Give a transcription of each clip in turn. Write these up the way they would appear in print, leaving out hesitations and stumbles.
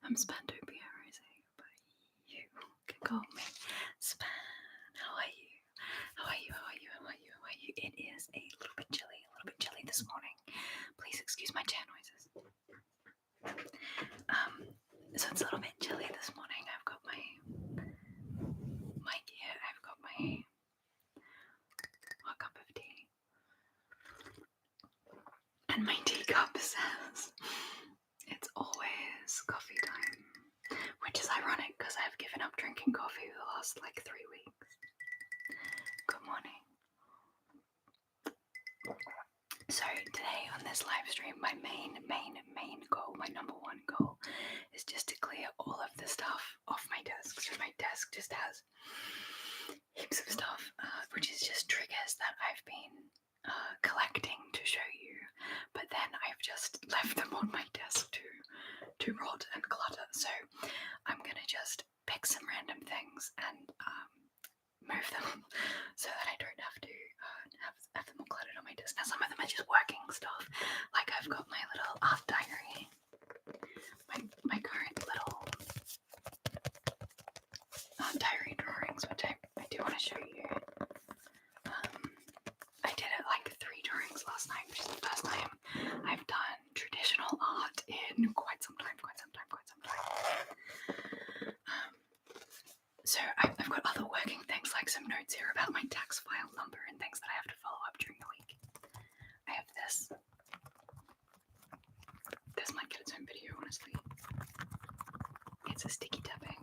I'm Spantopia, Rosie, but you can call me Span. How are you? How are you? How are you? How are you? How are you? It is a little bit chilly this morning. Please excuse my chair noises. So it's a little bit chilly this morning. I've got my mic here. I've got my hot cup of tea. And my teacup says it's always coffee time, which is ironic because I've given up drinking coffee for the last 3 weeks. Good morning. So today on this live stream, my main goal, my number one goal, is just to clear all of the stuff off my desk. So my desk just has heaps of stuff, which is just triggers that I've been collecting to show you, but then I've just left them on my desk to rot and clutter. So I'm gonna just pick some random things and move them so that I don't have to have them all cluttered on my desk. Now some of them are just working stuff, like I've got my little art diary, my current little diary drawings, which I do want to show you. I did it 3 drawings last night, which is the first time I've done traditional art in quite some time. So I've got other working things, like some notes here about my tax file number and things that I have to follow up during the week. I have this. This might get its own video, honestly. It's a sticky tapping,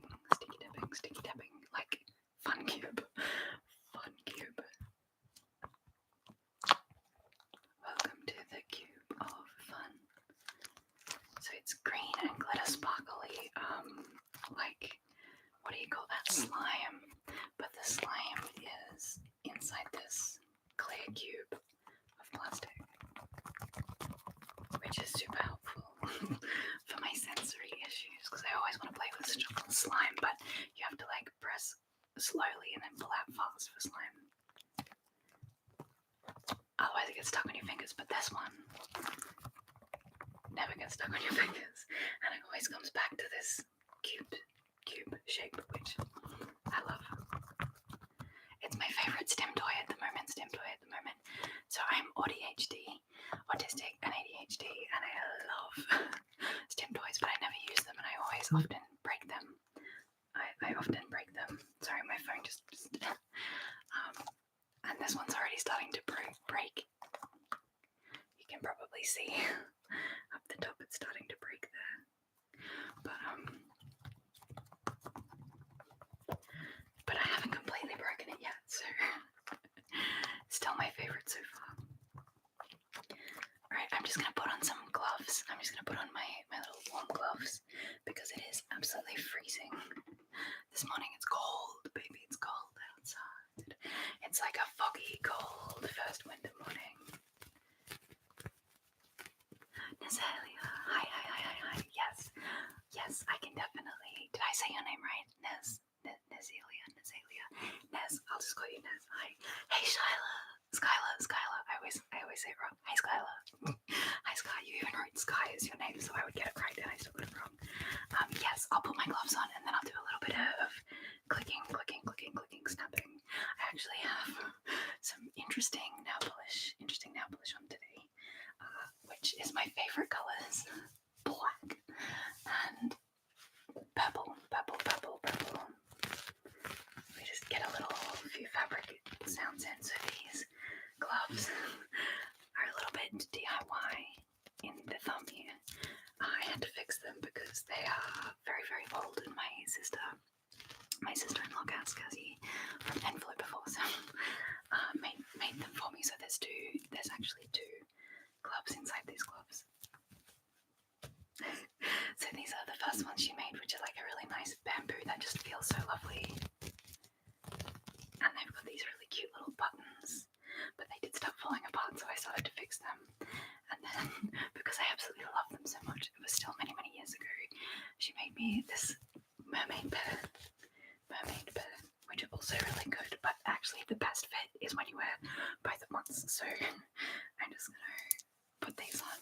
like fun cube. Welcome to the cube of fun. So it's green and glitter sparkly, what do you call that? Slime. But the slime is inside this clear cube of plastic, which is super helpful for my sensory issues, because I always want to play with slime, but you have to press slowly and then pull out fast for slime. Otherwise it gets stuck on your fingers, but this one never gets stuck on your fingers, and it always comes back to this cube shape, which I love. It's my favorite STEM toy at the moment. So I'm autistic and ADHD, and I love STEM toys, but I never use them, and I always often break them. I often break them. Sorry, my phone just and this one's already starting to break. You can probably see up the top it's starting to break there. But I haven't completely broken it yet, so still my favorite so far. Alright, I'm just gonna put on some gloves. I'm just gonna put on my little warm gloves because it is absolutely freezing. This morning it's cold, baby, it's cold outside. It's like a foggy, cold first winter morning. Nazalia, hi. Yes, I can definitely. Did I say your name right? Nazalia. Nez, I'll just call you Nez. Hi. Hey, Skylar. I always say it wrong. Hey, Skylar. Hi, Sky. You even wrote Sky as your name, so I would get it right, and I still got it wrong. Yes, I'll put my gloves on, and then I'll do a little bit of clicking, snapping. I actually have some interesting nail polish on today, which is my favorite colors, black and purple. We just get a few fabric sounds in. So these gloves are a little bit DIY in the thumb here. I had to fix them because they are very, very old, and my sister-in-law Cassie from Envelope before, so made them for me. So there's actually 2 gloves inside these gloves. So these are the first ones she made, which are a really nice bamboo that just feels so lovely. And they've got these really cute little buttons, but they did start falling apart, so I started to fix them. And then, because I absolutely love them so much, it was still many, many years ago, she made me this mermaid pair, which are also really good, but actually the best fit is when you wear both at once. So I'm just gonna put these on.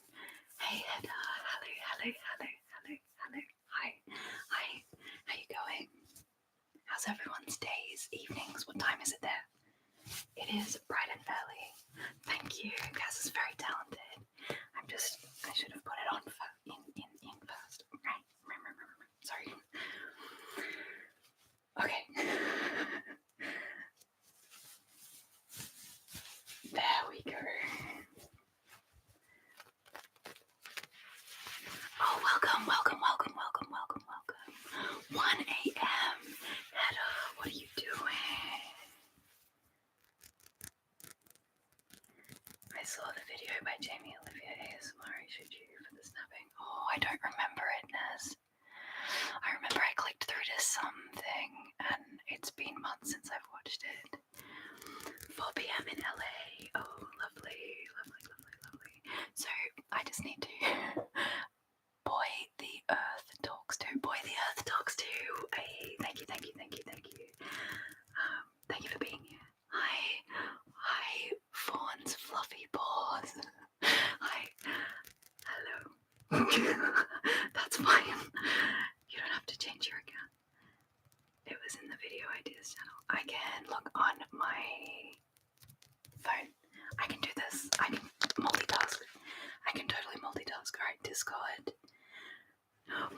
Hey Hedda, hello. Hi. how's everyone's days, evenings? What time is it there? It is bright and early. Thank you. Cass is very talented. I should have put it on in first. Sorry. Okay. There we go. Oh, welcome. 1 a.m. Hedda, what are you doing? I saw the video by Jamie Olivia ASMR. I showed you for the snapping. Oh, I don't remember it, Nez. I remember I clicked through to something, and it's been months since I've watched it. 4 p.m. in LA. Oh, lovely. So, I just need to... Boy the Earth talks to. Hey, thank you. Thank you for being here. Hi, Fawn's fluffy paws. Hi, hello. That's fine. You don't have to change your account. It was in the video ideas channel. I can look on my phone. I can do this. I can multitask. I can totally multitask. Alright, Discord.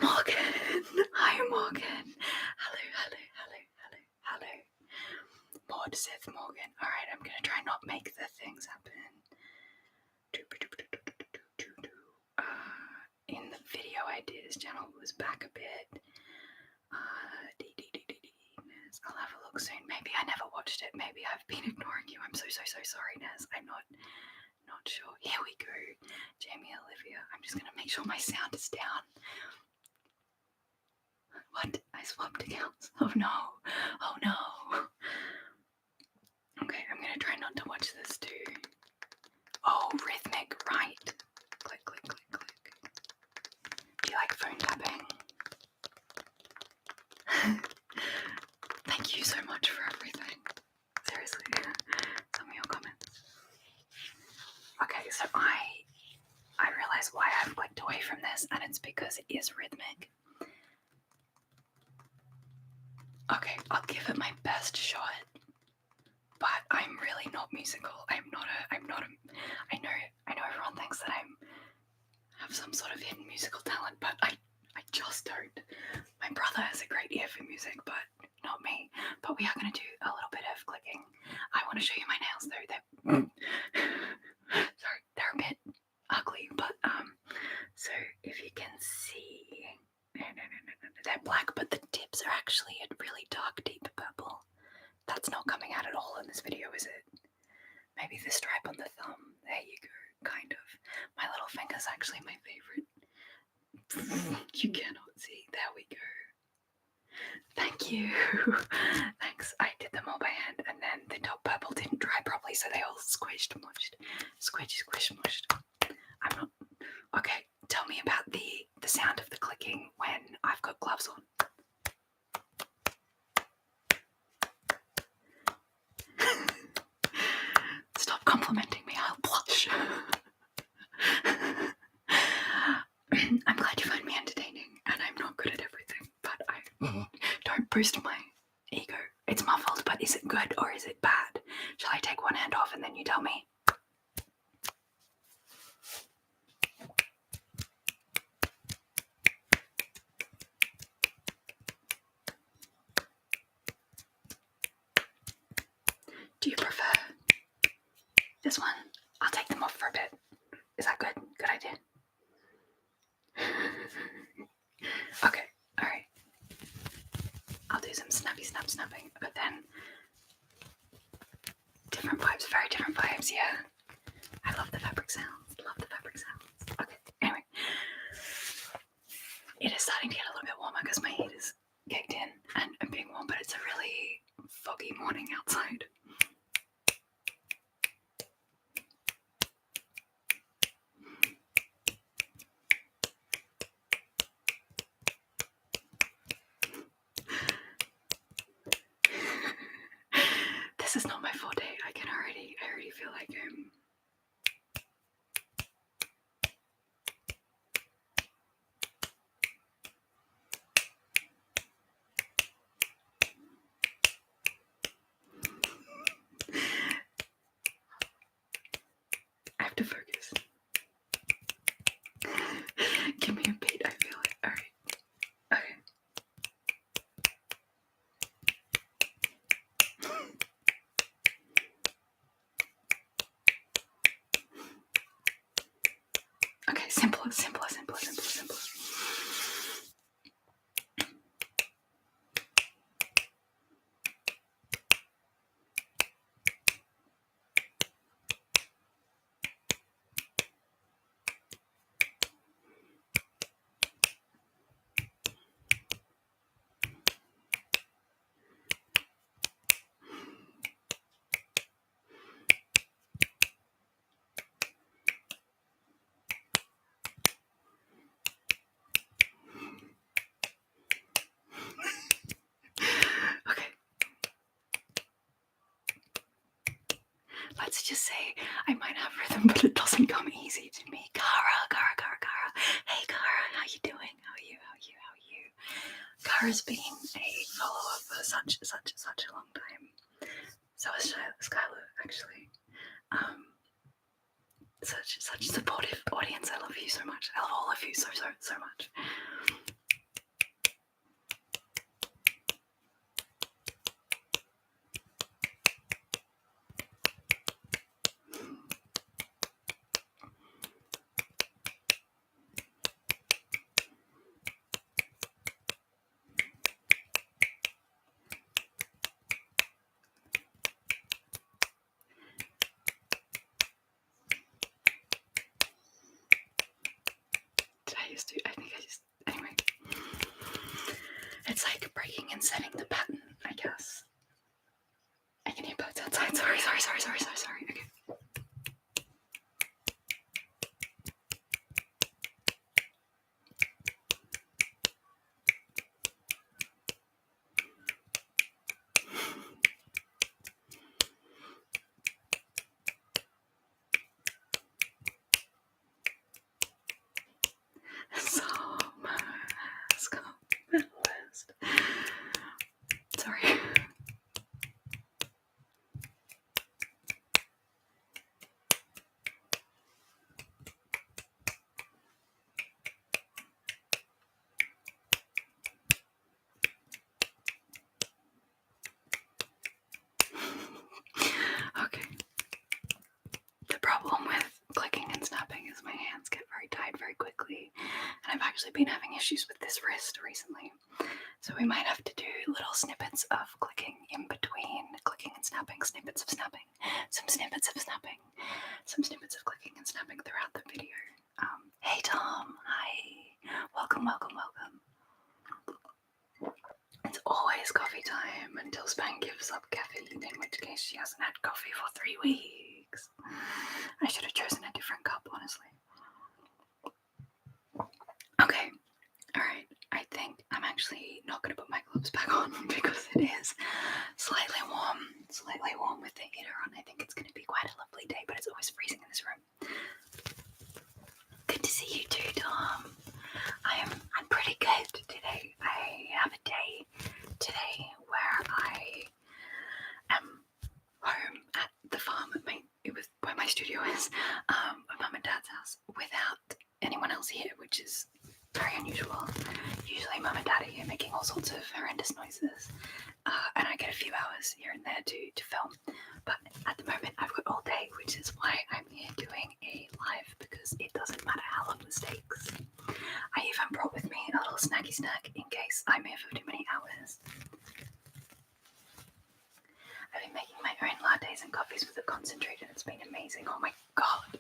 Morgan! Hi, Morgan! Hello. Mod Sith Morgan. Alright, I'm gonna try not make the things happen. In the video ideas channel, it was back a bit. I'll have a look soon. Maybe I never watched it. Maybe I've been ignoring you. I'm so sorry, Nez. I'm not sure. Here we go. Jamie Olivia. I'm just gonna make sure my sound is down. What? I swapped accounts. Oh no. Okay, I'm gonna try not to watch this too. Oh, rhythmic, right. Click. Do you like phone tapping? Thank you so much for everything. Seriously, some of your comments. Okay, so I realize why I've clicked away from this, and it's because it is rhythmic. Okay, I'll give it my best shot, but I'm really not musical. I know everyone thinks that I have some sort of hidden musical talent, but I just don't. My brother has a great ear for music, but not me. But we are going to do a little bit of clicking. I want to show you my nails though. They're a bit ugly, but so if you can see, they're black, but the tips are actually a really dark, deep purple. That's not coming out at all in this video, is it? Maybe the stripe on the thumb. There you go, kind of. My little finger's actually my favorite. You cannot see. There we go. Thank you. Thanks. I did them all by hand, and then the top purple didn't dry properly, so they all squished, mushed. I'm not... Okay, tell me about the sound of the clicking when I've got gloves on. Stop complimenting me, I'll blush. I'm glad you find me entertaining, and I'm not good at everything, but I don't boost my ego. It's muffled, but is it good or is it bad? Shall I take one hand off and then you tell me? Do you prefer this one? I'll take them off for a bit. Is that good? Good idea. Okay, alright. I'll do some snapping, but then different vibes, very different vibes, yeah. I love the fabric sounds. Okay, anyway. It is starting to get a little bit warmer because my heat is kicked in and I'm being warm, but it's a really foggy morning outside. This is not my forte. I already feel like simpler. Okay. Let's just say I might have rhythm, but it doesn't come easy to me. Cara. Hey, Cara, how you doing? How are you? Cara's been a follower for such a long time. So is Skylar, actually. Such supportive audience. I love you so much. I love all of you so much. Anyway. It's like breaking and setting the pattern, I guess. I can hear birds outside. Sorry. Okay. Sorry. Okay. The problem with clicking and snapping is my hands get very tired very quickly, and I've actually been having issues with this wrist recently. So we might have to do little snippets of clicking in between clicking and snapping, snippets of snapping, some snippets of snapping, some snippets of clicking and snapping throughout the video. Hey Tom, hi, welcome. It's always coffee time until Span gives up caffeine, in which case she hasn't had coffee for 3 weeks. I should have chosen a different cup, honestly. Okay, alright, I think I'm actually not going to put my gloves back on because it is slightly warm with the heater on. I think it's going to be quite a lovely day, but it's always freezing in this room. Good to see you too, Tom. I'm pretty good today. I have a day today where I am home at the farm where my studio is, at Mum and Dad's house, without anyone else here, which is very unusual. Usually Mum and Dad are here making all sorts of horrendous noises, and I get a few hours here and there to film. But at the moment I've got all day, which is why I'm here doing a live, because it doesn't matter how long this takes. I even brought with me a little snacky snack in case I'm here for too many hours. I've been making my own lattes and coffees with a concentrate, and it's been amazing. Oh my god.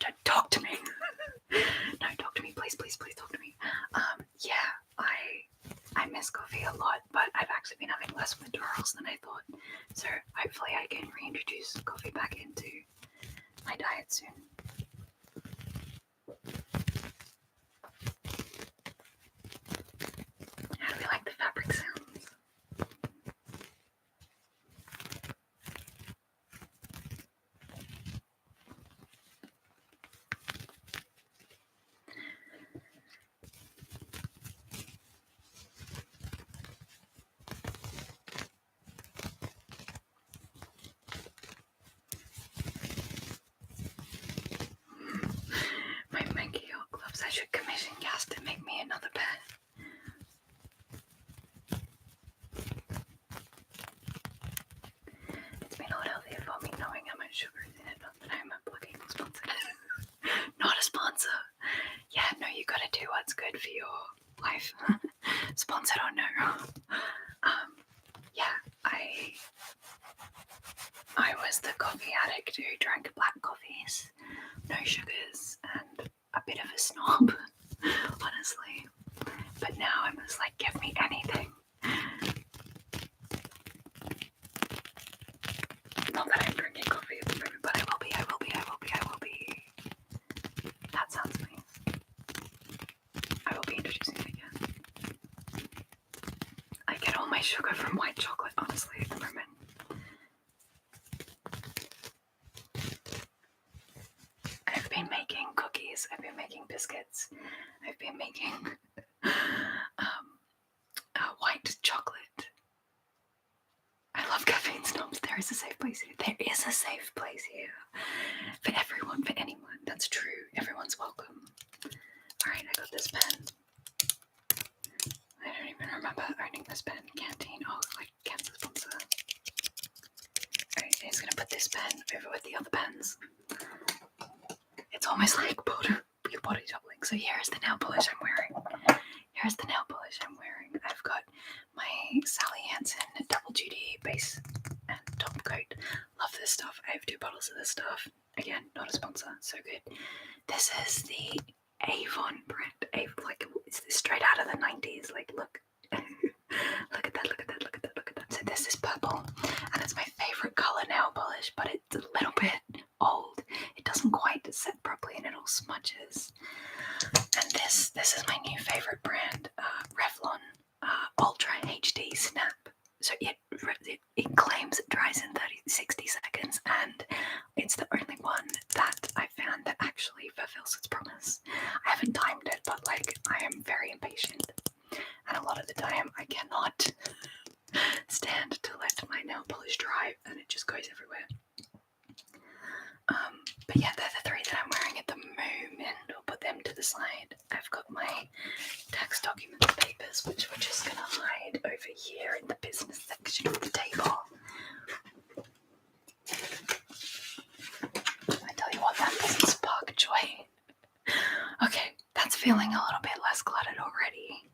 Don't talk to me. No, talk to me. Please talk to me. Yeah, I miss coffee a lot, but I've actually been having less withdrawals than I thought. So hopefully I can reintroduce coffee back into my diet soon. How do we like the fabric sounds? My Menke gloves. I should commission Gas to make me another pair. It's been a lot healthier for me knowing how much sugar is in it, not that I'm a bloody sponsor. Not a sponsor. Yeah, good for your life. Sponsored or no. Yeah, I was the coffee addict who drank black coffees, no sugars, and a bit of a snob, honestly. But now I'm just like, give me anything. Not that I'm drinking coffee at the moment, but I will be. That sounds nice. I will be introducing it again. I get all my sugar from white chocolate, honestly, at the moment. I've been making cookies, I've been making biscuits, I've been making white chocolate. I love caffeine snobs. There is a safe place here. There is a safe place here. For everyone, for anyone. That's true. Everyone's welcome. Alright, I got this pen. I don't even remember owning this pen. Canteen. Oh, like cancel sponsor. Alright, I'm just gonna put this pen over with the other pens. It's almost like your body doubling. So here is the nail polish I'm wearing. Here's the nail polish I'm wearing. I've got my Sally Hansen double duty base and top coat. Love this stuff. I have 2 bottles of this stuff. Again, not a sponsor. So good. This is the Avon brand. Like it's straight out of the 90s. Like look. Look at that. So this is purple, and it's my favorite color nail polish, but it's a little bit old. It doesn't quite set properly, and it all smudges. And this is my new favorite brand, Revlon Ultra HD Snap. So it claims it dries in 60 seconds, and it's the only one that I found that actually fulfills its promise. I haven't timed it, but like I am very impatient, and a lot of the time I cannot stand to let my nail polish dry, and it just goes everywhere. But yeah, they're the 3 that I'm wearing at the moment. I'll put them to the side. I've got my tax documents and papers, which we're just going to hide over here in the business section of the table. I tell you what, that doesn't spark joy. Okay, that's feeling a little bit less cluttered already.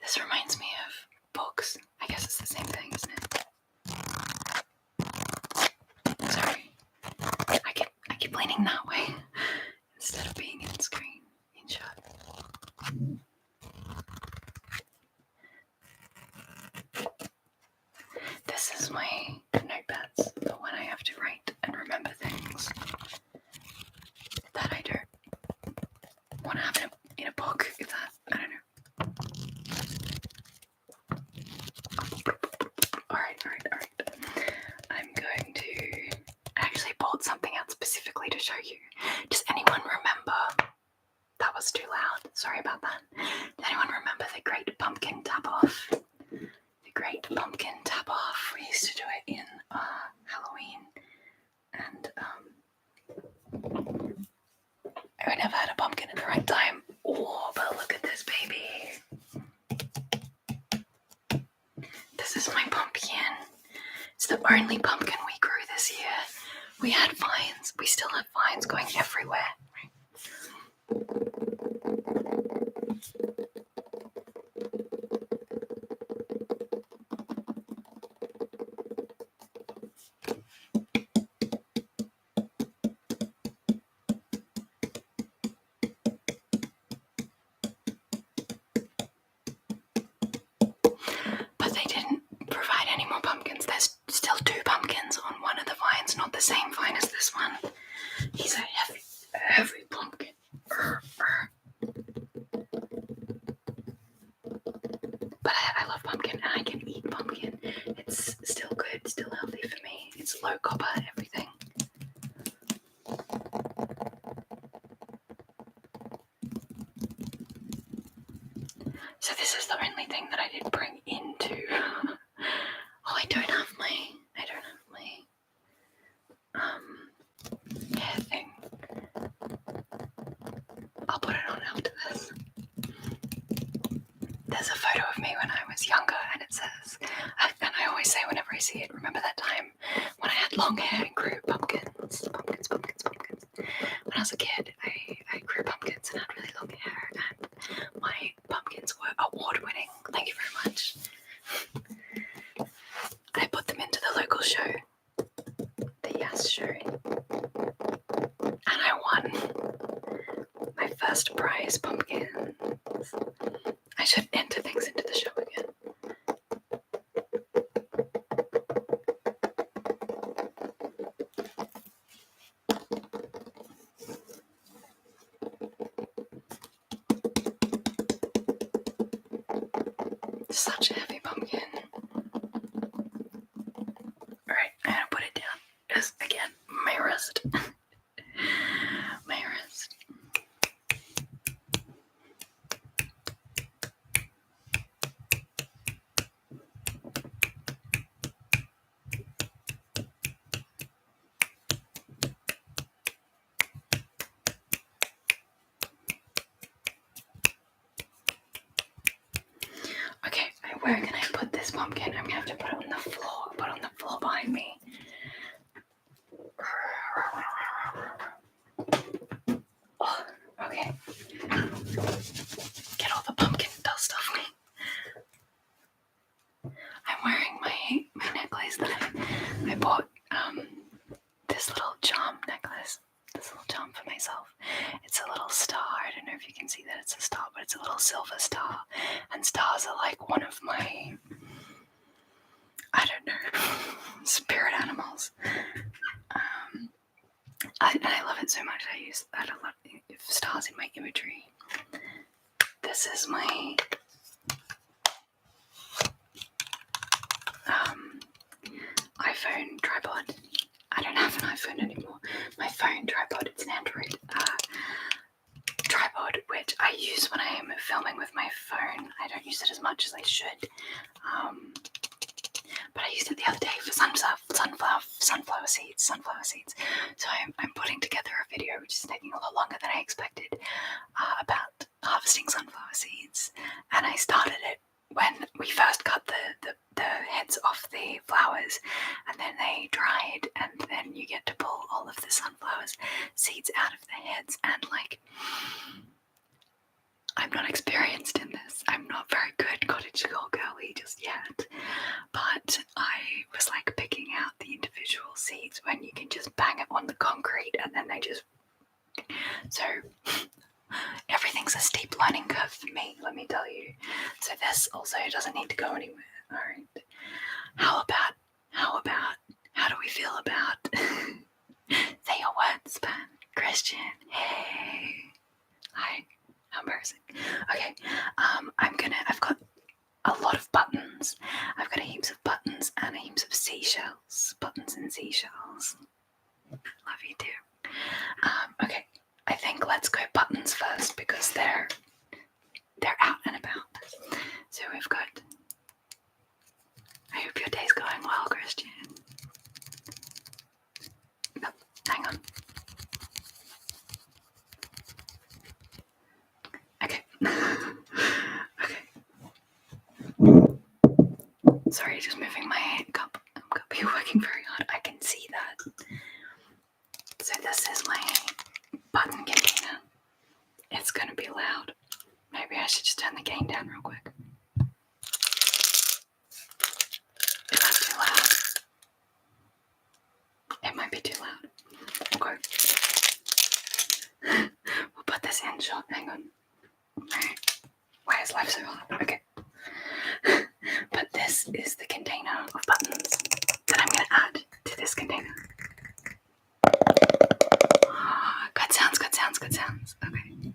This reminds me of books. I guess it's the same thing, isn't it? Sorry. I keep leaning that way instead of being in screen, in shot. This is my notepads for when I have to write and remember things that I don't want to have in a book, if that, I don't know. Alright. I'm going to actually bought something out specifically to show you. Does anyone remember? That was too loud. Sorry about that. Does anyone remember the Great Pumpkin Tap-Off? The Great Pumpkin Tap-Off. We used to do it in Halloween. And I never had a pumpkin at the right time. Oh, but look at this baby. This is my pumpkin. It's the only pumpkin we grew this year. We had vines. We still have vines going everywhere. But they didn't provide any more pumpkins. There's still 2 pumpkins on one of the vines, not the same vine as this one. He's a heavy pumpkin. But I love pumpkin, and I can eat pumpkin. It's still good, still healthy for me. It's low copper, everything. So this is the only thing that I did bring into. Oh, I don't have my hair thing. I see it. Remember that time when I had long hair and grew pumpkins? When I was a kid, I grew pumpkins and had really long hair, and my pumpkins were award-winning. Thank you very much. I put them into the local show, the Yas show, and I won my first prize pumpkins. I should enter things into the show again. Such a heavy pumpkin. Alright, I'm gonna put it down. Just again, my wrist. My wrist. Okay, where can I put this pumpkin? I'm gonna have to put it on the floor. Put it on the floor behind me. Oh, okay. Get all the pumpkin dust off me. I'm wearing my necklace that I bought. This little charm necklace. This little charm for myself. It's a little star. I don't know if you can see that it's a star, but it's a little silver star. And stars are like one of my, I don't know, spirit animals. I love it so much. I use that a lot of stars in my imagery. This is my iPhone tripod. I don't have an iPhone anymore. My phone tripod, it's an Android tripod, which I use when I am filming with my phone. I don't use it as much as I should. But I used it the other day for sunflower seeds. So I'm putting together a video which is taking a lot longer than I expected about harvesting sunflower seeds. And I started it when we first cut the heads off the flowers, and then they dried, and then you get to pull all of the sunflower seeds out of the heads. And like, I'm not experienced in this. I'm not very good cottagecore girly just yet. But I was like picking out the individual seeds when you can just bang it on the concrete and then they just... So everything's a steep learning curve for me, let me tell you. So this also doesn't need to go anywhere. Alright. How do we feel about say your words, Ben. Christian. Hey. Hi. How embarrassing. Okay. I've got a lot of buttons. I've got heaps of buttons and heaps of seashells. Buttons and seashells. Love you too. Okay. I think let's go buttons first because they're out and about. So we've got... I hope your day's going well, Christian. Oh, hang on. Okay. Okay. Sorry, just moving my cup. You're working very hard. I can see that. So this is my button container. It's gonna be loud. Maybe I should just turn the gain down real quick. Is that too loud? It might be too loud. Okay. We'll put this in shot. Hang on. Alright. Why is life so hard? Okay. But this is the container of buttons that I'm going to add to this container. Good sounds, good sounds, good sounds. Okay.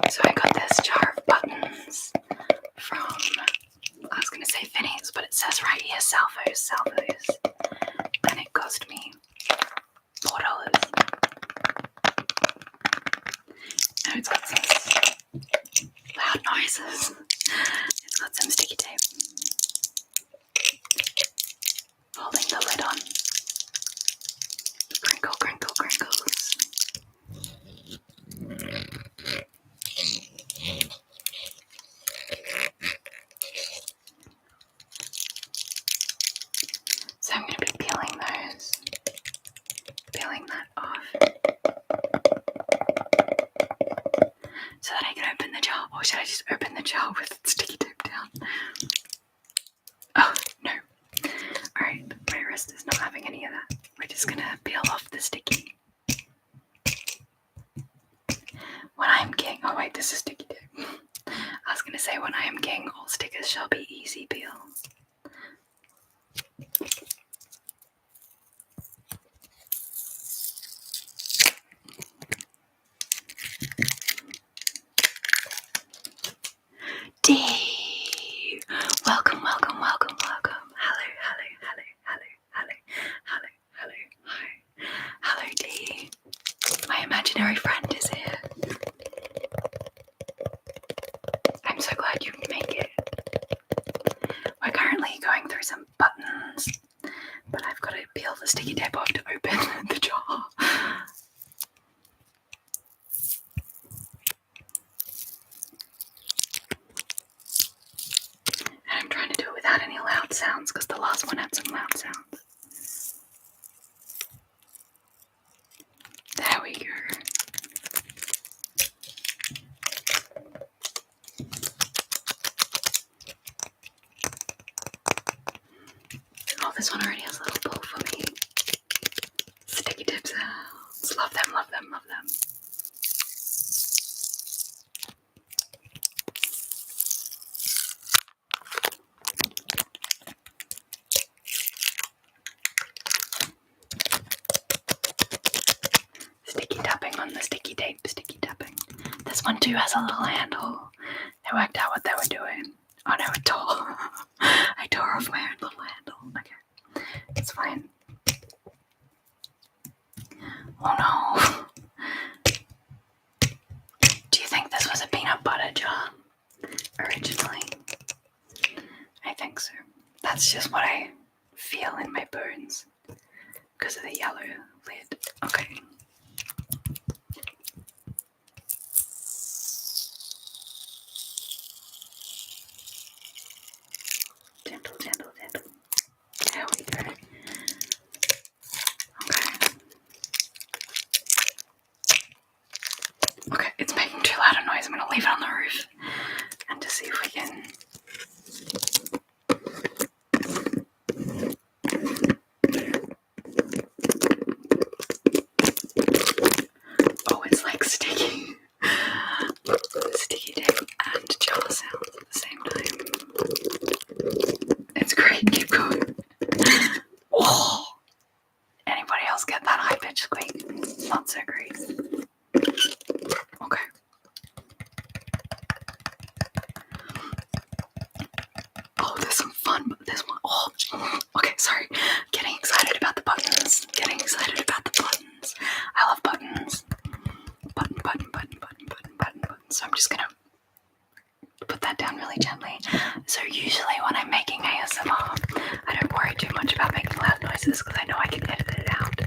So I got this jar of buttons from, I was going to say Vinnie's, but it says right here Salvos. And it cost me $4. And it's got some loud noises. It's got some sticky tape holding the lid on. Crinkle, crinkle, crinkles. peeling that off so that I can open the jar, or should I just open the jar with sticky tape down? Oh, no. Alright, my wrist is not having any of that. We're just gonna peel off the sticky. When I am king, oh wait, this is sticky tape. I was gonna say, when I am king, all stickers shall be easy peel. D. Welcome, welcome, welcome, welcome. Hello, hello, hello, hello, hello, hello, hello, hi. Hello, D. My imaginary friend is here. I'm so glad you can make it. We're currently going through some buttons, but I've got to peel the sticky tape off to open the jar. And I'm trying to do it without any loud sounds, because the last one had some loud sounds. There we go. Oh, this one already has a little pull for me. Sticky tip sounds. Love them, love them, love them. Sticky tapping on the sticky tape, sticky tapping. This one too has a little handle. They worked out what they were doing. Oh no, it tore. I tore off my own little handle. Okay, it's fine. Oh no. Do you think this was a peanut butter jar originally? I think so. That's just what I feel in my bones because of the yellow lid. Okay. Gentle, gentle, gentle. There we go. Okay. Okay, it's making too loud a noise. I'm going to leave it on the roof and to see if we can... Oh, it's like sticky. Sticky tape and jar sounds at the same time. It's great, keep going. Oh! Anybody else get that high-pitched squeak? Not so great. Okay. Oh, there's some fun, but this one, oh, okay, sorry. Getting excited about the buttons. Getting excited about the buttons. I love buttons. Button, button, button, button, button, button, button. So I'm just gonna put that down really gently. So usually when I'm making ASMR, I don't worry too much about making loud noises because I know I can edit it out.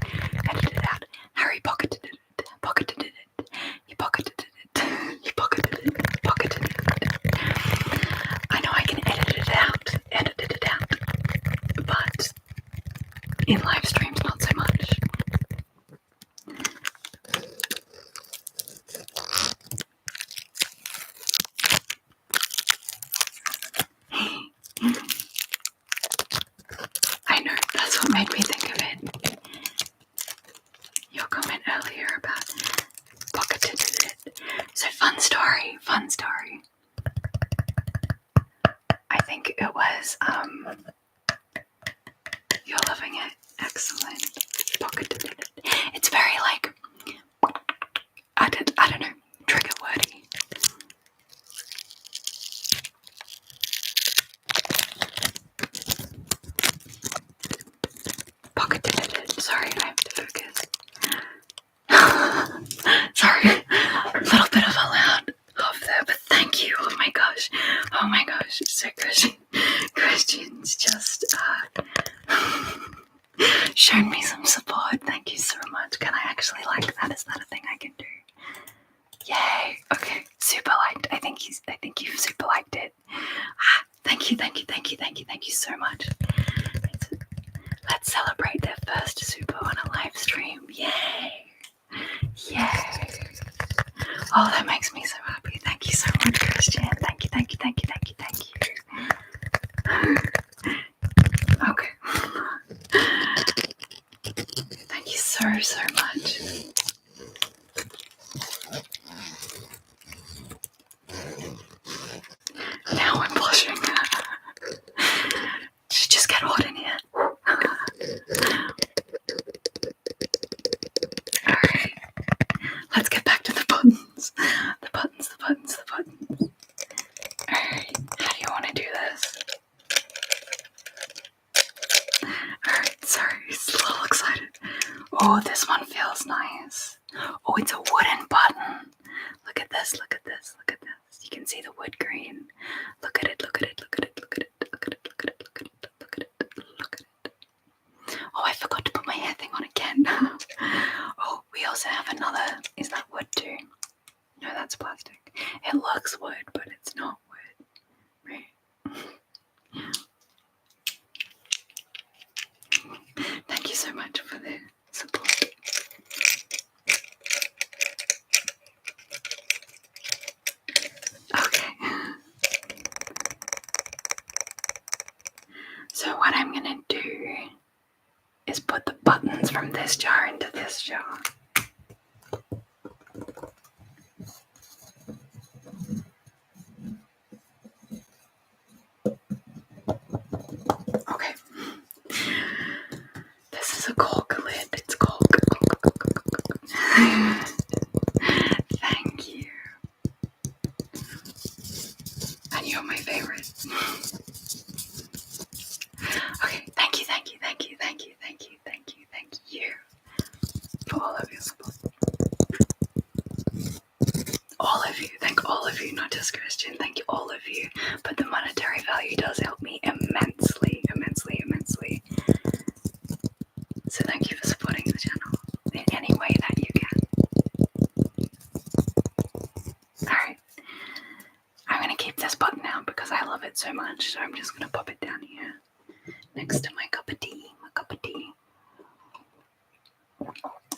Edit it out. Harry pocketed it. Pocketed it. He pocketed it. He pocketed it. Pocketed it. I know I can edit it out. Edited it out. But in live streams, not so much. I know, that's what made me think of it. Your comment earlier about pocketed it. So fun story. I think it was, you're loving it. Excellent. Pocketed it. It's very like, I don't know, trigger wordy. Pocketed it. Sorry, I have to focus. Sorry, a little bit of a loud off there, but thank you. Oh my gosh. So Christian's just shown me some support. Thank so much. Now I'm blushing. Just get hot in here. Alright, let's get back to the buttons. The buttons. Alright, how do you want to do this? Alright, sorry, it's a little excited. Oh, this one feels nice. Oh, it's a wooden button. Look at this. You can see the wood grain. Look at it. Oh, I forgot to put my hair thing on again. Oh, we also have another. Is that wood too? No, that's plastic. It looks wood, but it's not wood. Right? Thank you so much for the support. Okay. So what I'm gonna do is put the buttons from this jar into this jar. Okay. This is a cork lid. It's cork. Thank you. And you're my favorite. Okay, thank you for all of your support. Thank all of you, not just Christian, thank you all of you, but the monetary value does help me immensely. So thank you for supporting the channel in any way that you can. Alright, I'm going to keep this button out because I love it so much, so I'm just going to pop it down here next to my cup of tea.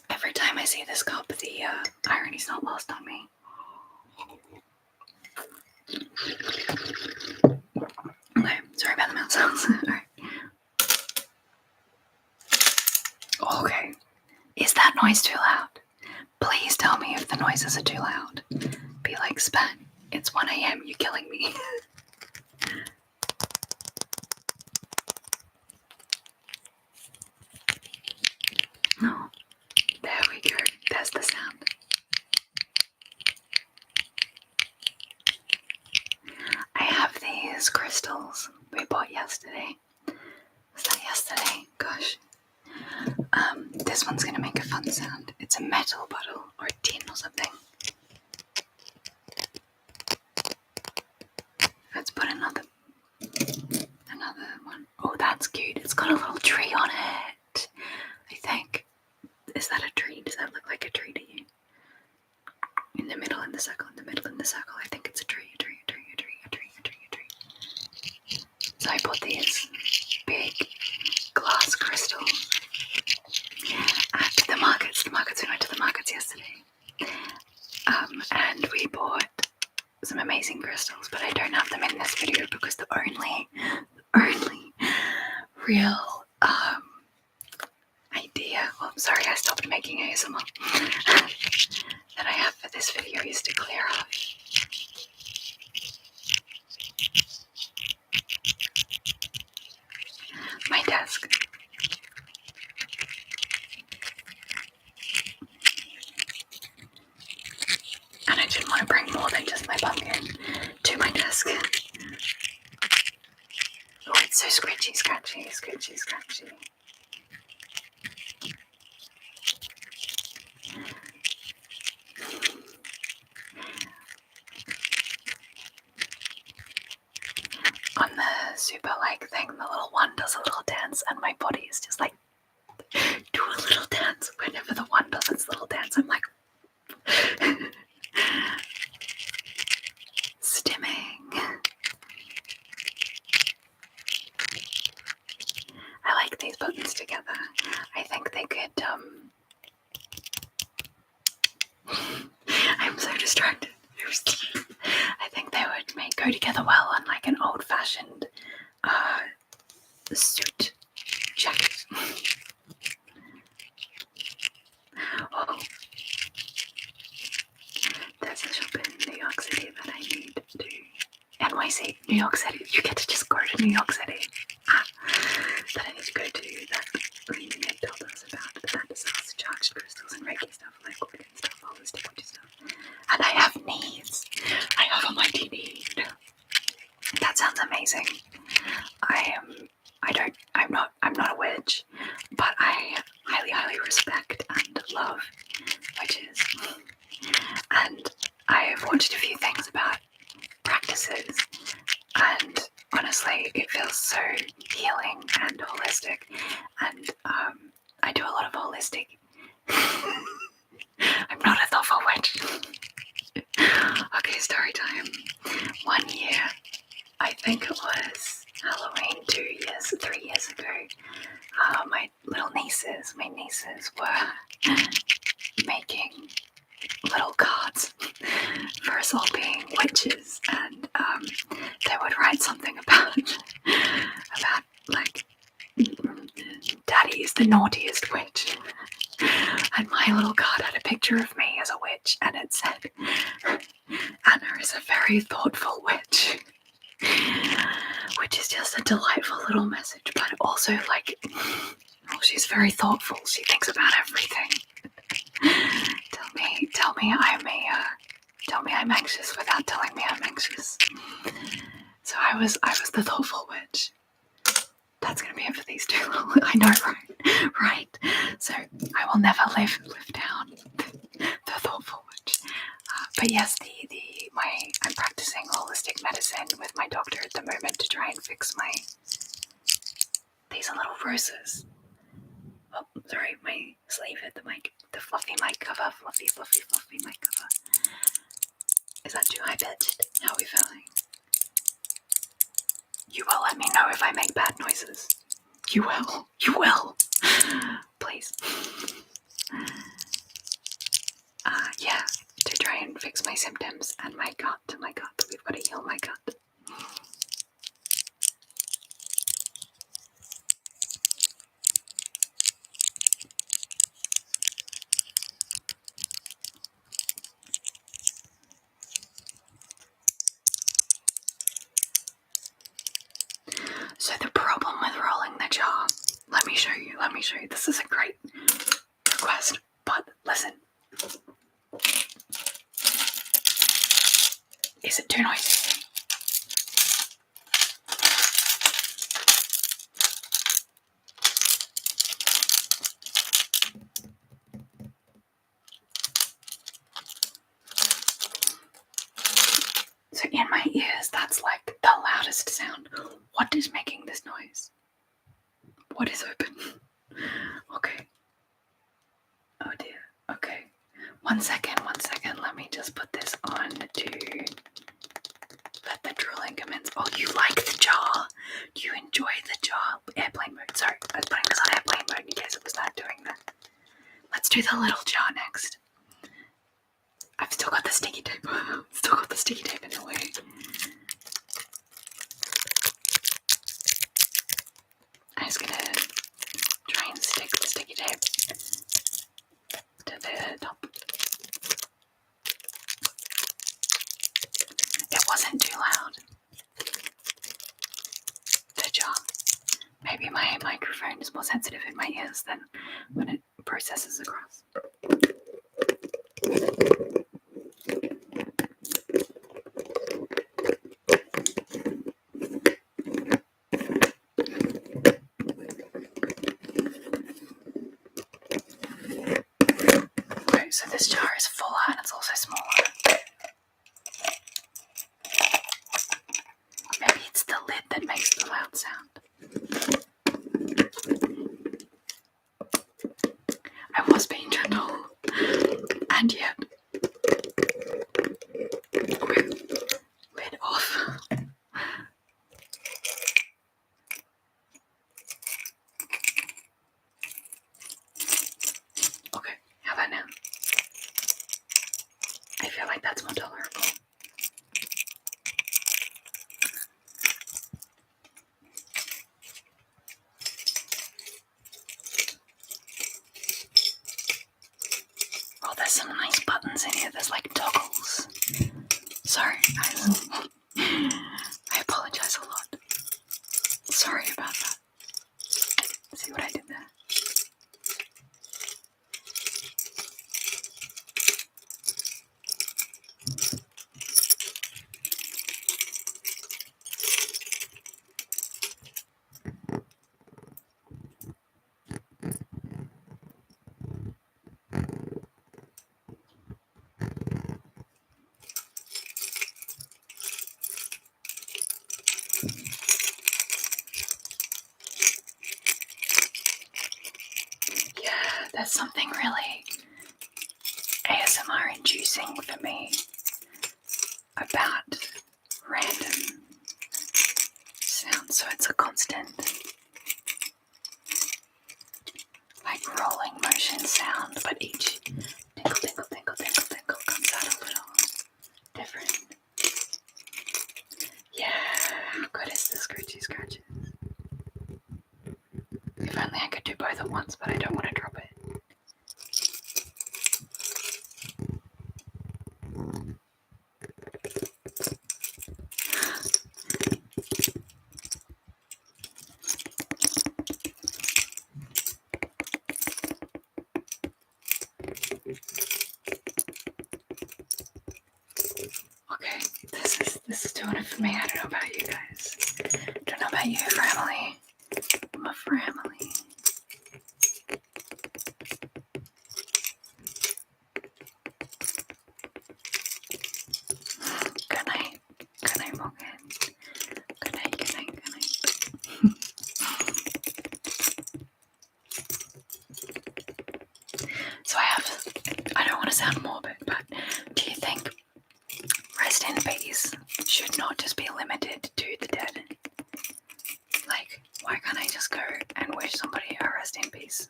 Every time I see this cup, the irony's not lost on me. Okay, sorry about the mouth sounds. Alright. Okay. Is that noise too loud? Please tell me if the noises are too loud. Be like, Span, it's 1 a.m, you're killing me. No. There we go. There's the sound. I have these crystals we bought yesterday. Was that yesterday? Gosh. This one's gonna make a fun sound. It's a metal bottle or a tin or something. Let's put another one. Oh, that's cute. It's got a little tree on it. I think. Is that a tree? Does that look like a tree to you? In the middle, in the circle. I think it's a tree. So I bought these big glass crystals at the markets. We went to the markets yesterday. And we bought some amazing crystals, but I don't have them in this video because the only real idea, sorry, I stopped making ASMR, that I have for this video is to clear off my desk. And I didn't want to bring more than just my pumpkin to my desk. Oh, it's so scratchy. On the super like thing, the little one does a little dance and my body is just like, do a little dance. Whenever the one does its little dance, I'm like stimming. I like these buttons together. I think they could I'm so distracted. I think they would go together well on like an old-fashioned suit jacket. see. New York City. You get to just go to New York City. But I need to go to that thing Nick told us about. That disaster charged crystals and Reiki stuff, like organ stuff, holistic witchy stuff. And I have needs. I have a mighty need. That sounds amazing. I'm not a witch, but I highly respect and love witches. And I've watched a few things about practices, and honestly, it feels so healing and holistic. And I do a lot of holistic. I'm not a thoughtful witch. Okay, story time. 1 year, I think it was Halloween 3 years ago. My nieces were making little cards for us all being witches, and they would write something about like, Daddy is the naughtiest witch. And my little card had a picture of me as a witch, and it said, Anna is a very thoughtful witch. Which is just a delightful little message, but also like, oh, she's very thoughtful. She thinks about everything. Tell me I'm anxious without telling me I'm anxious. So I was the thoughtful witch. That's gonna be it for these two. I know, right? So I will never live down the thoughtful witch. But yes, I'm practicing holistic medicine with my doctor at the moment to try and fix these are little roses. Oh, sorry, my sleeve hit the mic. The fluffy mic cover, fluffy mic cover. Is that too high pitched? How are we feeling? You will let me know if I make bad noises. You will. Please. Yeah, to try and fix my symptoms and my gut. We've got to heal my gut. So the problem with rolling the jar, let me show you. This is a great request, but listen. Is it too noisy? So in my ears, that's like the loudest sound. What is making this noise? What is open? Okay. Oh dear. Okay. One second. Let me just put this on to let the drilling commence. Oh, you like the jar? Do you enjoy the jar? Airplane mode. Sorry, I was putting this on airplane mode in case it was not doing that. Let's do the little jar next. I've still got the sticky tape. In the way. I'm just gonna try and stick the sticky tape to the top. It wasn't too loud. The jar. Maybe my microphone is more sensitive in my ears than when it processes across. Okay, so this jar is fuller and it's also smaller. Maybe it's the lid that makes the loud sound. I was being gentle, and yet, okay, lid off. Okay, how about now? I feel like that's more tolerable. Oh, there's some nice buttons in here. There's like toggles. Sorry, guys. Sorry about that. See what I did there? Yeah, there's something really ASMR inducing for me about random sounds, so it's a constant like rolling motion sound, but each tinkle, tinkle, tinkle, tinkle, tinkle comes out a little different. Yeah, how good is the scratchy scratches? If only I could do both at once, but I don't want to drop it. Okay, this is doing it for me. I don't know about you guys. Don't know about you, family. I'm a family. Good night. Good night, Morgan. Good night, good night, good night. So I don't want to sound morbid, but do you think rest in peace should not just be limited to the dead? Like, why can't I just go and wish somebody a rest in peace?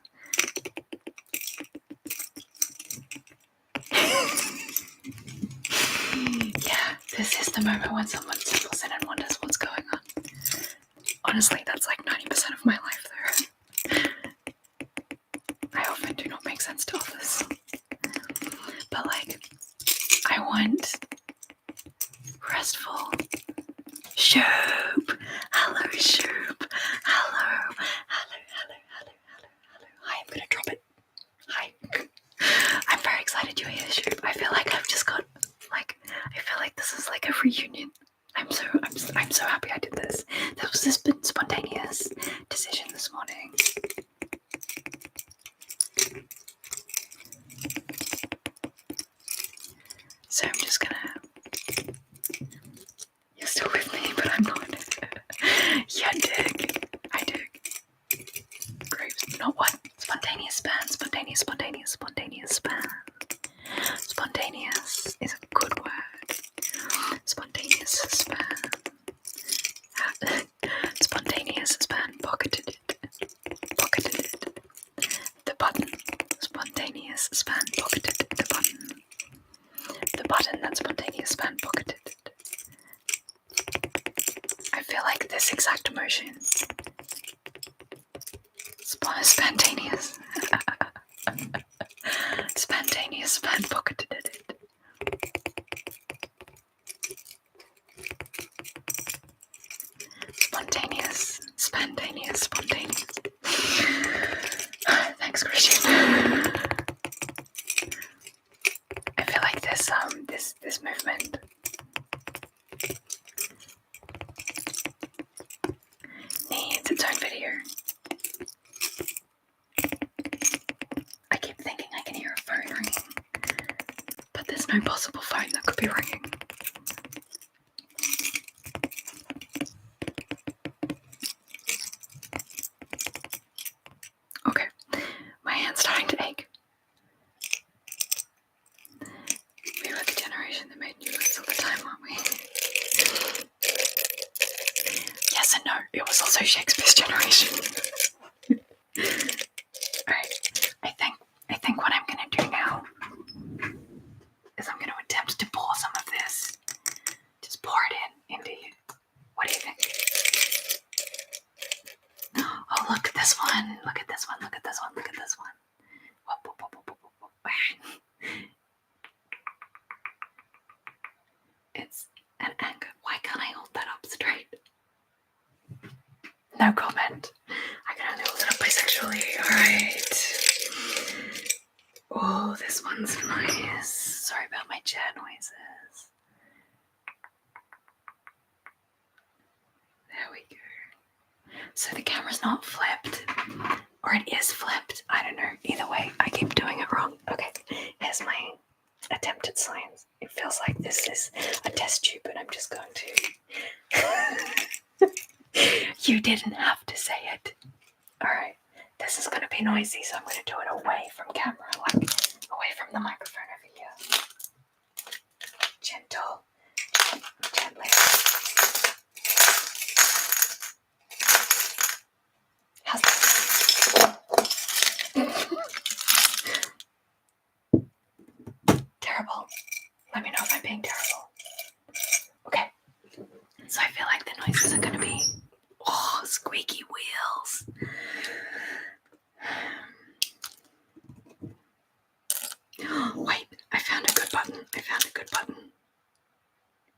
Yeah, this is the moment when someone settles in and wonders what's going on. Honestly, that's like 90% of my life though. I often do not make sense to others. But like, I want restful Shoop. Hello, Shoop. Hello. Hi, I'm gonna drop it. Hi. I'm very excited you're here, Shoop. I feel like I've just got I feel like this is like a reunion. I'm so happy I did this. This was this spontaneous decision this morning. So I'm just gonna. You're still with me, but I'm not. Yeah, dig. I dig. Grapes. Not what? Spontaneous span. Spontaneous span. Spontaneous is a good word. Spontaneous span. Spontaneous span. Pocketed it. The button. Spontaneous span. Pocketed the button. The button that spontaneous span pocketed. I feel like this exact motion. Spontaneous. Spontaneous span pocketed it. Spontaneous. Thanks, Christian. I feel like this movement needs its own video. I keep thinking I can hear a phone ringing, but there's no possible phone that could be ringing. Okay, my hand's starting to ache. We were the generation that made new clothes all the time, weren't we? Yes and no, it was also Shakespeare's generation. Alright, I think what I'm gonna do now is I'm gonna attempt to pour some of this. Just pour it into you. What do you think? Oh, look at this one. Look at this one. Whoop, whoop, whoop, whoop, whoop, whoop. It's an anchor. Why can't I hold that up straight? No, Oh, this one's nice. Sorry about my chair noises. There we go. So the camera's not flipped. Or it is flipped. I don't know. Either way, I keep doing it wrong. Okay, here's my attempt at science. It feels like this is a test tube, but I'm just going to... You didn't have to say it. Alright, this is going to be noisy, so I'm going to do it away from camera, like away from the microphone over here. Gentle, gently. How's that? Terrible. Let me know if I'm being terrible. Okay, so I feel like the noises are going to be squeaky wheels. Wait, I found a good button.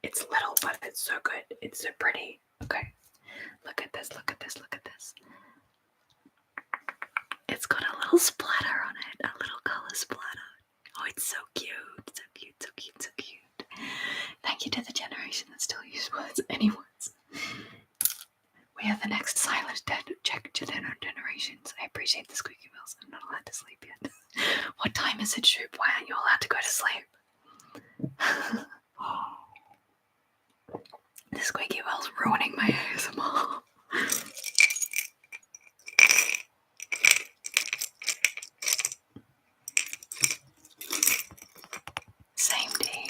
It's little, but it's so good. It's so pretty. Okay, look at this. It's got a little splatter on it, a little color splatter. Oh, it's so cute. Thank you to the generation that still uses words. Anyways, we are the next silent generations. I appreciate the squeaky wheels. I'm not allowed to sleep yet. What time is it, Shoop? Why aren't you allowed to go to sleep? The squeaky wheel's ruining my ASMR. Same day.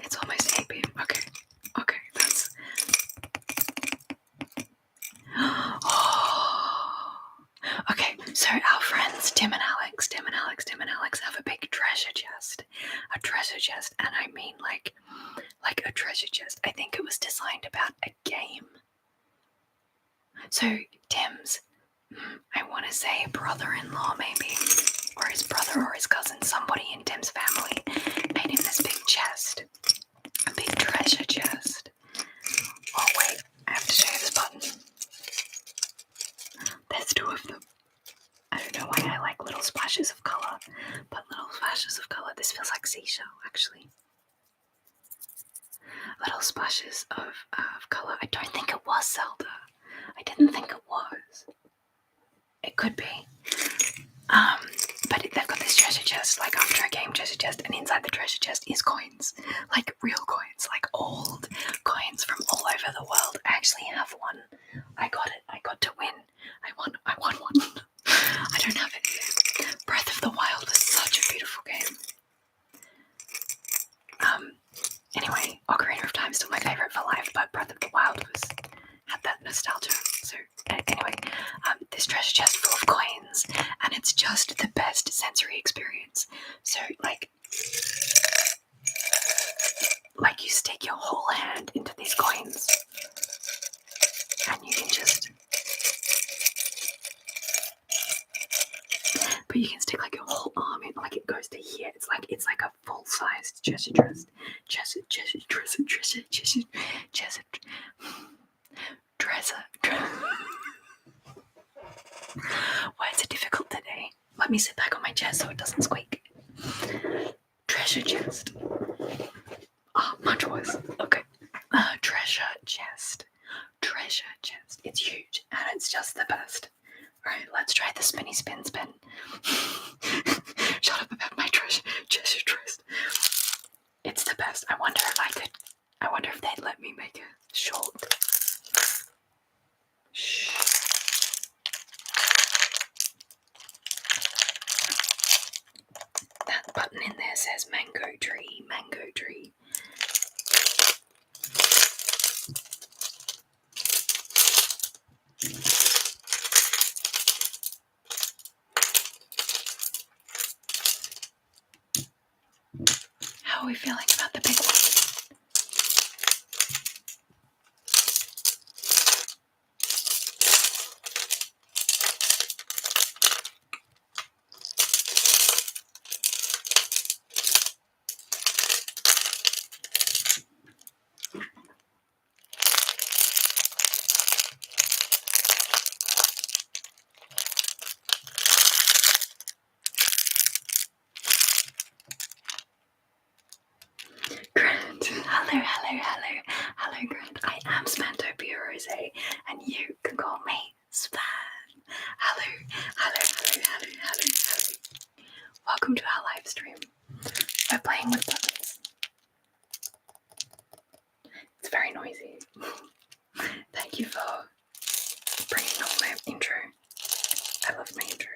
It's almost 8 p.m. Okay, that's... Okay, so our friends Tim and Alex have a big treasure chest. A treasure chest, and I mean like a treasure chest. I think it was designed about a game. So Tim's, I want to say brother-in-law maybe, or his brother or his cousin, somebody in Tim's family made him this big chest. A big treasure chest. Oh wait, I have to show you this button. There's 2 of them. I don't know why I like little splashes of colour, but little splashes of colour. This feels like Seashell, actually. Little splashes of colour. I don't think it was Zelda. I didn't think it was. It could be. But they've got this treasure chest, like after a game treasure chest, and inside the treasure chest is coins. Like real coins, like old coins from all over the world. I actually have one. I got it. I got to win. I won one. I don't have it here. Breath of the Wild was such a beautiful game. Anyway, Ocarina of Time is still my favourite for life, but Breath of the Wild had that nostalgia. So anyway, this treasure chest full of coins, and it's just the best sensory experience. So like you stick your whole hand into these coins, and you can just... But you can stick like your whole arm in, like it goes to here. It's like a full-sized treasure chest. Words are difficult today. Let me sit back on my chair so it doesn't squeak. Treasure chest. Much worse. Okay. Treasure chest. It's huge and it's just the best. Alright, let's try the spinny spin. Shut up about my treasure chest. It's the best. I wonder if they'd let me make a short. Shh. That button in there says mango tree. How are we feeling about the big one? hello, Grant. I am Spantopia Rose, and you can call me Span. Hello. Welcome to our live stream. We're playing with buttons. It's very noisy. Thank you for bringing on my intro. I love my intro.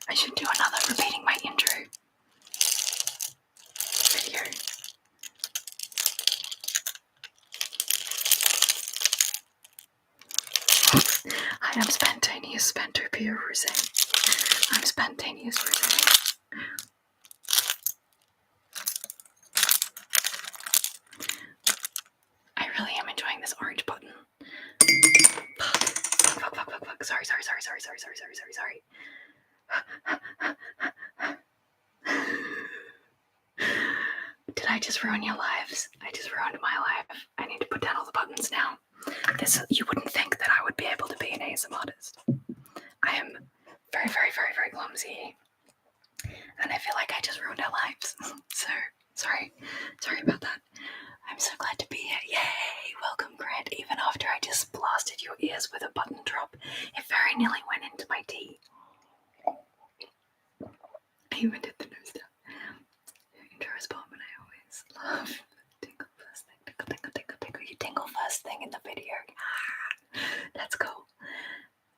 I should do another repeating my intro video. I am Spontaneous Spantopia Rose. I'm Spontaneous Rose. I really am enjoying this orange button. Fuck. Sorry. Did I just ruin your lives? I just ruined my life. I need to put down all the buttons now. You wouldn't think that I would be able to be an ASMR artist. I am very clumsy. And I feel like I just ruined our lives. So, sorry about that. I'm so glad to be here. Yay! Welcome, Grant. Even after I just blasted your ears with a button drop, it very nearly went into my tea. I even did the nose down. Intro is bomb, and I always love tingle first thing. Tingle. You tingle first thing in the video. That's cool.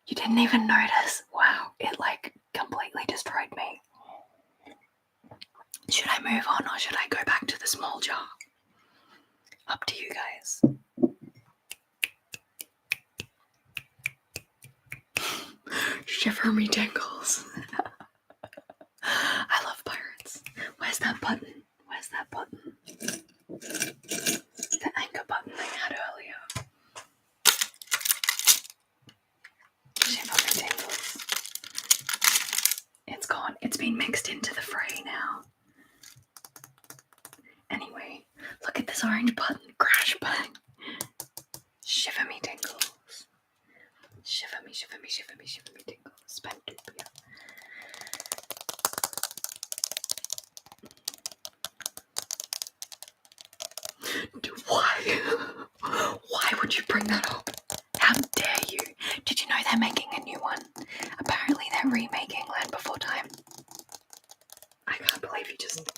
You didn't even notice. Wow, it like completely destroyed me. Should I move on or should I go back to the small jar? Up to you guys. Shiver me tingles. I love pirates. Where's that button? The anchor button I had earlier. Shiver me tingles. It's gone. It's been mixed into the fray now. Anyway, look at this orange button. Crash bang. Shiver me tingles. Shiver me tingles. Spantopia. Why would you bring that up? How dare you? Did you know they're making a new one? Apparently they're remaking Land Before Time. I can't believe you just...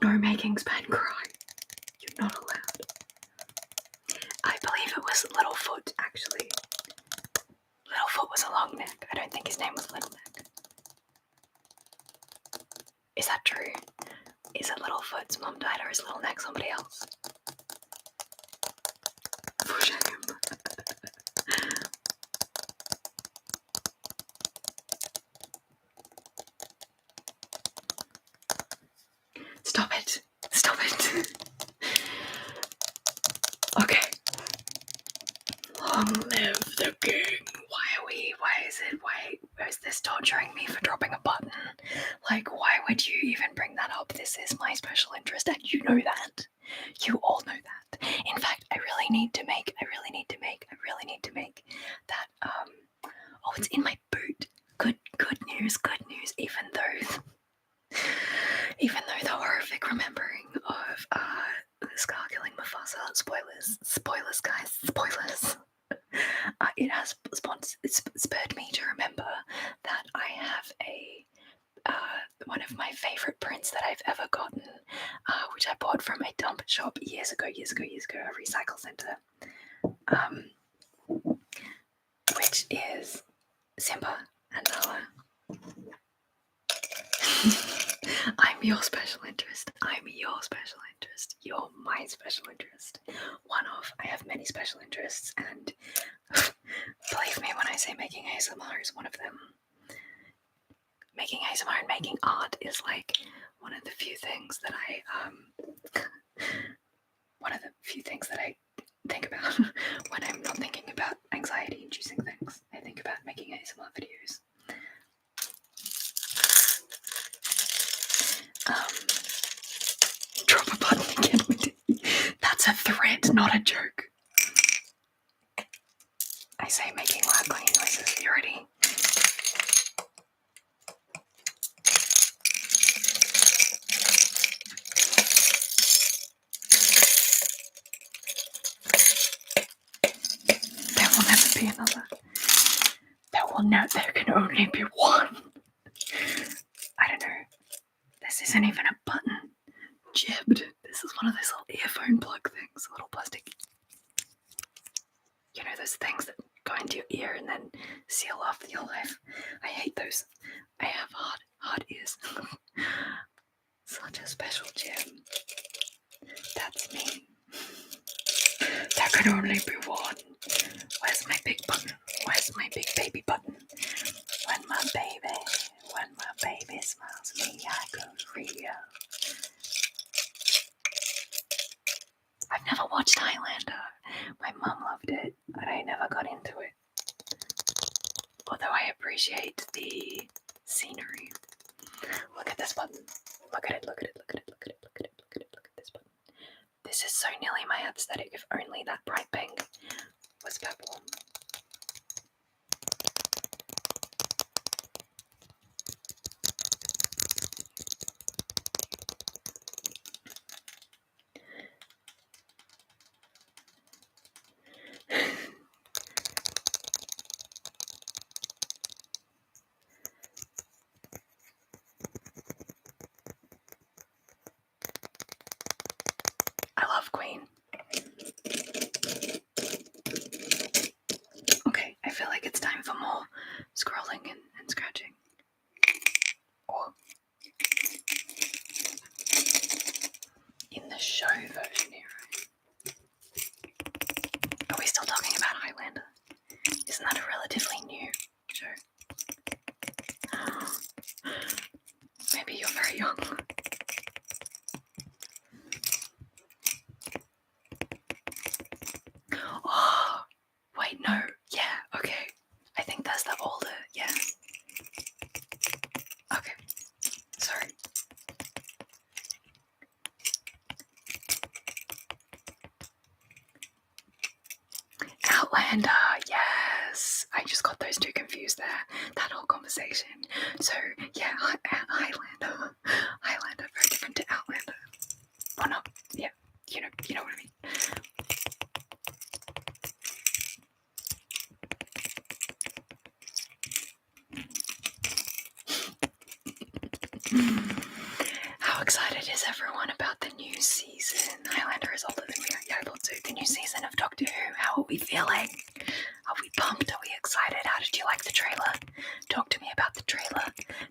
No making Span cry. You're not allowed. I believe it was Littlefoot, actually. Littlefoot was a long neck. I don't think his name was Little Neck. Is that true? Is it Littlefoot's mum died or is Little Neck somebody else? For shame. Stop it. Okay. Long live the king. Why is this torturing me for dropping a button? Like, why would you even bring that up? This is my special interest and you know that. You all know that. In fact, I really need to make that, oh, it's in my boot. Good news. Even though the horrific remembering of Scar killing Mufasa, spoilers guys, spoilers. It has spurred me to remember that I have one of my favourite prints that I've ever gotten, which I bought from a dump shop years ago, a recycle centre, which is Simba and Nala. I'm your special interest. You're my special interest. I have many special interests, and believe me when I say making ASMR is one of them. Making ASMR and making art is like one of the few things that I think about when I'm not thinking about anxiety-inducing things. I think about making ASMR videos. Drop a button again. That's a threat, not a joke. I say making loud clean noises. You ready? another. There can only be one. I don't know. This isn't even a button. Jibbed. This is one of those little earphone plug things, little plastic. You know those things that go into your ear and then seal off your life. I hate those. I have hard ears. Such a special gem. That's me. There can only be one. Where's my big button? Where's my big baby button? When my baby smiles me, I go real. I've never watched Highlander. My mum loved it, but I never got into it. Although I appreciate the scenery. Look at this button. Look at it, look at it, look at it, look at it, look at it, look at it, look at this button. This is so nearly my aesthetic, if only that bright pink was purple. I love Queen. Okay, I feel like it's time for more scrolling and scratching. Or in the show version here, right? Are we still talking about Highlander? Isn't that a relatively new show? Maybe you're very young. Oh, wait, no. Yeah, okay. I think that's the older, yeah. Okay. Sorry. Outlander, yes. I just got those two confused there. That whole conversation. So, yeah, Highlander. Highlander, very different to Outlander. Well, no, yeah, you know what I mean. How excited is everyone about the new season? Highlander is older than me. Yeah, I thought so. The new season of Doctor Who. How are we feeling? Are we pumped? Are we excited? How did you like the trailer? Talk to me about the trailer.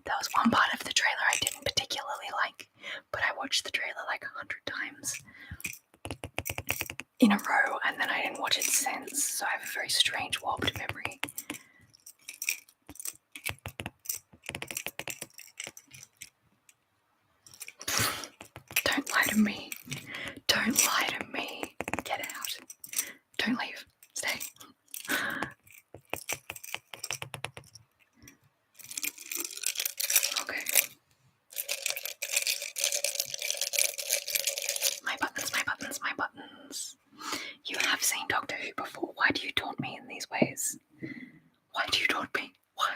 There was one part of the trailer I didn't particularly like, but I watched the trailer like 100 times in a row, and then I didn't watch it since, so I have a very strange warped memory. Don't lie to me. Don't lie to me. Get out. Don't leave. Stay. Okay. My buttons, my buttons, my buttons. You have seen Doctor Who before. Why do you taunt me in these ways? Why do you taunt me? Why?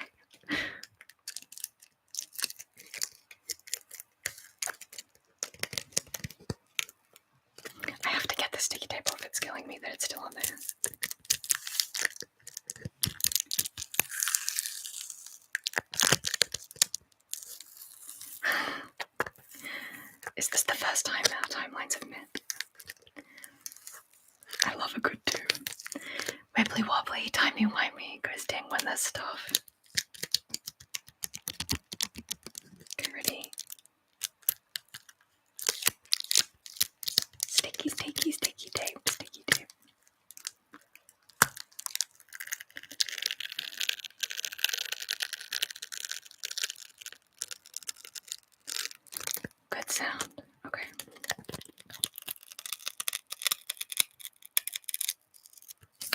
I have to get the sticky tape off. It's killing me that it's still on there. Is this the first time our timelines have met? I love a good two. Wibbly wobbly, timey wimey, goes ding when there's stuff. Okay, ready? Sticky, sticky, sticky tape, sticky tape. Good sound. Okay.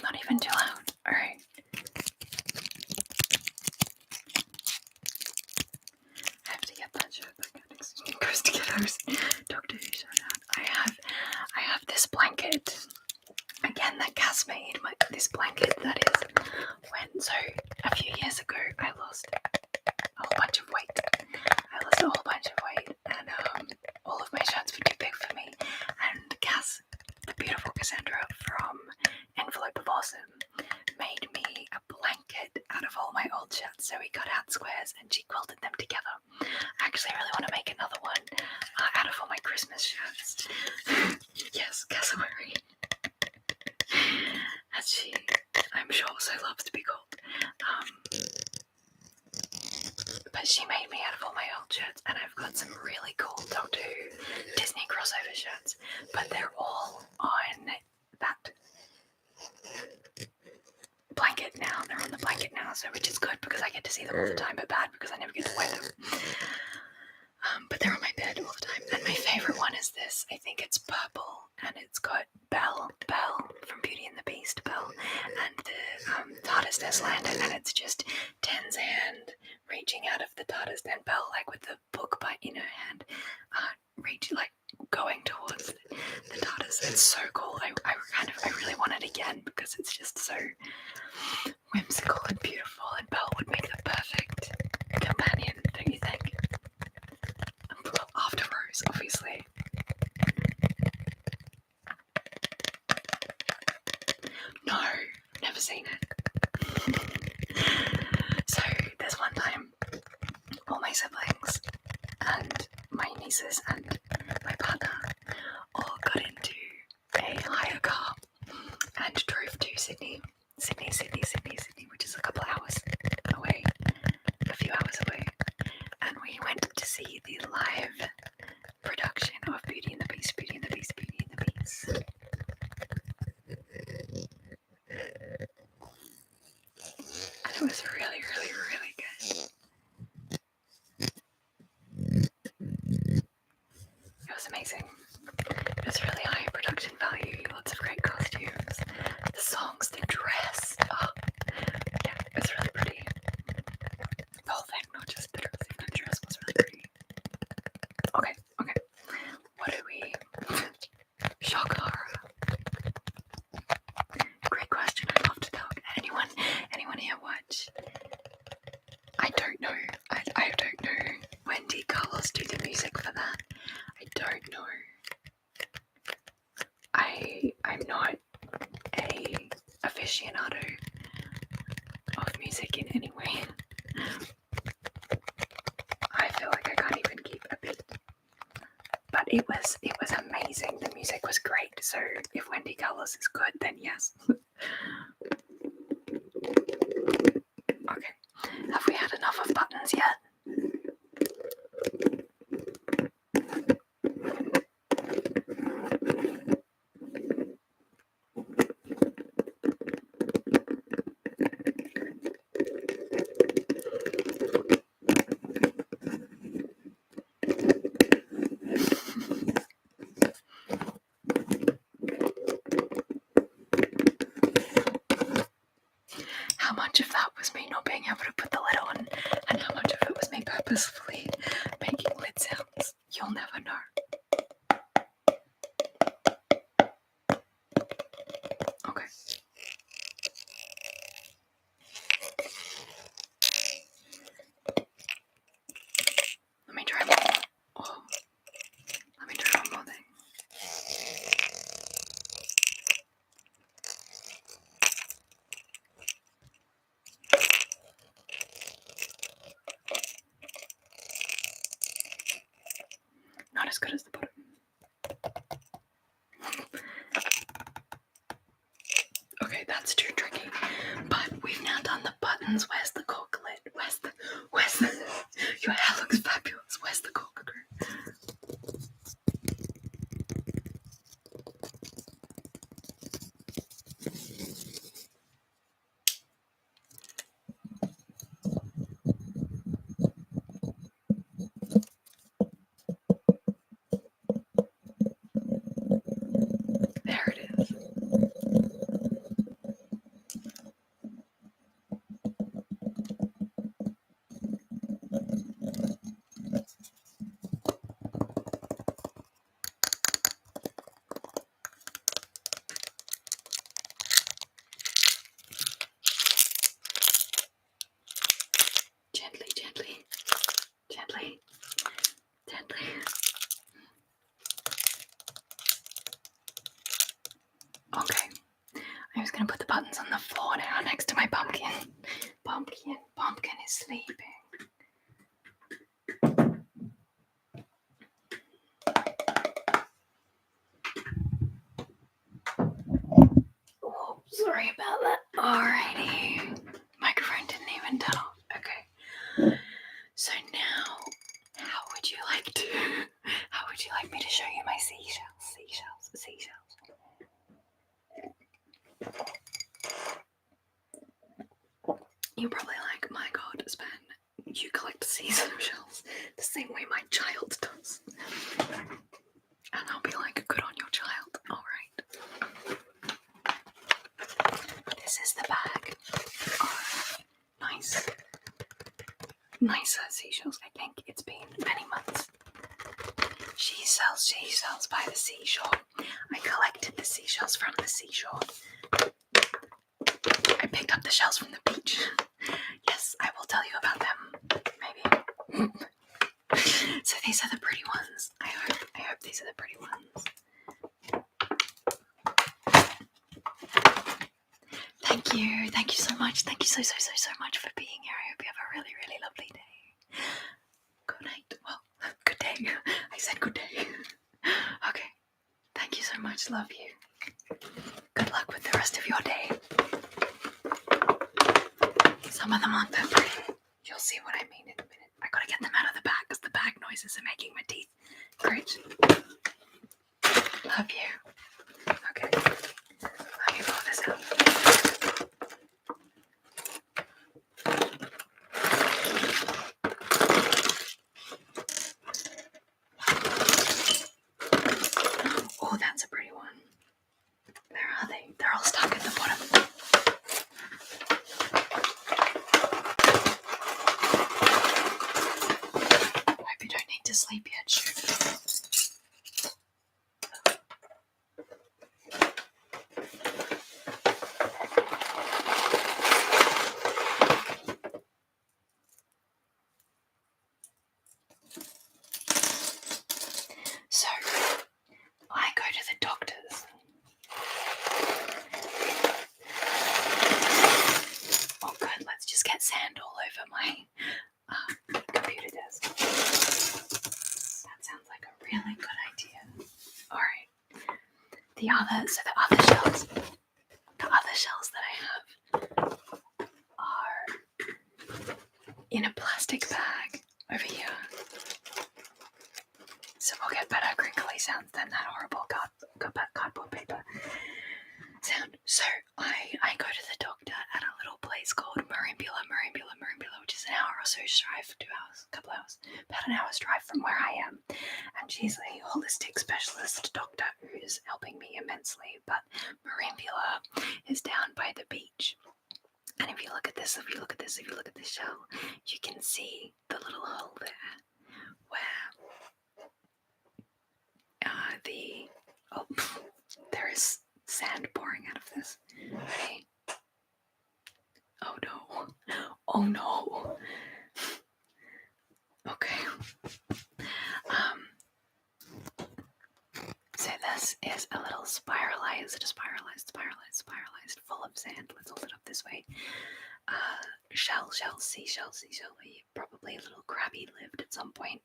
Not even too loud. Alright. I have to get that shirt back next to Goes to Kiddos. Doctor Who shout out. I have this blanket. Again, that Cass made. This blanket that is when, so a few years ago I lost a whole bunch of weight. And all of my shirts were too big for me. And Cass, the beautiful Cassandra from Envelope of Awesome, made me a them together. I actually really want to make another one out of all my Christmas shirts. Yes, cassowary. As she, I'm sure, also loves to be called. But she made me out of all my old shirts, and I've got some really cool Doctor Who Disney crossover shirts, but they're all on that blanket now. They're on the blanket now, so which is good because I get to see them all the time, but bad because I never get to wear them. But they're on my bed all the time. And my favourite one is this. I think it's purple, and it's got Belle from Beauty and the Beast, Belle, and the TARDIS has landed, and it's just Ten's hand reaching out of the TARDIS, and Belle, like with the book in her hand, going towards the TARDIS. It's so cool. I really want it again because it's just so whimsical and beautiful, and Belle would make the perfect companion, don't you think? After Rose, obviously. No, never seen it. So there's one time all my siblings and my nieces and my partner all got into a hire car and drove to Sydney, which is a couple hours away, a few hours away, and we went to see the live production of Beauty and the Beast. And it was really, really, really good. It was amazing. It was really high production value, lots of great costumes, the songs, the dress. Oh, yeah, it was really pretty. The whole thing, not just the dress, even the dress was really pretty. Okay. What do we... Shock horror. Great question, I'd love to talk. Anyone here watch? I don't know. I don't know. Wendy Carlos do the music for that. I don't know. I'm not a aficionado of music in any way. I feel like I can't even keep a beat. But it was amazing. The music was great. So if Wendy Carlos is good, then yes. Okay. Have we had enough of buttons yet? How much of that was me not being able to put the lid on, and how much of it was me purposefully making lid sounds? You'll never know. Okay. Let me try one more. Oh. Let me try one more thing. Not as good as the bottom. Okay, that's too tricky. But we've now done the buttons. Where's the cork lid? Where's the your hair looks fabulous. Where's the cork screw? There it is. Gently. Okay. I'm just gonna put the buttons on the floor now next to my pumpkin. Pumpkin is sleeping. see some shells the same way my child does. And I'll be like, good on your child. Alright. This is the bag of nicer seashells. I think it's been many months. She sells by the seashore. I collected the seashells from the seashore. I picked up the shells from the beach. Yes, I will tell you about them. Maybe. So these are the pretty ones. I hope these are the pretty ones. Thank you so much. Thank you so much for being here. I hope you have a really, really lovely day. Good night. Well, good day. I said good day. Okay. Thank you so much. Love you. Good luck with the rest of your day. Some of them aren't that pretty. You'll see what I mean in a minute. I gotta get them out of the bag because the bag noises are making my teeth grit. Love you. Okay. Let me pull this out. Oh, that's a pretty one. Where are they? They're all stuck at the bottom. I hope you don't need to sleep yet. Shoot. So, I go to the doctor's. Oh good, let's just get sand all over my computer desk. That sounds like a really good idea. Alright. The other shells that I have are in a plastic bag over here. So we'll get better crinkly sounds than that horrible cardboard paper sound. So I go to the doctor at a little place called Merimbula, which is an hour or so's drive, 2 hours, a couple hours, about an hour's drive from where I am. And she's a holistic specialist doctor who's helping me immensely. But Merimbula is down by the beach. And if you look at this shell, you can see the little hole there where there is sand pouring out of this. Ready? Oh no. Okay. So this is a little spiralized, full of sand. Let's hold it up this way. Seashell. Probably a little crabby lived at some point.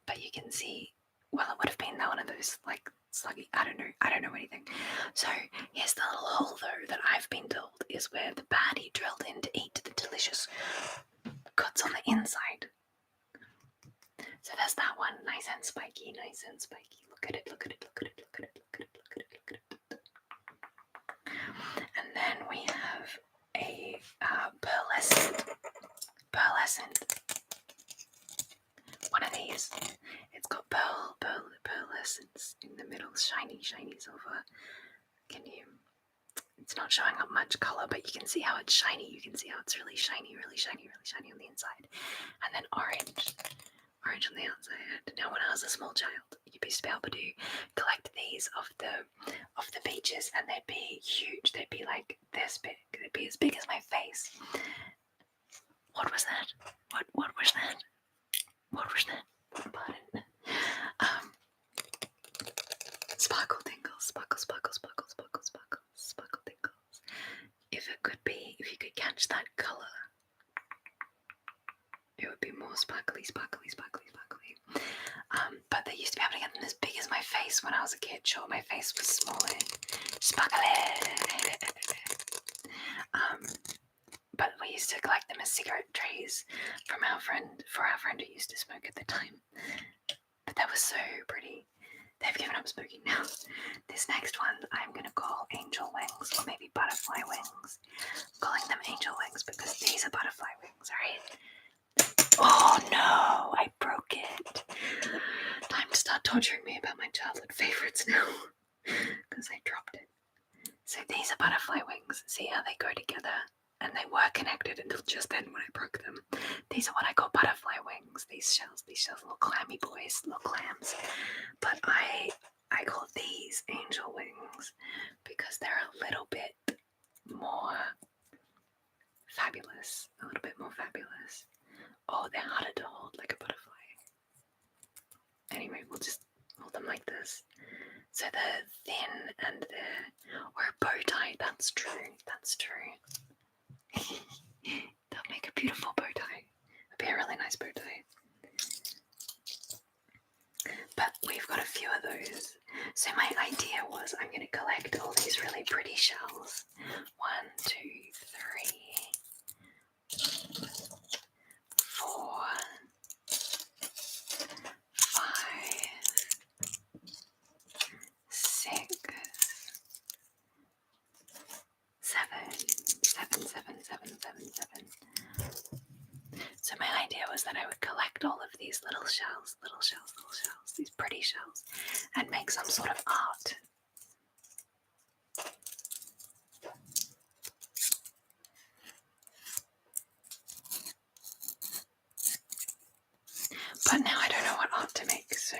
But you can see, well, it would have been one of those like sluggy. I don't know anything. So here's the little hole though that I've been told is where the baddie drilled in to eat the delicious guts on the inside. So there's that one, nice and spiky. Look at it. And then we have a pearlescent one of these. It's got pearlescence in the middle, shiny silver. It's not showing up much color, but you can see how it's shiny. You can see how it's really shiny on the inside. And then orange on the outside. Now when I was a small child, you used to be able to collect these off the beaches, and they'd be huge. They'd be like this big. They'd be as big as my face. What was that? What was that? Pardon. Sparkle tingles. If you could catch that color, it would be more sparkly. But they used to be able to get them as big as my face when I was a kid. Sure, my face was smaller. Sparkly. But we used to collect them as cigarette trays for our friend who used to smoke at the time. But that was so pretty. They've given up smoking now. This next one I'm going to call angel wings, or maybe butterfly wings. I'm calling them angel wings because these are butterfly wings, alright? Oh no, I broke it. Time to start torturing me about my childhood favourites now. Because I dropped it. So these are butterfly wings. See how they go together? And they were connected until just then when I broke them. These are what I call butterfly wings. These shells, little clammy boys, little clams. But I call these angel wings because they're a little bit more fabulous. A little bit more fabulous. Oh, they're harder to hold like a butterfly. Anyway, we'll just hold them like this. So they're thin and they're, or a bow tie, that's true, that's true. They'll make a beautiful bow tie. It'll be a really nice bow tie. But we've got a few of those. So my idea was I'm going to collect all these really pretty shells. 1, 2, 3, 4, 5, 6, 7. So my idea was that I would collect all of these little shells, these pretty shells, and make some sort of art. But now I don't know what art to make, so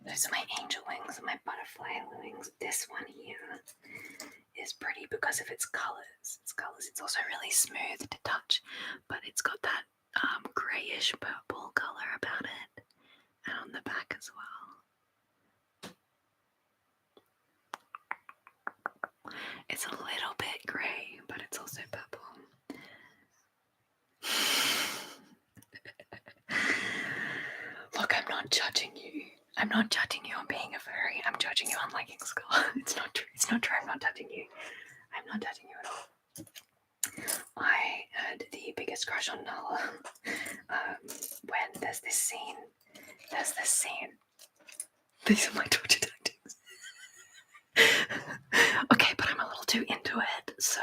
those are my angel wings and my butterfly wings. This one here is pretty because of its colours. It's also really smooth to touch, but it's got that greyish purple colour about it, and on the back as well. It's a little bit grey, but it's also purple. Look, I'm not judging you. I'm not judging you on being a furry. I'm judging you on liking Skull. It's not true. It's not true. I'm not judging you. I'm not judging you at all. I had the biggest crush on Nala when there's this scene. These are my torture tactics. Okay, but I'm a little too into it, so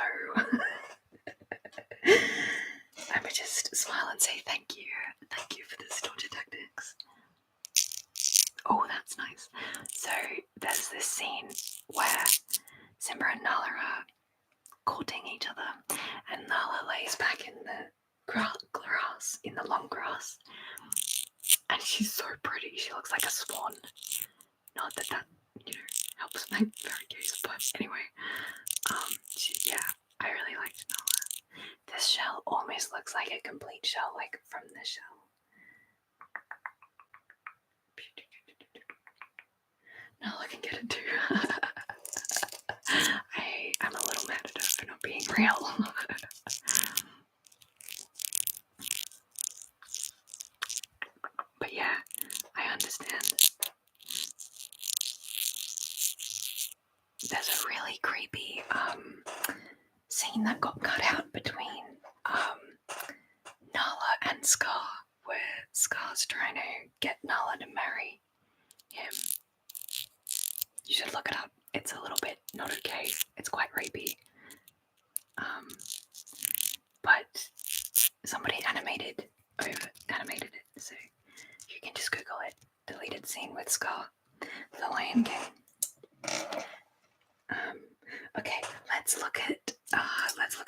I would just smile and say thank you. Thank you for this torture tactics. Oh, that's nice. So there's this scene where Simba and Nala are courting each other, and Nala lays back in the grass, in the long grass, and she's so pretty. She looks like a swan. Not that helps my fairy gaze, but anyway, I really liked Nala. This shell almost looks like a complete shell, like from the shell. Nala can get it too. I'm a little mad at her for not being real. But yeah, I understand. There's a really creepy scene that got cut out between Nala and Scar, where Scar's trying to get Nala to marry him. You should look it up. It's a little bit not okay. It's quite rapey. But somebody animated it, so you can just Google it. Deleted scene with Scar, The Lion King. Okay, let's look at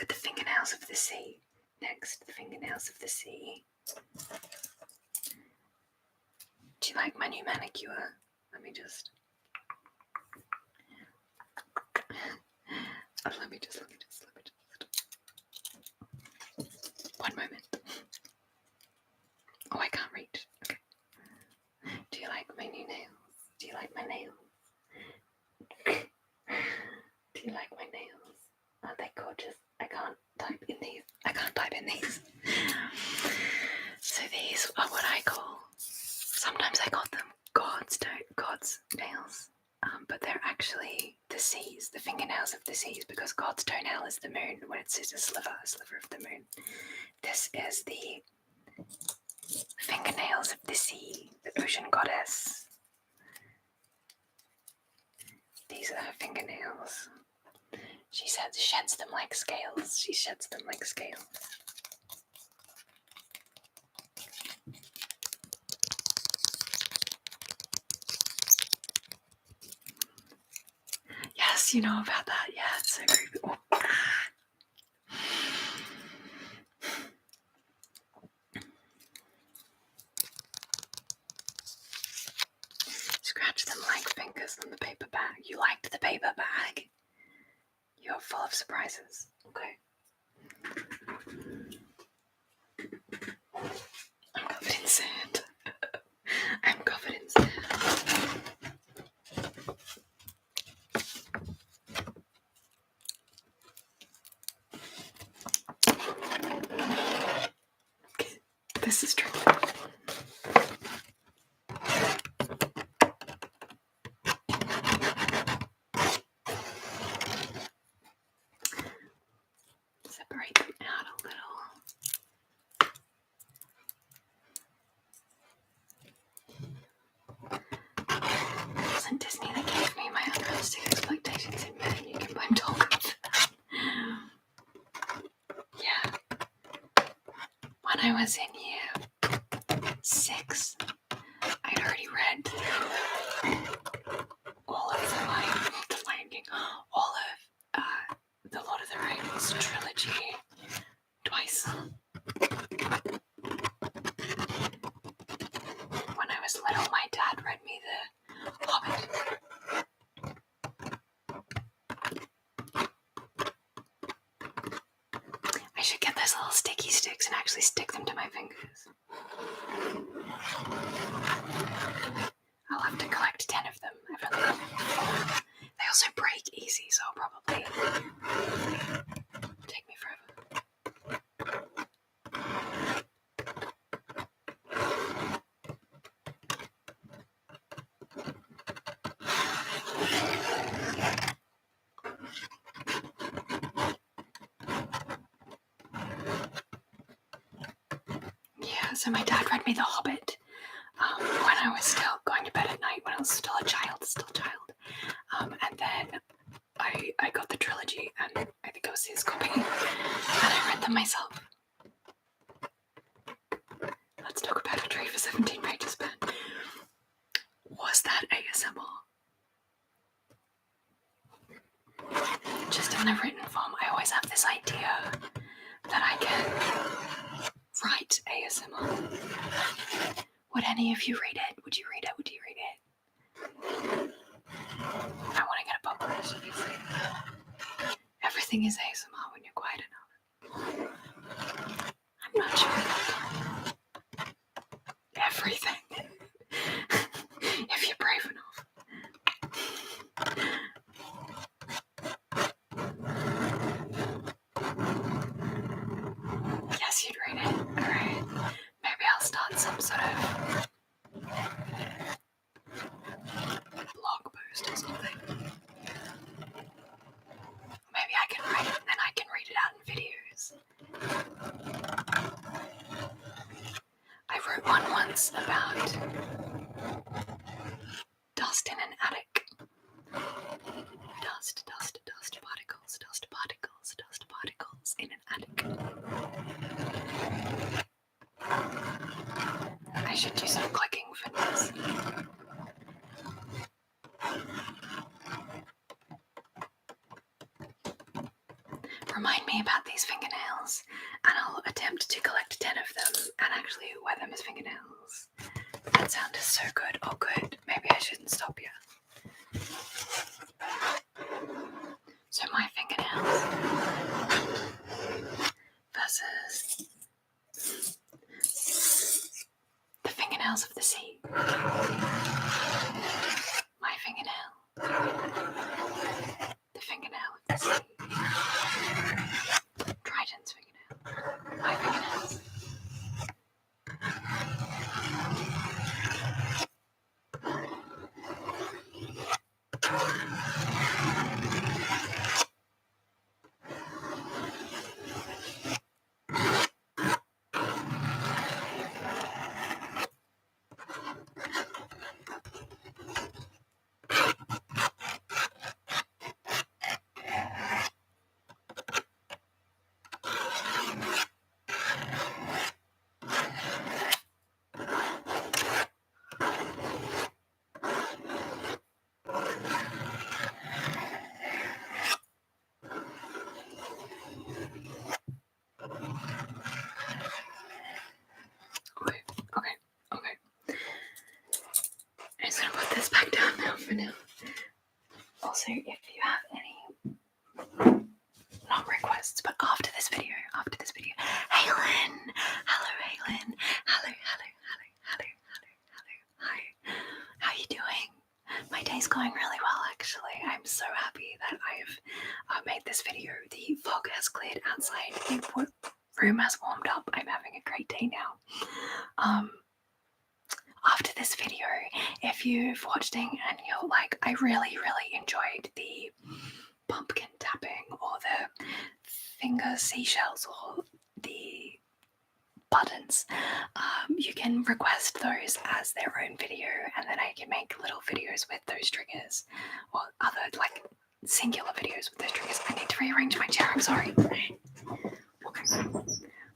the fingernails of the sea. Next, the fingernails of the sea. Do you like my new manicure? Let me just. One moment. Oh, I can't reach. Okay. Do you like my new nails? Do you like my nails? Do you like my nails? Aren't they gorgeous? I can't type in these. So these are what I call. Sometimes I call them God's nails. But they're actually the seas, the fingernails of the seas, because God's toenail is the moon when it's just a sliver of the moon. This is the fingernails of the sea, the ocean goddess. These are her fingernails. She sheds them like scales. you know about that? Yeah, it's so creepy. Oh. Scratch them like fingers on the paper bag. You liked the paper bag? You're full of surprises. Okay. I'm covered in sand. I'm covered in sand. This is tricky. Separate them out a little. It wasn't Disney that gave me my unrealistic expectations in bed. You can blame Tolkien for that. Yeah. When I was in year 6, I'd already read all of the Lion King, all of the Lord of the Rings trilogy twice. When I was little, my dad read me The Hobbit. I should get those little sticky sticks and actually stick them to my fingers. I'll have to collect 10 of them. I've only got 4. They also break easy, so I'll probably take me forever. Yeah, so my dad read me The Hobbit when I was still going to bed at night, when I was still a child. And then I got the trilogy, and I think it was his copy, and I read them myself. Let's talk about a tree for 17 pages, Ben. Was that ASMR? Just in the written form, I always have this idea that I can write ASMR. Would any of you read it? Would you read it? Would you read it? I want to get a published, obviously. Everything is ASMR when you're quiet enough. I'm not sure. Everything. If you're brave enough. Yes, you'd read it. Alright. Maybe I'll start some sort of blog post or something. Maybe I can write it and then I can read it out in videos. I wrote one once about dust in an attic. Dust particles in an attic. I should do some clicking for this. Remind me about these fingernails, and I'll attempt to collect 10 of them and actually wear them as fingernails. That sounded so good. Oh, good. Maybe I shouldn't stop yet. So my fingernails versus the fingernails of the sea. My fingernail. The fingernail of the sea. Triton's fingernail. My fingernails. now. Also, if you have any, not requests, but after this video, Halen, hello Halen, hello, hi, how are you doing? My day's going really well actually. I'm so happy that I've made this video. The fog has cleared outside, the room has warmed up, I'm having a great day now. After this video, if you've watched it and you're like, I really enjoyed the pumpkin tapping or the finger seashells or the buttons, you can request those as their own video, and then I can make little videos with those triggers or other like singular videos with those triggers. I need to rearrange my chair, I'm sorry.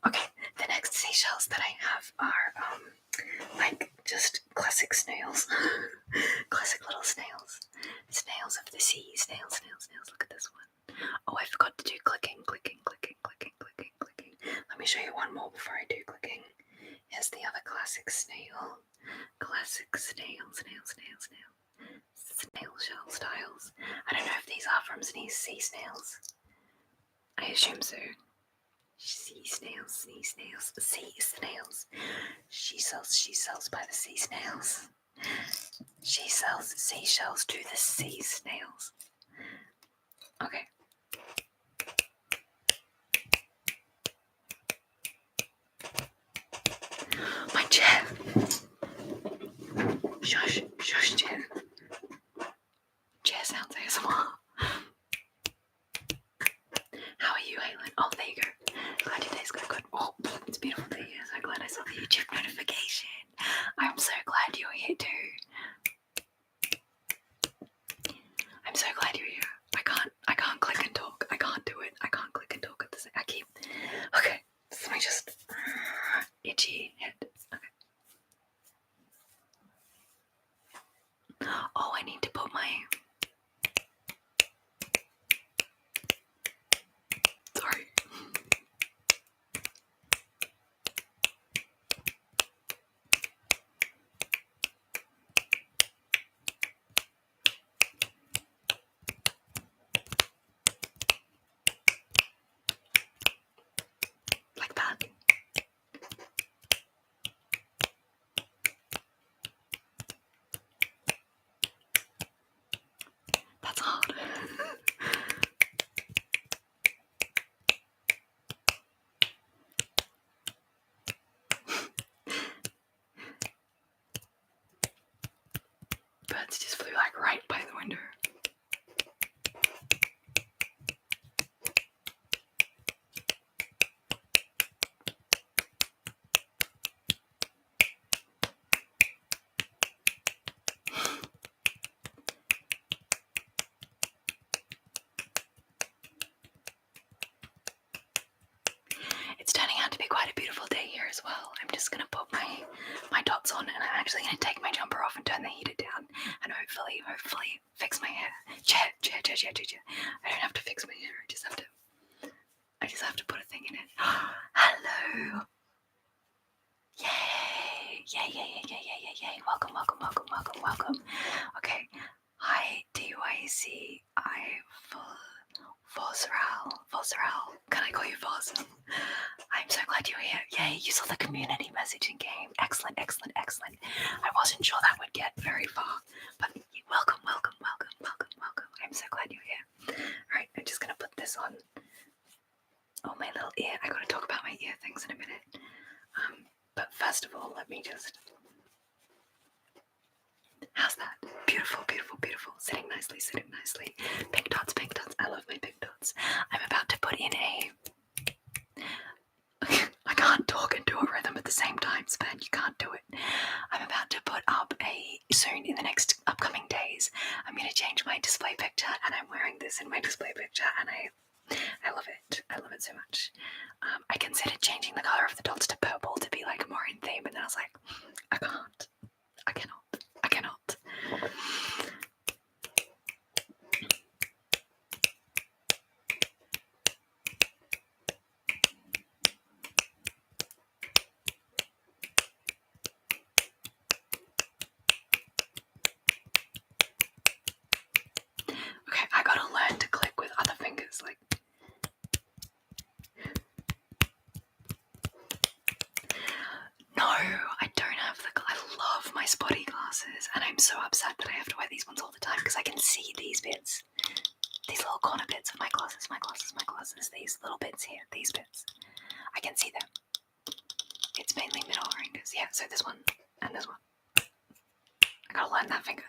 Okay, the next seashells that I have are like just classic snails. Classic little snails. Snails of the sea. Snails. Look at this one. Oh, I forgot to do clicking. Let me show you one more before I do clicking. Here's the other classic snail. Classic snail. Snail shell styles. I don't know if these are from sea snails. I assume so. Sea snails. She sells by the sea snails. She sells seashells to the sea snails. Okay. My chair. Shush, chair. Chair sounds ASMR. How are you, Halen? Oh, there you go. Glad your day's going good. Oh, it's a beautiful day. Yeah, so glad I saw the YouTube notification. I'm so glad you're here too. I'm so glad you're here. I can't click and talk. I can't do it. I can't click and talk at the same. Okay. Let me just itchy head. Okay. Oh, I need to put my. Sorry. Like that. That's hard. Birds just flew like right by the window. It's turning out to be quite a beautiful day here as well. I'm just going to put my dots on, and I'm actually going to take my jumper off and turn the heater down and hopefully fix my hair. Chair. I don't have to fix my hair. I just have to put a thing in it. Hello. Yay. Welcome. Okay. Hi, DYC. Vosral. Can I call you Vos? I'm so glad you're here. Yay, you saw the community messaging game. Excellent. I wasn't sure that would get very far, but welcome. I'm so glad you're here. Alright, I'm just gonna put this on. Oh, my little ear. I gotta talk about my ear things in a minute. But first of all, let me just. How's that? Beautiful. Sitting nicely. Pink dots. I love my pink dots. I'm about to put in a. I can't talk and do a rhythm at the same time, Span. You can't do it. I'm about to put up soon in the next upcoming days. I'm going to change my display picture, and I'm wearing this in my display picture, and I love it. I love it so much. I considered changing the color of the dots to purple to be like more in theme, and then I was like, I cannot. and I'm so upset that I have to wear these ones all the time because I can see these bits, these little corner bits of my glasses, these little bits here, these bits. I can see them. It's mainly middle fingers. Yeah, so this one and this one. I gotta learn that finger.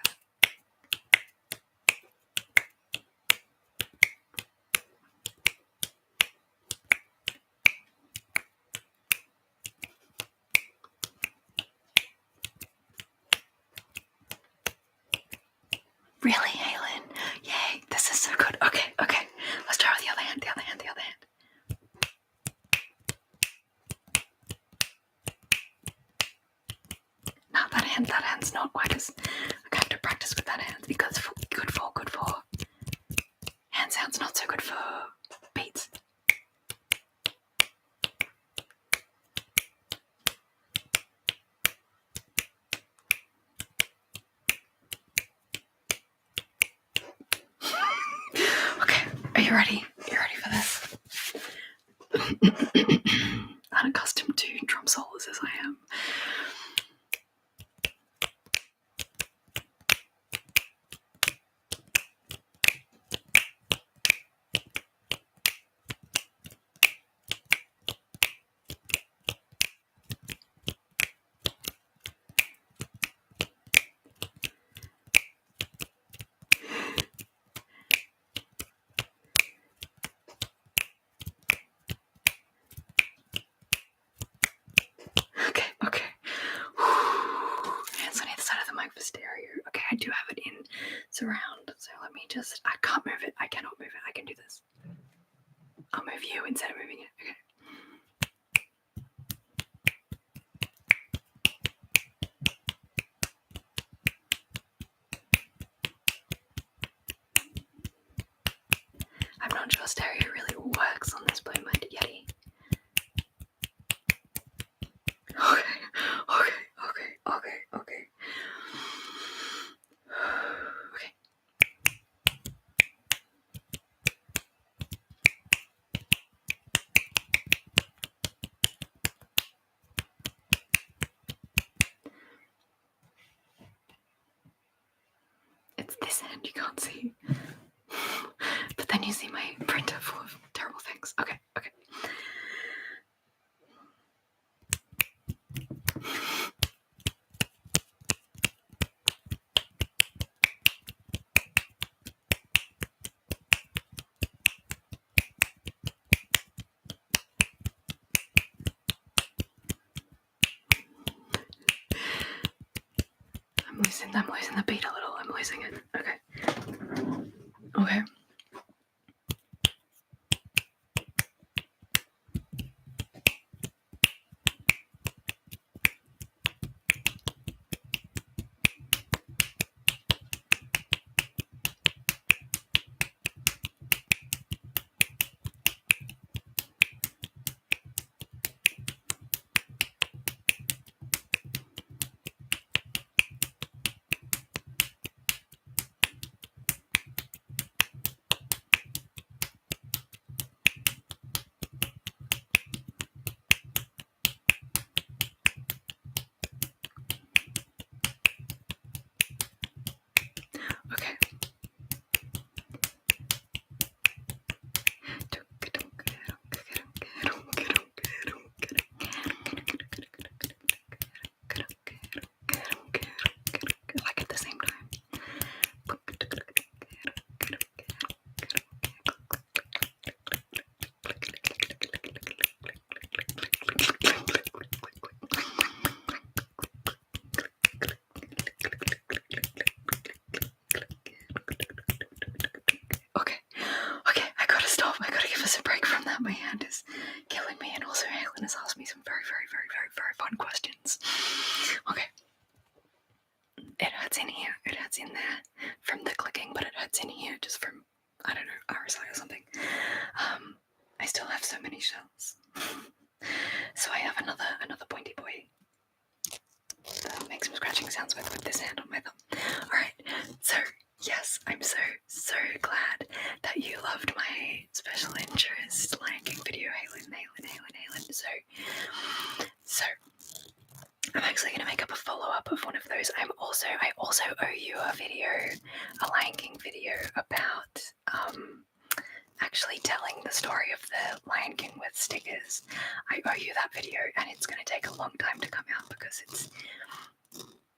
Really, Halen? Yay, this is so good. Okay. Let's try with the other hand, No, that hand's not quite as... I have to practice with that hand because good for. Hand sounds not so good for beats. Okay, are you ready? You ready for this? Unaccustomed to drum solos as I am. Okay. Hands on either side of the mic for stereo. Okay, I do have it in surround, so let me just... I can't move it. I cannot move it. I can do this. I'll move you instead of moving it. Okay. I'm not sure stereo really works on this Blue-minded Yeti. Okay. It's this hand you can't see. But then you see my printer full of terrible things. Okay. I'm losing the beat a little. I'm losing it. Okay. Like at the same time. Okay, I gotta stop. I gotta give us a break from that. My hand is killing me, and also Helen has asked me some very fun questions. Okay. It hurts in here. It hurts in there from the clicking, but it hurts in here just from, I don't know, RSI or something. I still have so many shells. So I have another pointy boy that makes some scratching sounds with this hand on my thumb. Alright, so yes, I'm so glad that you loved my special interest Lion King video, Halen. So I'm actually going to make up a follow-up of one of those. I also owe you a video, a Lion King video about actually telling the story of the Lion King with stickers. I owe you that video, and it's going to take a long time to come out because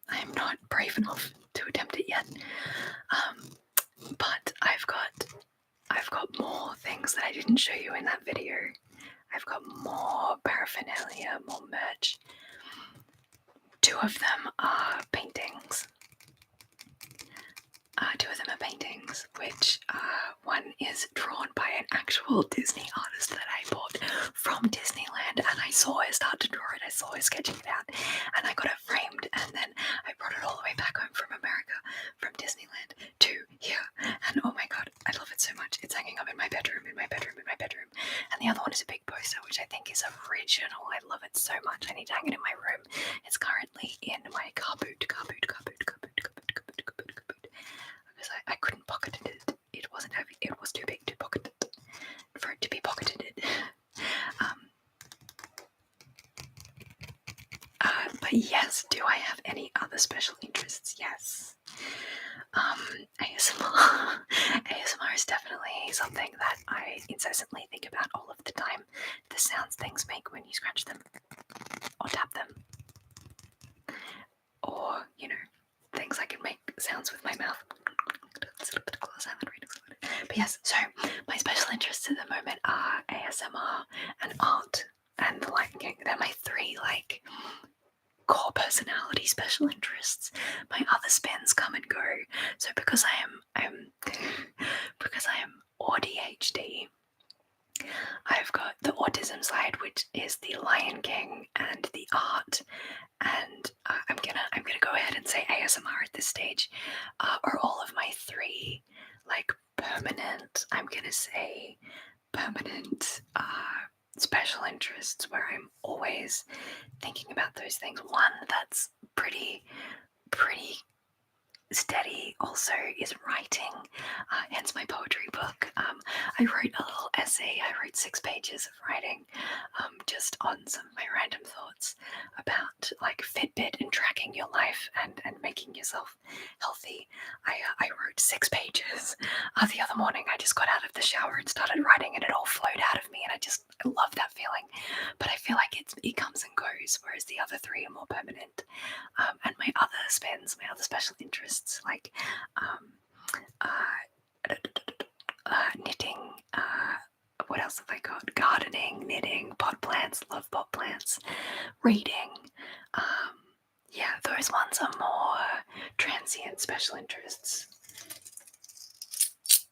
I'm not brave enough to attempt it yet. But I've got more things that I didn't show you in that video. I've got more paraphernalia, more merch. 2 of them are paintings. Which one is drawn by an actual Disney artist that I bought from Disneyland, and I saw her start to draw it. I saw her sketching it out, and I got it framed, and then I brought it all the way back home from America, from Disneyland to here, and oh my god, I love it so much. It's hanging up in my bedroom, and the other one is a big poster, which I think is original. I love it so much. I need to hang it in my room. It's currently in my cupboard, because I couldn't pocket it. It wasn't heavy. It was too big to pocket it, for it to be pocketed. But yes, do I have any other special interests? Yes. ASMR is definitely something that I incessantly think about all of the time. The sounds things make when you scratch them, or tap them, or, you know, things I can make sounds with my mouth. But yes, so my special interests at the moment are ASMR and art and the Lion King. They're my 3 core personality special interests. My other spins come and go. So because I am ADHD, I've got the autism side, which is the Lion King and the art, and I'm gonna go ahead and say ASMR at this stage are all of my 3 permanent. I'm gonna say permanent special interests where I'm always thinking about those things. One that's pretty steady also is writing, hence my poetry book. I wrote a little essay. I wrote 6 pages of writing just on some of my random thoughts about Fitbit and tracking your life and making yourself healthy. I wrote 6 pages. The other morning I just got out of the shower and started writing, and it all flowed out of me, and I love that feeling. But I feel like it comes and goes, whereas the other 3 are more permanent. And my other spins, my other special interests, knitting, what else have I got? Gardening, knitting, pot plants, love pot plants, reading. Yeah, those ones are more transient special interests.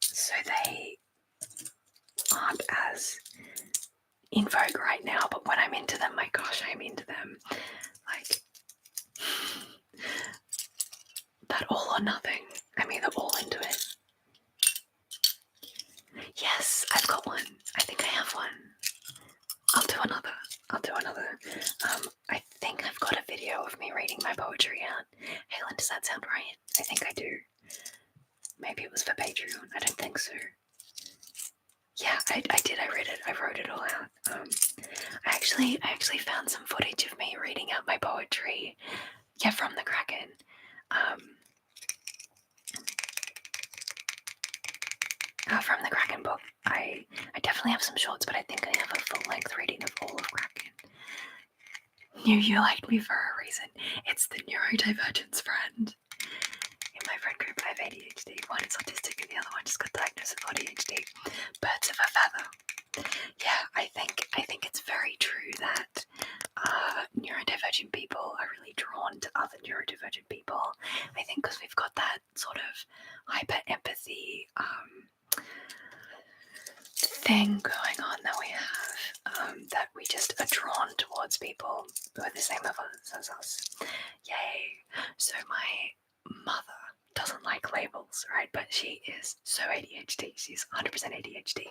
So they aren't as in vogue right now, but when I'm into them, my gosh, I'm into them. That all or nothing. I'm either all into it. Yes, I've got one. I think I have one. I'll do another. I think I've got a video of me reading my poetry out. Helen, does that sound right? I think I do. Maybe it was for Patreon. I don't think so. Yeah, I did. I read it. I wrote it all out. I actually found some footage of me reading out my poetry. Yeah, from the Kraken. From the Kraken book. I definitely have some shorts, but I think I have a full-length reading of all of Kraken. You liked me for a reason. It's the Neurodivergence friend. In my friend group, I have ADHD. One is autistic and the other one just got diagnosed with ADHD. Birds of a feather. Yeah, I think it's very true that neurodivergent people are really drawn to other neurodivergent people. I think because we've got that sort of hyper-empathy thing going on that we have, that we just are drawn towards people who are the same as us. Yay. So my mother doesn't like labels, right? But she is so ADHD. She's 100% ADHD.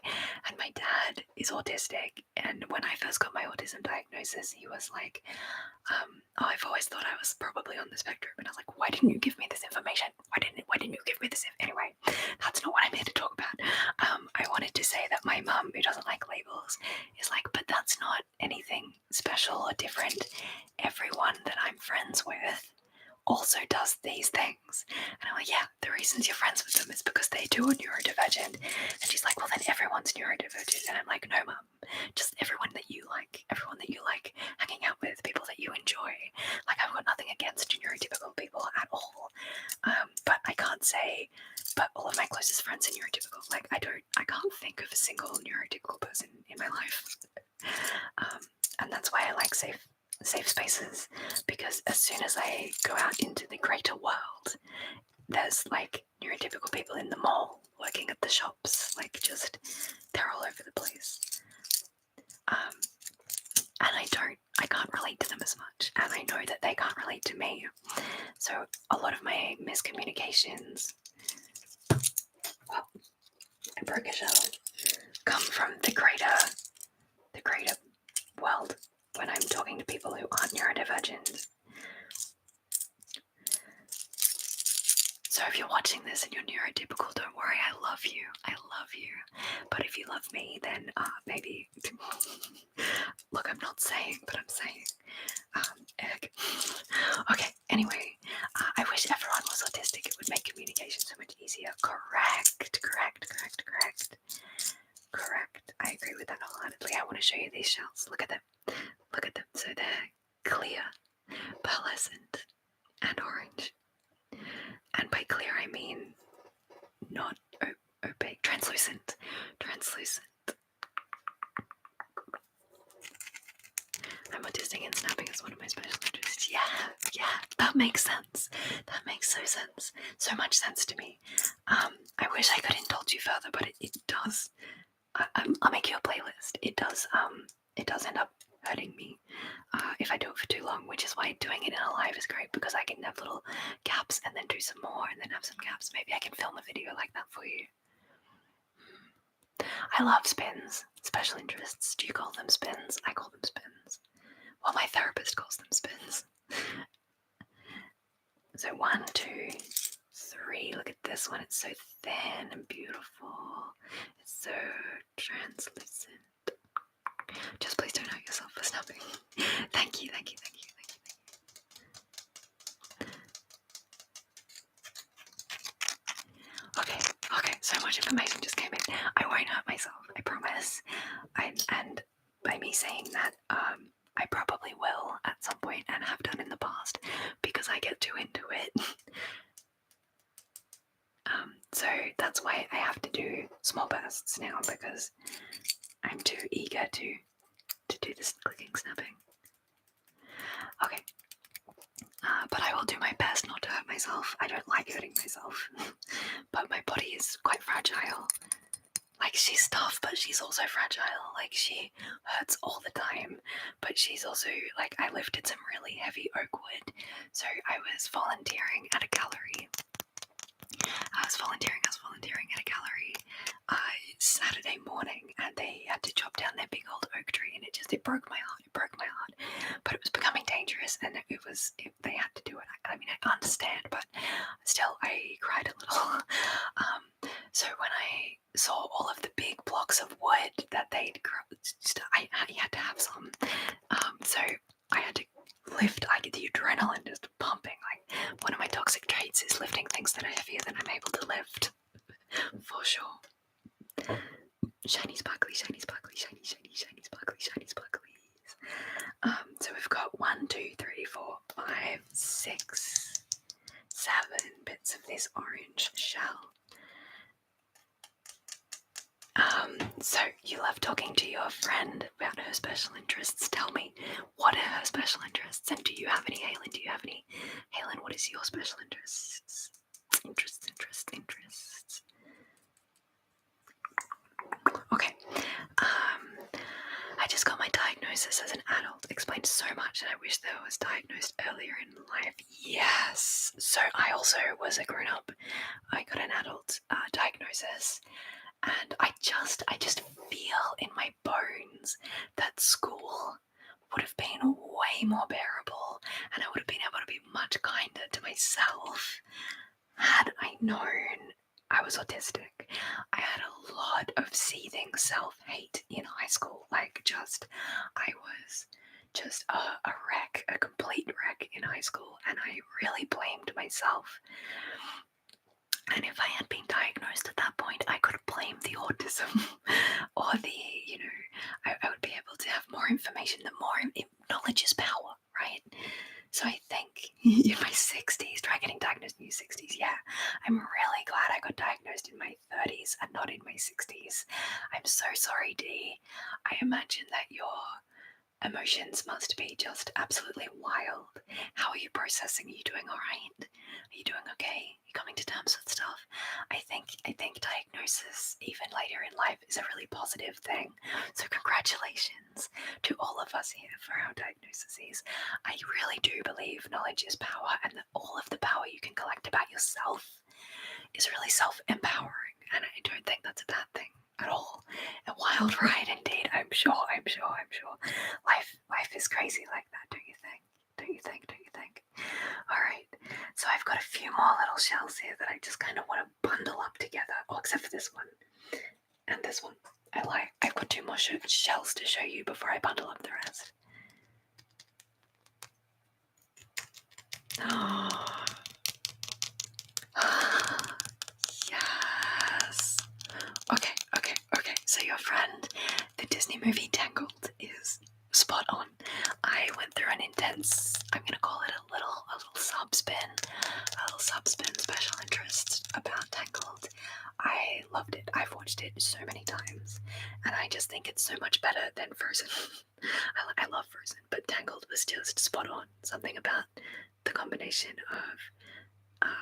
And my dad is autistic. And when I first got my autism diagnosis, he was like, I've always thought I was probably on the spectrum. And I was like, why didn't you give me this information? Why didn't you give me this? Anyway, that's not what I'm here to talk about. I wanted to say that my mum, who doesn't like labels, is like, but that's not anything special or different. Everyone that I'm friends also does these things. And I'm like, yeah, the reasons you're friends with them is because they too are neurodivergent. And she's like, well, then everyone's neurodivergent. And I'm like, no, mum, just everyone that you like hanging out with, people that you enjoy. Like, I've got nothing against neurotypical people at all. But I can't say, but all of my closest friends are neurotypical. Like, I can't think of a single neurotypical person in my life. And that's why I like safe spaces, because as soon as I go out into the greater world, there's like neurotypical people in the mall, working at the shops, like just they're all over the place. And I can't relate to them as much, and I know that they can't relate to me. So a lot of my miscommunications, well, I broke a shell, come from the greater world when I'm talking to people who aren't neurodivergent. So if you're watching this and you're neurotypical, don't worry, I love you. But if you love me, then maybe, look, I'm not saying, but I'm saying, okay, anyway, I wish everyone was autistic. It would make communication so much easier. Correct. I agree with that wholeheartedly. I want to show you these shells. Look at them. So they're clear, pearlescent, and orange. And by clear, I mean not opaque, translucent. I'm autistic, and snapping is one of my special interests. Yeah, that makes sense. That makes so much sense to me. I wish I could indulge you further, but it does. I'll make you a playlist. It does end up hurting me if I do it for too long, which is why doing it in a live is great, because I can have little gaps and then do some more and then have some gaps. Maybe I can film a video like that for you. I love spins. Special interests. Do you call them spins? I call them spins. Well, my therapist calls them spins. So 1, 2, 3. Look at this one. It's so thin and beautiful. It's so translucent. Just please don't hurt yourself for snapping. Thank you. Okay, so much information just came in. I won't hurt myself, I promise. And by me saying that, I probably will at some point and have done in the past, because I get too into it. So that's why I have to do small bursts now, because I'm too eager to do this clicking snapping. Okay. But I will do my best not to hurt myself. I don't like hurting myself. But my body is quite fragile. Like, she's tough, but she's also fragile. Like, she hurts all the time. But she's also, like, I lifted some really heavy oak wood. So I was volunteering at a gallery. I was volunteering at a gallery Saturday morning, and they had to chop down their big old oak tree, and it broke my heart. But it was becoming dangerous, and they had to do it. I mean, I understand, but still, I cried a little. So when I saw all of the big blocks of wood that they'd grown, I had to have some. So I had to lift. I get the adrenaline just pumping. Like, one of my toxic traits is lifting things that are heavier than I'm able to lift. For sure. Shiny sparkly. So we've got 1, 2, 3, 4, 5, 6, 7 bits of this orange shell. So you love talking to your friend about her special interests. Tell me, what are her special interests? And do you have any, Halen? Halen, what is your special interests? Interests. Okay. I just got my diagnosis as an adult. Explained so much, and I wish that I was diagnosed earlier in life. Yes. So I also was a grown-up. I got an adult diagnosis. And I just feel in my bones that school would have been way more bearable, and I would have been able to be much kinder to myself had I known I was autistic. I had a lot of seething self-hate in high school. Like, I was just a wreck, a complete wreck in high school, and I really blamed myself. And if I had been diagnosed at that point, I could blame the autism or the, I would be able to have more information. The more knowledge is power, right? So I think in my 60s, try getting diagnosed in your 60s. Yeah, I'm really glad I got diagnosed in my 30s and not in my 60s. I'm so sorry, Dee. I imagine that your emotions must be just absolutely wild. How are you processing? Are you doing all right? Are you doing okay? Are you coming to terms with stuff? I think diagnosis, even later in life, is a really positive thing. So congratulations to all of us here for our diagnoses. I really do believe knowledge is power, and that all of the power you can collect about yourself is really self-empowering, and I don't think that's a bad thing at all. A wild ride indeed, I'm sure. Life is crazy like that, don't you think? Alright, so I've got a few more little shells here that I just kind of want to bundle up together. Oh, except for this one. And this one. I've got two more shells to show you before I bundle up the rest. Oh. Yes. Okay. So your friend, the Disney movie Tangled, is spot on. I went through an intense, I'm gonna call it a little subspin special interest about Tangled. I loved it. I've watched it so many times, and I just think it's so much better than Frozen. I love Frozen, but Tangled was just spot on. Something about the combination of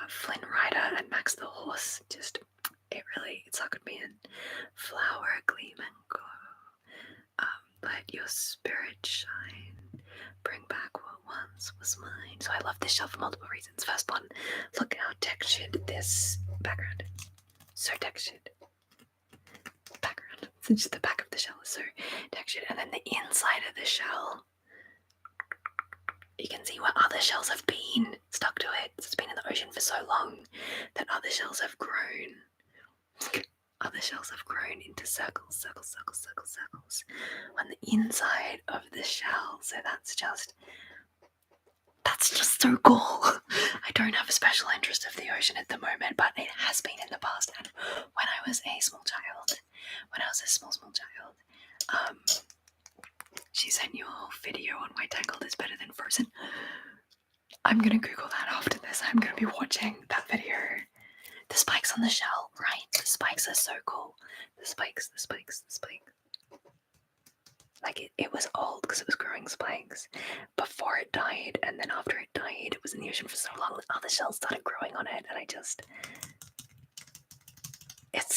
Flynn Rider and Max the Horse, it suckered me in. Flower, gleam and glow, let your spirit shine, bring back what once was mine. So I love this shell for multiple reasons. First one, look how textured this background is. So textured. Background. So just the back of the shell is so textured, and then the inside of the shell, you can see where other shells have been stuck to it. It's been in the ocean for so long that other shells have grown. Other shells have grown into circles on the inside of the shell. So that's just so cool. I don't have a special interest of the ocean at the moment, but it has been in the past. And when I was a small child, she sent you a whole video on why Tangled is better than Frozen. I'm gonna Google that after this. I'm gonna be watching that video. The spikes on the shell, right? The spikes are so cool. The spikes. Like it was old because it was growing spikes before it died, and then after it died, it was in the ocean for so long that other shells started growing on it, and it's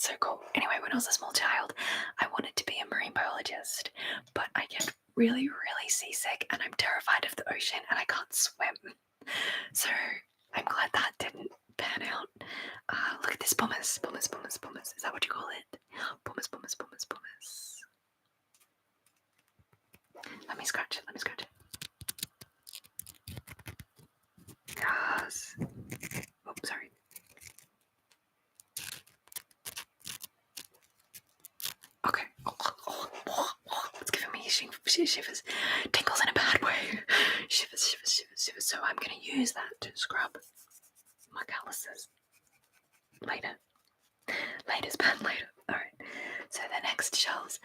so cool. Anyway, when I was a small child, I wanted to be a marine biologist, but I get really seasick, and I'm terrified of the ocean, and I can't swim. So I'm glad that didn't pan out. Look at this pumice. Is that what you call it? Pumice. Let me scratch it. Yes. Oh, sorry. Okay. It's giving me shivers. Tingles in a bad way. Shivers. So I'm going to use that to scrub my calluses later. Later. Alright. So the next shells.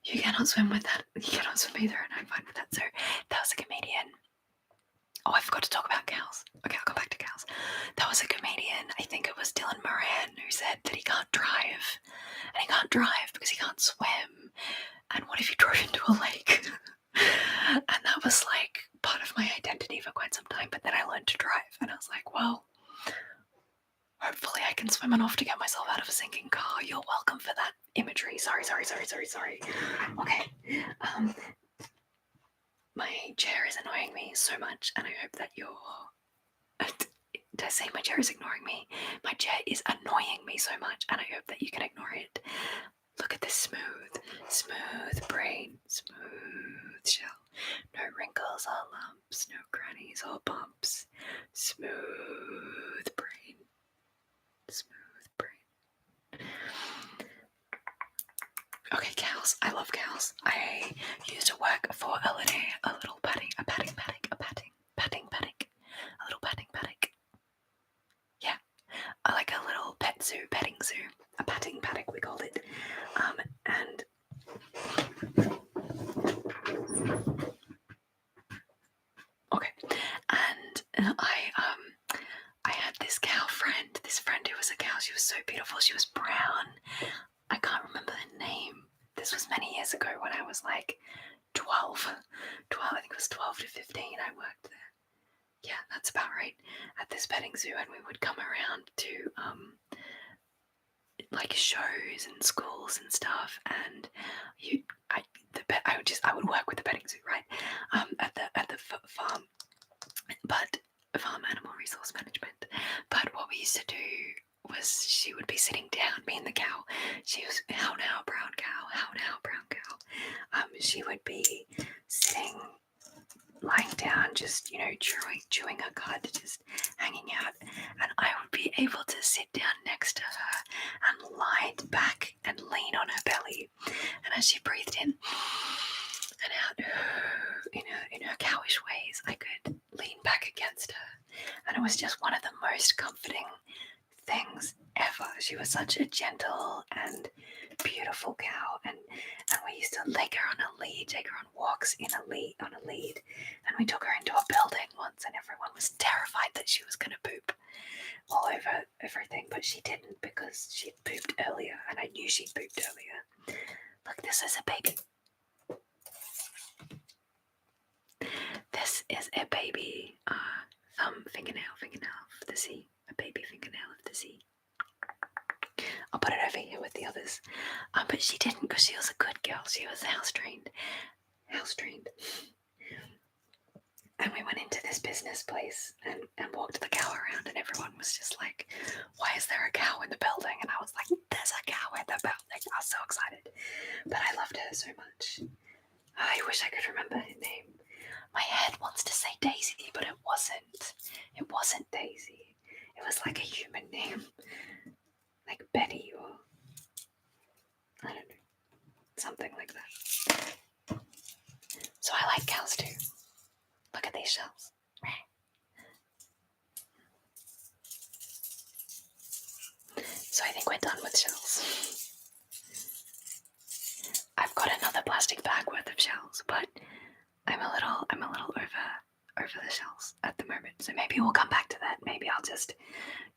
You cannot swim with that. You cannot swim either, and I'm fine with that. So that was a comedian. Oh, I forgot to talk about cows. Okay, I'll come back to cows. That was a comedian, I think it was Dylan Moran, who said that he can't drive. And he can't drive because he can't swim. And what if he drove into a lake? And that was like part of my identity for quite some time. But then I learned to drive, and I was like, well, hopefully I can swim enough to get myself out of a sinking car. You're welcome for that imagery. Sorry. Okay. My chair is annoying me so much, and I hope that you're... Did I say my chair is ignoring me? My chair is annoying me so much, and I hope that you can ignore it. Look at this smooth brain, smooth shell. No wrinkles or lumps, no crannies or bumps. Smooth brain. Okay, cows. I love cows. I used to work for a little patting paddock. Yeah, like a little pet zoo, petting zoo, a patting paddock we called it. And okay, and I had this friend who was a cow. She was so beautiful. She was brown. I can't remember her name. This was many years ago when I was like 12. I think it was 12 to 15. I worked there. Yeah, that's about right. At this petting zoo, and we would come around to like shows and schools and stuff. And I would work with the petting zoo, right? At the farm, but farm animal resource management. But what we used to do was she would be sitting down, me and the cow. She was how now brown cow. She would be sitting, lying down, just chewing her cud, just hanging out, and I would be able to sit down next to her and lie back and lean on her belly, and as she breathed in and out in her cowish ways, I could lean back against her, and it was just one of the most comforting things ever. She was such a gentle and beautiful cow, and we used to take her on a lead, take her on walks on a lead, and we took her into a building once, and everyone was terrified that she was going to poop all over everything, but she didn't, because she'd pooped earlier, and I knew she'd pooped earlier. Look, this is a baby. This is a baby fingernail of the sea. A baby fingernail of the sea. I'll put it over here with the others. But she didn't, because she was a good girl. She was house trained. And we went into this business place and walked the cow around, and everyone was just like, why is there a cow in the building? And I was like, there's a cow in the building. I was so excited. But I loved her so much. I wish I could remember her name. My head wants to say Daisy, but it wasn't. It wasn't Daisy. It was like a human name. Like Betty, or I don't know. Something like that. So I like cows too. Look at these shells. So I think we're done with shells. I've got another plastic bag worth of shells, but I'm a little over the shells at the moment. So maybe we'll come back to that. Maybe I'll just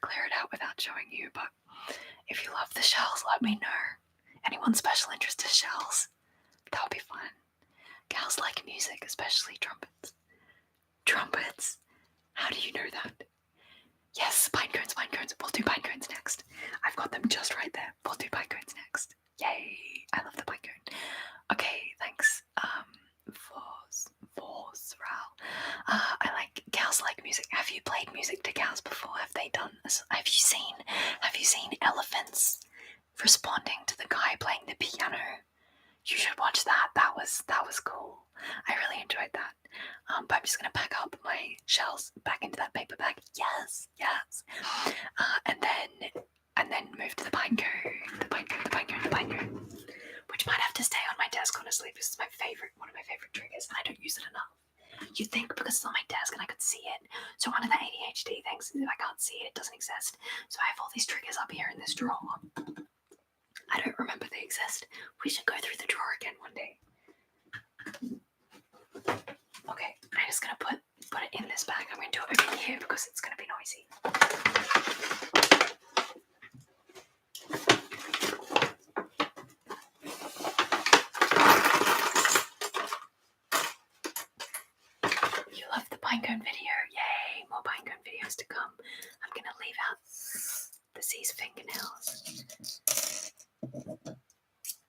clear it out without showing you. But if you love the shells, let me know. Anyone special interest in shells? That would be fun. Cows like music, especially trumpets. Trumpets? How do you know that? Yes, pine cones. We'll do pine cones next. I've got them just right there. We'll do pine cones next. Yay! I love the pine cone. Okay, thanks. I like cows like music. Have you played music to cows before? Have they done this? Have you seen elephants responding to the guy playing the piano? You should watch that. That was cool. I really enjoyed that. But I'm just gonna pack up my shells back into that paper bag. Yes. And then move to the pine cone, which might have to stay on my desk. Honestly, this is one of my favorite triggers, and I don't use it enough. You'd think because it's on my desk and I could see it. So one of the ADHD things is if I can't see it, it doesn't exist. So I have all these triggers up here in this drawer. I don't remember they exist. We should go through the drawer again one day. Okay, I'm just gonna put it in this bag. I'm gonna do it over here because it's gonna be noisy. You love the pinecone video? Yay! More pinecone videos to come. I'm gonna leave out the C's fingernails,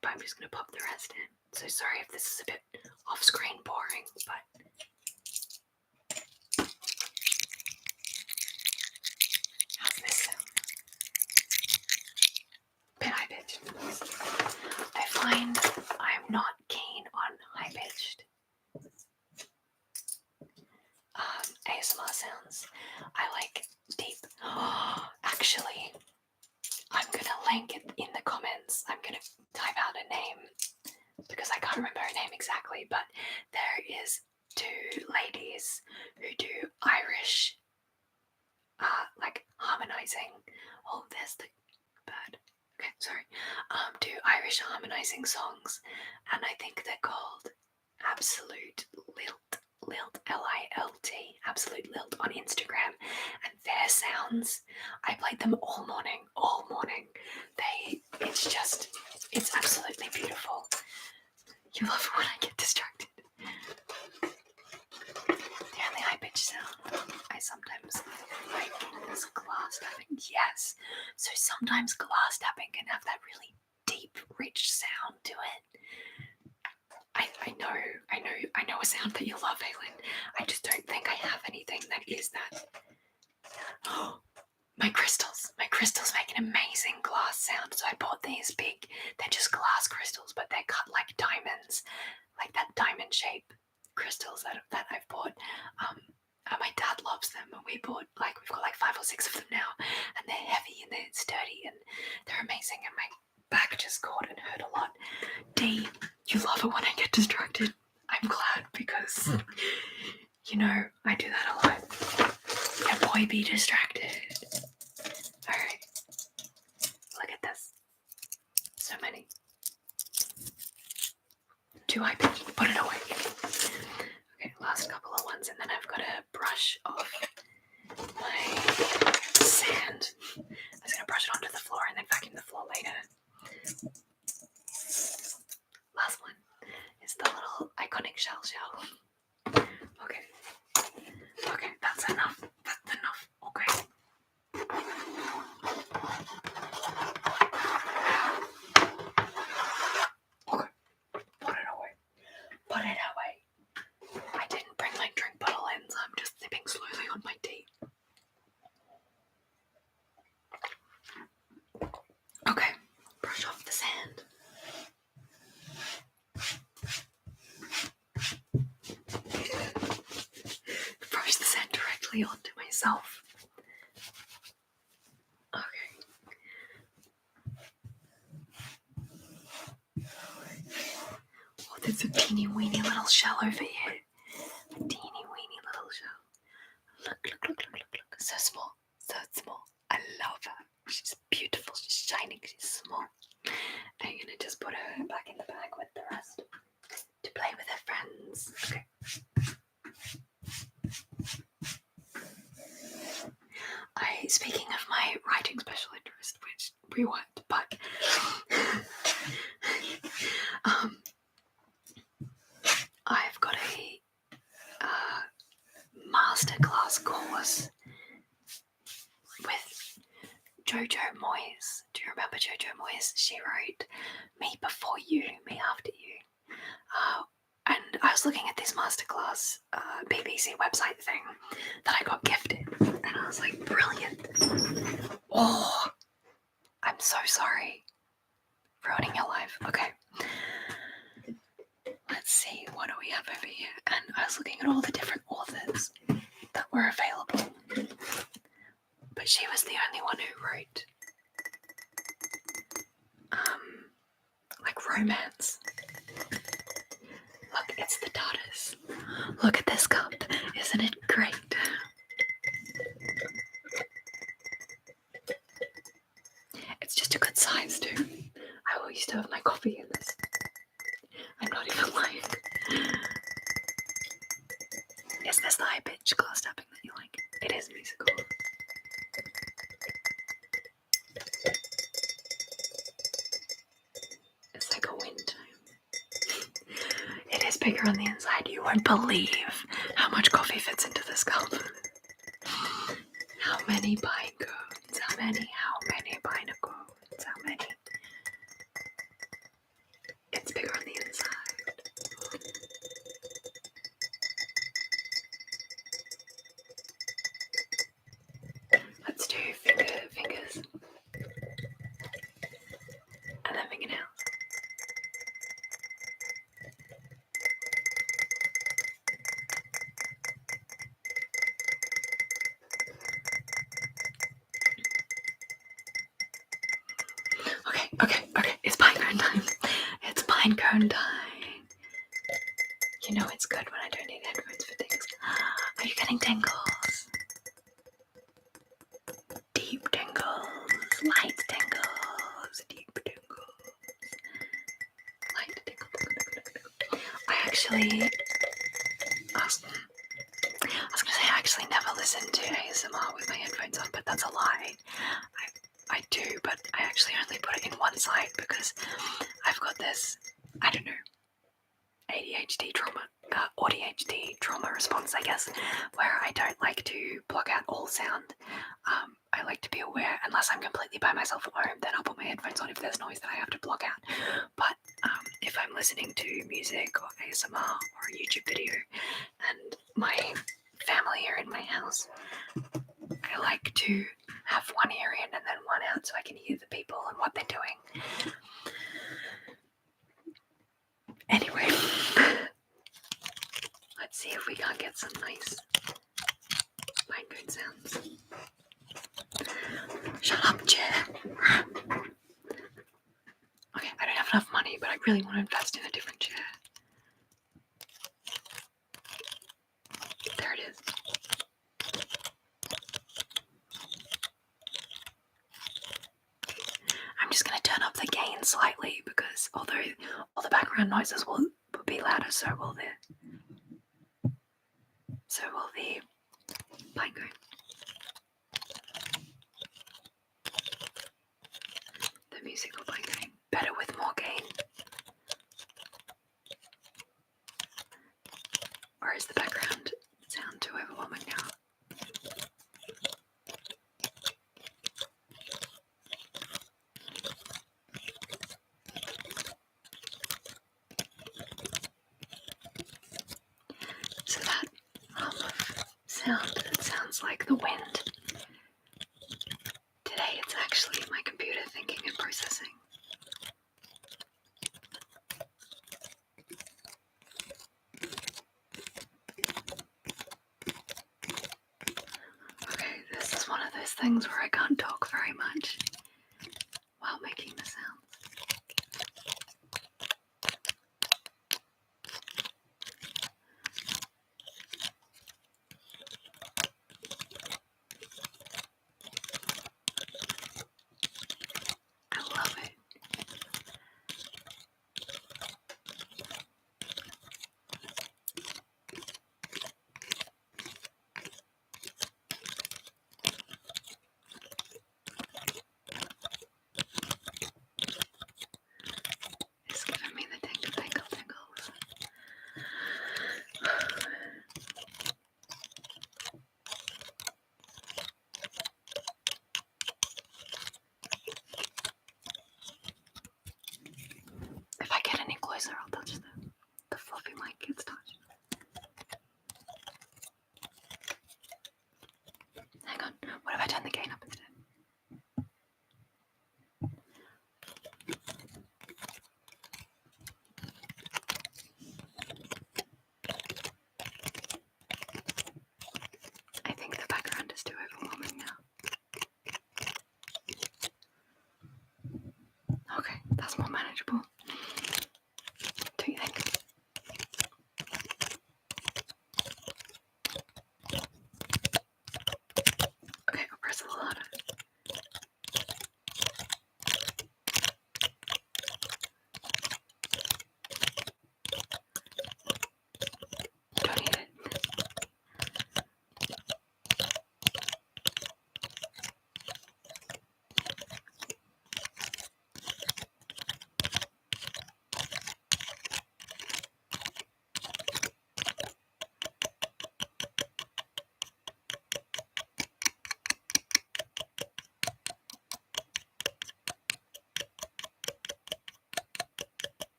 but I'm just gonna pop the rest in. So sorry if this is a bit off-screen boring, but how's this sound? Bit high-pitched. I find I'm not keen on high-pitched ASMR sounds. I like deep. Actually, I'm gonna link it in the comments. I'm gonna type out a name because I can't remember her name exactly, but there is 2 ladies who do Irish, like harmonizing. Oh, there's the bird. Okay, sorry. Do Irish harmonizing songs, and I think they're called Absolute Lilt, Lilt, Absolute Lilt on Instagram, and their sounds, I played them all morning. It's absolutely beautiful. You love it when I get distracted. The only high pitch sound I sometimes like is glass tapping. Yes, so sometimes glass tapping can have that really deep, rich sound to it. I know a sound that you love, Aylin. I just don't think I have anything that is that. Oh, my crystals make an amazing glass sound. So I bought these big, they're just glass crystals, but they're cut like diamonds, like that diamond shape crystals that I've bought. My dad loves them, and we've got like 5 or 6 of them now, and they're heavy and they're sturdy and they're amazing. And my back just caught and hurt a lot. D, you love it when I get distracted. I'm glad, because you know I do that a lot. Yeah, boy, be distracted. Alright, look at this. So many. 2 high pitch. Put it away. Okay, last couple of ones, and then I've got to brush off my sand. I was going to brush it onto the floor and then vacuum the floor later. Last one is the little iconic shell. Okay, that's enough. Okay. Put it away. I didn't bring my drink bottle in, so I'm just sipping slowly on my tea. Okay, brush off the sand. Brush the sand directly onto myself. Okay. Oh, there's a teeny weeny little shell over here. A teeny weeny little shell. Look. So small. I love her. She's beautiful. She's shining. She's small. I'm gonna just put her back in the bag with the rest to play with her friends. Okay. Speaking of my writing special interest, which we weren't, but I've got a masterclass course with Jojo Moyes. Do you remember Jojo Moyes? She wrote Me Before You, Me After You. And I was looking at this masterclass BBC website thing that I got gifted, and I was like, brilliant. Oh, I'm so sorry. Ruining your life. Okay. Let's see, what do we have over here? And I was looking at all the different authors that were available, but she was the only one who wrote like romance. Look, it's the Daughters. Look at this cup. Isn't it great? It's just a good size too. I will used to have my coffee in this. I'm not even lying. Is this the high pitch glass tapping that you like? It is musical. It's like a wind chime. It is bigger on the inside. You won't believe how much coffee fits into this cup. How many pine cones? How many pine cones? How many? It's bigger on the inside. Let's do fingers. And then fingernails. Okay. It's pinecone time. It's pinecone time. You know it's good when I don't need headphones for things. Are you getting tingles? Deep tingles. Light tingles. Deep tingles. Light tingles. I was gonna say I actually never listen to ASMR with my headphones on, but that's a lie. I do, but I actually only put it in one side because I've got this, I don't know, ADHD trauma, ADHD trauma response, I guess, where I don't like to block out all sound. I like to be aware, unless I'm completely by myself at home, then I'll put my headphones on if there's noise that I have to block out. But if I'm listening to music or ASMR or a YouTube video and my family are in my house, I like to have one ear in and then one out so I can hear the people and what they're doing. Anyway, let's see if we can't get some nice pinecone sounds. Shut up, chair. Okay, I don't have enough money, but I really want to invest in a different chair. There it is. I'm just going to turn up the gain slightly because although all the background noises will be louder, so will the pinecone. The music will pinecone better with more gain. Or is the background sound too overwhelming now? So that sound that sounds like the wind. Today it's actually my computer thinking and processing. Okay, this is one of those things where I can't talk very much while making the sounds. I love it.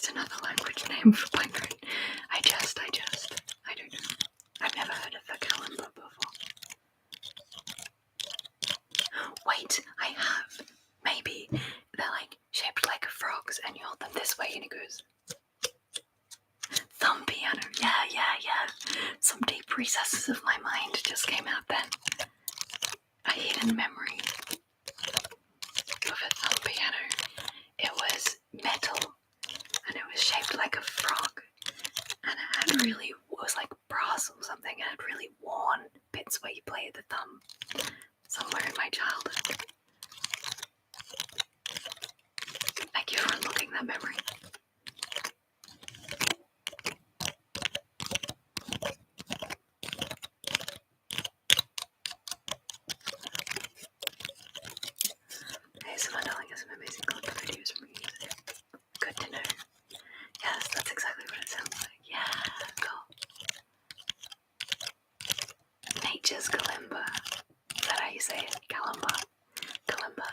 just another language name for penguin. I don't know. I've never heard of the kalimba before. Wait, I have. Maybe they're like shaped like frogs and you hold them this way and it goes. Thumb piano. Yeah. Some deep recesses of my mind just came out then. A hidden memory of a thumb piano. It was metal and it was shaped like a frog and it was like brass or something and it had really worn bits where you play the thumb somewhere in my childhood. Thank you for unlocking that memory. Hey, someone telling us some amazing clip videos from music. Good to know. Yes, that's exactly what it sounds like. Yeah, cool. Nature's kalimba. Is that how you say it? Kalimba. Kalimba.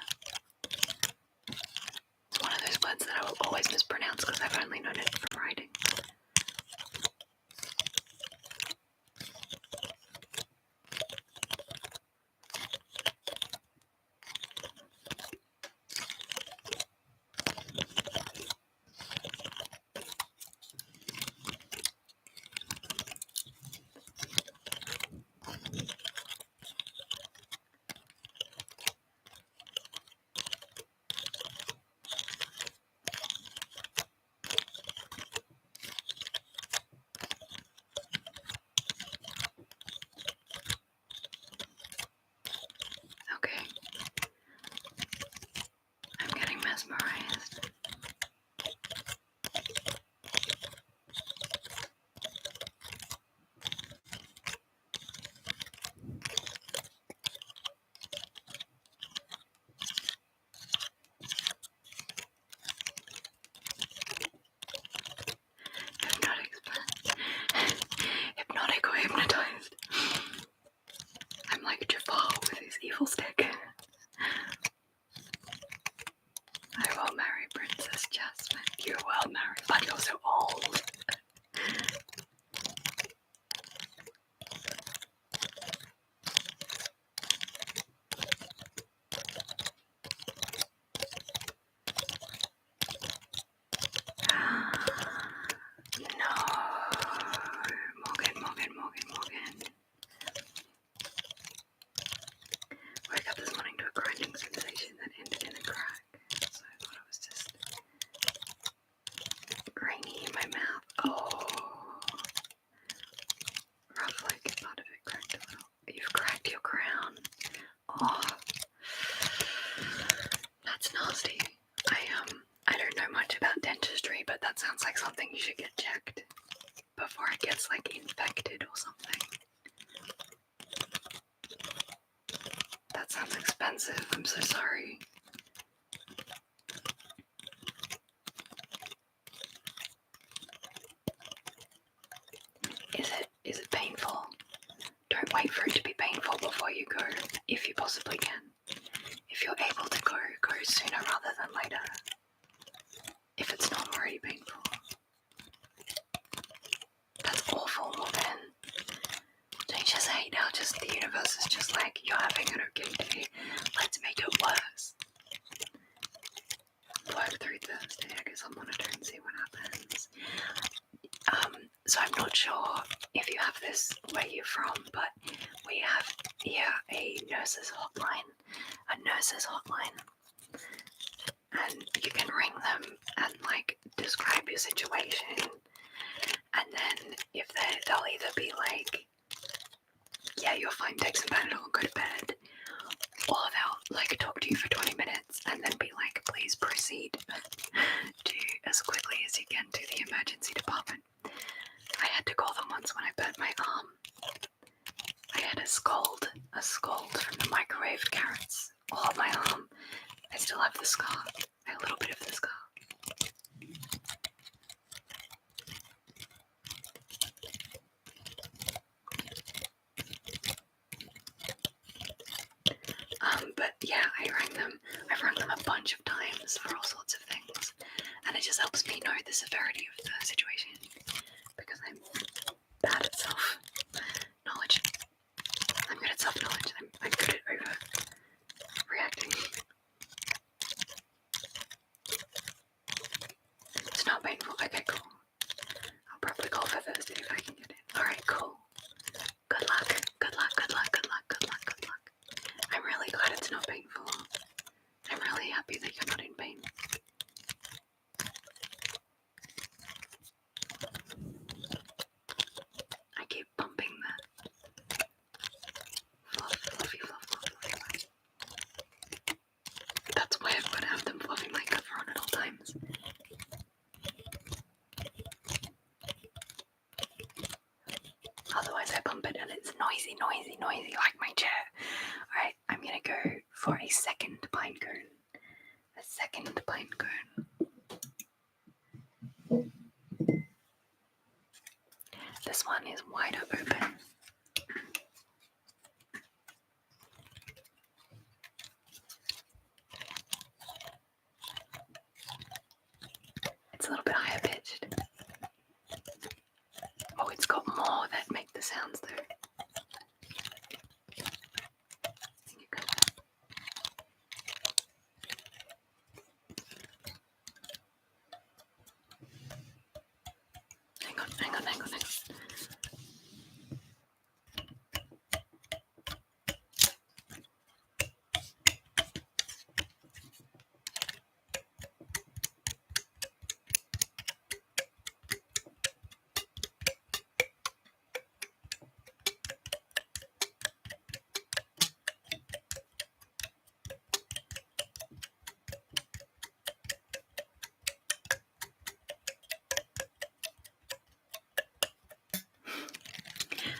It's one of those words that I will always mispronounce because I've only known it from writing. Okay. I'm getting mesmerized. Hypnotic or hypnotized. I'm like Jafar with his evil stick. I will marry Princess Jasmine. You will marry, but you're so old. No. Morgan. Woke up this morning to a grinding sensation that ended in a crack. So I thought it was just grainy in my mouth. Oh. Rough like part of it cracked a little. You've cracked your crown. Oh. That's nasty. I don't know much about dentistry, but that sounds like something you should get checked before it gets like infected or something. That sounds expensive. I'm so sorry. Is it painful? Don't wait for it to be painful before you go, if you possibly can. If you're able to go sooner rather than later. If it's not already painful. That's awful, Morgan. Don't you just hate how just the universe is just like, you're having an okay day, let's make it worse. Work through Thursday, I guess I'll monitor and see what happens. So I'm not sure if you have this where you're from, but we have here a nurse's hotline. And you can ring them and like describe your situation, and then if they'll either be like, yeah, you're fine, take some Panadol and go to bed, or they'll like talk to you for 20 minutes and then be like, please proceed to as quickly as you can to the emergency department. I had to call them once when I burnt my arm. I had a scald from the microwaved carrots all on my arm. I still have the scar, a little bit of the scar. But yeah, I rang them them. I've rung them a bunch of times for all sorts of things, and it just helps me know the severity of the situation because I'm bad at self-knowledge. I'm good at self-knowledge. I'm good at overreacting. It's not painful. Okay, cool. I'll probably call for Thursday if I can get in. Alright, cool. Good luck. Good luck, good luck, good luck, good luck, good luck. I'm really glad it's not painful. I'm really happy that you're not in pain. I keep bumping that. Fluffy. That's why I've got to have them fluffing my cover on at all times. Otherwise I bump it and it's noisy like my chair. Alright, I'm gonna go for a second pine cone. A second pine cone. This one is wider open. It's a little bit higher pitched. Oh, it's got more that make the sounds though. Hang on.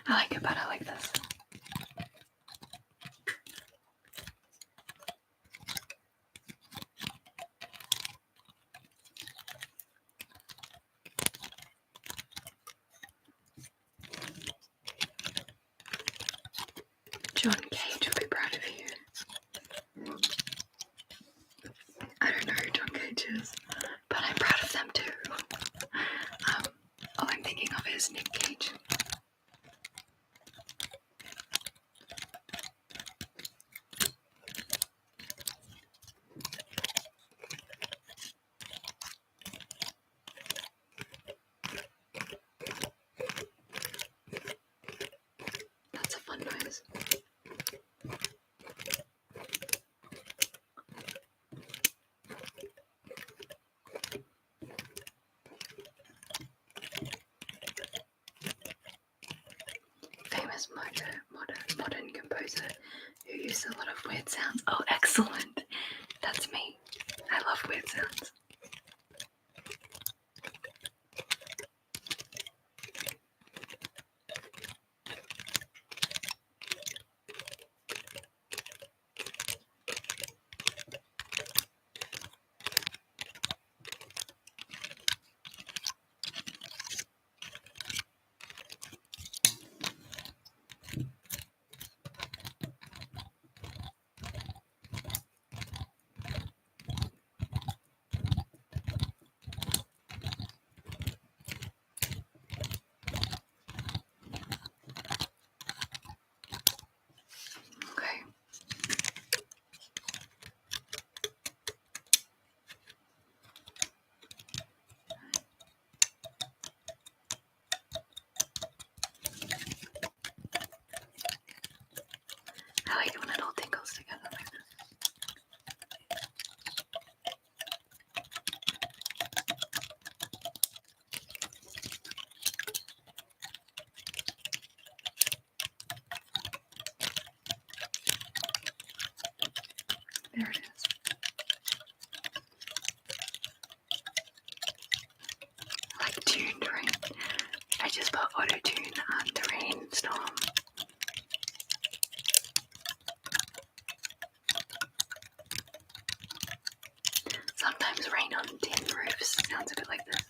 I like it, but I like this. John Cage will be proud of you. I don't know who John Cage is, but I'm proud of them too. All I'm thinking of is Nick Cage. That's a fun noise. Famous modern composer who used a lot of weird sounds. Oh, excellent! That's me. I love weird sounds. I like it when it all tingles together like this. There it is. I like tuned rain. I just put auto tune on the rainstorm. Sometimes rain on tin roofs sounds a bit like this.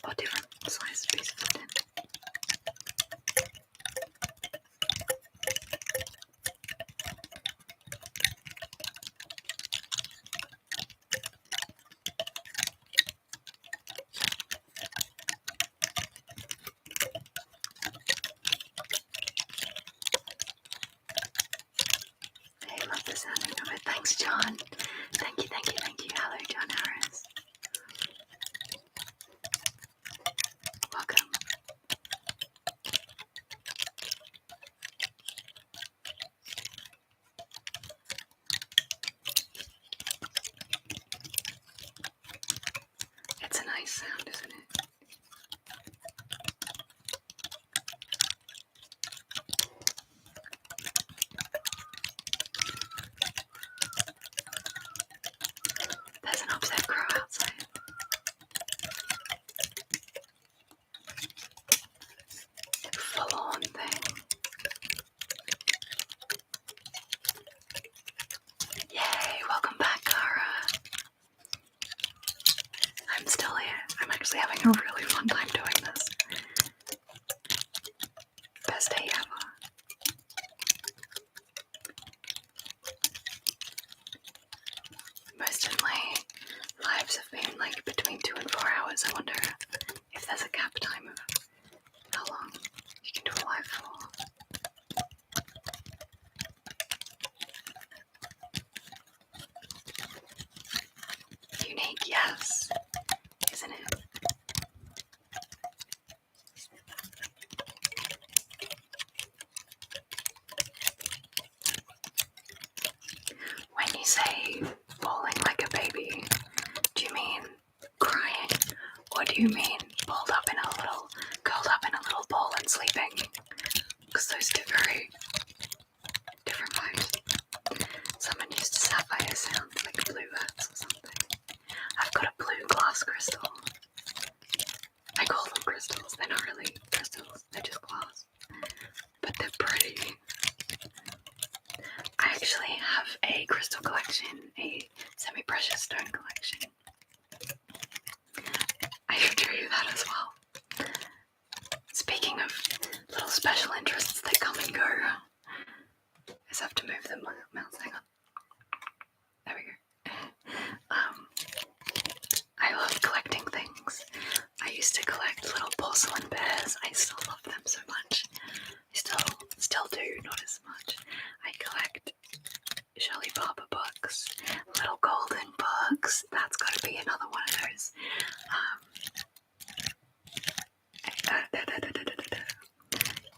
Or different size pieces of tin. Thanks, John. Thank you. Hello, John Harris. Welcome. It's a nice sound, isn't it? There's an upset crow outside. Full-on thing. Yay, welcome back, Cara. I'm still here. I'm actually having a really fun time doing this. Best day ever. Most of my lives have been like between 2 and 4 hours. I wonder if there's a cap time of how long you can do a live for. Unique, yes. Isn't it? When you say bawling like a baby, do you mean crying? Or do you mean curled up in a little ball and sleeping? Because those two very different vibes. Someone used a sapphire sound like blue birds or something. I've got a blue glass crystal. I call them crystals. They're not really crystals. They're just glass. But they're pretty. I actually have a crystal collection, a semi-precious stone collection. I should show you that as well. Speaking of little special interests that come and go, I just have to move the mouse. Hang on. There we go. I love collecting things. I used to collect little porcelain bears. I still love them so much. I still do, not as much. I collect Shelley Barber books, little golden books. That's got to be another one of those.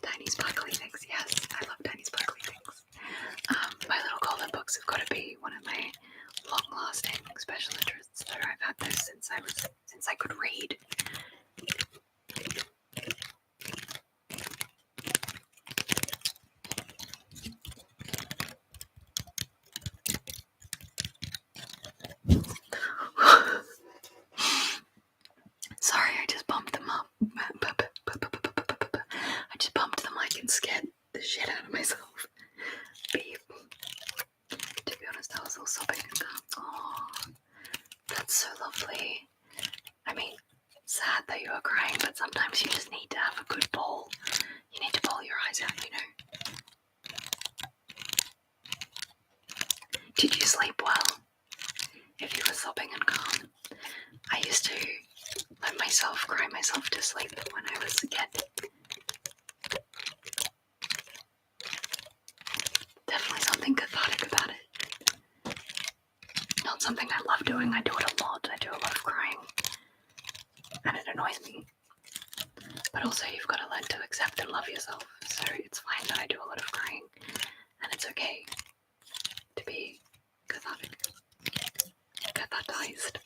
Tiny sparkly things. Yes, I love tiny sparkly things. My little golden books have got to be one of my long-lasting special interests. So I've had those since I could read. Sorry, I just bumped them up. I just bumped the mic and scared the shit out of myself. Beep. To be honest, I was all sobbing and going, oh, that's so lovely. I mean, sad that you are crying, but sometimes you just need to have a good bawl. You need to bawl your eyes out, you know. Did you sleep well? If you were sobbing and calm. I used to let myself cry myself to sleep when I was a kid. Definitely something cathartic about it. Not something I love doing. I do it a lot. I do a lot of crying. And it annoys me. But also you've got to learn to accept and love yourself. So it's fine that I do a lot of crying. And it's okay to be cathartic. Cathartized.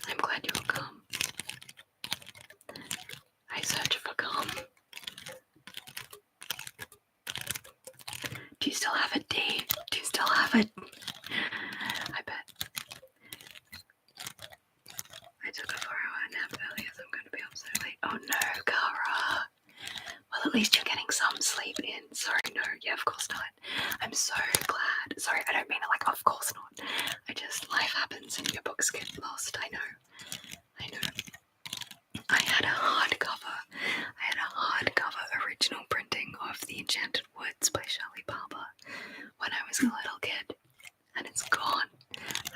I'm glad you were calm. I search for calm. Do you still have a D? Do you still have it? I bet. I took a 4-hour nap earlier, so I'm going to be up so late. Oh no, Cara. Well, at least you're getting some sleep in. Sorry, no, yeah, of course not. I'm so glad. Sorry, I don't mean it like, of course not. I just, life happens and your books get lost. I know. I had a hardcover original printing of The Enchanted Woods by Shelley Barber when I was a little kid, and it's gone.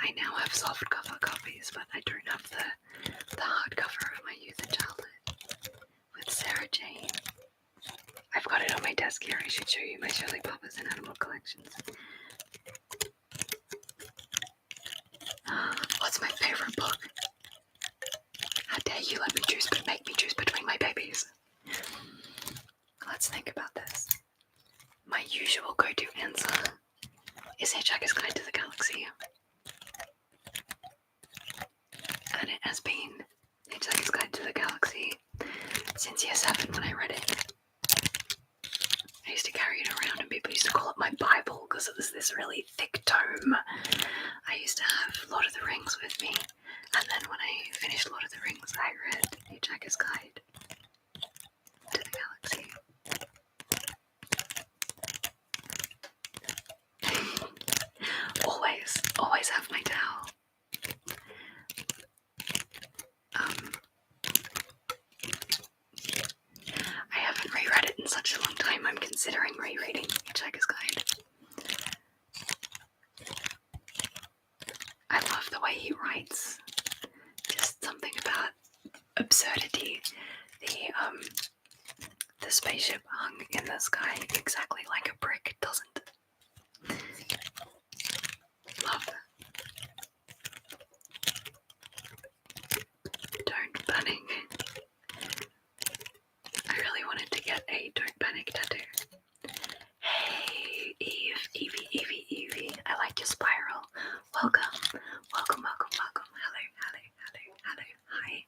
I now have softcover copies, but I don't have the hardcover of my youth and childhood with Sarah Jane. I I've got it on my desk here. I should show you my Shirley Poppers and animal collections. What's my favourite book? How dare you make me choose between my babies? Let's think about this. My usual go-to answer is Hitchhiker's Guide to the Galaxy. And it has been Hitchhiker's Guide to the Galaxy since year 7 when I read it. I used to carry it around and people used to call it my Bible because it was this really thick tome. I used to have Lord of the Rings with me, and then when I finished Lord of the Rings, I read Hitchhiker's Guide to the Galaxy. always have my towel. I haven't reread it in such a long time. I'm considering rereading Hitchhiker's Guide. I love the way he writes. Just something about absurdity. The spaceship hung in the sky exactly like a brick doesn't. Love that. Don't panic. I really wanted to get a don't panic tattoo. Hey, Evie. I like your spiral. Welcome. Hello. Hi.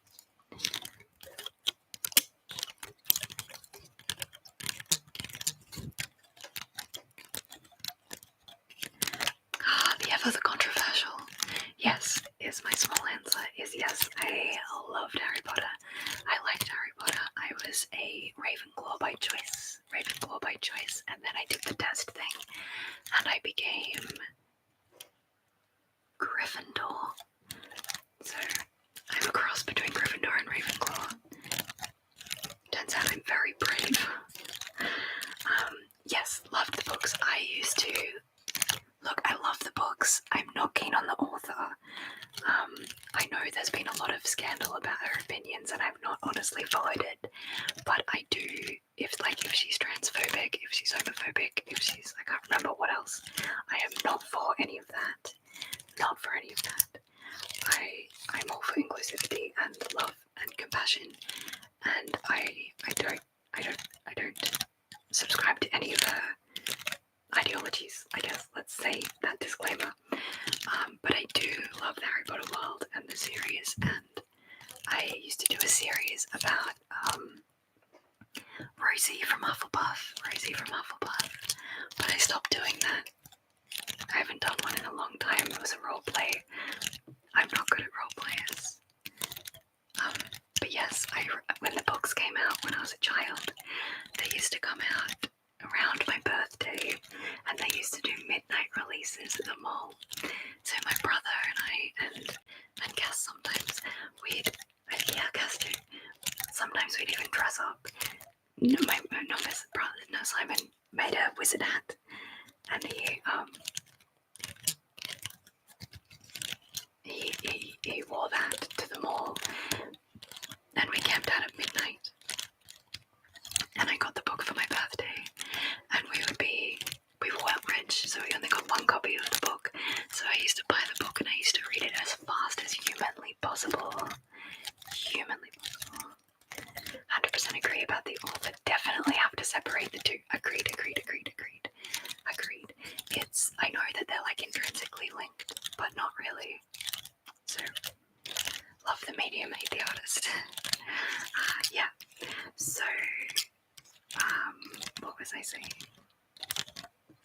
The ever the controversial. Yes, is my small answer. Is yes. I loved Harry Potter. I liked Harry Potter. I was a Ravenclaw by choice, and then I did the test thing, and I became Gryffindor. So I'm a cross between Gryffindor and Ravenclaw. Turns out I'm very brave. Yes, loved the books. I love the books. I'm not keen on the author. I know there's been a lot of scandal about her opinions and I've not honestly followed it, but I do, if she's transphobic, if she's homophobic, I can't remember what else. I am not for any of that. I'm all for inclusivity and love and compassion, and I don't subscribe to any of her ideologies, I guess. Let's say that disclaimer. But I do love the Harry Potter world and the series, and I used to do a series about Rosie from Hufflepuff, but I stopped doing that. I haven't done one in a long time. It was a role play. I'm not good at role players. But yes, when the books came out when I was a child, they used to come out around my birthday, and they used to do midnight releases at the mall. So my brother and I, and Cass sometimes, Cass too. Sometimes we'd even dress up. Simon made a wizard hat, and he wore that to the mall, and we camped out at midnight. And I got the book for my birthday, and we weren't rich, so we only got one copy of the book. So I used to buy the book and I used to read it as fast as humanly possible. 100% agree about the author. Definitely have to separate the two. Agreed. I know that they're intrinsically linked, but not really. So, love the medium, hate the artist. Yeah. So, what was I saying?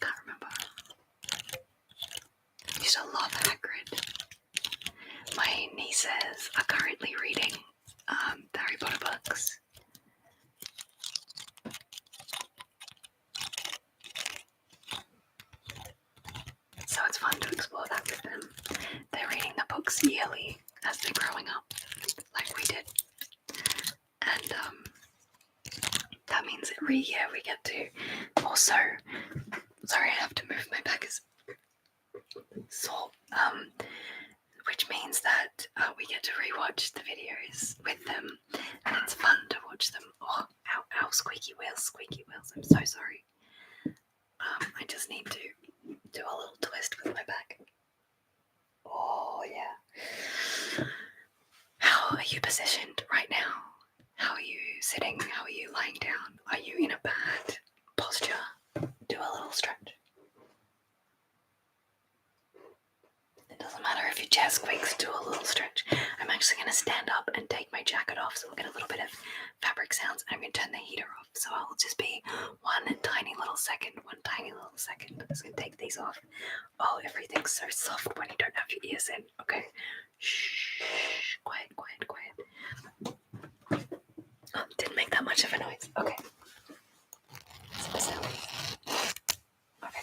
Can't remember. I used to love Hagrid. My nieces are currently reading the Harry Potter books. So it's fun to explore that with them. They're reading the books yearly as they're growing up, like we did. And that means every year we get to also, sorry, I have to move my back as sore, which means that we get to rewatch the videos with them, and it's fun to watch them. Oh, ow, squeaky wheels. nails. I'm so sorry. I just need to do a little twist with my back. Oh, yeah. How are you positioned right now? How are you sitting? How are you lying down? Are you in a bad posture? Do a little stretch. It doesn't matter if your chair squeaks, do a little stretch. I'm actually going to stand up and take my jacket off so we'll get a little bit of fabric sounds. I'm going to turn the heater off, so I'll just be one tiny little second. I'm just going to take these off. Oh, everything's so soft when you don't have your ears in. Okay. Shh. Quiet. Oh, didn't make that much of a noise. Okay. Zipper sound. Okay.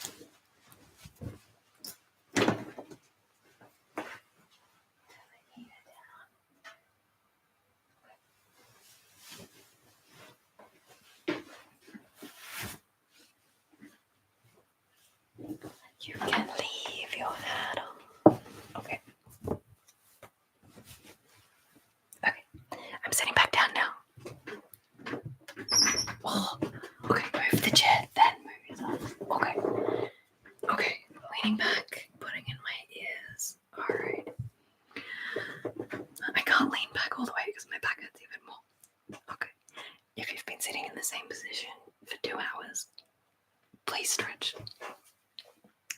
You can leave your hat on. Okay. I'm sitting back down now. Oh, okay, move the chair, then move yourself. Okay, leaning back, putting in my ears. Alright. I can't lean back all the way because my back hurts even more. Okay. If you've been sitting in the same position for 2 hours, please stretch.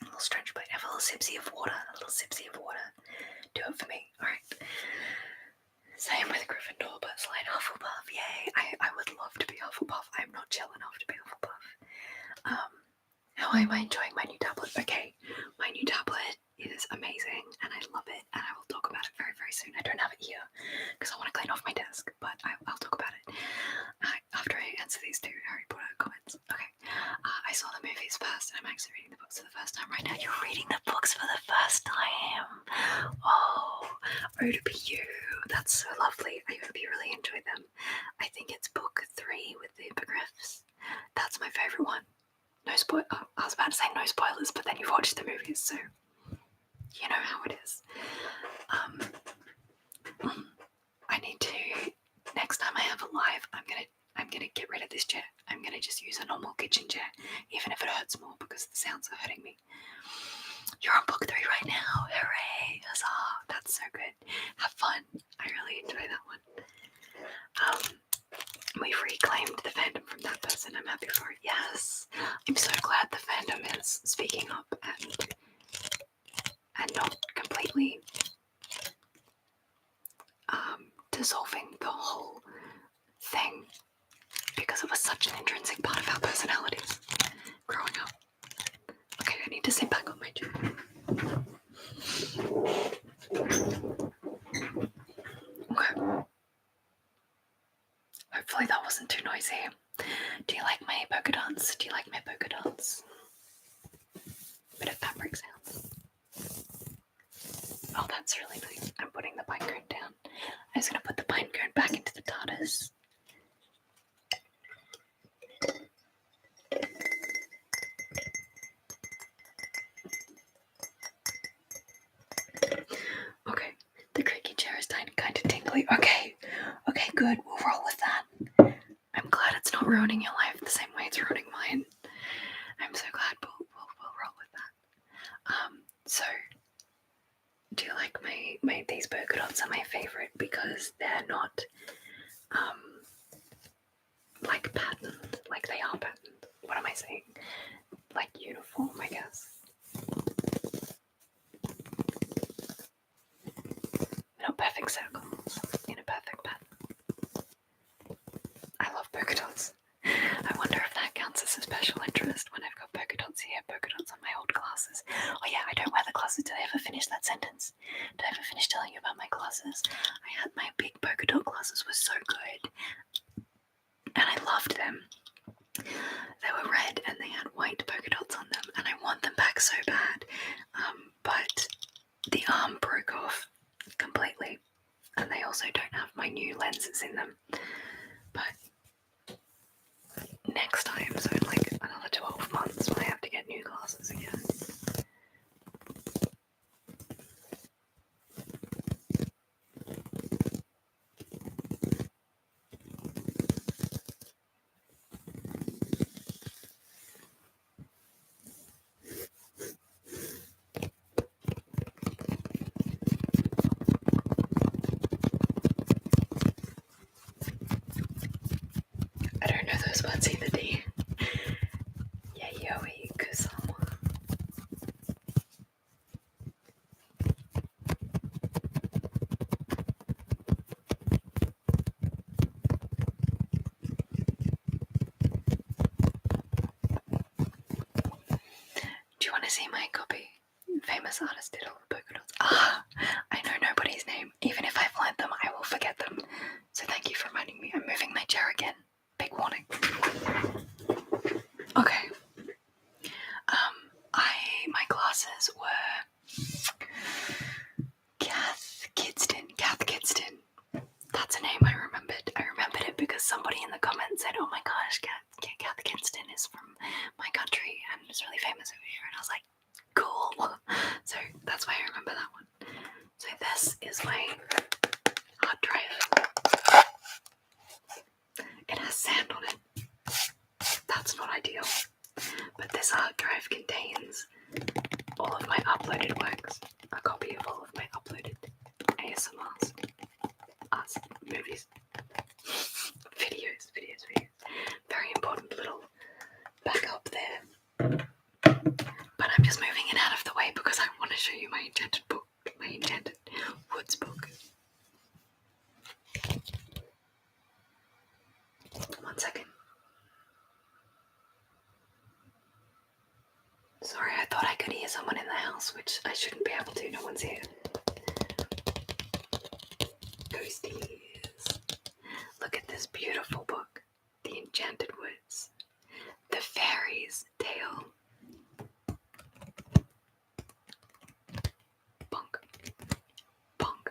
A little stretch, but have a little sipsy of water. Do it for me. Alright. Same with Gryffindor, but slight Hufflepuff. Yay! I would love to be Hufflepuff. I'm not chill enough to be Hufflepuff. How am I enjoying my new tablet? Okay, my new tablet is amazing, and I love it, and I will talk about it very, very soon. I don't have it here because I want to clean off my desk, but I'll talk about it after I answer these 2 Harry Potter comments. Okay, I saw the movies first, and I'm actually reading the books for the first time right now. You're reading the books for the first time. Oh to be you. That's so lovely. I hope you really enjoyed them. I think it's book 3 with the hippogriffs. That's my favourite one. No spoil. Oh, I was about to say no spoilers, but then you've watched the movies, so you know how it is. I need to. Next time I have a live, I'm gonna get rid of this chair. I'm gonna just use a normal kitchen chair, even if it hurts more because the sounds are hurting me. You're on book 3 right now. Hooray! Huzzah! That's so good. Have fun. I really enjoy that one. We've reclaimed the fandom from that person. I'm happy for it. Yes. I'm so glad the fandom is speaking up and not completely dissolving the whole thing because it was such an intrinsic part of our personalities growing up. Okay, I need to sit back on my chair. Okay. Hopefully that wasn't too noisy. Do you like my polka dots? Bit of fabric sounds. Oh, that's really nice. I'm putting the pine cone down. I'm just going to put the pine cone back into the TARDIS. Okay, the creaky chair is kind of tingly. Okay, good. We'll roll with that. I'm glad it's not ruining your life the same way it's ruining mine. I'm so glad we'll roll with that. So, do you like these polka dots are my favourite because they're not like patterned, like they are patterned. What am I saying? Like uniform, I guess. Not perfect circles in a perfect pattern. I love polka dots. I wonder if that counts as a special interest when I've got polka dots here, polka dots on my old glasses. Oh yeah, I don't wear the glasses. Did I ever finish that sentence? Did I ever finish telling you about my glasses? I had my big polka dot glasses were so good. And I loved them. They were red and they had white polka dots on them, and I want them back so bad. But the arm broke off completely, and they also don't have my new lenses in them. But next time, so in like another 12 months, when I have to get new glasses again. to see my copy? Famous artist did all the polka dots. Ah, I know nobody's name. Even if I've learnt them, I will forget them. So thank you for reminding me. I'm moving my chair again. Big warning. Okay. My classes were Kath Kidston. That's a name I remembered. I remembered it because somebody in the comments said, "Oh my gosh, Kath Kidston is from my country and is really famous over here." And I was like, cool. So that's why I remember that one. So this is my hard drive. It has sand on it. That's not ideal. But this hard drive contains all of my uploaded works. A copy of all of my uploaded ASMRs. Movies. Videos. Very important little backup there. But I'm just moving it out of the way because I want to show you my enchanted book. My enchanted woods book. One second. Sorry, I thought I could hear someone in the house, which I shouldn't be able to. No one's here. Ghosties. Look at this beautiful book. The Enchanted Woods. The Fairy's Tale. Bonk. Bonk.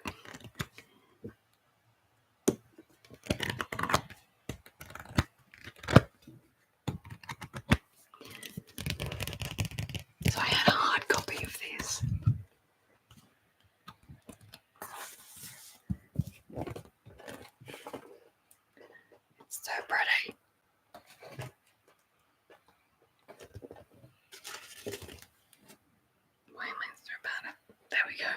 So I had a hard copy of this. It's so pretty. Why am I so bad at it? There we go.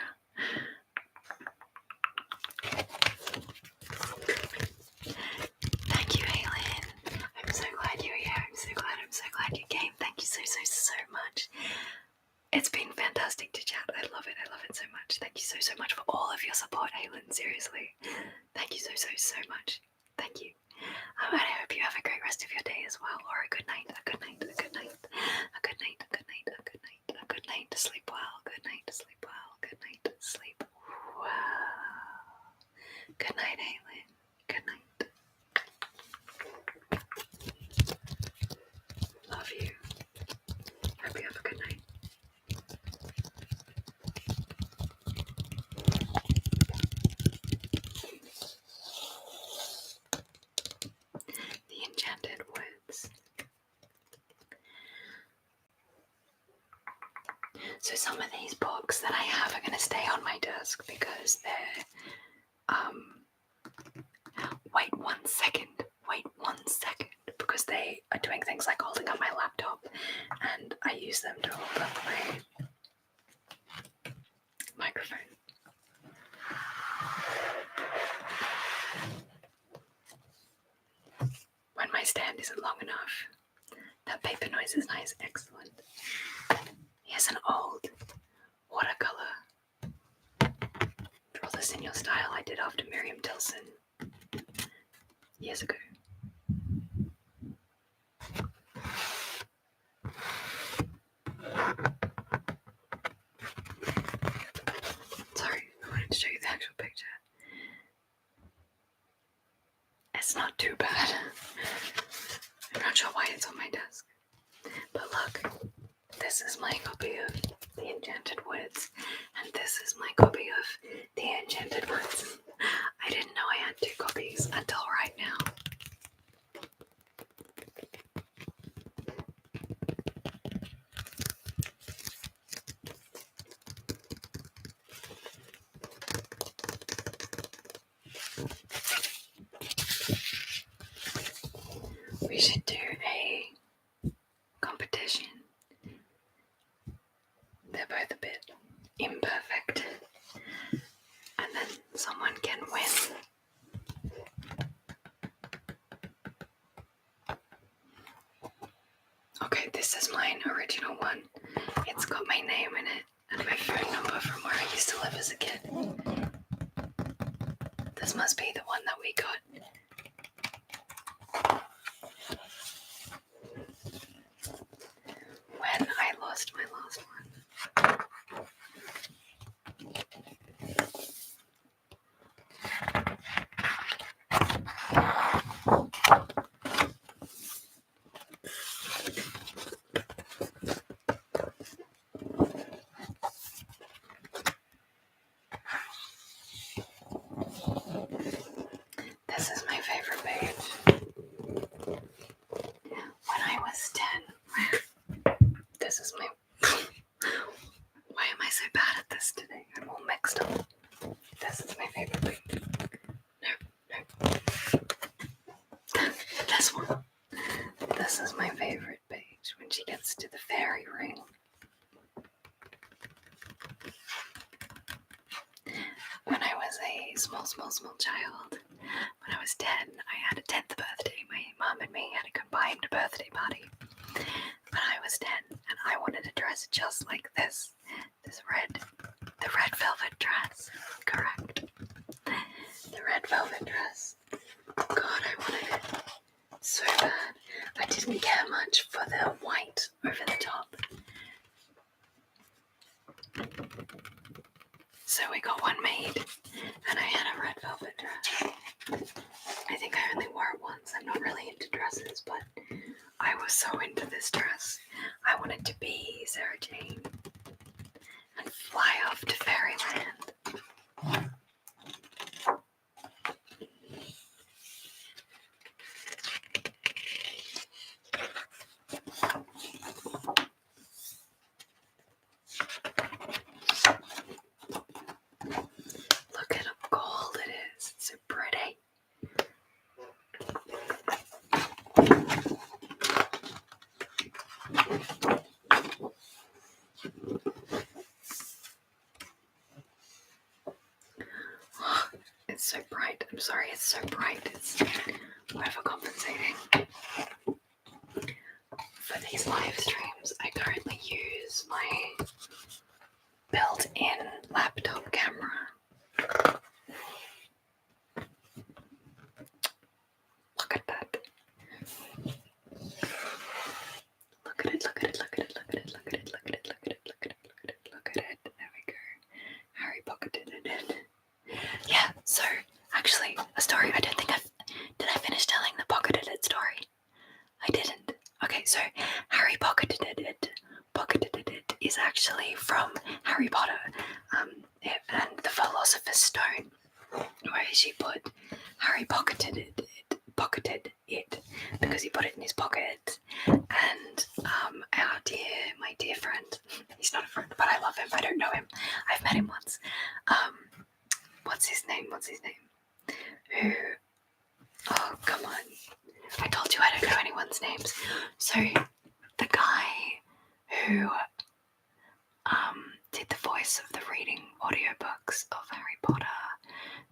Thank you, Aylin. I'm so glad you're here. I'm so glad you came. Thank you so much. It's been fantastic to chat. I love it so much. Thank you so much for all of your support, Aylin. Seriously. Thank you so much. Thank you. And I hope you have a great rest of your day as well, or a good night, a good night. Sleep well, good night, sleep well, good night, sleep well. Good night, Aylin. Good night. Love you. Hope you have a good night. The Enchanted Woods. So some of these books that I have are going to stay on my desk because they're, wait one second, because they are doing things like holding up my laptop, and I use them to hold up my microphone. When my stand isn't long enough, that paper noise is nice, excellent. Here's an old watercolor. Draw this in your style I did after Miriam Tilson years ago. Sorry, I wanted to show you the actual picture. It's not too bad. I'm not sure why it's on my desk. But look, this is my copy of The Enchanted Woods, and this is my copy of The Enchanted Woods. I didn't know I had two copies until right now. We should do a competition. They're both a bit imperfect. And then someone can win. Okay, this is mine, original one. It's got my name in it and my phone number from where I used to live as a kid. This must be the one that we got. When I lost my last one. is my favourite page, when she gets to the fairy ring. When I was a small child, when I was 10, I had a 10th birthday. My mum and me had a combined birthday party. When I was 10, and I wanted a dress just like this. The red velvet dress. Correct. The red velvet dress. God, I wanted it so bad. I didn't care much for the white over the top. So we got one made, and I had a red velvet dress. I think I only wore it once. I'm not really into dresses, but I was so into this dress. I wanted to be Sarah Jane and fly off to fairyland. Look at how gold it is. It's so pretty. It's so bright. I'm sorry, it's so bright. It's overcompensating. For these live streams, I currently use my built-in laptop camera. Look at that. Look at it, look at it, look at it, look at it, look at it, look at it, look at it, look at it, look at it, look at it. There we go. Harry pocketed it. Yeah, so actually a story. Did I finish telling the pocketed it story? I didn't. Okay, so Harry pocketed it is actually from Harry Potter and the Philosopher's Stone, where she put Harry pocketed it because he put it in his pocket. And my dear friend, he's not a friend, but I love him. I don't know him. I've met him once. What's his name? Who? Oh, come on. I told you I don't know anyone's names. So the guy who did the voice of the reading audiobooks of Harry Potter,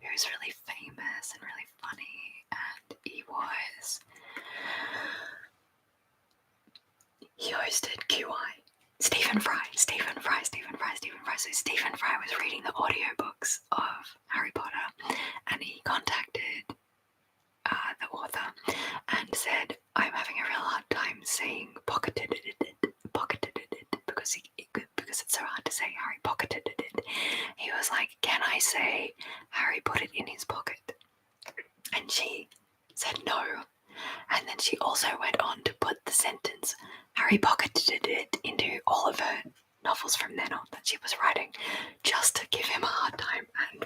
who's really famous and really funny, and he hosted QI. Stephen Fry. So Stephen Fry was reading the audiobooks of Harry Potter, and he contacted the author and said, I'm having a real hard time saying pocketed it because it's so hard to say. Harry pocketed it. He was like, can I say Harry put it in his pocket? And she said no. And then she also went on to put the sentence Harry pocketed it into all of her novels from then on that she was writing, just to give him a hard time. And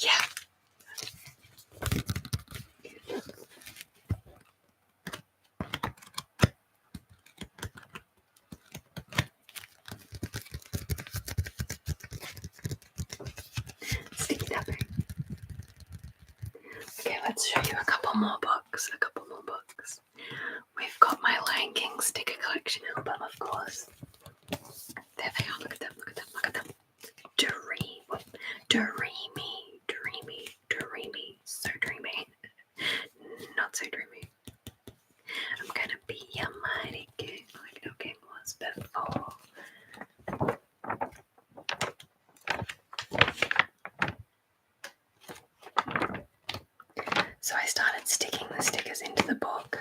yeah. Sticky tapping. Okay, let's show you a couple more books. We've got my Lion King sticker collection album, of course. There they are. Look at them. Dreamy. So dreamy. Not so dreamy. I'm gonna be a mighty king like no king was before. So I started sticking the stickers into the book,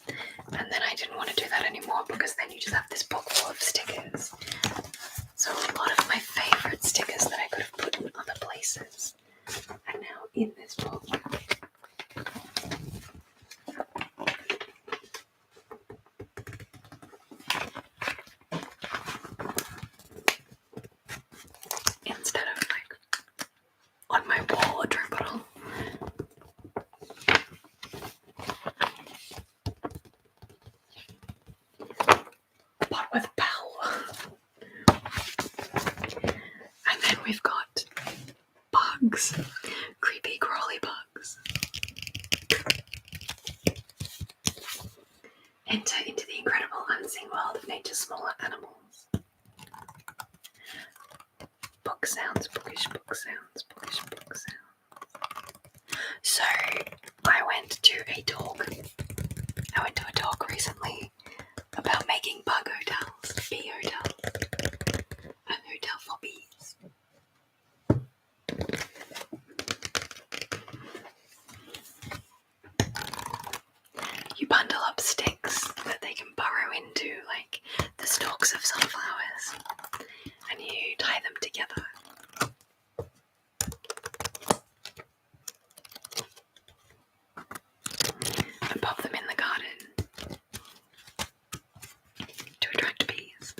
and then I didn't want to do that anymore because then you just have this book full of stickers. So a lot of my favourite stickers that I could have put in other places are now in this book. Instead of like on my wall or drink bottle. But with power. And then we've Enter into the incredible unseen world of nature's smaller animals. Book sounds, bookish book sounds, bookish book sounds. So, I went to a talk recently about making bug hotels, bee hotels, a hotel for bees. You bundle up sticks that they can burrow into, like the stalks of sunflowers, and you tie them together. And pop them in the garden to attract bees.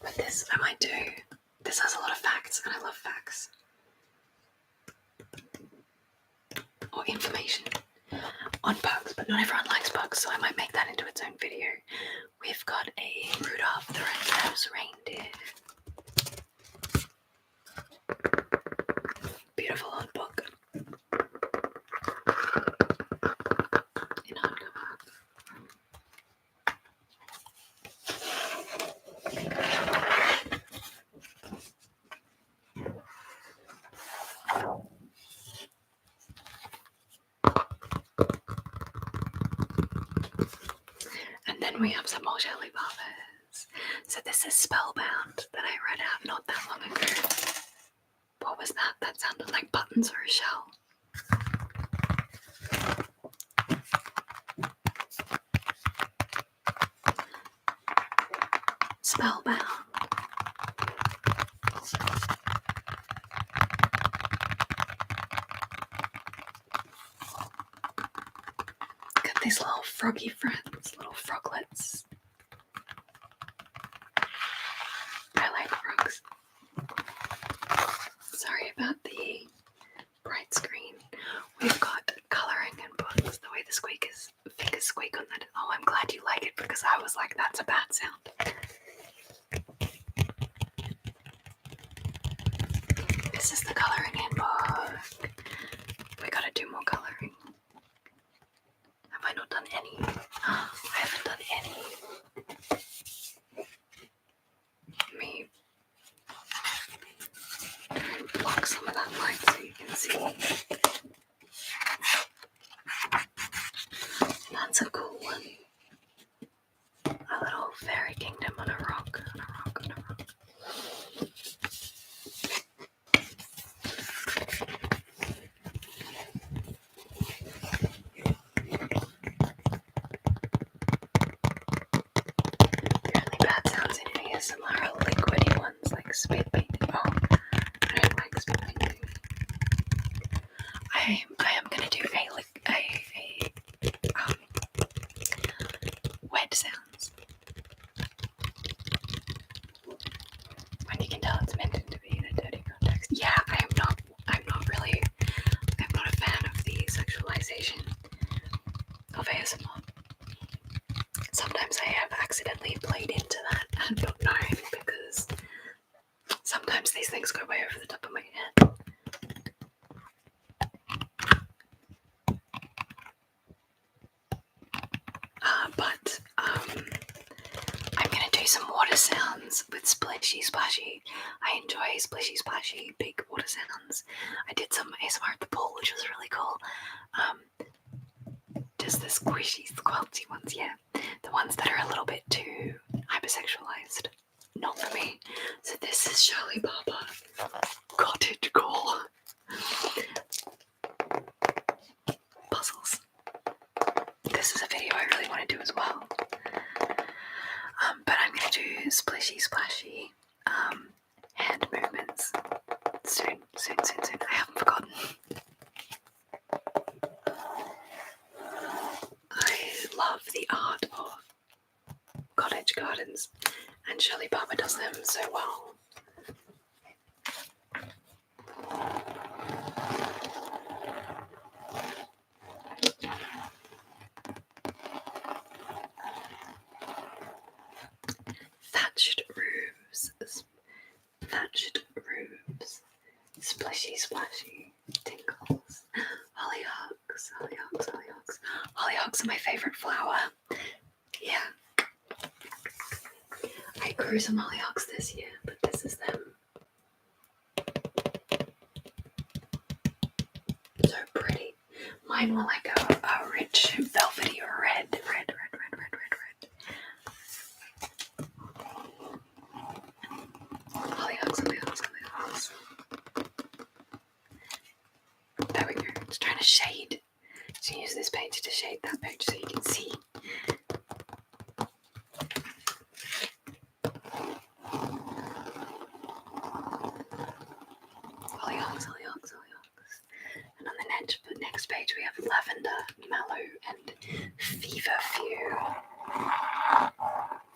But this I might do. This has a lot of facts, and I love facts. Or information on bugs, but not everyone likes bugs, so I might make that into its own video. We've got a Rudolph the Red-Nosed Reindeer. Beautiful old book. In hardcover. And then we have some more jelly bobbers. So this is Spellbound that I read out not that long ago. What was that? That sounded like buttons or a shell. Spellbound. Got these little froggy friends, little froglets. I like frogs. Sorry about the bright screen. We've got colouring and books. The way the fingers squeak on that. Oh, I'm glad you like it, because I was like, that's a bad sound. This is the colouring in book. We gotta do more colouring. Have I not done any? I haven't done any. Let me block some of that light so you can see. That's a cool one. A little fairy kingdom on a rock, on a rock, on a rock. The only bad sounds in ASMR are liquidy ones like spit painting. Oh, I don't like spit painting. I am gonna do wet sounds. When you can tell it's meant to be in a dirty context. Yeah, I'm not a fan of the sexualization of ASMR. Sometimes I have accidentally played into that and not known, because sometimes these things go way over the top of my head. But I'm going to do some water sounds with splishy splashy. I enjoy splishy splashy big water sounds. I did some ASMR at the pool, which was really cool. Just the squishy, squelchy ones, yeah. The ones that are a little bit too hypersexualized. Not for me. So this is Shirley Barber. Cottage Core. Puzzles. This is a video I really want to do as well. But I'm going to do splishy splashy hand movements soon. I haven't forgotten. I love the art of cottage gardens, and Shirley Barber does them so well. Thatched roofs. Splishy, splashy tingles. Hollyhocks, hollyhocks, hollyhocks. Hollyhocks are my favourite flower. Yeah. I grew some hollyhocks this year, but this is them. So pretty. Mine were like a rich velvety red. Hollyhocks, hollyhocks, hollyhocks. There we go. Just trying to shade. So use this page to shade that page so you can see. Hollyhocks, hollyhocks, hollyhocks. And on the next page we have lavender, mallow, and feverfew.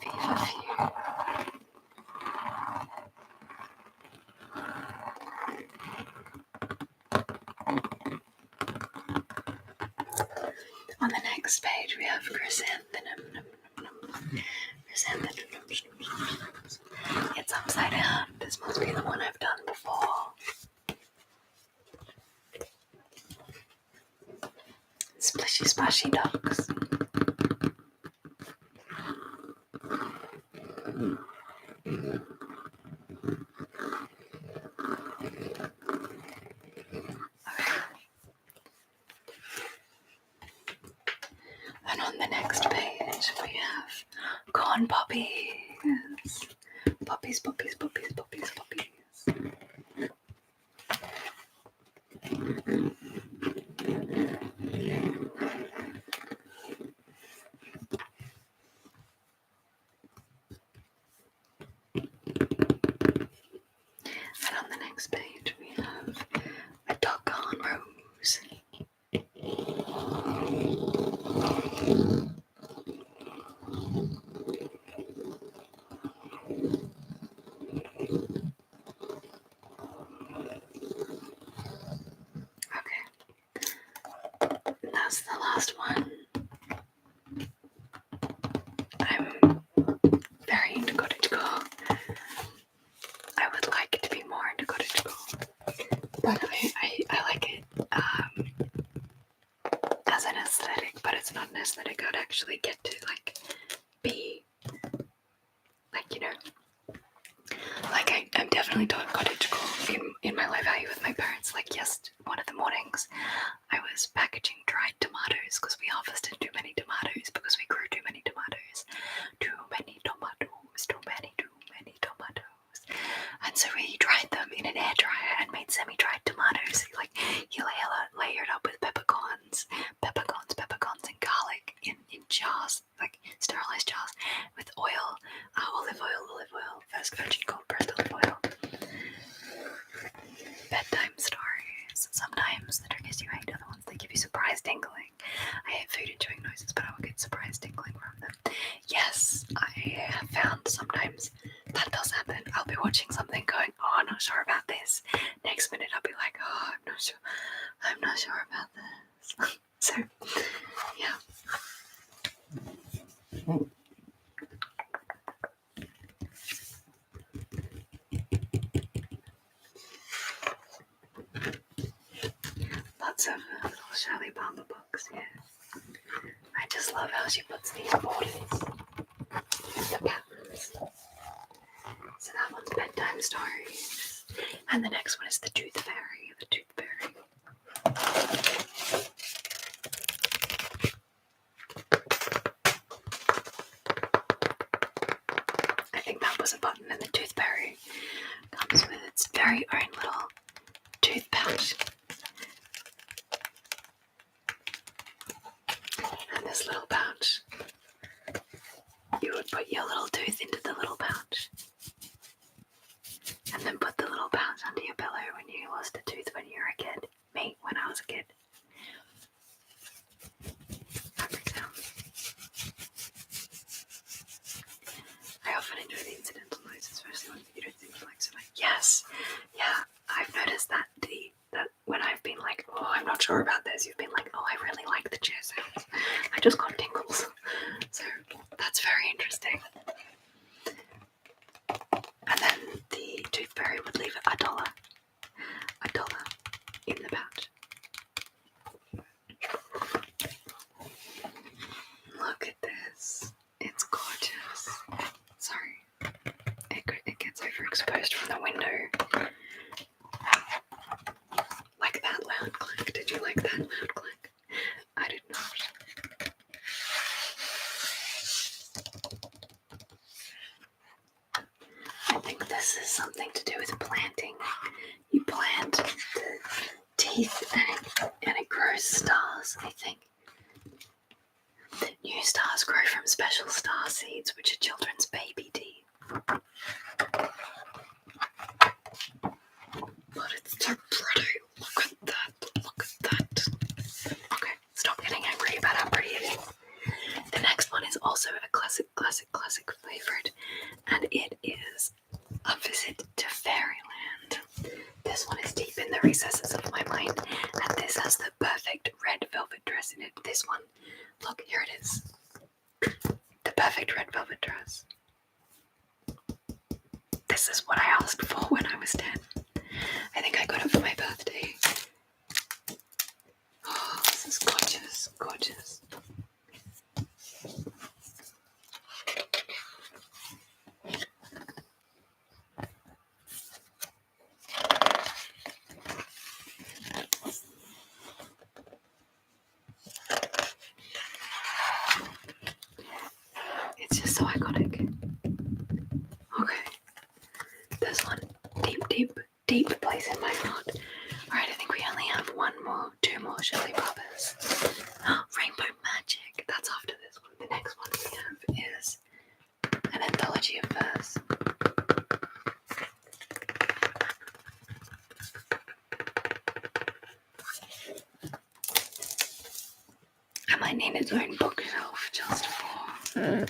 Feverfew. On the next page we have chrysanthemum. It's upside down. This must be the one I've done before. Splishy splashy ducks. And on the next page we have corn poppies. Poppies, poppies, poppies, poppies, poppies. And on the next page we have a doggone rose. That's the last one. I'm very into cottagecore. I would like it to be more into cottagecore, but I like it as an aesthetic, but it's not an aesthetic I'd actually get to like be like, you know, like I'm definitely doing cottagecore in my life value with my parents. Like one of the mornings I was packaging dried tomatoes because we harvested too many tomatoes because we grew too many tomatoes. Too many tomatoes. And so we dried them in an air dryer and made semi-dried tomatoes. Like you layer it up with peppercorns and garlic in jars, like sterilized jars, with oil, olive oil, first virgin cold pressed olive oil. Bedtime stories. Sometimes the trick is you hate, other ones they give you surprise tingling. I hate food and chewing noises, but I will get surprise tingling from them. Yes, I have found sometimes that does happen. I'll be watching something going, oh, I'm not sure about this. Next minute I'll be like, oh, I'm not sure about this. So, yeah. Lots of little Shirley Palmer books, yeah. I just love how she puts these borders, the patterns. So that one's bedtime stories. And the next one is the Tooth Fairy. I think that was a button, and the Tooth Fairy comes with its very own little tooth pouch. And this little pouch, you would put your little tooth into the little pouch. And then put the little pouch under your pillow when you lost a tooth when you were a kid. Me, when I was a kid. Fabric sounds. I often enjoy the incidental noise, especially when you don't think you like so much. Yes, yeah, I've noticed that that when I've been like, oh, I'm not sure about this, you've been like, oh, I really like the chair sounds. I just got tingles. So that's very interesting. And then the Tooth Fairy would leave $1. god, it's so pretty. Look at that. Look at that. Okay, stop getting angry about how pretty it is. The next one is also a classic favorite, and it is A Visit to Fairyland. This one is deep in the recesses of my mind, and this has the perfect red velvet dress in it. This one, look, here it is. The perfect red velvet dress. This is what I asked for when I was 10. I think I got it for my birthday. Oh, this is gorgeous, gorgeous. It's just so iconic. Okay. This one, deep place in my heart. Alright, I think we only have two more Shelly Bobbers. Rainbow Magic. That's after this one. The next one we have is an anthology of verse. I might need its own bookshelf just for...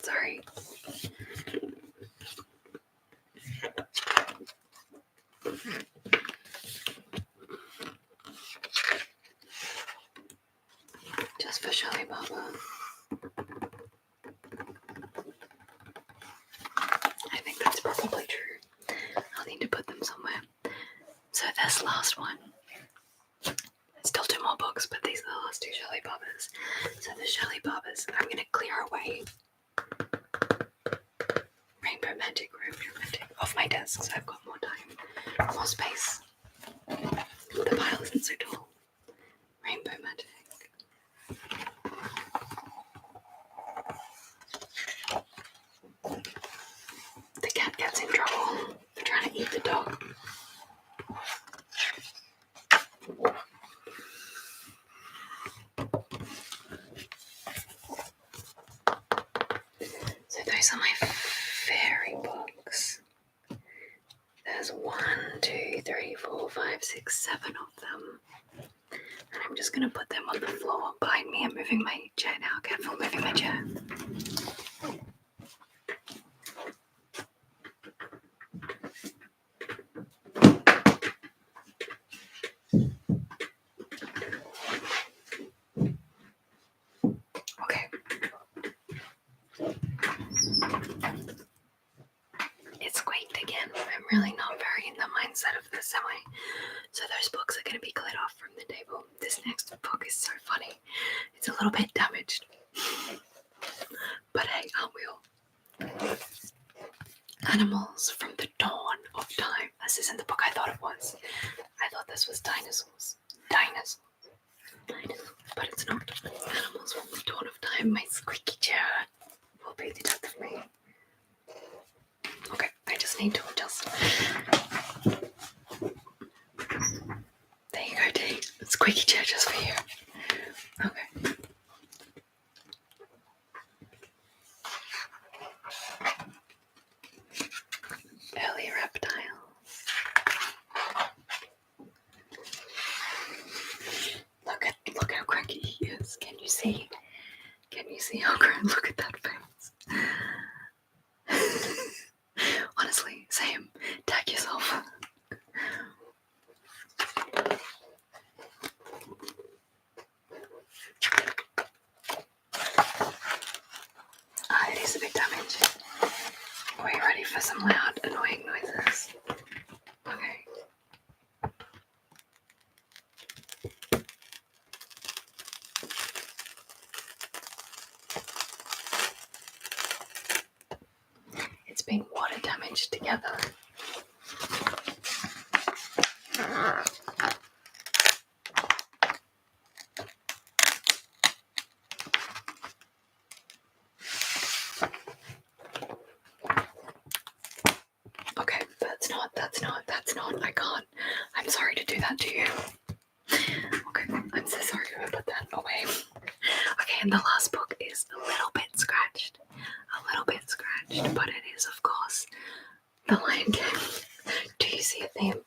Sorry. Just for Shelly Baba. I think that's probably true. I'll need to put them somewhere. So this last one. Still two more books, but these are the last two Shelly Bobbers. So the Shelly Bobbers, I'm going to clear away Rainbow Magic off my desk, so I've got more time, more space. The pile isn't so tall. Rainbow Magic. The cat gets in trouble for trying to eat the dog. So those are my fairy books. There's 1, 2, 3, 4, 5, 6, 7 of them. And I'm just going to put them on the floor behind me. I'm moving my chair now. Careful, moving my chair. Okay. It squeaked again. I'm really not very in the mindset of this, am I? So those books are going to be cleared off from the table. This next book is so funny. It's a little bit damaged. But hey, aren't we all? Animals from the dawn of time. This isn't the book I thought it was. I thought this was dinosaurs. Dinosaurs. But it's not. Animals from the dawn of time. My squeaky chair will be the death of me. Okay, I just need to adjust. There you go, Dee. Squeaky chair just for you. Okay. Early reptiles. Look how cranky he is. Can you see? Can you see how cranky? Look at that face. Honestly, same. Tag yourself. It is a bit damaged. Are you ready for some loud, annoying noises? Okay. It's been water damaged together. Okay, that's not, I can't. I'm sorry to do that to you. Okay, I'm so sorry to put that away. Okay, and the last book is a little bit scratched, but it is, of course, The Lion King. see a theme.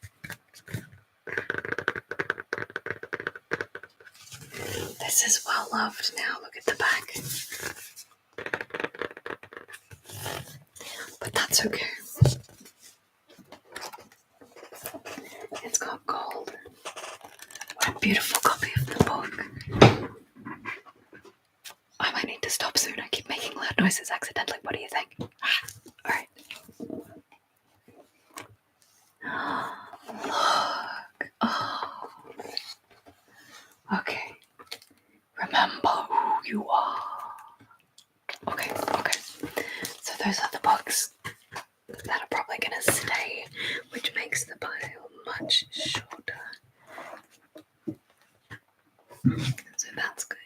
This is well loved now. Look at the back. But that's okay. It's got gold. What a beautiful copy of the book. I might need to stop soon. I keep making loud noises accidentally. What do you think? Alright. Look. Oh. Okay. Remember who you are. Okay. So those are the books that are probably going to stay, which makes the pile much shorter. So that's good.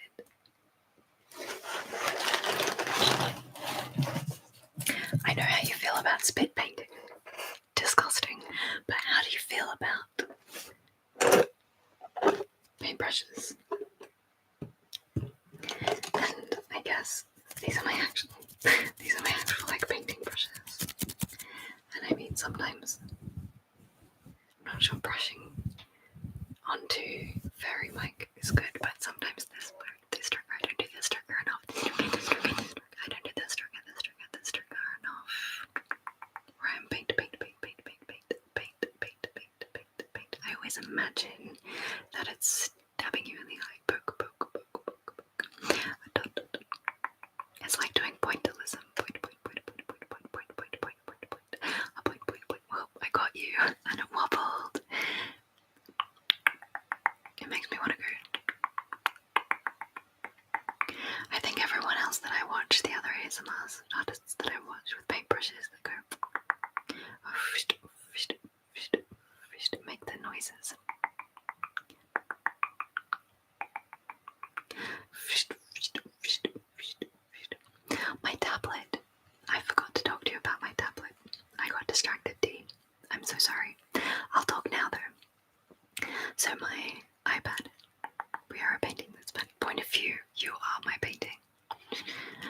I know how you feel about spit painting. Disgusting. But how do you feel about paintbrushes? And I guess these are my actual like painting brushes. And I mean sometimes I'm not sure brushing onto fairy mic is good, but sometimes this trigger, I don't do this trigger enough. I don't do this trigger enough. Where I'm paint. I always imagine that it's stabbing you in the eye. Poke. It's like doing pointillism. Point. Well, I got you, and it wobbled. It makes me want to go. I think everyone else that I watch, the other ASMR artists that I watch with paintbrushes that go make the noises. My tablet. I forgot to talk to you about my tablet. I got distracted, D. I'm so sorry. I'll talk now though. So my iPad. We are a painting that's my point of view. You are my painting.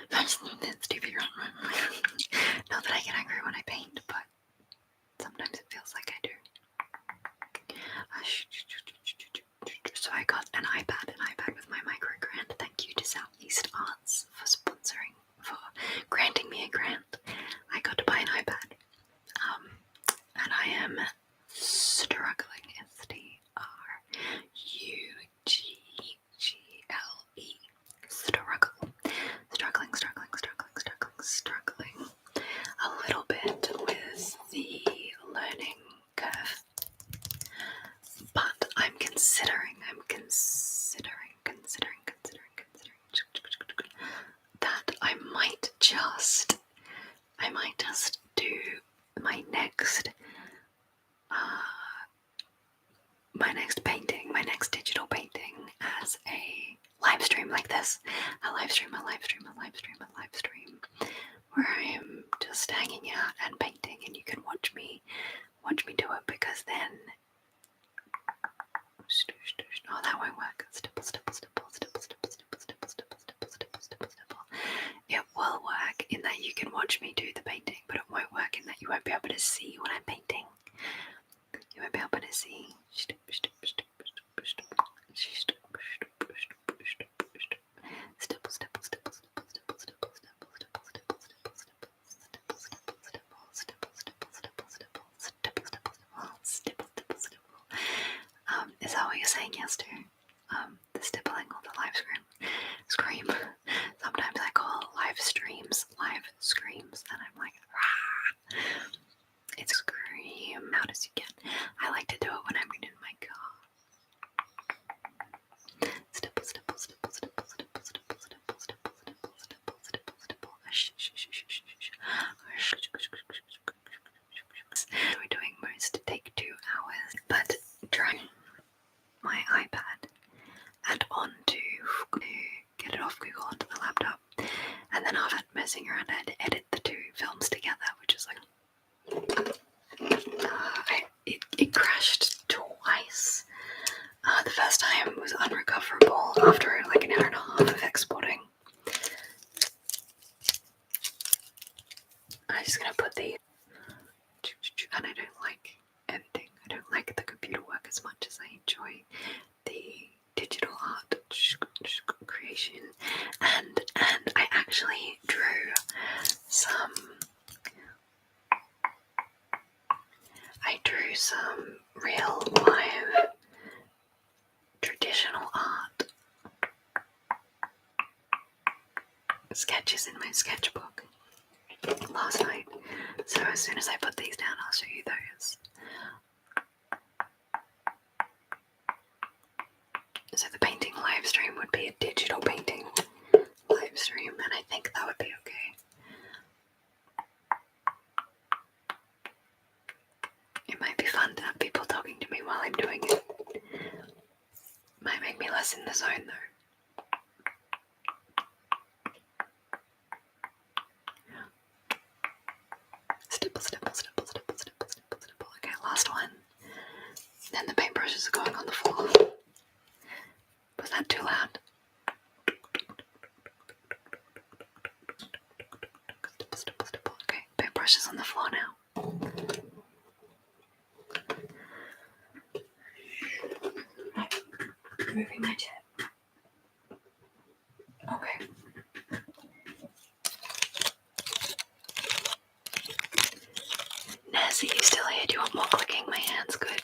That's stupid. Not that I get angry when I paint, but sometimes it feels like I do. So I got an iPad with my micro grant. Thank you to Southeast Arts for sponsoring, for granting me a grant. I got to buy an iPad. And I am struggling. Struggling a little bit with the learning curve. But I'm considering that I might just do my next painting, my next digital painting as a live stream like this. A live stream where I am just hanging out and painting, and you can watch me do it, because then that won't work. Stipple. It will work in that you can watch me do the painting, but it won't work in that you won't be able to see what I'm painting. You won't be able to see. Is that what you're saying yes to? The stippling or the live scream. Sometimes I call live streams live screams, and I'm like, rah! It's scream out as you can. I like to do it when I'm in my car. Stipple. We're doing most to take 2 hours, but trying my iPad and get it off Google onto the laptop, and then after messing around, I had to edit the 2 films together, which is like it crashed twice. actually drew some real live traditional art sketches in my sketchbook last night. So as soon as I put these down, I'll show you those. So the painting live stream would be a digital painting live stream, and I think that would be okay. It might be fun to have people talking to me while I'm doing it. Might make me less in the zone though. Stipple, stipple, stipple, stipple, stipple, stipple, stipple. Okay, last one. Then the paintbrushes are going on the floor. Was that too loud? Stipple, stipple, stipple. Okay, paintbrushes on the floor now. Moving my chair. Okay. Naz, are you still here? Do you want more clicking? My hand's good.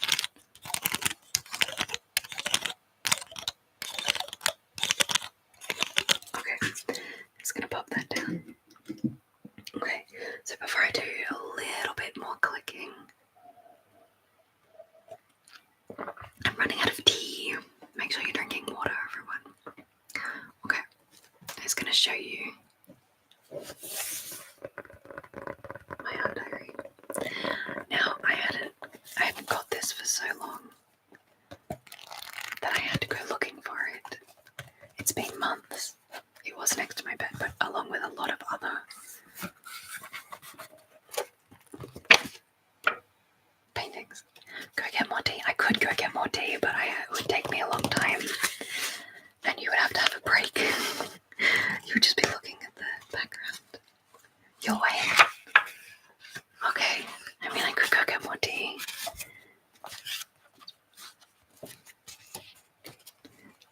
Okay, just gonna pop that down. Okay, so before I do a little bit more clicking, I'm running out of tea. Make sure you're drinking water, everyone. Okay, I'm just gonna show you my art diary. Now, I hadn't got this for so long that I had to go looking for it. It's been months. It was next to my bed, but along with a lot of other paintings. Go get more tea. I could go get more tea, but it would take me a long time. And you would have to have a break. You would just be looking at the background. You'll wait. Okay. I mean, I could go get more tea.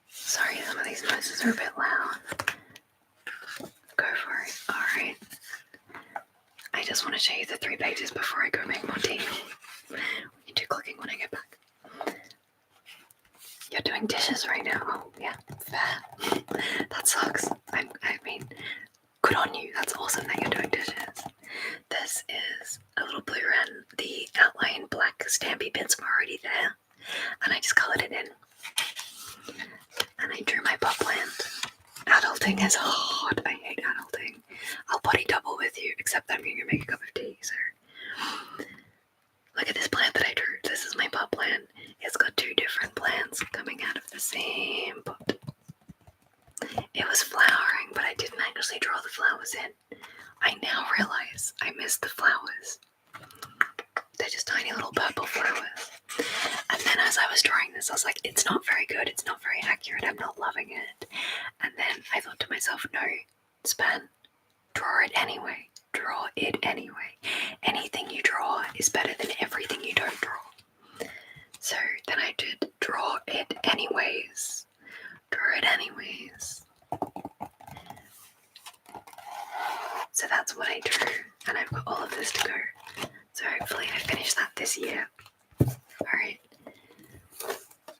Sorry, some of these noises are a bit loud. Go for it. Alright. I just want to show you the 3 pages before I go make more tea. We can do clicking when I get back. You're doing dishes right now. Oh, yeah. Fair. That sucks. I mean, good on you. That's awesome that you're doing dishes. This is a little blue pen. The outline black stampy bits were already there. And I just coloured it in. And I drew my pot plant. Adulting is hard. I hate adulting. I'll body double with you, except I'm going to make a cup of tea, so. Look at this plant that I drew. This is my pot plant. It's got 2 different plants coming out of the same pot. It was flowering, but I didn't actually draw the flowers in. I now realize I missed the flowers. They're just tiny little purple flowers. And then as I was drawing this, I was like, it's not very good. It's not very accurate. I'm not loving it. And then I thought to myself, no, Span, draw it anyway. Draw it anyway. Anything you draw is better than everything you don't draw. So then I did draw it anyways. Draw it anyways. So that's what I drew. And I've got all of this to go. So hopefully I finish that this year. Alright.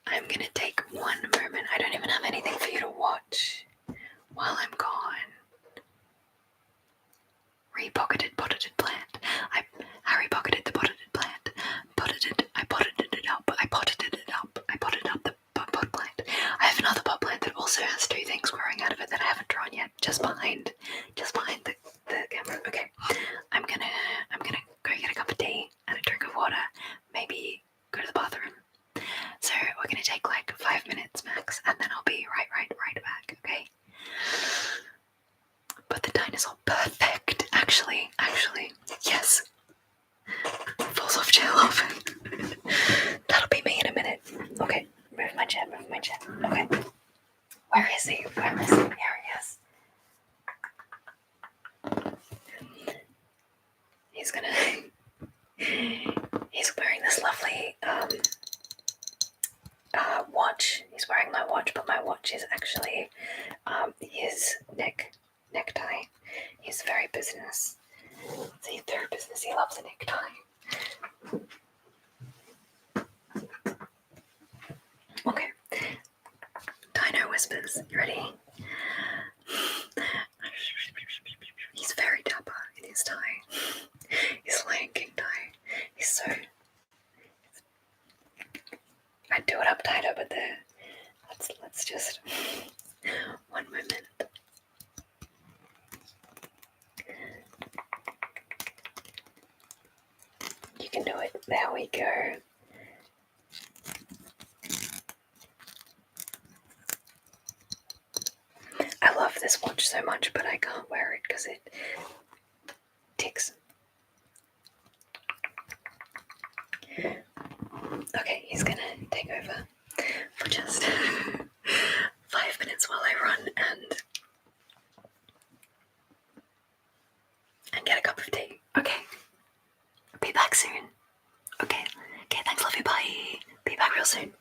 I'm gonna take one moment. I don't even have anything for you to watch while I'm gone. Re-pocketed plant. I Harry-pocketed the potted plant. I potted it up. I potted up the pot plant. I have another pot plant that also has 2 things growing out of it that I haven't drawn yet, just behind the camera. Okay. I'm gonna go get a cup of tea and a drink of water. Maybe go to the bathroom. So we're gonna take like 5 minutes max, and then I'll be right back. Okay. But the dinosaur, perfect. Actually, yes. Falls off chair laughing. That'll be me in a minute. Okay, move my chair. Okay. Where is he? Here he is. He's wearing this lovely watch. He's wearing my watch, but my watch is actually his neck necktie. He's very business. See, through business, he loves a necktie. Okay. Dino whispers. You ready? He's very dapper in his tie. His Lion King tie. He's so... I'd do it up tighter, but there. Let's just... One moment. You can do it. There we go. I love this watch so much, but I can't wear it because it ticks. Okay, he's gonna take over for just 5 minutes while I run and get a cup of tea. Okay. Be back soon. Okay, thanks, love you, bye. Be back real soon.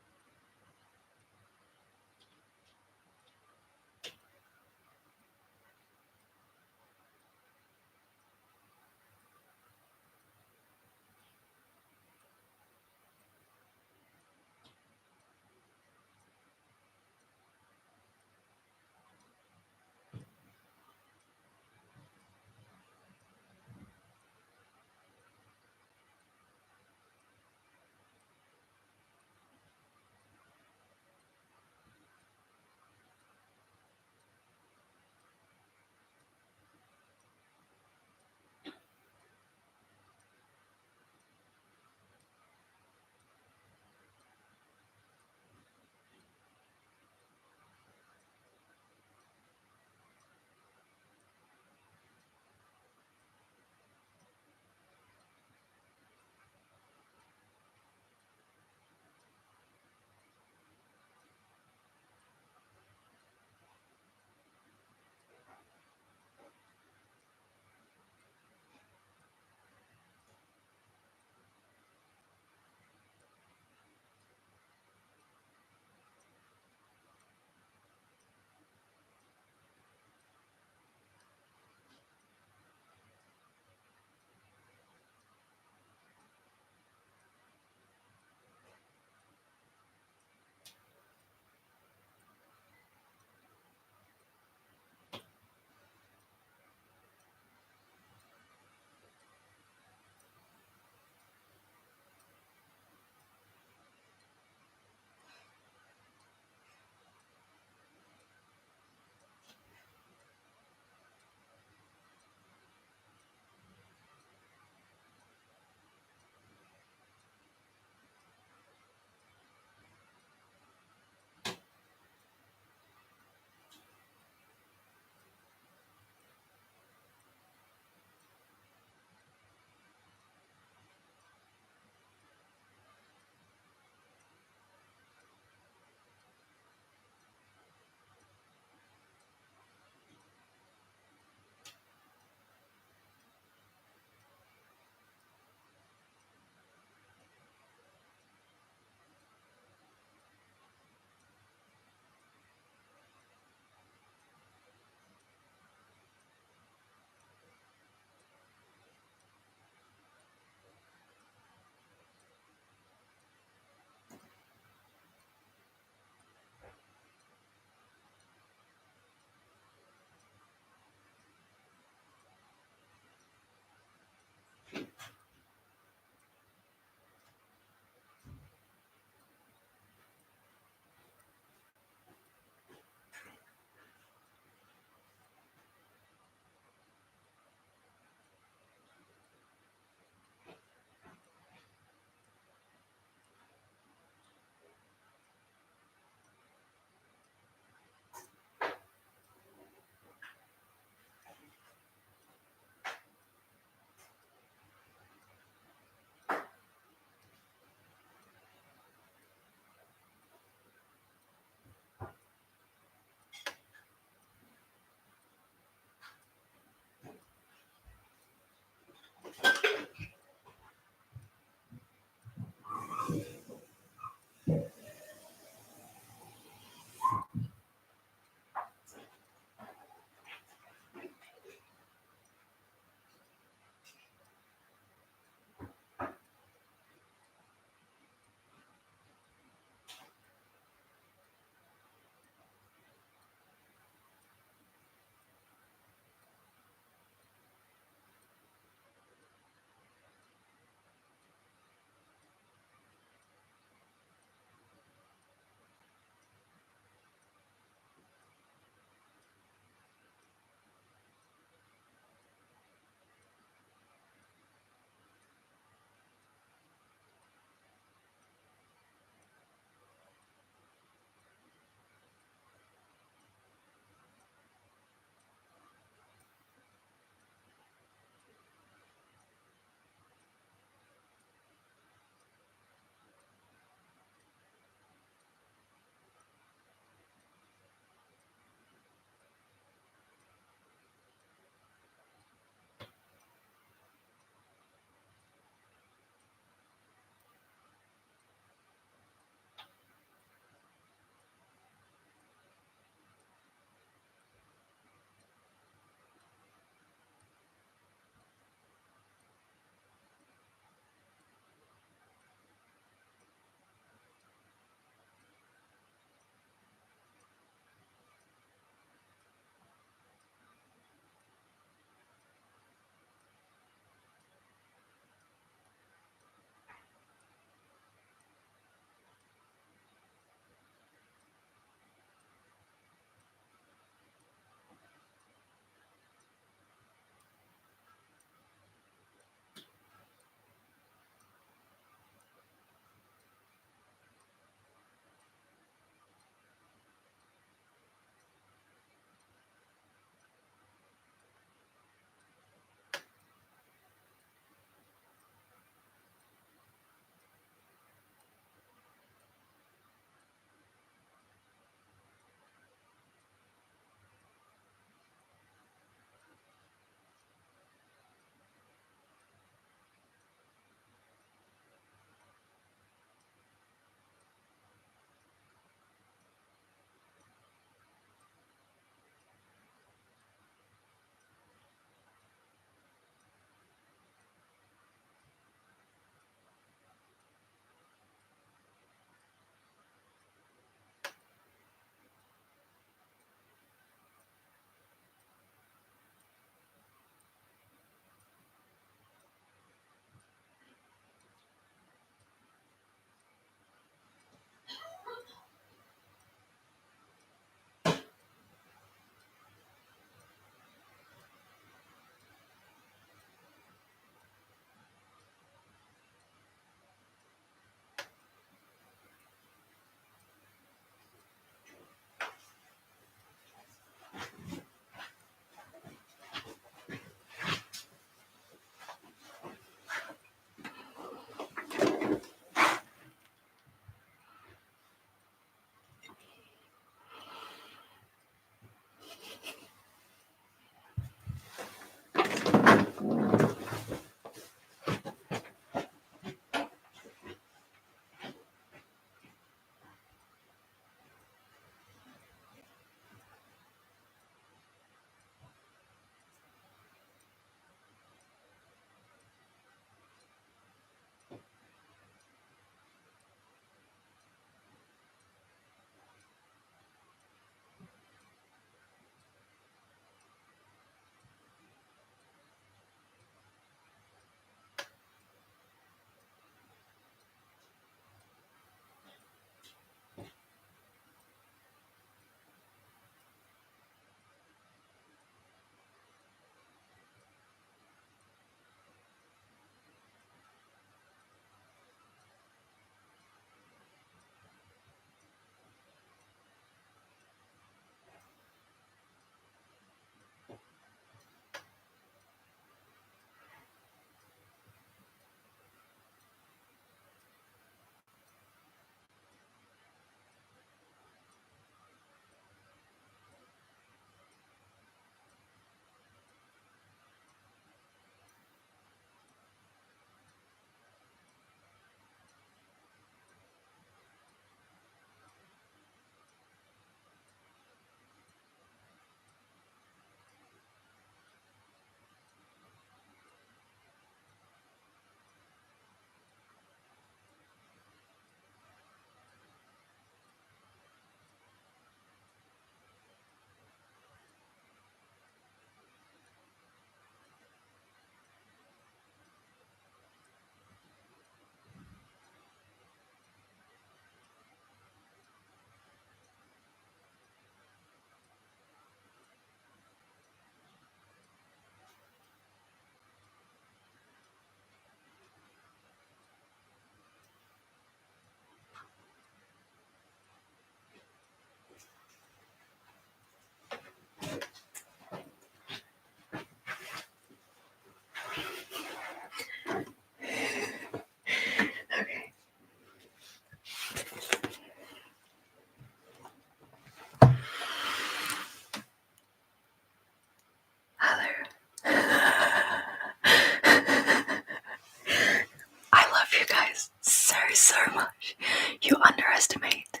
gosh, you underestimate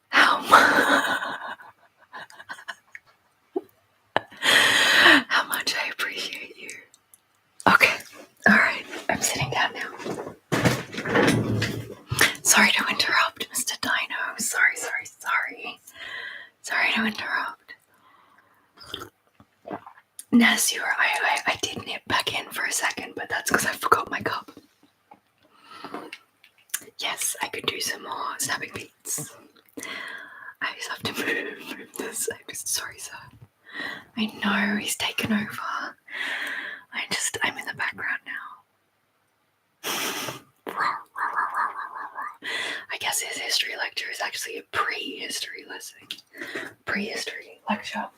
how much I appreciate you. Okay, alright, I'm sitting down now. Sorry to interrupt, Mr. Dino. Sorry. Sorry to interrupt. Ness, I did nip back in for a second, but that's because I forgot my cup. Yes, I could do some more snapping beats. I just have to move this. Sorry, sir. I know, he's taken over. I'm in the background now. I guess his history lecture is actually a prehistory lesson. Prehistory lecture.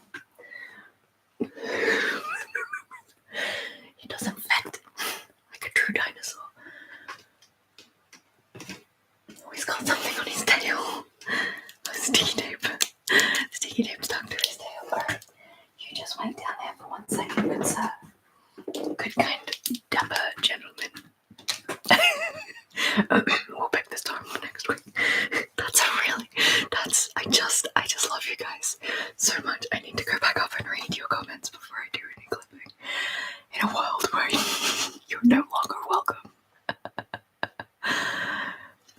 He doesn't fit like a true dinosaur. Oh, he's got something on his tail. Sticky tape. Sticky tape stuck to his tail. Alright. You just wait down there for 1 second, good sir. Good kind, dapper gentleman. We'll pick this time next week. I just love you guys so much. I need to go back up and read your comments before I do any clipping. In a world where you're no longer welcome.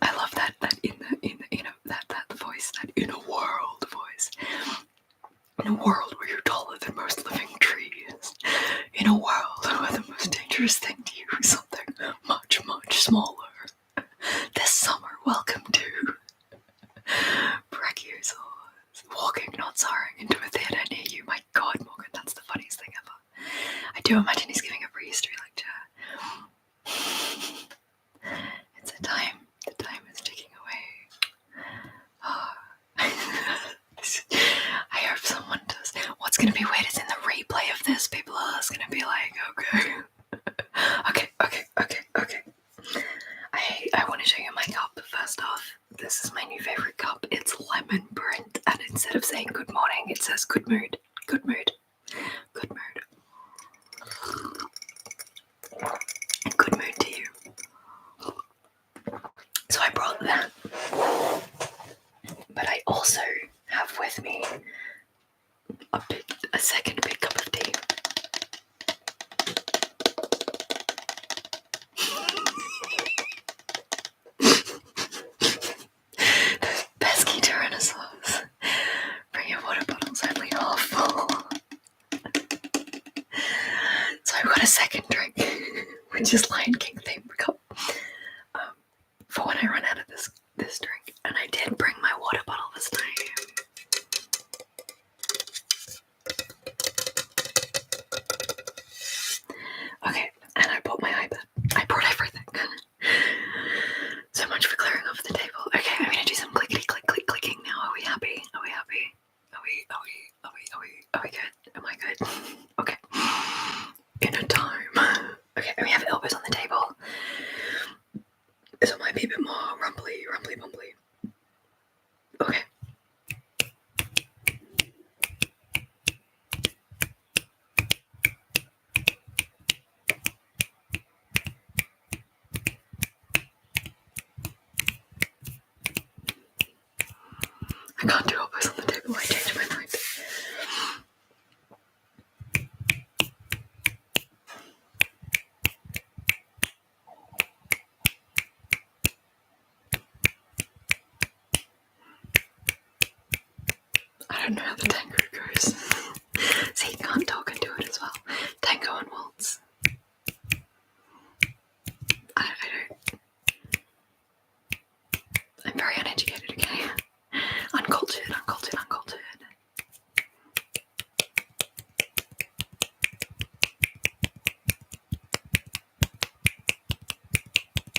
I love that voice, that in a world voice. In a world where you're taller than most living trees. In a world where the most dangerous thing to you is something much, much smaller. This summer, welcome to Brachiosaurs. Walking, not soaring, into a theatre near you. My God, Morgan, that's the funniest thing ever. I do imagine he's giving a prehistory lecture. It's a time. The time is ticking away. Oh. I hope someone does. What's going to be weird is in the replay of this, people are just going to be like, okay. I want to show you my cup first off. This is my new favorite cup. It's lemon print, and instead of saying good morning, it says good mood. Good mood. Good mood. Good mood to you. So I brought that. But I also have with me a second big cup of tea. Those pesky tyrannosaurs. Bring your water bottles only half full. So I've got a second drink, which is Lion King themed cup, for when I run out of this drink. And I did bring my water bottle this time. Okay, and I brought my iPad. I brought everything. So much for clearing off the table. Okay, I'm gonna do some clickety click clicking now. Are we happy? Are we happy? Are we good? Am I good? Okay. In a time. Okay, and we have elbows on the table. So it might be a bit more rumbly bumbly. Okay. I can't do elbows on the table, I changed my mind. I don't know how the tango goes. See, you can't talk and do it as well. Tango and waltz. I don't. I'm very uneducated, okay? Uncultured.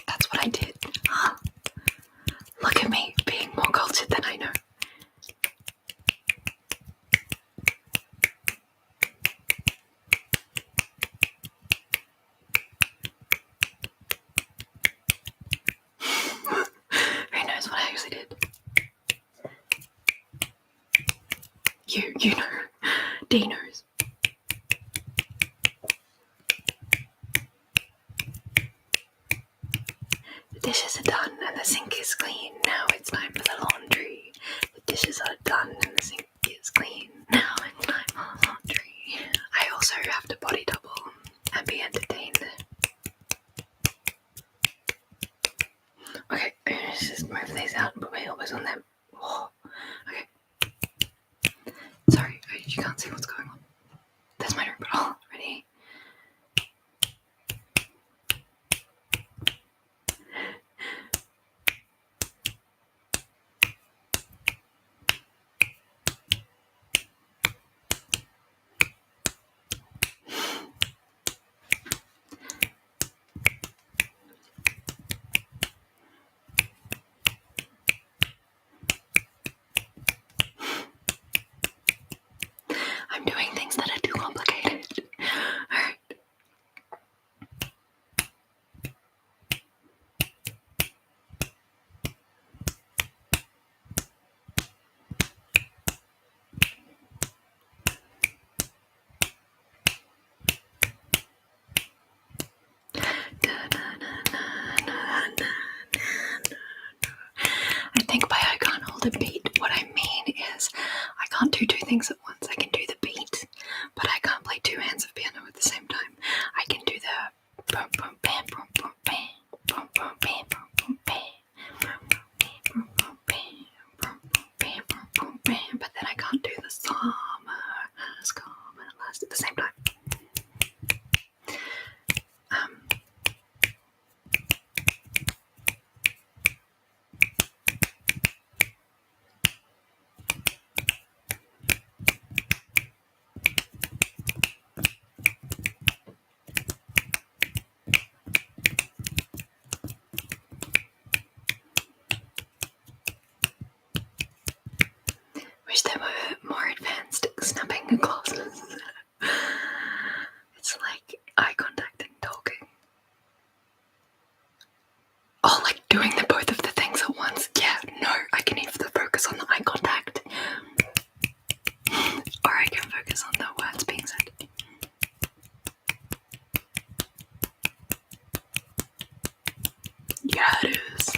That's what I did. Huh? Look at me, being more cultured than I know. Who knows what I actually did? You know. D knows. The dishes are done and the sink just move these out and put my elbows on them. Oh, okay. Sorry, you can't see what's going on. There's my drink bottle. Ready? I'm doing things that are too complicated. Alright. I think by I can't hold a beat, what I mean is I can't do two things at once. I can do the beat, but I can't play two hands of piano at the same time. I can do the boom boom bam boom boom bam boom boom bam boom boom bam boom boom bam boom boom bam boom boom bam, but then I can't do the summer has come and it lasts at the same time. Wish there were more advanced snapping clauses. It's like eye contact and talking. Oh, like doing the both of the things at once? Yeah, no, I can either focus on the eye contact or I can focus on the words being said. Yeah, it is.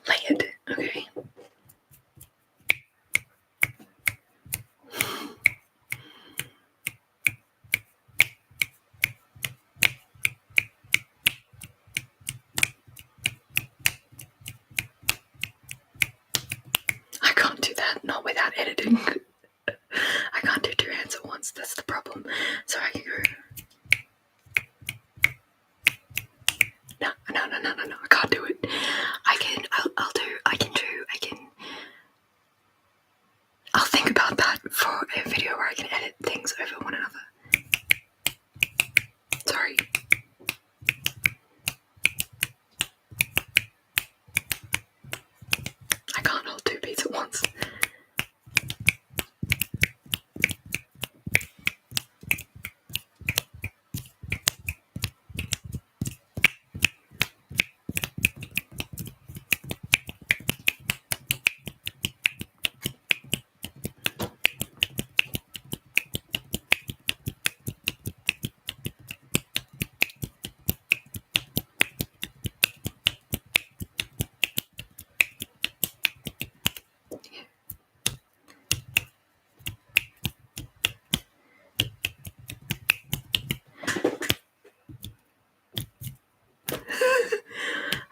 Layered, okay. I can't do that, not without editing. I can't do two hands at once, that's the problem. So I can go... No, I can't do it. I'll think about that for a video where I can edit things over one another. Sorry. I can't hold two beats at once.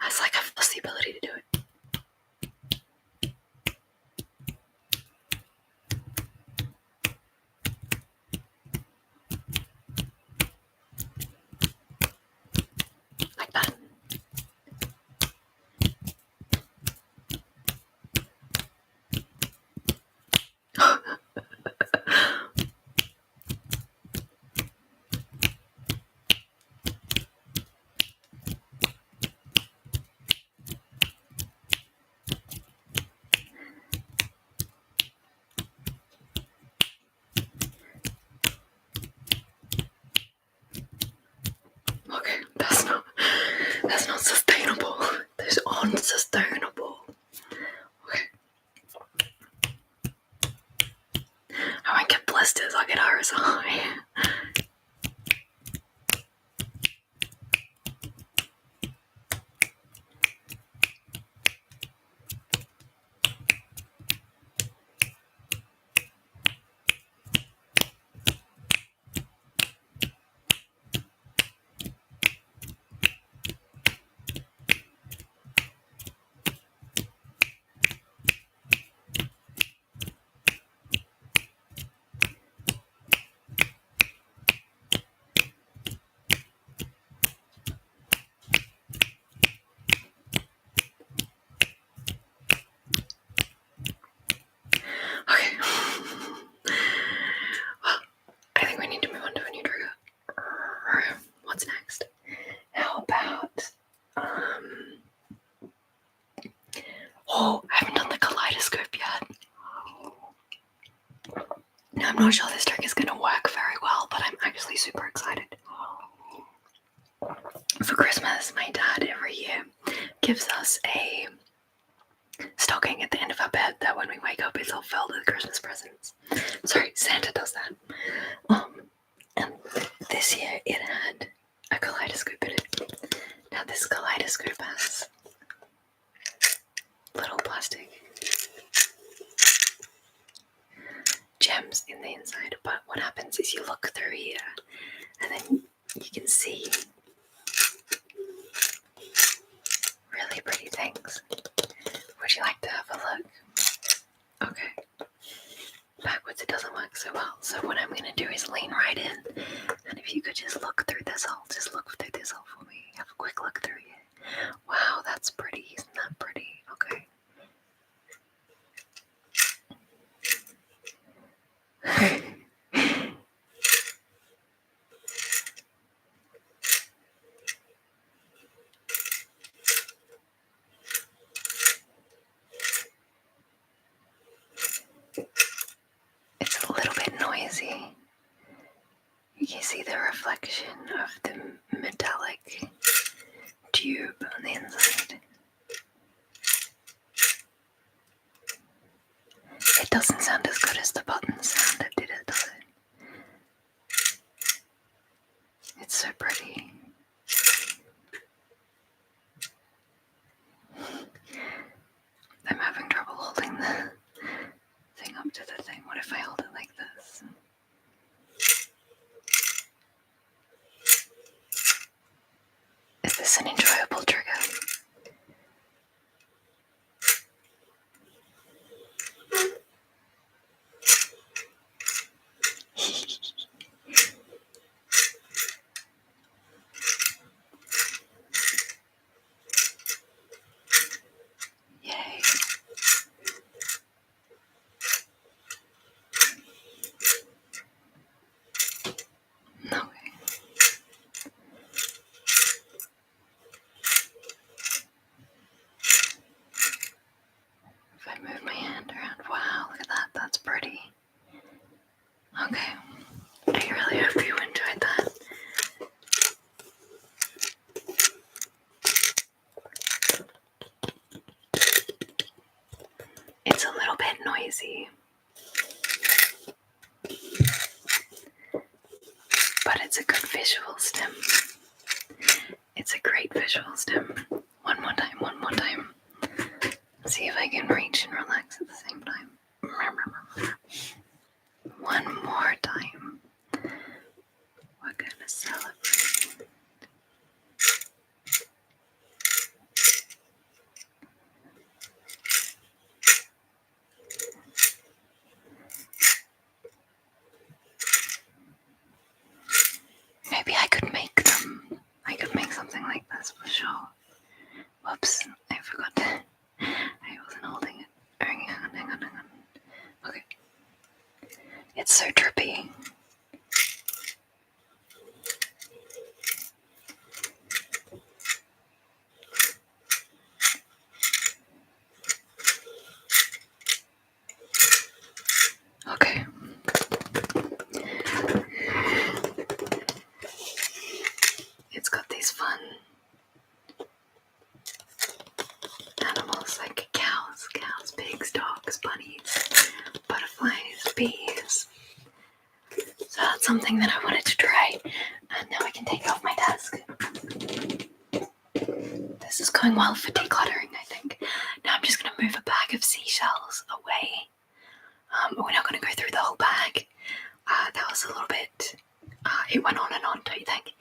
It's like I've lost the ability to do it. Like that. Okay, that's not sustainable. That's unsustainable. Okay. I won't get blisters, I'll get RSI. Okay. Well, I think we need to move on to a new trigger. What's next? How about oh, I haven't done the kaleidoscope yet. Now I'm not sure this trick is going to work very well, but I'm actually super excited. For Christmas, my dad every year gives us a stocking at the end of our bed that when we wake up it's all filled with Christmas presents. Sorry, Santa does that. And this year it had a kaleidoscope in it. Now this kaleidoscope has little plastic gems in the inside, but what happens is you look through here and then you can see really pretty things. Would you like to have a look? Okay. Backwards it doesn't work so well, so what I'm going to do is lean right in, and if you could just look through this hole, just look through this hole for me. Have a quick look through here. Wow, that's pretty. Isn't that pretty? Okay. It's a little bit noisy. You can see the reflection of the metallic tube on the inside. It doesn't sound as good as the buttons sounded, did it, does it? It's so pretty. an enjoyable trigger. Yay. Okay. If I move my hand around, wow, look at that, that's pretty. Okay, I really hope you enjoyed that. It's a little bit noisy, but it's a good visual stim. It's a great visual stim. One more time, one more time. See if I can reach and relax at the same time. One more time. We're gonna celebrate. Maybe I could make them. I could make something like this for sure. Whoops, I forgot. I wasn't holding it. Hang on. Okay. It's so drippy. Okay. It's got these fun animals like cows, pigs, dogs, bunnies, butterflies, bees. So that's something that I wanted to try. And now I can take it off my desk. This is going well for decluttering, I think. Now I'm just going to move a bag of seashells away. We're not going to go through the whole bag. That was a little bit... it went on and on, don't you think?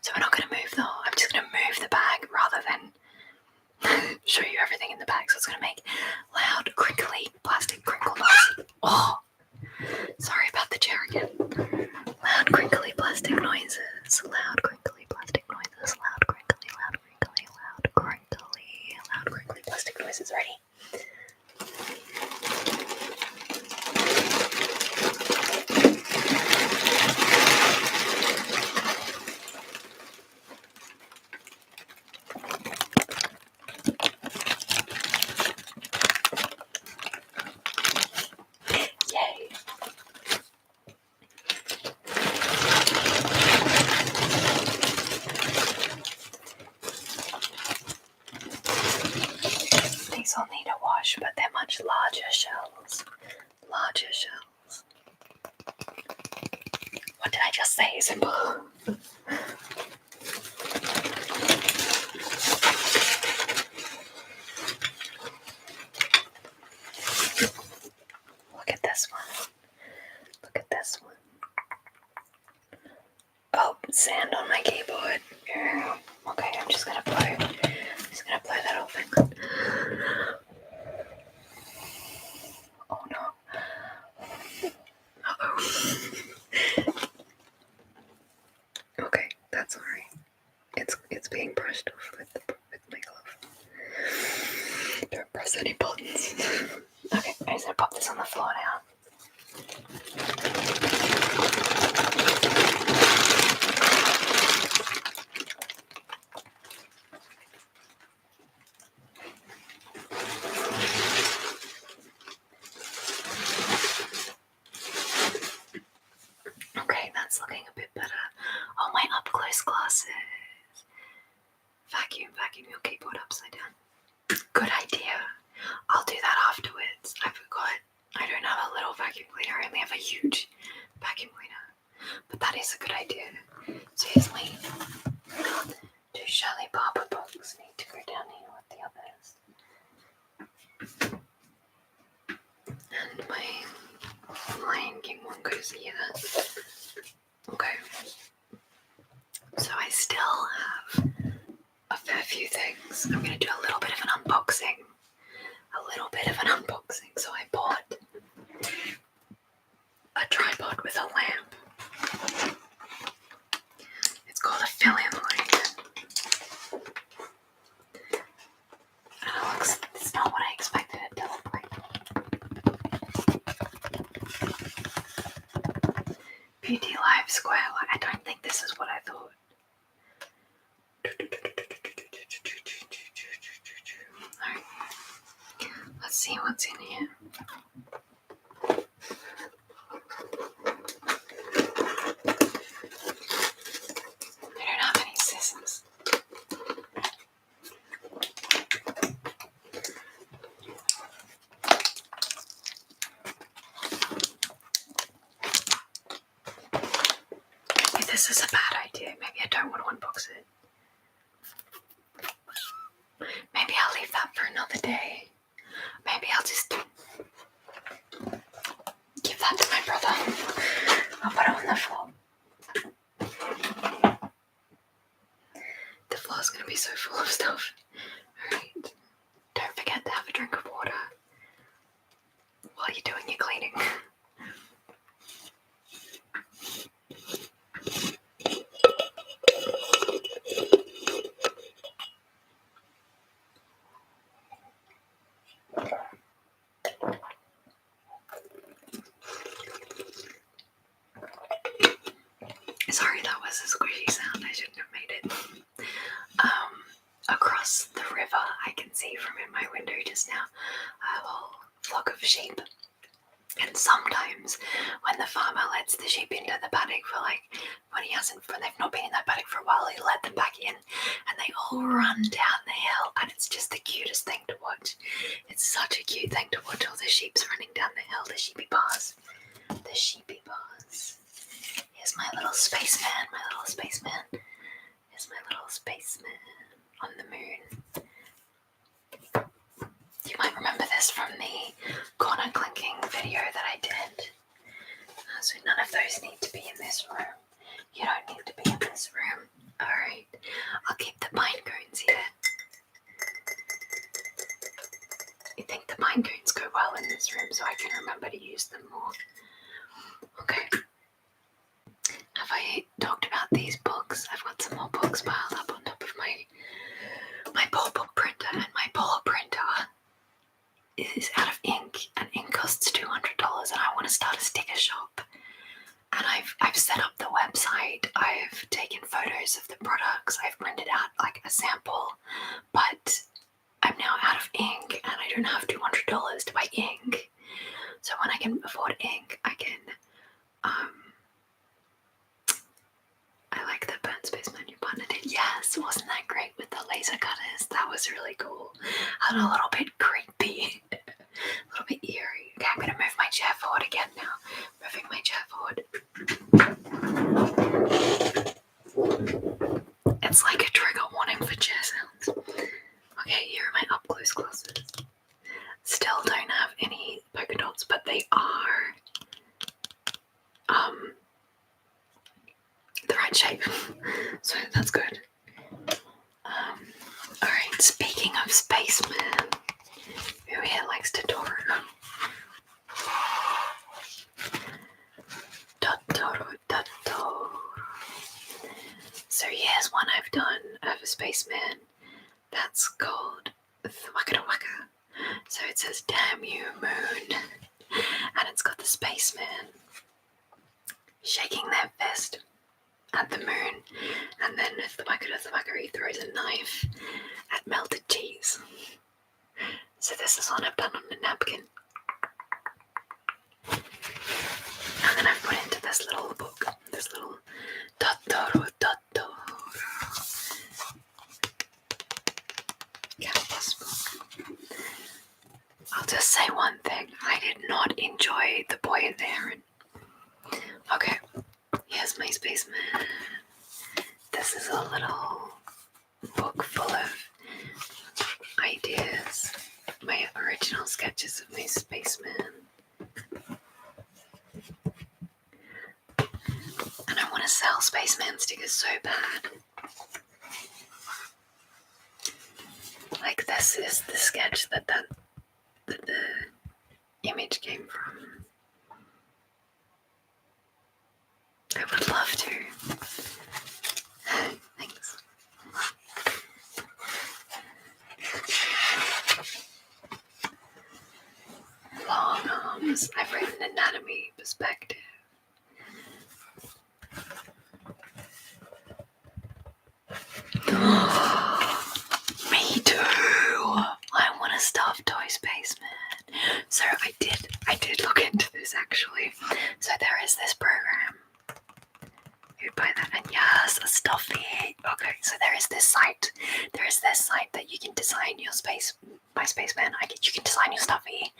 So we're not going to move though. I'm just going to move the bag rather than show you everything in the bag. So it's going to make loud, crinkly, plastic crinkle noises. Oh! Sorry about the chair again. Loud, crinkly, plastic noises. Loud, crinkly, plastic noises. Loud, crinkly, loud, crinkly, loud, crinkly, loud, crinkly, plastic noises. Ready? Yay. These all need a wash, but they're much larger shells. Larger shells. What did I just say, Simple? Look at this one. Look at this one. Oh, sand on my keyboard. Okay, I'm just gonna blow that open. Oh no. Uh-oh. Okay, that's alright. It's being brushed off with my glove. Don't press any buttons. Okay, I'm just gonna pop this on the floor now. Okay, that's looking a bit better. Oh, my up close glasses. Vacuum your keyboard upside down. Good idea. I'll do that afterwards. I forgot. I don't have a little vacuum cleaner. I only have a huge vacuum cleaner. But that is a good idea. So here's my 2 Shelley Barber books. Need to go down here with the others. And my Lion King one goes here. Okay. So I still have a fair unboxings. I'm going to do a little bit of an unboxing. So I bought a tripod with a lamp. It's called a fill-in light. And it's not what I expected it to look like. Beauty Live Square light. I don't think this is what I thought. Alright. Let's see what's in here. I don't have any scissors. Maybe this is a bad idea. Maybe I don't want to unbox it. Maybe I'll leave that for another day. Maybe I'll just give that to my brother. I'll put it on the floor. The floor's going to be so full of stuff. Alright. Don't forget to have a drink of water while you're doing your cleaning. Sorry, that was a squishy sound. I shouldn't have made it. Across the river, I can see from in my window just now a whole flock of sheep. And sometimes when the farmer lets the sheep into the paddock for when they've not been in that paddock for a while, he let them back in and they all run down the hill, and it's just the cutest thing to watch. It's such a cute thing to watch, all the sheep's running down the hill, the sheepy bars. Here's my little spaceman, Here's my little spaceman on the moon. You might remember this from the corner clinking video that I did. So none of those need to be in this room. You don't need to be in this room. Alright, I'll keep the pine cones here. I think the pine cones go well in this room, so I can remember to use them more. Okay. Have I talked about these books? I've got some more books piled up on top of my ball book printer, and my ball printer is out of ink, and ink costs $200, and I want to start a sticker shop. And I've set up the website, I've taken photos of the products, I've printed out a sample, but I'm now out of ink and I don't have $200 to buy ink. So when I can afford ink, I can I like the burnt Spaceman you partner did. Yes, wasn't that great with the laser cutters? That was really cool. And a little bit creepy. A little bit eerie. Okay, I'm going to move my chair forward again now. Moving my chair forward. It's like a trigger warning for chair sounds. Okay, here are my up-close glasses. Still don't have any polka dots, but they are the right shape. So that's good. Alright, speaking of Spaceman, who here likes to Totoro? Totoro. So here's one I've done of a Spaceman. That's called Waka Waka. So it says, "Damn you, moon." And it's got the Spaceman shaking their fist at the moon. And then if the Waka he throws a knife at melted cheese. So this is one I've done on a napkin. And then I've put into this little book, this little Totoro canvas book. I'll just say one thing, I did not enjoy The Boy and the Heron. Okay, here's my Spaceman. This is a little book full of ideas, my original sketches of my Spaceman. And I want to sell Spaceman stickers so bad. this is the sketch that the image came from. I would love to. Thanks. Long arms. I've written anatomy perspective. Me too. I want a stuffed toy Spaceman. So I did look into this actually. So there is this program. You'd buy that, and yes, a stuffy. Okay, so there is this site. There is this site that you can design your my Spaceman. You can design your stuffy,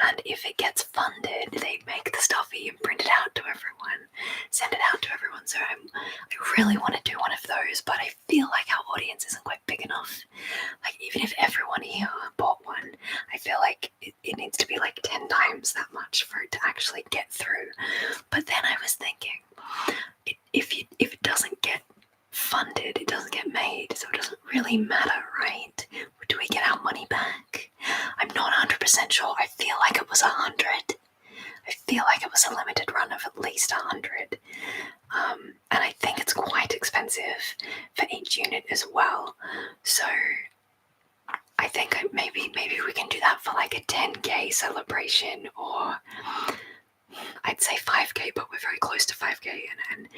and if it gets funded, they make the stuffy and print it out to everyone, send it out to everyone. So I really want to do one of those, but I feel like our audience isn't quite big enough. Like even if everyone here bought one, I feel like it needs to be like 10 times that much for it to actually get through. But then I was thinking, if it doesn't get funded, it doesn't get made, so it doesn't really matter, right? Do we get our money back? I'm not 100% sure. I feel like it was 100. I feel like it was a limited run of at least 100. And I think it's quite expensive for each unit as well. So I think maybe we can do that for like a 10k celebration, or I'd say 5k, but we're very close to 5k, and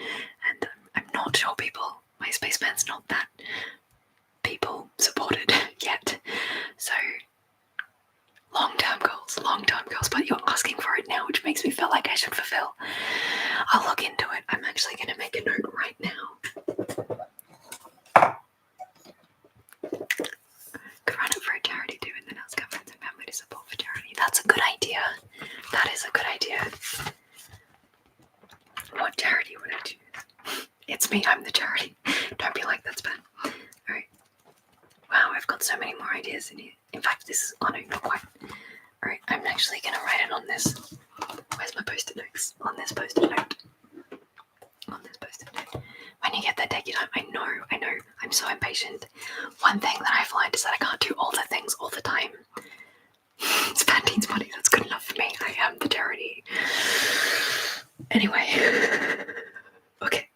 I'm not sure my Spaceman's not that people supported yet. So long-term goals, but you're asking for it now, which makes me feel like I should fulfill. I'll look into it. I'm actually going to make a note right now. Could run it for a charity too, and then ask governments and family to support for charity. That's a good idea. That is a good idea. What charity would I choose? It's me, I'm the charity. Don't be like, that's bad. Alright. Wow, I've got so many more ideas in here. In fact, this is, oh no, not quite. Alright, I'm actually going to write it on this. Where's my post-it notes? On this post-it note. On this post-it note. When you get there, take your time. I know. I'm so impatient. One thing that I find is that I can't do all the things all the time. It's Pantine's money, that's good enough for me. I am the charity. Anyway. Okay.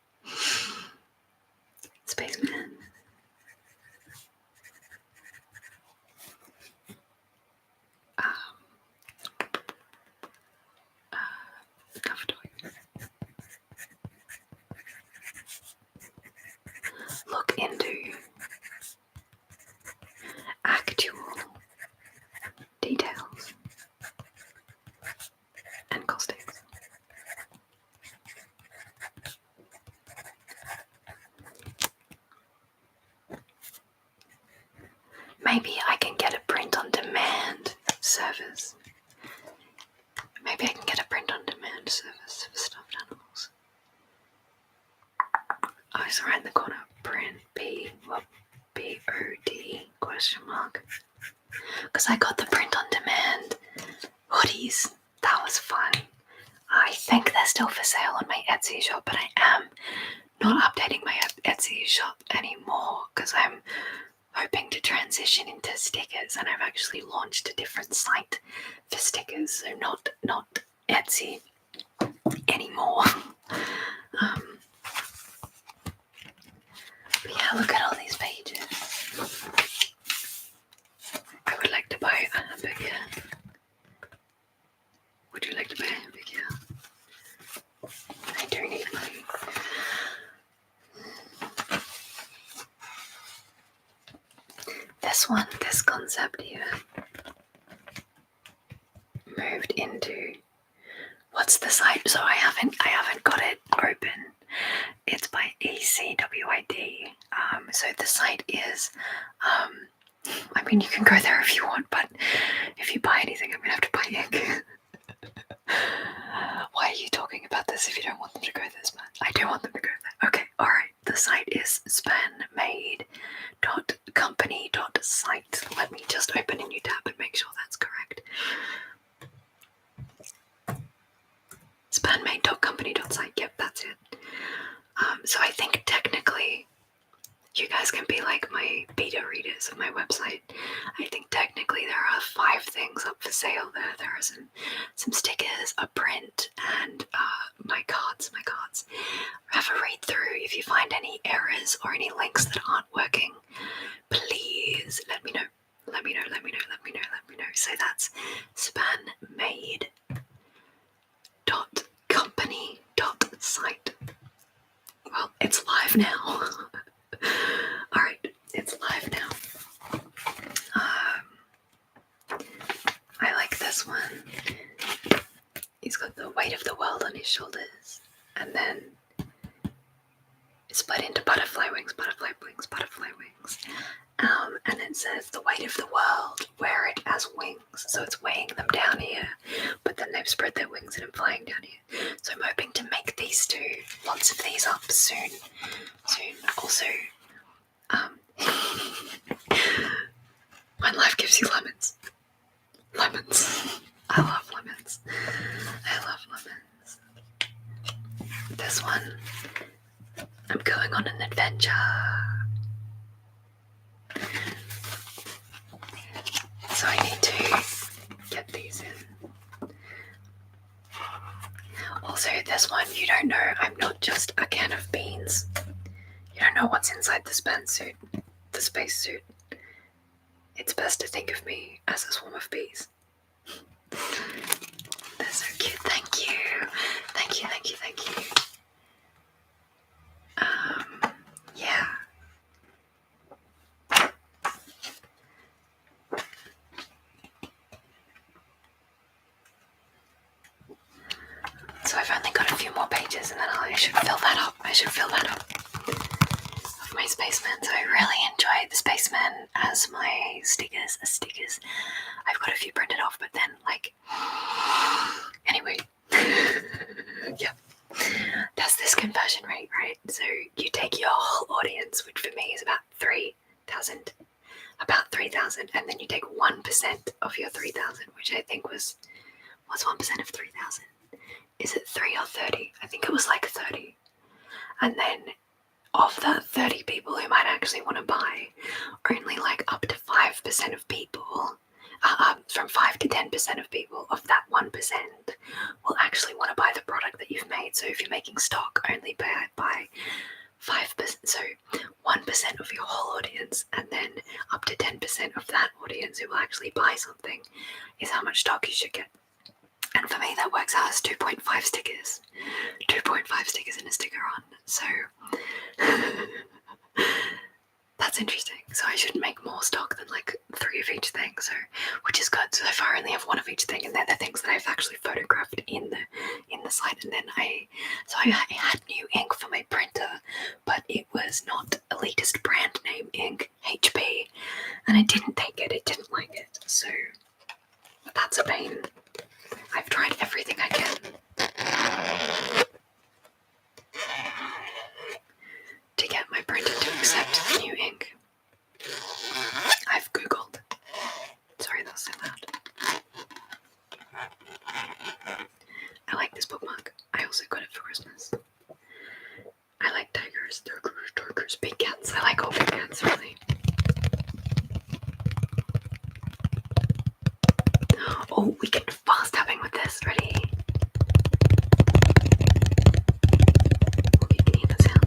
Spaceman. Tough toy. Look into actual details and costings. Maybe I can get a print on demand service. Maybe I can get a print on demand service for stuffed animals. Oh, it's right in the corner. Print B-O-D question mark. Because I got the print on demand hoodies. That was fun. I think they're still for sale on my Etsy shop, but I am not updating my Etsy shop anymore because I'm hoping to transition into stickers, and I've actually launched a different site for stickers, so not Etsy anymore. But yeah, look at all these pages. I would like to buy a hamburger. Would you like to buy a hamburger? I do need money. This concept here moved into, what's the site? So I haven't got it open. It's by ECWID. So the site is, I mean, you can go there if you want, but if you buy anything, I'm gonna have to buy ink. Why are you talking about this if you don't want them to go there, Span? I do want them to go there. Okay, alright. The site is spanmade.company.site. Let me just open a new tab and make sure that's correct. Spanmade.company.site. Yep, that's it. So I think technically you guys can be like my beta readers of my website. I think technically there are 5 things up for sale there. There are some stickers, a print, and my cards. Have a read through. If you find any errors or any links that aren't working, please let me know. So that's spanmade.company.site. Well, it's live now. Alright, it's live now. I like this one. He's got the weight of the world on his shoulders, and then it's split into butterfly wings. And it says the weight of the world, wear it as wings. So it's weighing them down here, but then they've spread their wings and I'm flying down here. So I'm hoping to make these two, lots of these up soon. Also, when life gives you lemons. I love lemons. This one, I'm going on an adventure. So I need to get these in. Also, this one, you don't know, I'm not just a can of beans. You don't know what's inside the spacesuit. It's best to think of me as a swarm of bees. They're so cute. Thank you. Yeah. So I've only got a few more pages and then I should fill that up. Of my Spaceman. So I really enjoy the Spaceman as my stickers. I've got a few printed off, but then anyway. Yeah. That's this conversion rate, right? So you take your whole audience, which for me is about 3,000, and then you take 1% of your 3,000, which I think what's 1% of 3,000? Is it 3 or 30? I think it was 30. And then of the 30 people who might actually want to buy, only up to 5% of people, from 5 to 10% of people of that 1% will actually want to buy the product that you've made. So if you're making stock, only buy 5%, so 1% of your whole audience, and then up to 10% of that audience who will actually buy something is how much stock you should get. And for me, that works out as 2.5 stickers. 2.5 stickers in a sticker on. So that's interesting. So I should make more stock than 3 of each thing. So, which is good. So far I only have 1 of each thing, and they're the things that I've actually photographed in the site. And then I had new ink for my printer, but it was not elitist brand name ink, HP, and I didn't take it. It didn't like it. So that's a pain. I've tried everything I can to get my printer to accept the new ink. I've googled. Sorry, that's so loud. I like this bookmark. I also got it for Christmas. I like tigers, big cats. I like all big cats, really. Oh, we can fast tapping with this. Ready? Oh, you can hear the sound.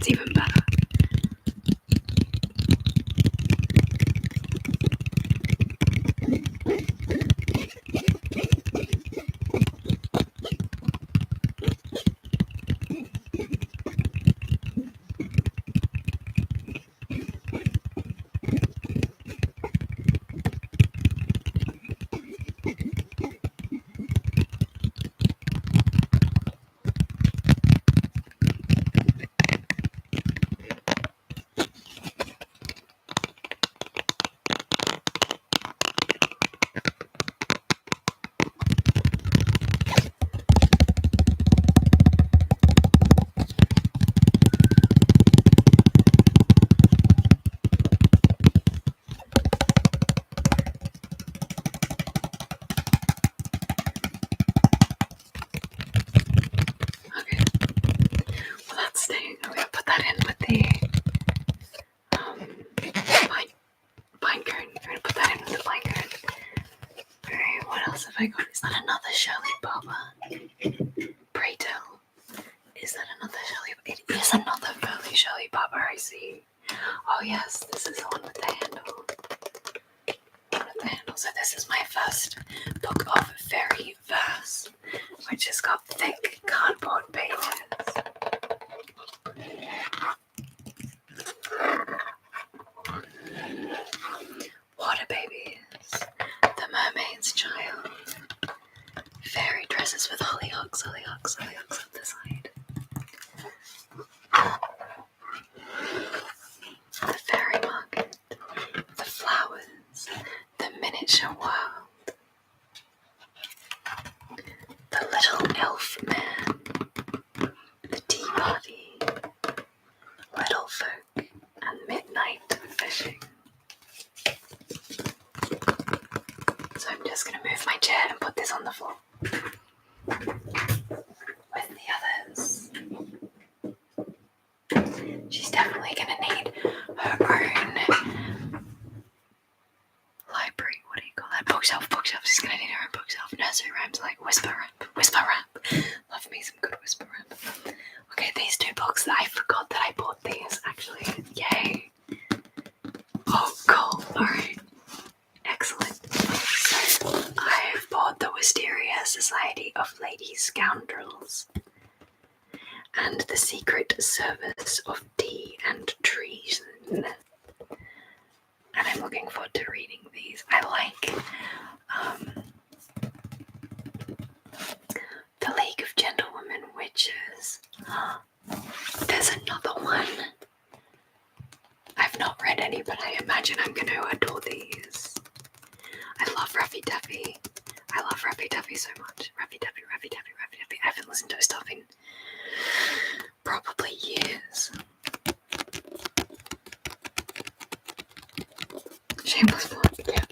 That's even better. I'm going to put that in with the pine cone. I'm going to put that in with the pine cone. Alright, what else have I got? Is that another Shirley Barber? Pray tell. Is that another Shirley? It is another Furley Shirley Barber, I see. Oh yes, this is the one with the handle. So this is my first book of fairy verse, which has got thick cardboard pages. Water babies, the mermaid's child, fairy dresses with hollyhocks, hollyhocks, hollyhocks up the side. The fairy market, the flowers, the miniature world, the little elf man, the tea party, little folk, and midnight fishing. So I'm just going to move my chair and put this on the floor with the others. She's definitely going to need her own library. What do you call that? Bookshelf, bookshelf. She's going to need her own bookshelf. Nursery rhymes like whisper rap, whisper rap. Love me some good whisper rap. Okay, these two books that I forgot that I bought these actually. Yay. Oh, cool. Alright. Excellent. So, I've bought the Wisteria Society of Lady Scoundrels and the Secret Service of Tea and Treason. And I'm looking forward to reading these. I like The League of Gentlewomen Witches. There's another one. I've not read any, but I imagine I'm going to adore these. I love Ruffy Duffy. I love Ruffy Duffy so much. Ruffy Duffy, Ruffy Duffy, Ruffy Duffy. I haven't listened to his stuff in probably years. Shameless plug, yeah.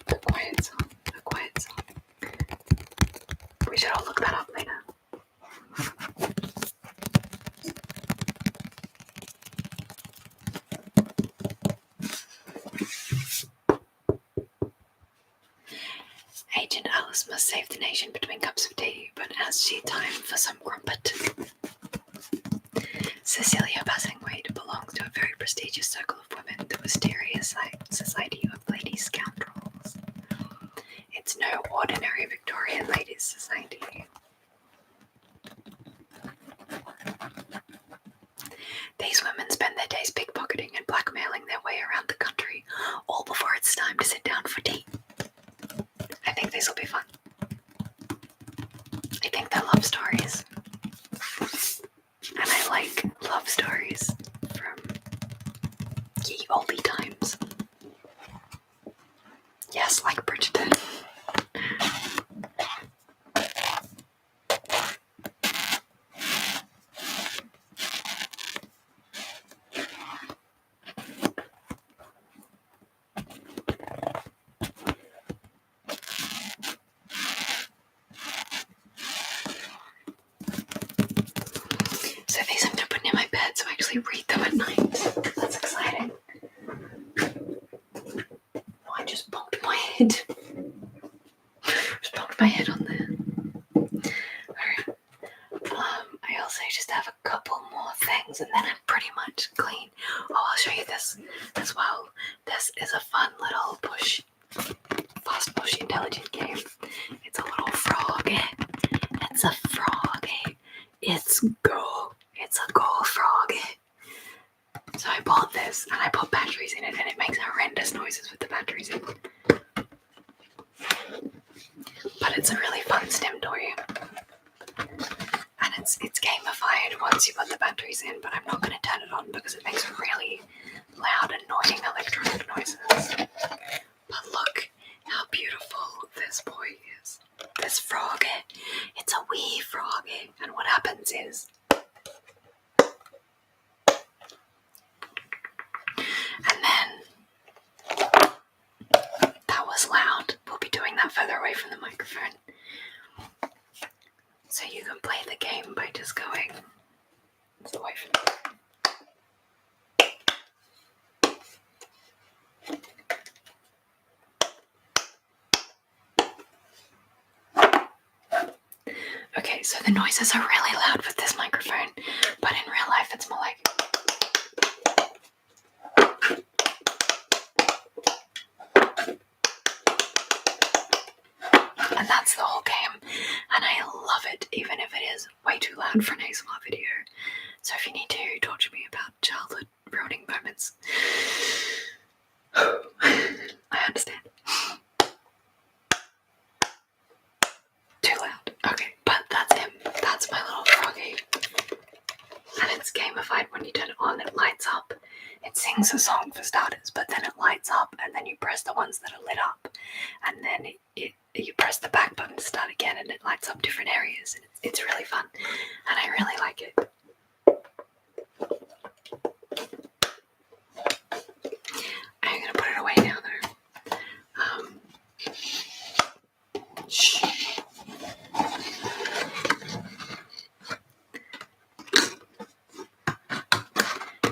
A quiet song. A quiet song. We should all look that up later. Agent Alice must save the nation between cups of tea, but has she time for some crumpet? Cecilia Passingwaite belongs to a very prestigious circle of women, the Wisteria Society of Lady Scoundrels. It's no ordinary Victorian ladies' society. These women spend their days pickpocketing and blackmailing their way around the country, all before it's time to sit down for tea. I think these will be fun. I think they're love stories. And I like love stories from ye olde times. Yes, like Bridgerton. So these I'm going to put near my bed so I actually read them at night. That's exciting. Oh, I just bumped my head. Just bumped my head on there. Alright. I also just have a couple more things and then I'm pretty much clean. Oh, I'll show you this as well. This is a fun little fast push intelligent game. It's a little frog. It's a frog. It's a goal frog. So I bought this and I put batteries in it and it makes horrendous noises with the batteries in. But it's a really fun STEM toy. And it's gamified once you put the batteries in, but I'm not going to turn it on because it makes really loud, annoying electronic noises. But look how beautiful this boy is. This frog, it's a wee frog, and what happens is, and then, that was loud. We'll be doing that further away from the microphone. So you can play the game by just going away from it. Okay, so the noises are really loud with this microphone, but in real life it's more like... And that's the whole game, and I love it, even if it is way too loud for an ASMR video. So if you need to torture me about childhood ruining moments, I understand. Too loud. Okay, but that's him. That's my little froggy. And it's gamified. When you turn it on, it lights up. It sings a song for starters, but then it lights up, and then you press the ones that are lit up, and then you press the back button to start again, and it lights up different areas. And it's really fun, and I really like it. I'm gonna put it away now, though. Shh.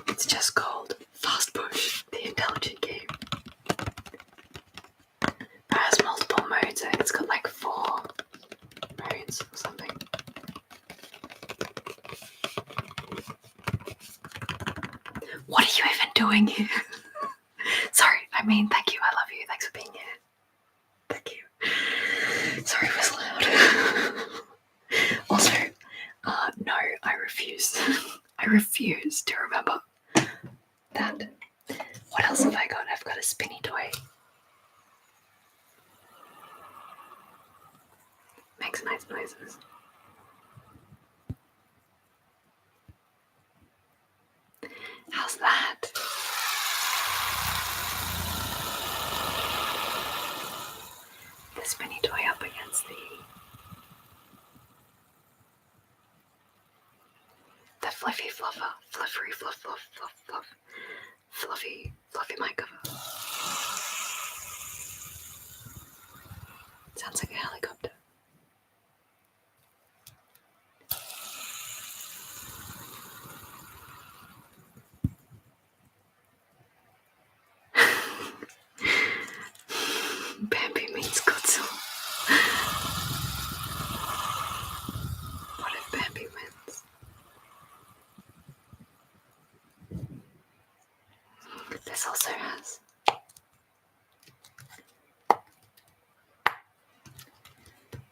It's just called Fast Push, the intelligent game. It has multiple modes. It's got like 4 modes or something. What are you even doing here? Sorry, thank you, I love you, thanks for being here. Thank you. Sorry it was loud. Also, no, I refuse. I refuse to remember that. What else have I got? I've got a spinny toy. Makes nice noises. How's that? The spinny toy up against the fluffy fluffer, fluffery fluff, fluff, fluff, fluff, fluffy mic cover. Sounds like a helicopter. Bambi meets Godzilla. What if Bambi wins? This also has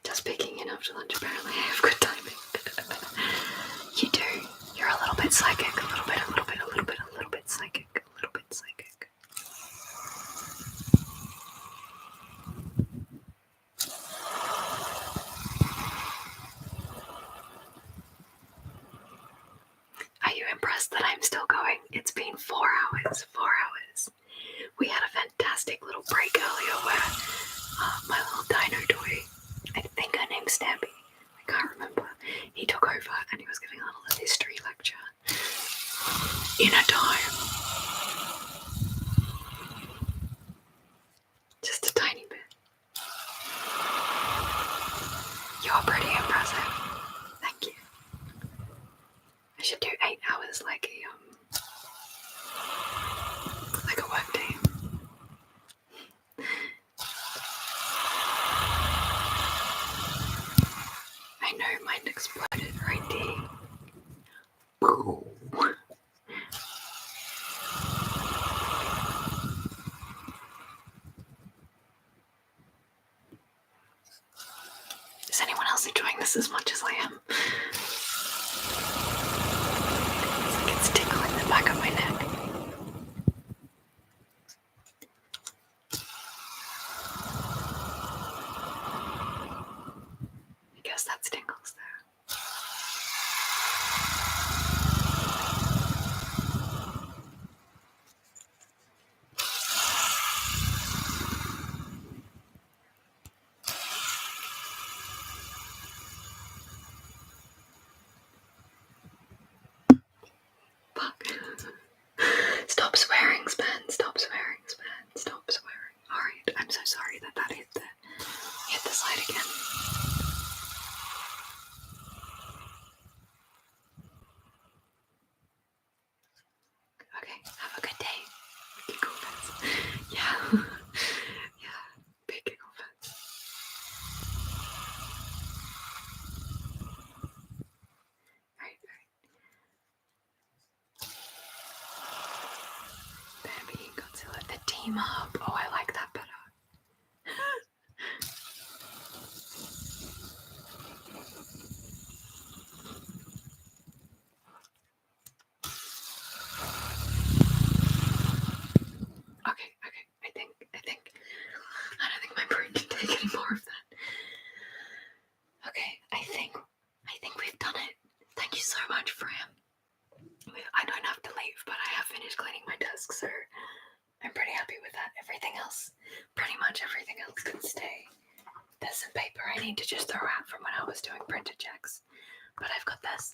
just picking in after lunch. Apparently I have good timing. You do. You're a little bit psychic. A little bit psychic. A little bit psychic. Are you impressed that I'm still going? It's been 4 hours. 4 hours. We had a fantastic little break earlier where my little dino toy, I think her name's Stampy, I can't remember, he took over and he was giving a little history lecture in a time. Just a tiny bit. You're pretty impressive. Thank you. I should do 8 hours like a work day. I know, mine exploded right there. this as much as I am. It's like it's tickling the back of my neck. I guess that's tingles there. Fuck. Stop swearing, Span. Stop swearing, Span. Stop swearing. Alright, I'm so sorry that hit the side again. Okay, have a good day. Giggle fence. Yeah. Yeah, big giggle fence. Right. Bambi and Godzilla. The team up. Oh, I like that better. Okay. I don't think my brain can take any more of that. Okay, I think we've done it. Thank you so much, Fram. I don't have to leave, but I have finished cleaning my desk, so I'm pretty happy with that. Pretty much everything else can stay. There's some paper I need to just throw out from when I was doing printer checks, but I've got this.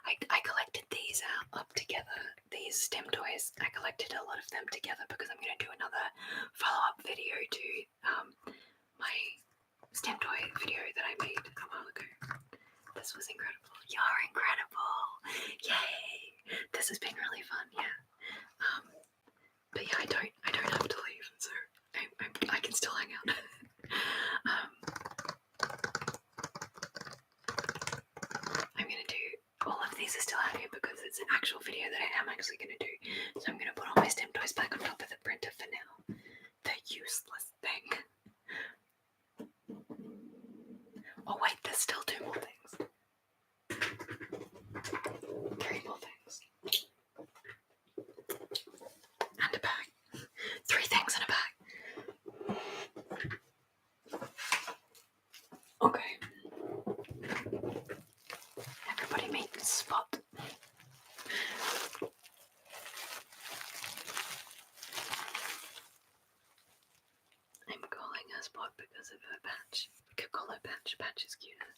I collected these up together, these STEM toys. I collected a lot of them together because I'm going to do another follow-up video to my STEM toy video that I made a while ago. This was incredible. You're incredible. Yay. This has been really fun, yeah. But yeah, I don't have to leave, so I can still hang out. I'm going to do all of these are still out here because it's an actual video that I am actually going to do. So I'm going to put all my STEM toys back on top of the printer for now. The useless thing. Oh wait, there's still 2 more things. 3 more things. And a bag. 3 things in a bag. Okay. Everybody meet Spot. I'm calling her Spot because of her patch. We could call her Patch. Patch is cuter.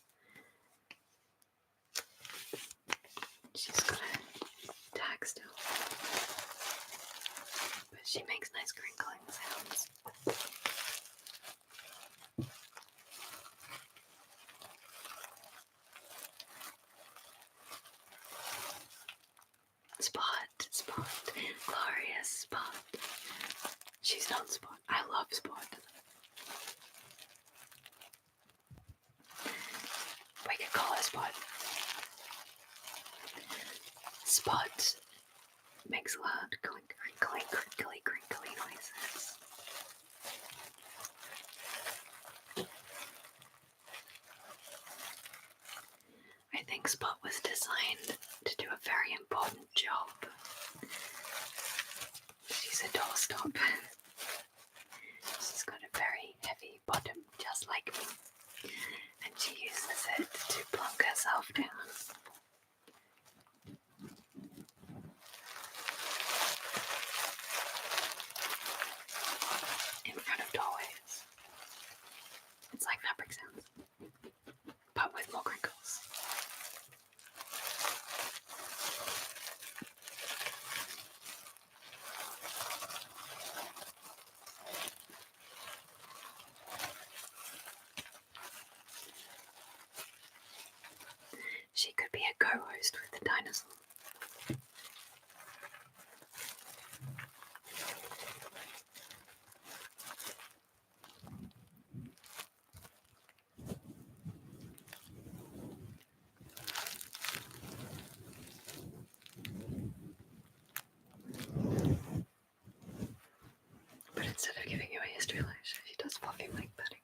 She's got a tag still. But she makes nice crinkling sounds. Spot, glorious Spot. She's not Spot. I love Spot. We could call her Spot. Spot makes loud crinkly noises. I think Spot was designed to do a very important job. She's a doorstop. She's got a very heavy bottom, just like me, and she uses it to plunk herself down. In front of doorways. It's like fabric sounds, but with more crinkles. She could be a co-host with the dinosaur. But instead of giving you a history lecture, she does fluffy mic petting.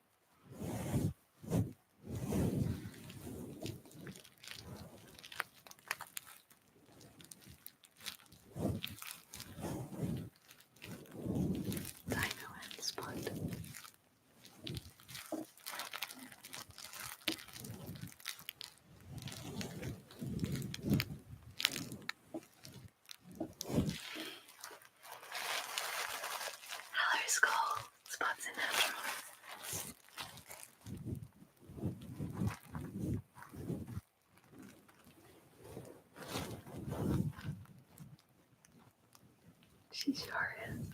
She sure is.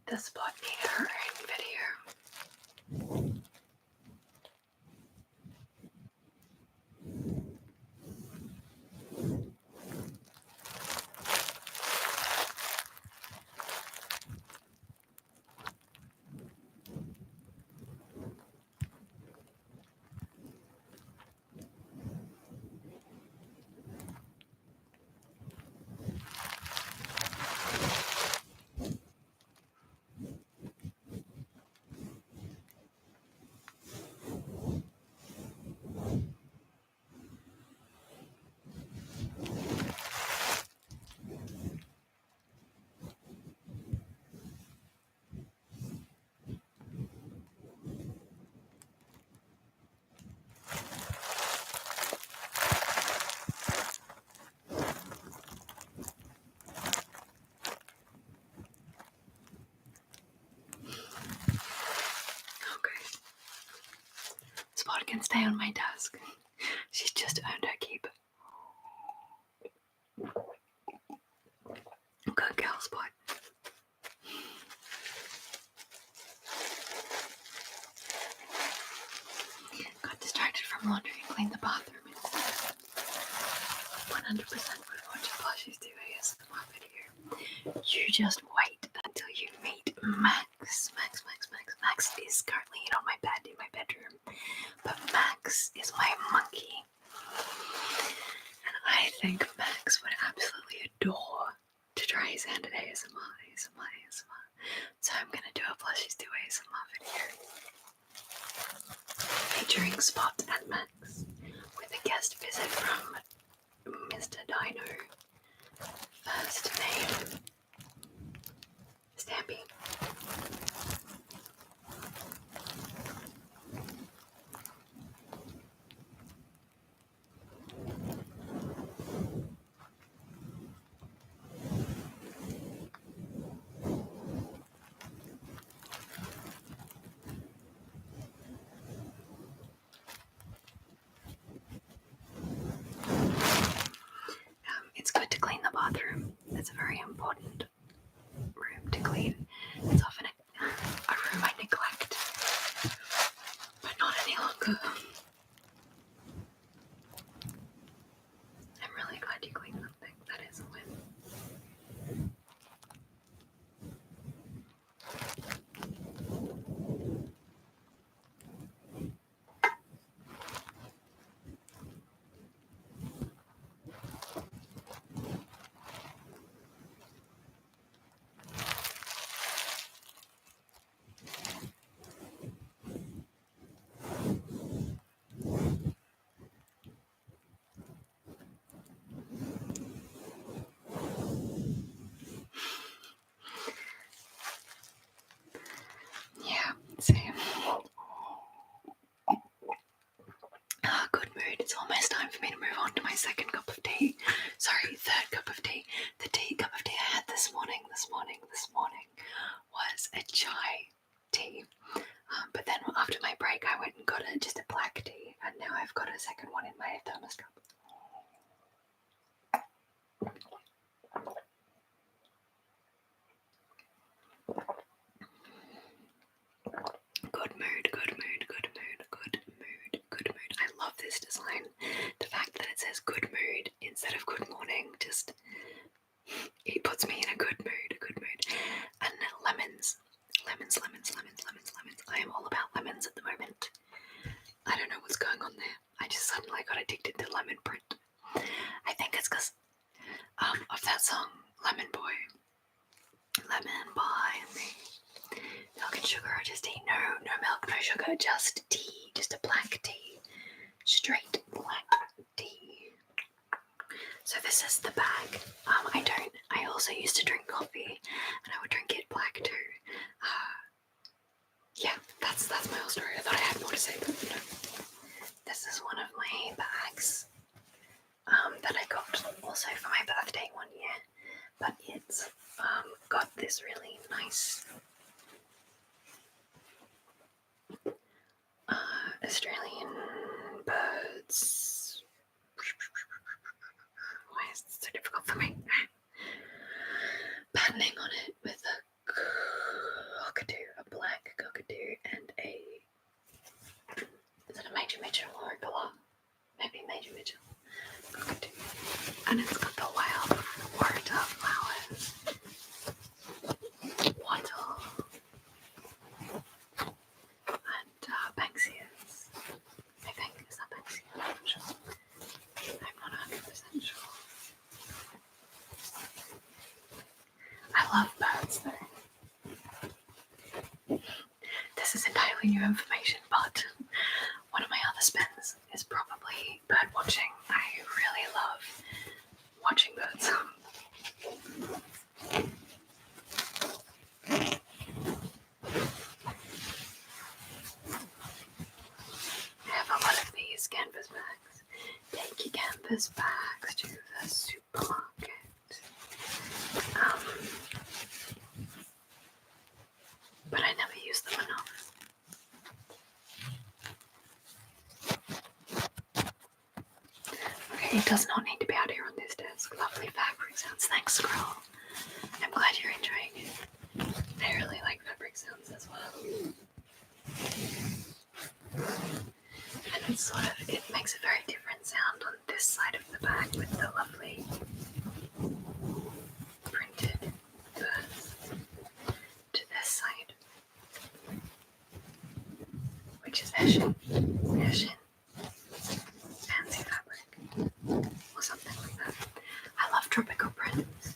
The Spot needed her own video. Spot can stay on my desk. She's just earned her keep. Good girl, Spot. Got distracted from laundry and cleaned the bathroom instead. 100% would watch a Plushies do ASMR video. You just wait until you meet Max. Max is currently on my bed in my bedroom. But Max is my monkey. And I think Max would absolutely adore to try his hand at ASMR. So I'm gonna do a Plushies do ASMR video featuring Spot and Max with a guest visit from Mr. Dino. First name Stampy. It's good to clean the bathroom. It's a very important room to clean. It's often a room I neglect, but not any longer. I'm really glad you cleaned that thing. That is a win. Yeah, same. Good mood. It's almost time for me to move on to my second cup of tea. Sorry, third cup of tea. The cup of tea I had this morning was a chai tea. But then after my break, I went and got just a black tea, and now I've got a second one in my thermos cup. Good mood. I love this design. The fact that it says good mood instead of good morning, just it puts me in a good mood. And lemons. I am all about lemons at the moment. I don't know what's going on there. I just suddenly got addicted to lemon print. I think it's because of that song, Lemon Boy. Lemon by me. Milk and sugar or just tea? No milk, no sugar, just tea. Just a black tea. Straight black tea. So this is the bag. I also used to drink coffee, and I would drink it black too. Yeah, that's my whole story. I thought I had more to say, but no. This is one of my bags that I got also for my birthday one year. but it's got this really nice Australian birds. Why is it so difficult for me? Patterning on it with a cockatoo, a black cockatoo, and a, is it a Major Mitchell or a Galah? Maybe Major Mitchell cockatoo. And it's got the wild water flowers, wattle, and Banksias. I think, is that Banksia? I'm not sure. I'm not 100% sure. I love birds though. This is entirely new information, but one of my other spins is probably bird watching. I really love watching birds. I have a lot of these canvas bags. Take your canvas bags to the supermarket. But I never use them enough. Okay, it does not need to be out here on this desk. Lovely fabric sounds. Thanks, Squirrel. I'm glad you're enjoying it. I really like fabric sounds as well. And it's sort of, it makes a very different sound on this side of the bag with the lovely printed birds to this side, which is Hessian, fancy fabric, or something like that. I love tropical prints.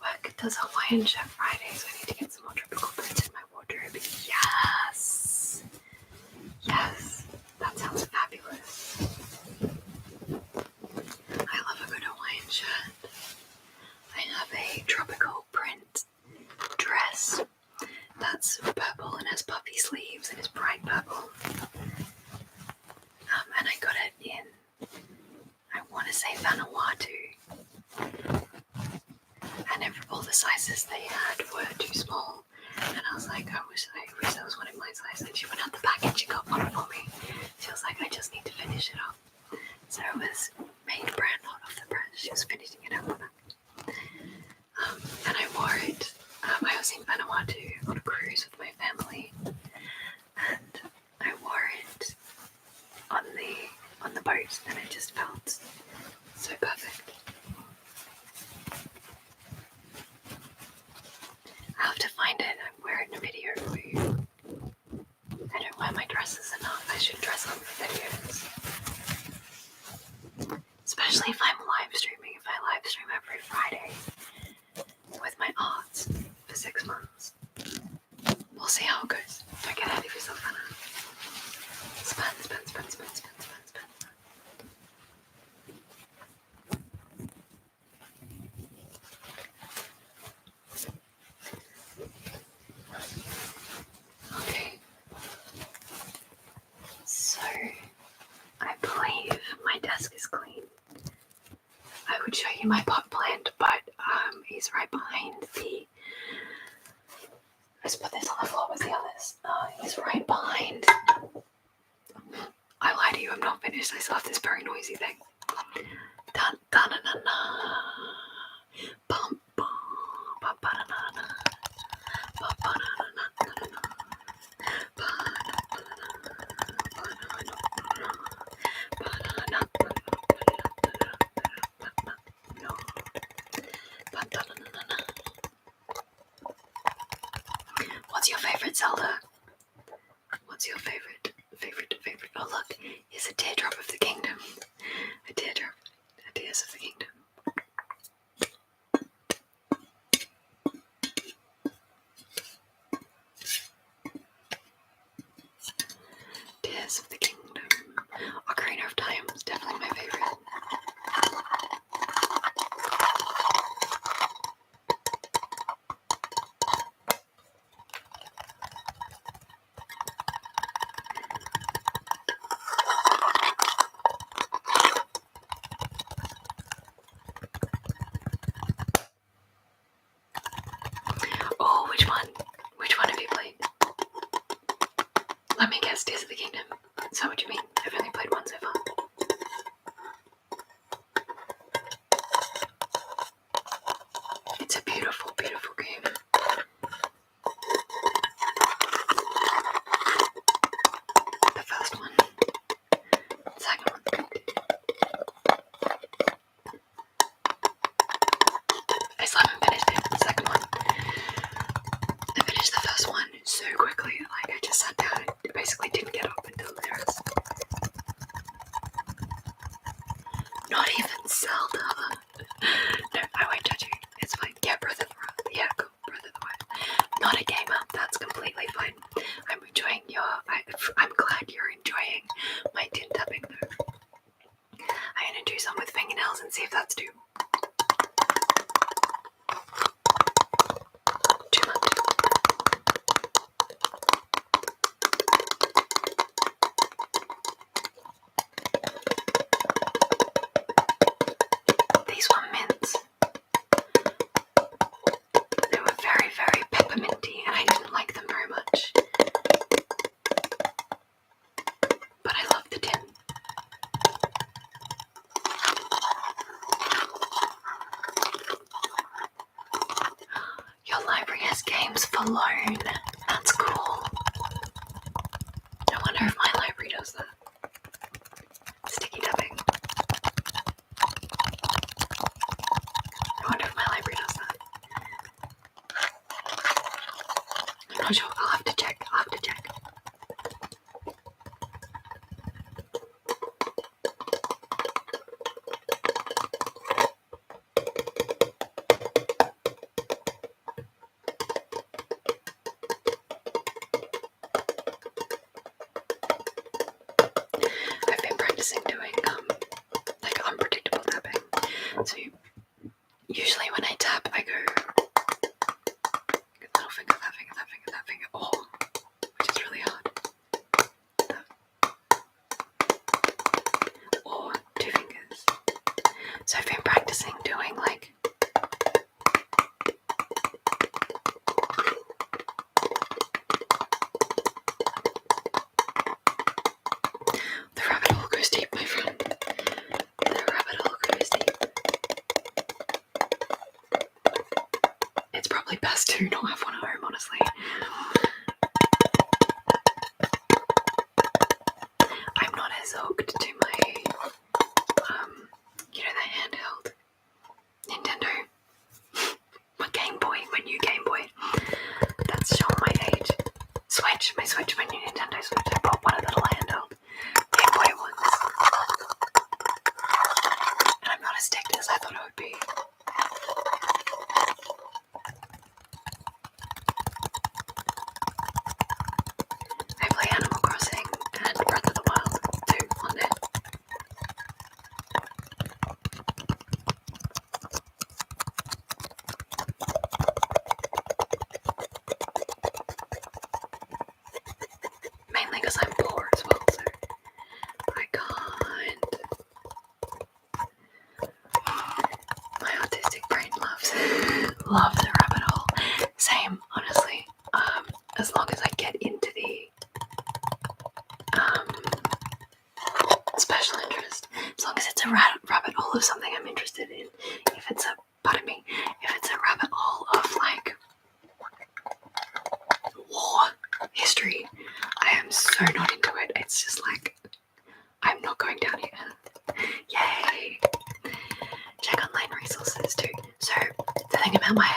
Work does Hawaiian Chef Fridays. I need to get some more tropical prints in my wardrobe. Yes! Yes! That sounds fabulous. I love a good Hawaiian shirt. I have a tropical print dress that's purple and has puffy sleeves and is bright purple. And I got it in, I want to say Vanuatu. And all the sizes they had were too small. And I was like, I wish that was one of my sizes. And she went out the package and got one for me. She was like, I just need to finish it up. So it was made brand hot off the press. She was finishing it up. And I wore it. I was in Vanuatu on a cruise with my family. And I wore it on the boat, and it just felt so perfect. I'll have to find it and wear it in a video for you. I don't wear my dresses enough. I should dress up for videos. Especially if I'm live streaming. If I live stream every Friday with my art for 6 months. We'll see how it goes. Don't get ahead of yourself, Anna. Spin. Okay. So, I believe my desk is clean. I would show you my pot plant, but he's right behind the... Let's put this on the floor with the others. He's right behind... I lied to you, I'm not finished. I still have this very noisy thing. Dun dun dun dun dun. Bum bum bum ba da da da. Bum ba da da da da da. Ba da da da da. What's your favorite Zelda? What's your favorite? Oh look, here's a teardrop of the kingdom. A teardrop. A tears of the kingdom. Tears of the kingdom. Ocarina of Time is definitely my favorite. me guess, Tears of the Kingdom. Is that what you mean? I've only played one so far. It's a beautiful, beautiful game. The first one. The second one. I still haven't finished it. The second one. I finished the first one so quickly. Like, I just sat down and basically didn't get up until the rest. Not even Zelda. No, I won't judge you. It's fine. Yeah, Breath of the Wild. Yeah, cool. Breath of the Wild. Not a gamer. That's completely fine. I'm enjoying I'm glad you're enjoying my tin tapping though. I'm gonna do some with fingernails and see if that's too much. These were mints. They were very, very pepperminty and I didn't like them very much. But I love the tin. Your library has games for loan. That's cool. I wonder if my library does that. Sticky tapping. I wonder if my library does that. I'm not sure. I'll have to check. I've been practicing doing like unpredictable tapping. So usually when I tap, I go little finger, that finger, that finger, that finger, which is really hard. Or two fingers. So I've been practicing doing like the rabbit hole goes deep, my friend. The rabbit hole goes deep. It's probably best to not have one at home, honestly. I'm not as hooked to my, the handheld Nintendo. My new Game Boy. That's showing my age. My new Nintendo Switch. I bought one of the little handheld Game Boy ones. And I'm not as addicted as I thought it would be. I play Animal Crossing and Breath of the Wild too on it. Mainly because I'm poor as well, so I can't. My autistic brain loves the rabbit hole. Same, honestly. As long as I get into the special interest, as long as it's a rabbit hole of something I'm interested in. If it's a rabbit hole of like war history, I am so not into it. It's just like I'm not going down here. Yay! Check online resources too. So the thing about my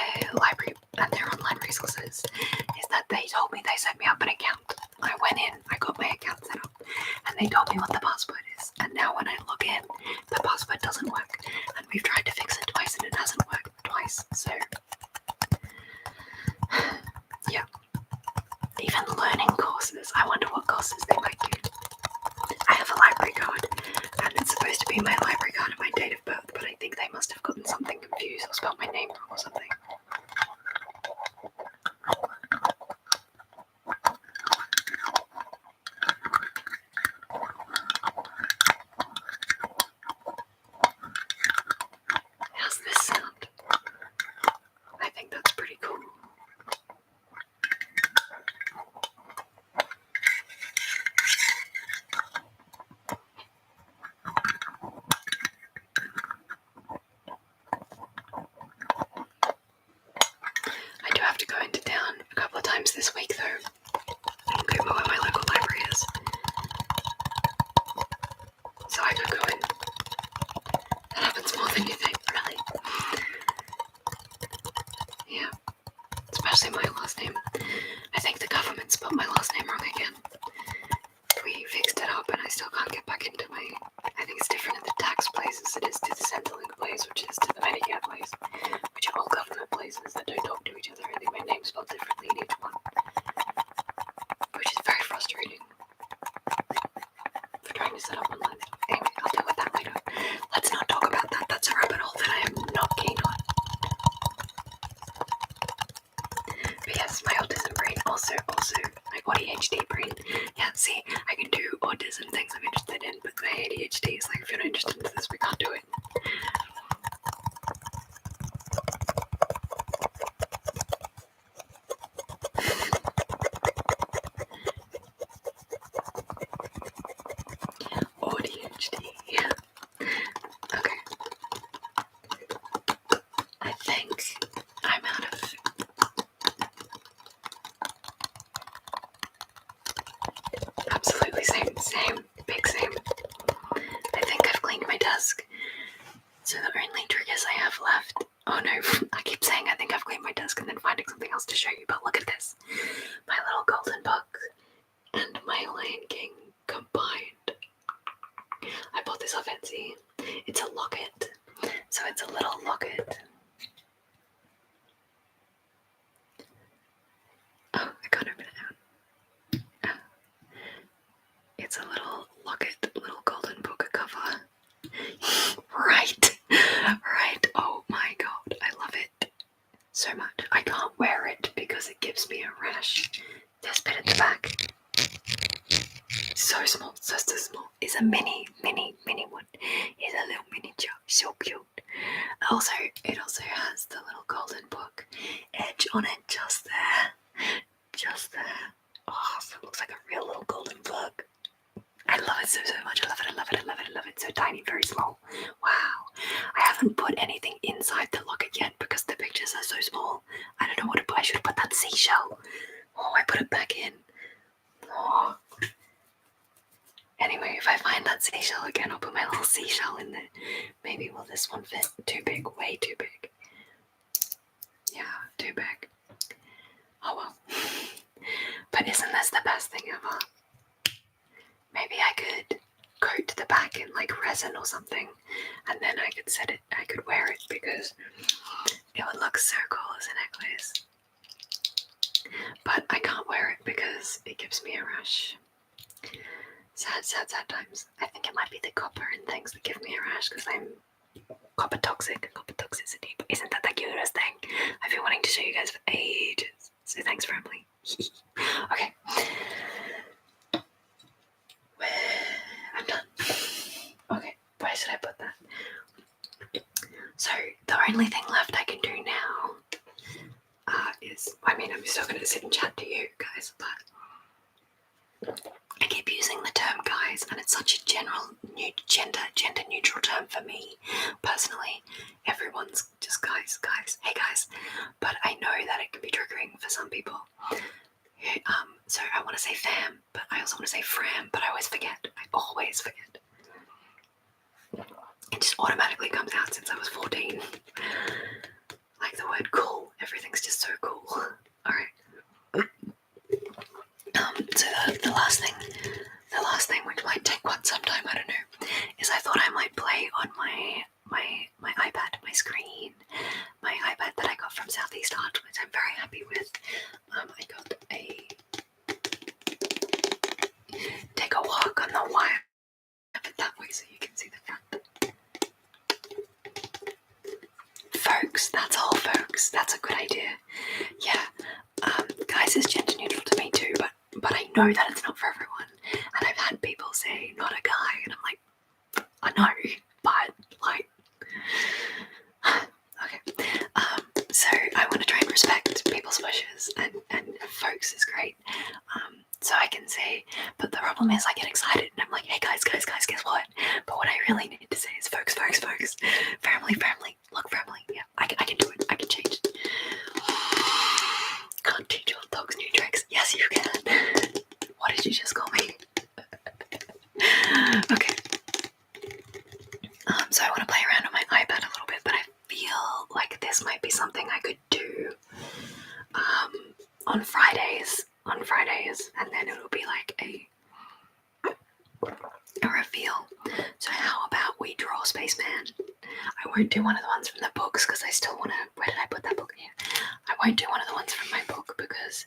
have to go into town a couple of times this week though. Google where my local library is. So I could go in. That happens more than you think, really. Yeah. Especially my last name. I think the government spelled my last name wrong again. We fixed it up and I still can't get back into my... I think it's different in the tax place as it is to the Centrelink place, which is to the Medicare place, which are all government places that don't talk to each other. I think my name's spelled differently in each one, which is very frustrating for trying to set up online. Anyway, I'll deal with that later. Let's not talk about that. That's a rabbit hole that I am not keen on. But yes, my autism brain also my ADHD brain. Yeah, see, I can do autism things I'm interested in, but my ADHD is like, if you're not interested in this, we can't do it. ADHD, yeah. Okay. I think I'm out of... Absolutely same, big same. I think I've cleaned my desk. So the only triggers I have left... Oh no, I keep saying I think I've cleaned my desk and then finding something else to show you, but look at this. My little golden book and my Lion King combined. I bought this off Etsy. It's a locket. So it's a little locket. Oh, I can't open it out. It's a little locket, little golden Polka cover. Right. Oh my god, I love it so much. I can't wear it because it gives me a rash. This bit at the back. So small, so small. It's a mini one. It's a little miniature, so cute. It also has the little golden book edge on it, just there. Oh, so it looks like a real little golden book. I love it so much. I love it. So tiny, very small. Wow. I haven't put anything inside the locket yet because the pictures are so small. I don't know what to put. I should have put that seashell. Oh, I put it back in. Oh. Anyway, if I find that seashell again, I'll put my little seashell in there. Maybe will this one fit? Too big, way too big. Yeah, too big. Oh well. But isn't this the best thing ever? Maybe I could coat the back in like resin or something, and then I could wear it because it would look so cool as a necklace. But I can't wear it because it gives me a rash. Sad times. I think it might be the copper and things that give me a rash because I'm copper toxicity. But isn't that the cutest thing? I've been wanting to show you guys for ages. So thanks for Emily. Okay. I'm done. Okay, where should I put that? So the only thing left I can do now is, I mean, I'm still going to sit and chat to you guys, but I keep using the term guys, and it's such a general gender neutral term for me personally. Everyone's just guys, hey guys, but I know that it can be triggering for some people. So I want to say fam, but I also want to say fram, but I always forget. It just automatically comes out since I was 14. Like the word cool. Everything's just so cool. Alright. So the last thing, which might take some time, I don't know, is I thought I might play on my iPad, my screen, my iPad that I got from Southeast Art, which I'm very happy with. I got a take a walk on the wire. Have it that way so you can see the front. Folks, that's all, folks. That's a good idea. Yeah, guys is gender neutral to me too, but I know that it's not for everyone. And I've had people say not a guy, and I'm like, I know, but like, okay. So I want to try and respect people's wishes, and folks is great. So I can say, but the problem is I get excited and I'm like, hey guys, guess what? But what I really need to say is folks, family, look, family. Yeah, I can do it. I can change it. you just call me? Okay. So I want to play around on my iPad a little bit, but I feel like this might be something I could do on Fridays, and then it'll be like a reveal. So how about we draw Spaceman? I won't do one of the ones from the books because I still want to. Where did I put that book? Here. I won't do one of the ones from my book because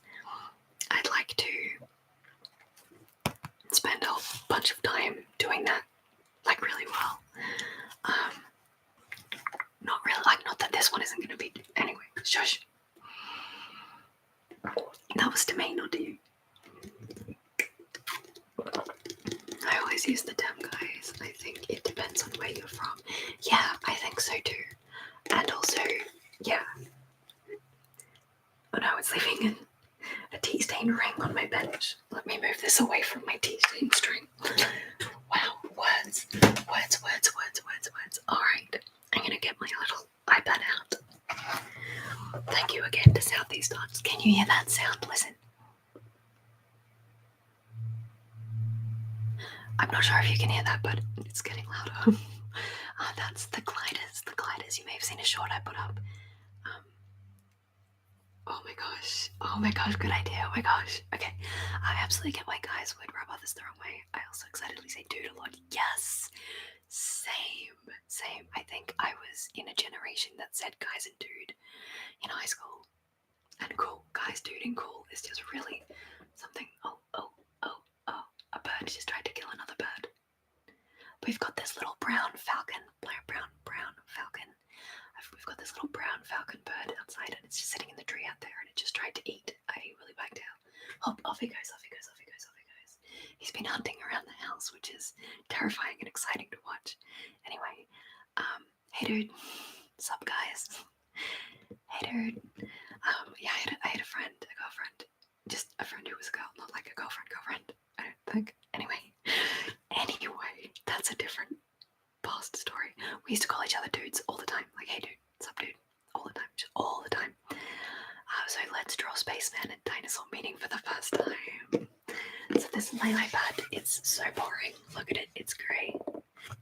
I'd like to spend a bunch of time doing that, like really well. Not really, like, not that this one isn't going to be. Anyway, shush. That was to me, not to you. I always use the term guys. I think it depends on where you're from. Yeah, I think so too. And also, yeah. Oh no, it's leaving a tea stain ring on my bench. Let me move this away from my tea stain string. Wow, words. Alright, I'm gonna get my little iPad out. Thank you again to Southeast Arts. Can you hear that sound? Listen. I'm not sure if you can hear that, but it's getting louder. That's the gliders. The gliders. You may have seen a short I put up. Oh my gosh, good idea. Oh my gosh. Okay, I absolutely get why guys would rub others the wrong way. I also excitedly say dude a lot. Yes, same. I think I was in a generation that said guys and dude in high school. And cool, guys, dude, and cool is just really something. Oh, a bird just tried to kill another bird. We've got this little brown falcon, brown falcon. We've got this little brown falcon bird outside, and it's just sitting in the tree out there, and it just tried to eat a woolly wagtail. Off he goes. He's been hunting around the house, which is terrifying and exciting to watch. Anyway, hey dude, sup guys? Hey dude. Yeah, I had a girlfriend, just a friend who was a girl, not like a girlfriend. I don't think. Anyway, that's a different past story. We used to call each other dudes all the time, like hey dude, sup dude, all the time, just all the time. So let's draw Spaceman and dinosaur meeting for the first time. So this is my iPad. It's so boring. Look at it. It's grey.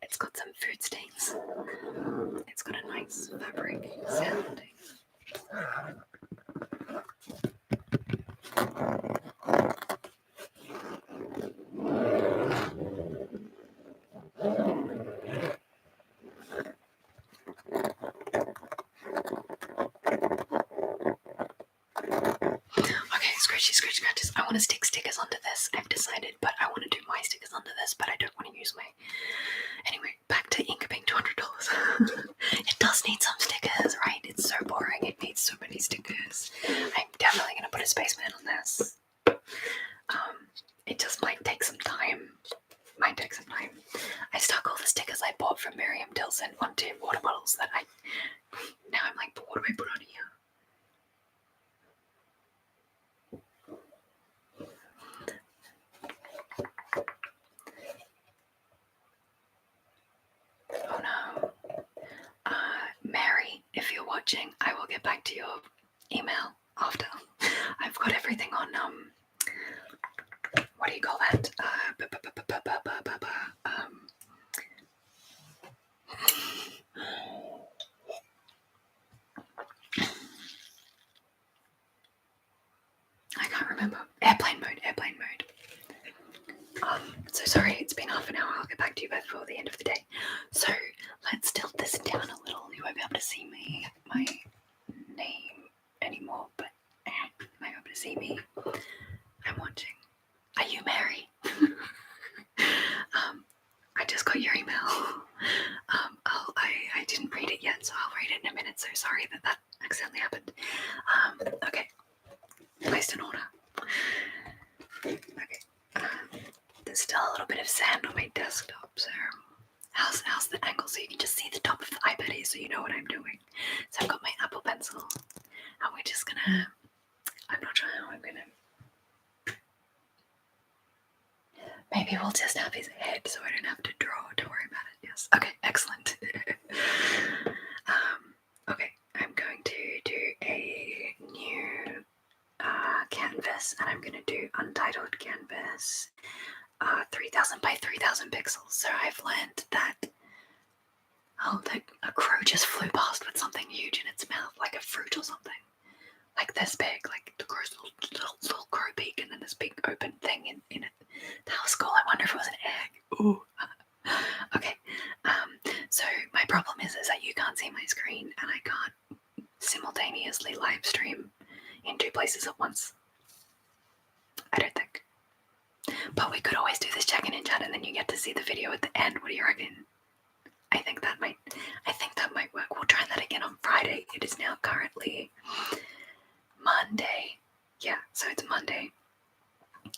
It's got some food stains. It's got a nice fabric sounding. Okay, scratches. I want to stick stickers onto this. I've decided, but I want to do my stickers onto this, but I don't want to use my. Anyway, back to ink being $200. It does need some stickers, right? It's so boring. It needs so many stickers. I'm definitely gonna put a Spaceman on this. It just might take some time. I stuck all the stickers I bought from Miriam Dilson onto water bottles that now I'm like, but what do I put on here? Oh no. Mary, if you're watching, I will get back to your email after. I've got everything on, what do you call that? I can't remember. Airplane mode. So sorry, it's been half an hour. I'll get back to you before the end of the day. So let's tilt this down a little. You won't be able to see my name anymore, but you might be able to see me. I'm watching. Are you Mary? I just got your email. I didn't read it yet, so I'll read it in a minute. So sorry that accidentally happened. Okay. Placed in order. Okay. There's still a little bit of sand on my desktop, so how's the angle so you can just see the top of the iPad here so you know what I'm doing. So I've got my Apple Pencil, and we're just gonna, I'm not sure how I'm gonna, maybe we'll just have his head so I don't have to draw. Don't worry about it. Yes. Okay, excellent. Okay, I'm going to do a new canvas canvas, and I'm going to do untitled canvas, 3000 by 3000 pixels. So I've learned that, a crow just flew past with something huge in its mouth, like a fruit or something, like this big, like the crow's little crow beak, and then this big open thing in it. That was cool. I wonder if it was an egg. Ooh. Okay. So my problem is that you can't see my screen, and I can't simultaneously live stream in 2 places at once. I don't think. But we could always do this check-in in chat, and then you get to see the video at the end. What do you reckon? I think that might work. We'll try that again on Friday. It is now currently Monday. Yeah, so it's Monday.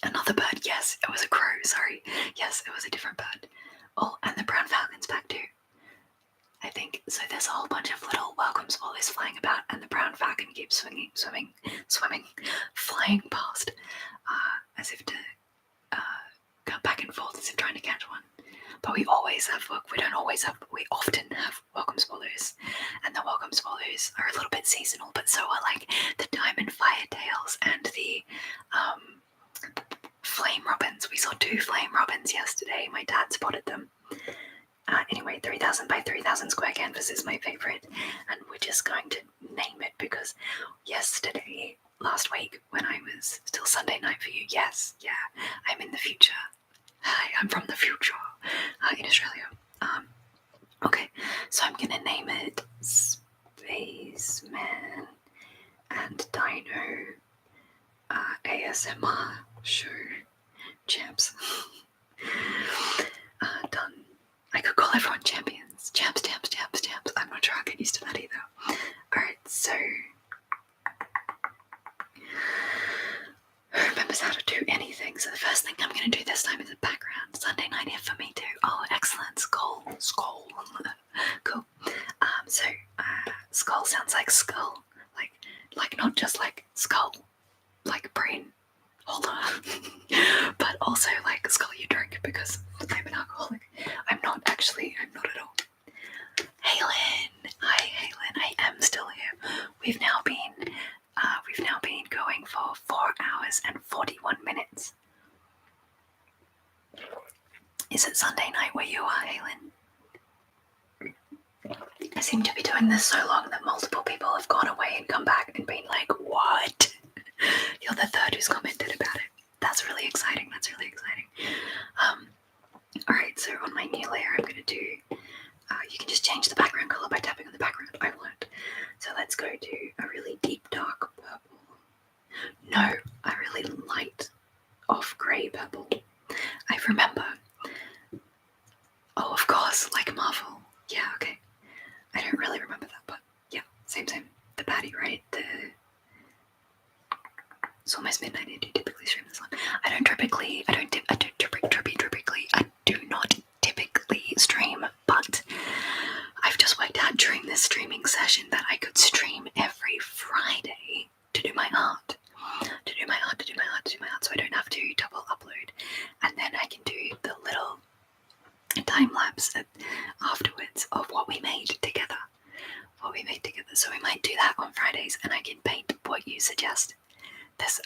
Another bird. Yes, it was a crow. Sorry. Yes, it was a different bird. Oh, and the brown falcon's back too. I think so. There's a whole bunch of little welcome swallows flying about, and the brown falcon keeps swimming, flying past, as if to go back and forth, as if trying to catch one. But we often have welcome swallows, and the welcome swallows are a little bit seasonal, but so are like the diamond firetails and the flame robins. We saw 2 flame robins yesterday. My dad spotted them. Anyway, 3000 by 3000 square canvas is my favorite, and we're just going to name it because last week, when I was still Sunday night for you, I'm in the future. Hi, I'm from the future, in Australia. Okay, so I'm gonna name it Spaceman and Dino ASMR show champs. Done. I could call everyone champions. Champs. I'm not sure I'll get used to that either. Alright, so who remembers how to do anything? So the first thing I'm going to do this time is a background. Sunday night here for me too. Oh, excellent. Skull. Cool. So skull sounds like skull. Like not just like skull, like brain holder, but also like skull you drink, because I'm an alcoholic. I'm not at all. Haylin. Hi, Haylin. I am still here. We've now been going for 4 hours and 41 minutes. Is it Sunday night where you are, Haylin? I seem to be doing this so long that multiple people have gone away and come back and been like, what? You're the third who's commented about it. That's really exciting. Alright, so on my new layer I'm going to do, you can just change the background color by tapping on the background. I've learned. So let's go to a really deep dark purple. No, a really light off grey purple. I remember. Oh, of course, like Marvel. Yeah, okay. I don't really remember that, but yeah, same. The baddie, right? It's almost midnight. I do typically stream this one. I do not typically stream, but I've just worked out during this streaming session that I could stream every Friday to do my art. So I don't have to double upload, and then I can do the little time lapse afterwards of what we made together. So we might do that on Fridays, and I can paint what you suggest.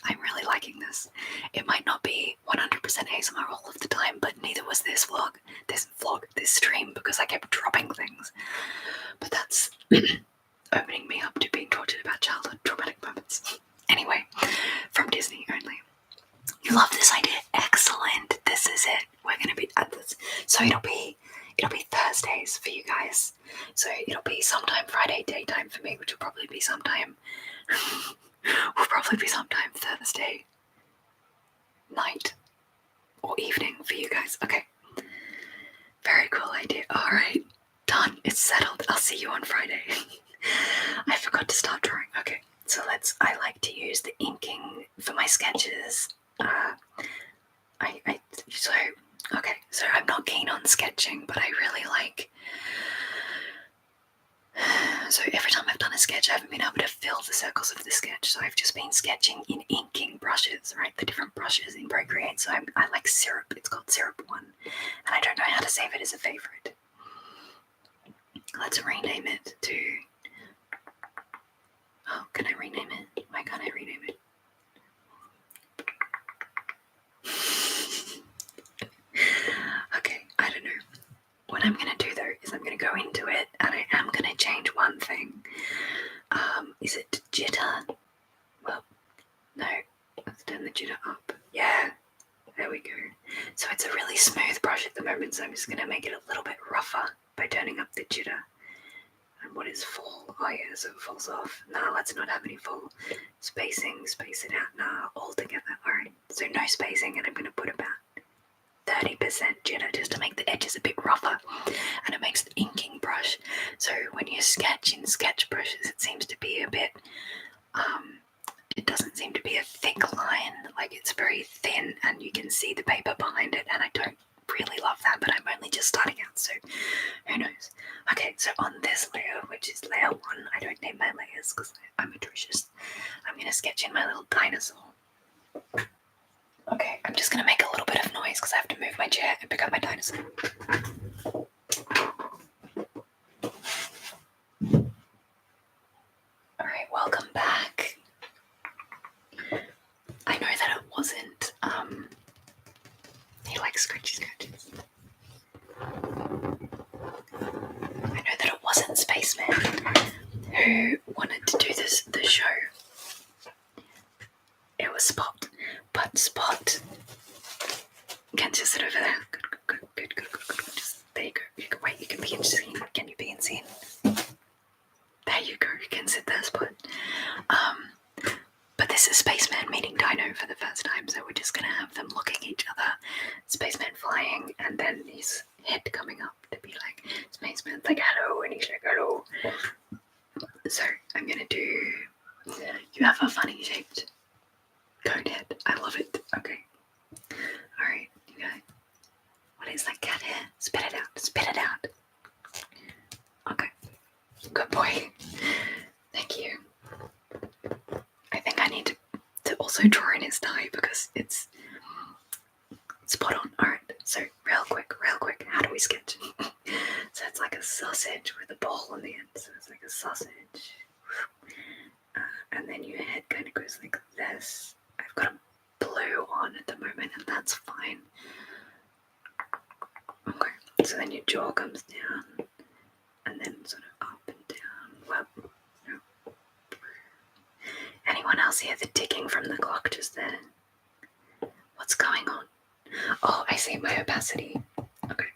I'm really liking this. It might not be 100% ASMR all of the time, but neither was this stream, because I kept dropping things. But that's opening me up to being tortured about childhood traumatic moments. Anyway, from Disney only. You love this idea? Excellent. This is it. We're gonna be at this. So it'll be Thursdays for you guys. So it'll be sometime Friday daytime for me, which will probably be sometime Thursday night or evening for you guys. Okay. Very cool idea. Alright. Done. It's settled. I'll see you on Friday. I forgot to start drawing. Okay. So I like to use the inking for my sketches. So I'm not keen on sketching, but I really like. So every time I've done a sketch, I haven't been able to fill the circles of the sketch. So I've just been sketching in inking brushes, right? The different brushes in Procreate. So I like Syrup. It's called Syrup 1, and I don't know how to save it as a favorite. Let's rename it to. Oh, can I rename it? Why can't I rename it? Is it jitter? Well, no. Let's turn the jitter up. Yeah, there we go. So it's a really smooth brush at the moment, so I'm just going to make it a little bit rougher by turning up the jitter. And what is fall? Oh yeah, so it falls off. No, let's not have any fall. Spacing, space it out. Nah, all together. Alright, so no spacing, and I'm going to put about 30% jitter just to make the edges a bit rougher, and it makes the inking brush. So when you sketch in sketch brushes, it seems to be a bit, it doesn't seem to be a thick line, like it's very thin and you can see the paper behind it, and I don't really love that, but I'm only just starting out, so who knows. Okay, so on this layer, which is layer 1, I don't name my layers because I'm atrocious, I'm going to sketch in my little dinosaur. Okay, I'm just going to make a little bit of noise because I have to move my chair and pick up my dinosaur. Alright, welcome back. I know that it wasn't, he likes scratchy scratches. I know that it wasn't Spaceman who wanted to do the show. It was Spot, but Spot can just sit over there. Good. Just, there you go. You can wait. You can be in scene. Can you be in scene? There you go. You can sit there, Spot. But this is Spaceman meeting Dino for the first time, so we're just gonna have them looking at each other. Spaceman flying, and then his head coming up to be like, Spaceman's like hello, and he's like hello. So I'm gonna do. You have a funny shaped cone head. I love it. Okay. Alright, you go. What is that cat hair? Spit it out. Spit it out. Okay. Good boy. Thank you. I think I need to also draw in his tie because it's spot on. Alright, so real quick. How do we sketch? So it's like a sausage with a ball on the end. So it's like a sausage. And then your head kind of goes like this. I've got a blue on at the moment, and that's fine. Okay, so then your jaw comes down, and then sort of up and down. Well, no. Anyone else hear the ticking from the clock just there? What's going on? Oh, I see my opacity. Okay,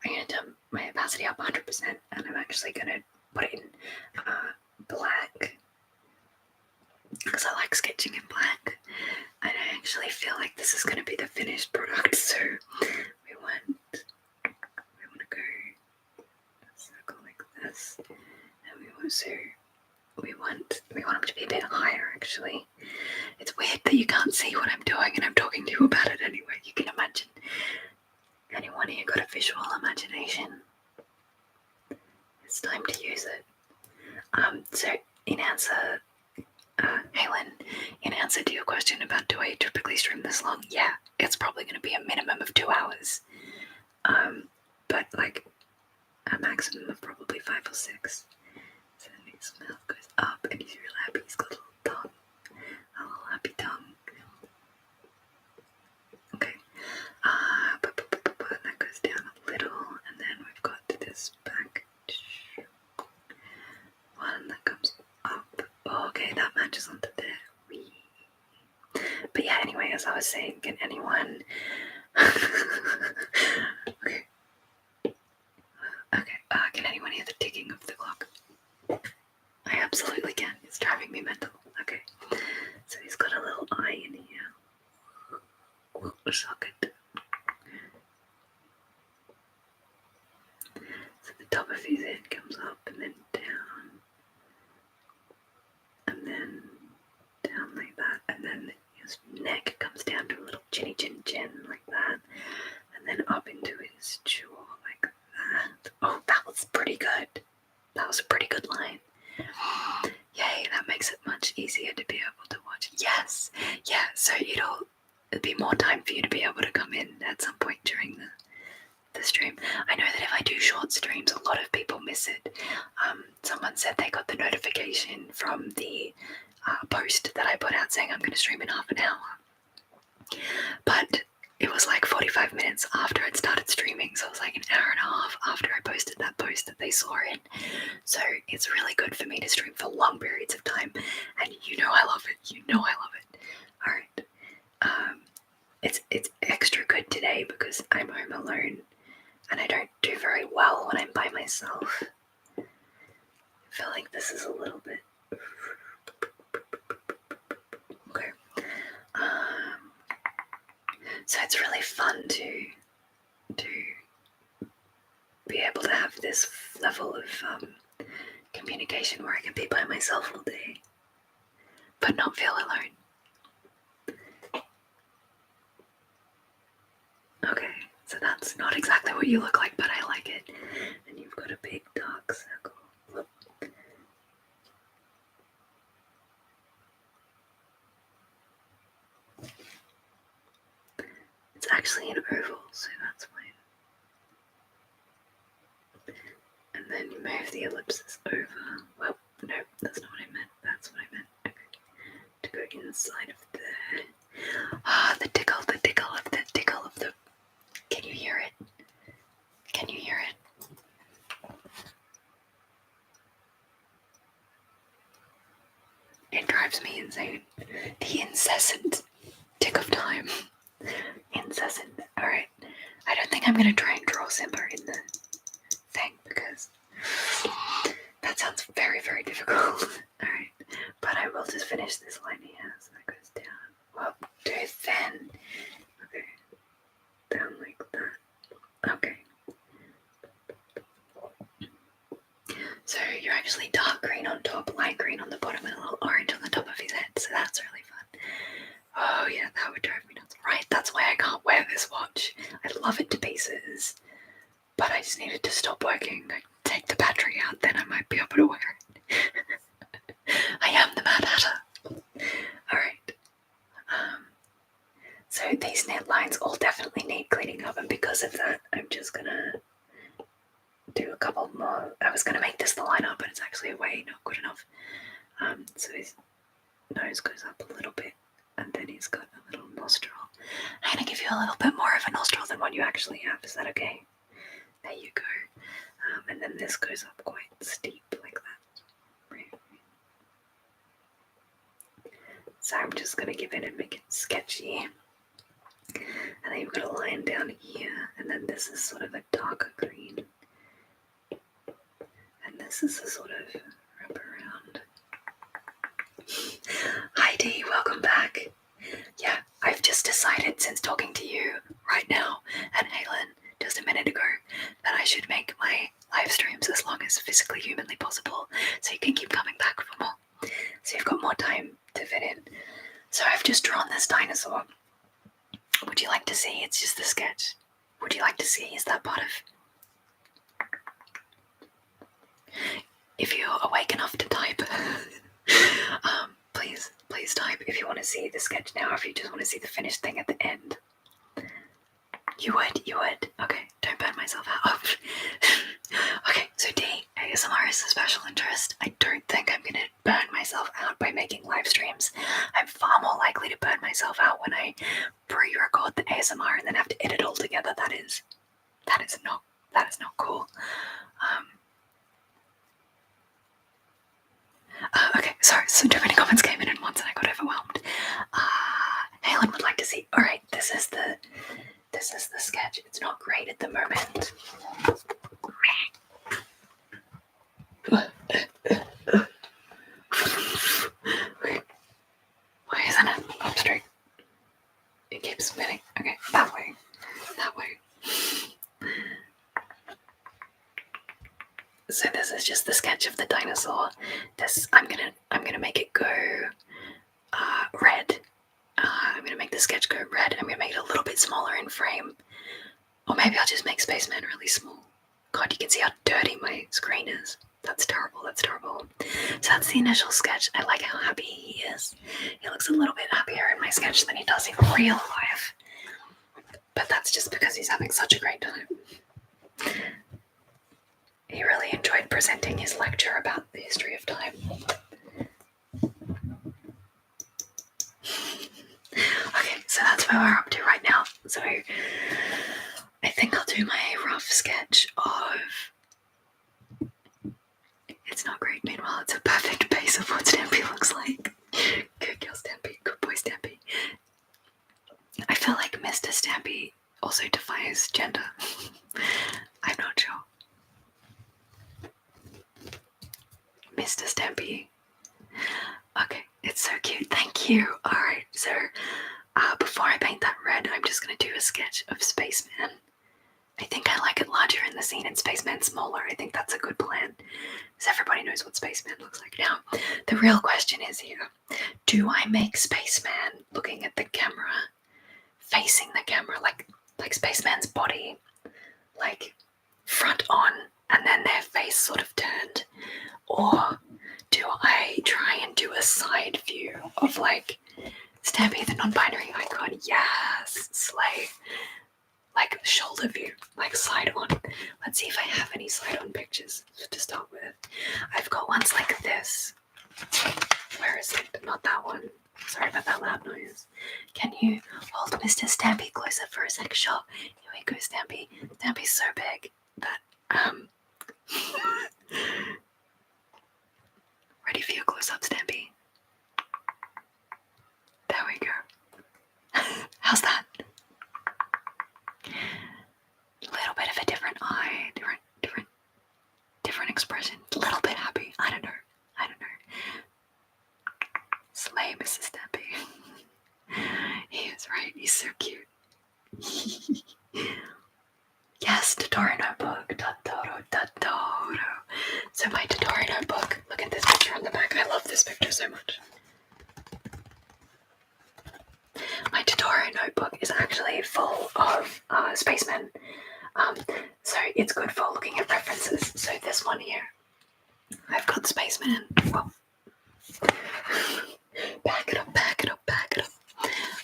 I'm going to turn my opacity up 100%, and I'm actually going to put it in black, because I like sketching in black, and I actually feel like this is going to be the finished product, so we want to go a circle like this, and we want them to be a bit higher, actually. It's weird that you can't see what I'm doing, and I'm talking to you about it anyway. You can imagine. Anyone here got a visual imagination? It's time to use it. So in answer, Helen, in answer to your question about do I typically stream this long, yeah, it's probably going to be a minimum of 2 hours. But like a maximum of probably 5 or 6. So then his mouth goes up and he's real happy. He's got a little tongue. A little happy tongue. Okay. And that goes down a little, and then we've got this back one that comes up. Oh, okay, that matches onto there. But yeah, anyway, as I was saying, can anyone... Okay. Can anyone hear the ticking of the clock? I absolutely can. It's driving me mental. Okay. So he's got a little eye in here. Socket. So the top of his head comes up and then down. And then down like that. And then his neck comes down to a little chinny chin like that. And then up into his jaw like that. Oh, that was pretty good. That was a pretty good line. Yay, that makes it much easier to be able to watch. Yes, yeah, so it'll be more time for you to be able to come in at some point during the stream. I know that if I do short streams, a lot of people miss it. Someone said they got the notification from the post that I put out saying I'm going to stream in half an hour. But it was like 45 minutes after I'd started streaming, so it was like an hour and a half after I posted that post that they saw it. So it's really good for me to stream for long periods of time, and you know I love it. All right. It's extra good today because I'm home alone, and I don't do very well when I'm by myself. I feel like this is a little bit okay. So it's really fun to be able to have this level of communication where I can be by myself all day, but not feel alone. Okay, so that's not exactly what you look like, but I like it. And you've got a big dark circle. Whoop. It's actually an oval, so that's fine. And then you move the ellipsis over. Well, no, that's not what I meant. That's what I meant. Okay. To go inside of there. Ah, the tickle of the. Can you hear it? Can you hear it? It drives me insane. The incessant tick of time. Incessant. Alright. I don't think I'm going to try and draw Simba in the thing because that sounds very, very difficult. Alright. But I will just finish this line here. So that goes down. Up to then. Okay. Down like that. Okay. So you're actually dark green on top, light green on the bottom, and a little orange on the top of his head. So that's really fun. Oh yeah, that would drive me nuts. Right, that's why I can't wear this watch. I love it to pieces, but I just needed to stop working. I take the battery out, then I might be able to wear it. I am the Mad Hatter. Alright. So these net lines all definitely need cleaning up, and because of that, I'm just gonna do a couple more. I was gonna make this the line up, but it's actually way not good enough. So his nose goes up a little bit, and then he's got a little nostril. I'm gonna give you a little bit more of a nostril than what you actually have. Is that okay? There you go. And then this goes up quite steep like that. Right. So I'm just gonna give it and make it sketchy. And then you've got a line down here, and then this is sort of a darker green. And this is a sort of wrap around. Hi Dee, welcome back. Yeah, I've just decided since talking to you right now and Halen just a minute ago that I should make my live streams as long as physically humanly possible so you can keep coming back for more. So you've got more time to fit in. So I've just drawn this dinosaur. Would you like to see? It's just a sketch. Would you like to see? Is that part of... If you're awake enough to type, please type if you want to see the sketch now, or if you just want to see the finished thing at the end. You would. Okay, don't burn myself out. Okay, so D, ASMR is a special interest. I don't think I'm going to burn myself out by making live streams. I'm far more likely to burn myself out when I pre-record the ASMR and then have to edit all together. That is not cool. Okay, sorry, so too many comments came in at once and I got overwhelmed. Halen would like to see. Alright, this is the sketch. It's not great at the moment. Why isn't it up straight? It keeps spinning. Okay, that way. So this is just the sketch of the dinosaur. This I'm gonna make it go red. I'm gonna make the sketch go red. I'm gonna make it a little bit smaller in frame, or maybe I'll just make Spaceman really small. God, you can see how dirty my screen is. That's terrible. So that's the initial sketch. I like how happy he is. He looks a little bit happier in my sketch than he does in real life. But that's just because he's having such a great time. He really enjoyed presenting his lecture about the history of time. Okay, so that's where we're up to right now. So I think I'll do my rough sketch of... It's not great, meanwhile it's a perfect base of what Stampy looks like. Good girl Stampy, good boy Stampy. I feel like Mr. Stampy also defies gender. I'm not sure. Mr. Stampy. Okay, it's so cute, thank you. Alright, so before I paint that red, I'm just going to do a sketch of Spaceman. I think I like it larger in the scene and Spaceman smaller. I think that's a good plan, because everybody knows what Spaceman looks like. Now, the real question is here, do I make Spaceman looking at the camera, facing the camera, like Spaceman's body, like front on, and then their face sort of turned? Or do I try and do a side view of like Stampy, the non-binary icon? Yes, slay. Like shoulder view, like side on. Let's see if I have any side on pictures to start with. I've got ones like this. Where is it? Not that one. Sorry about that loud noise. Can you hold Mr. Stampy closer for a sec? Sure. Here we go, Stampy. Stampy's so big that ready for your close up, Stampy? There we go. How's that? A little bit of a different eye, different expression. A little bit happy. I don't know. Slay, Mrs. Stampy. He is right. He's so cute. Yes, Totoro notebook. Totoro. So my Totoro notebook. Look at this picture on the back. I love this picture so much. My Totoro notebook is actually full of Spacemen. So it's good for looking at references. So this one here, I've got Spaceman. Well, back it up.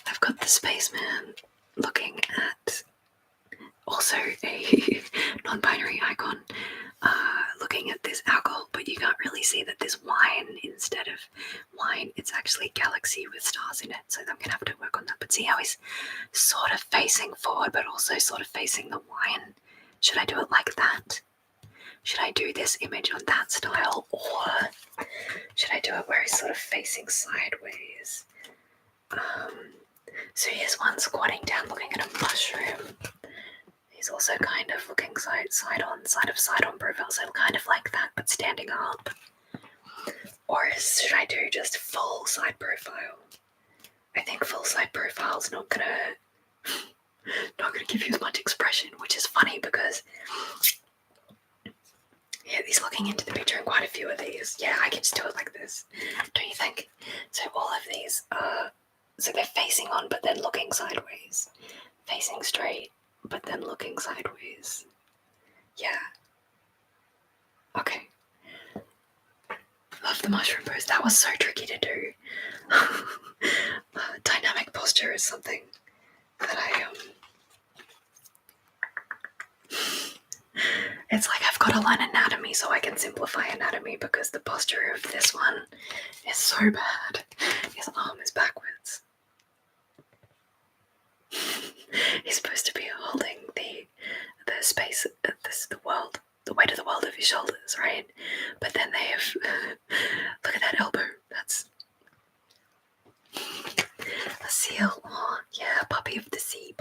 I've got the Spaceman looking at also a non-binary icon, looking at this alcohol, but you can't really see that this wine, instead of wine, it's actually galaxy with stars in it. So I'm gonna have to work on that. But see how he's sort of facing forward, but also sort of facing the wine. Should I do it like that? Should I do this image on that style, or should I do it where he's sort of facing sideways? So here's one squatting down looking at a mushroom. He's also kind of looking side on profile, so kind of like that, but standing up. Or should I do just full side profile? I think full side profile's not gonna give you as much expression, which is funny because yeah, he's looking into the picture in quite a few of these. Yeah, I can just do it like this, don't you think? So all of these so they're facing on but then looking sideways, facing straight but then looking sideways. Yeah. Okay. Love the mushroom pose. That was so tricky to do. Dynamic posture is something that it's like I've got to learn anatomy so I can simplify anatomy, because the posture of this one is so bad. His arm is backwards. He's supposed to be holding the space, the world, the weight of the world of his shoulders, right? But then they have look at that elbow. That's a seal. Oh, yeah, puppy of the sea.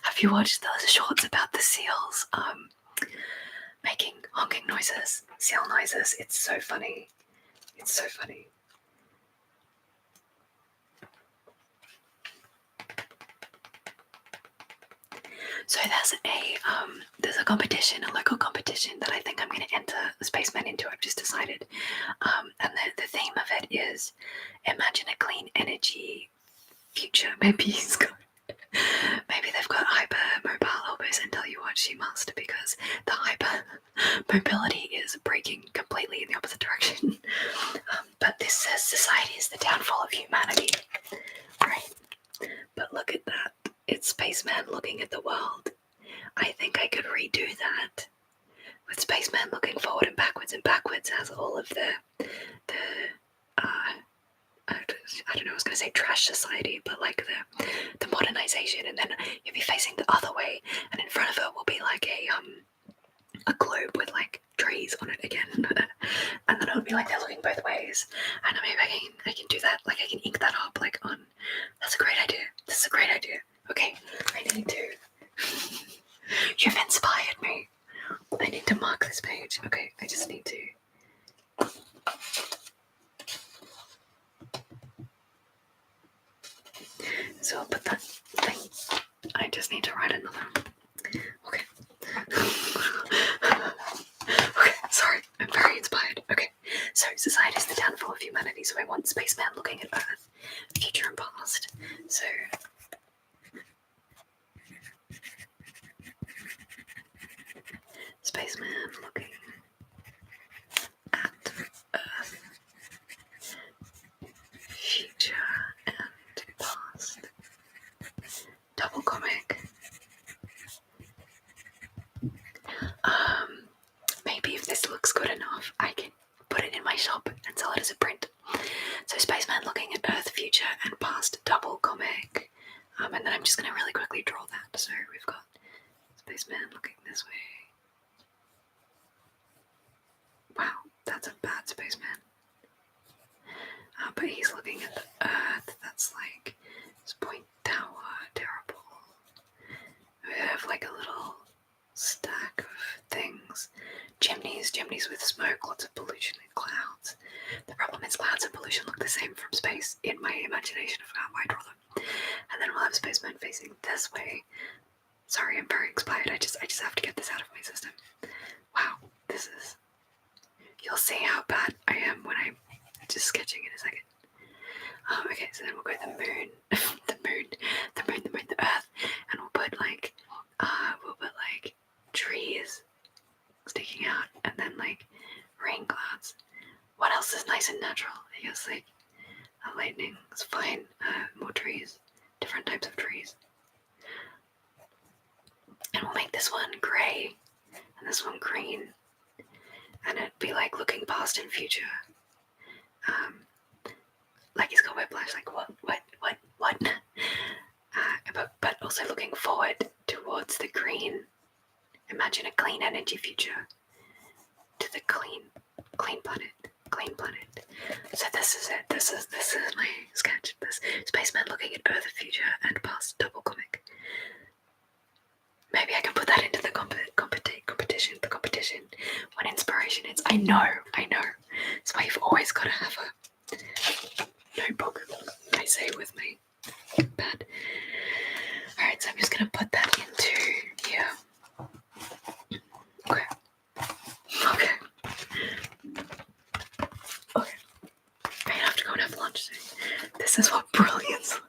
Have you watched those shorts about the seals making honking noises, seal noises? It's so funny. So there's a competition, a local competition that I think I'm going to enter the Spaceman into. I've just decided, and the theme of it is imagine a clean energy future. Maybe they've got hyper mobile elbows and tell you what she must, because the hyper mobility is breaking completely in the opposite direction. But this says society is the downfall of humanity, right? But look at that. It's Spaceman looking at the world. I think I could redo that with Spaceman looking forward and backwards has all of the I don't know, I was going to say trash society, but like the modernization, and then you'll be facing the other way, and in front of it will be like a globe with like trees on it again, and then it'll be like they're looking both ways, and maybe I can do that, like I can ink that up like on. That's a great idea. This is a great idea. Okay, I need to. You've inspired me. I need to mark this page. Okay, I just need to. So I'll put that thing. I just need to write another. Okay. Okay, sorry. I'm very inspired. Okay. So society is the downfall of humanity. So I want Spaceman looking at Earth, future and past. So Spaceman looking at Earth, future and past. Double comic. Maybe if this looks good enough, I can put it in my shop and sell it as a print. So Spaceman looking at Earth, future and past, double comic. And then I'm just going to really quickly draw that. So we've got Spaceman looking this way. Wow, that's a bad Spaceman. But he's looking at the Earth. That's like this point tower, terrible. We have like a little stack of things. Chimneys with smoke, lots of pollution and clouds. The problem is clouds and pollution look the same from space in my imagination of how I draw them. And then we'll have Spaceman facing this way. Sorry, I'm very inspired. I just have to get this out of my system. Wow, this is. You'll see how bad I am when I'm just sketching in a second. Okay, so then we'll go the moon, the Earth, and we'll put like trees sticking out, and then like rain clouds. What else is nice and natural? I guess like lightning is fine. More trees, different types of trees, and we'll make this one grey and this one green, and it'd be like looking past and future. Like he's got whiplash. Like what? But also looking forward towards the green. Imagine a clean energy future to the clean planet. So this is it. This is my sketch. This Spaceman looking at Earth, future and past, double comic. Maybe I can put that into the competition. The competition when inspiration is. I know. That's why you've always got to have a notebook. I say with me. Bad. Alright, so I'm just gonna put that into here. Okay. I have to go and have lunch soon. This is what brilliance.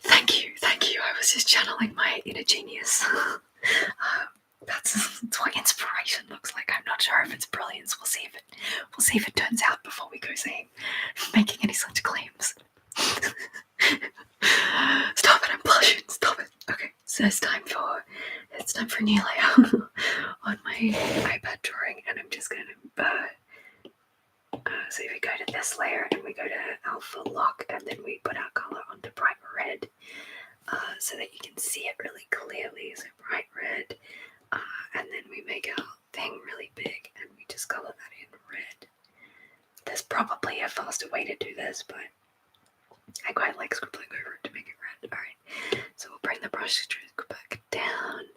Thank you. I was just channeling my inner genius. That's what inspiration looks like. I'm not sure if it's brilliance. We'll see if it turns out before we go saying making any such claims. Stop it! I'm blushing. Stop it. Okay, so it's time for a new layout on my iPad drawing, and I'm just going to. So we go to this layer, and we go to alpha lock, and then we put our color onto bright red, so that you can see it really clearly. So bright red, and then we make our thing really big, and we just color that in red. There's probably a faster way to do this, but I quite like scribbling over it to make it red. Alright, so we'll bring the brush stroke back down,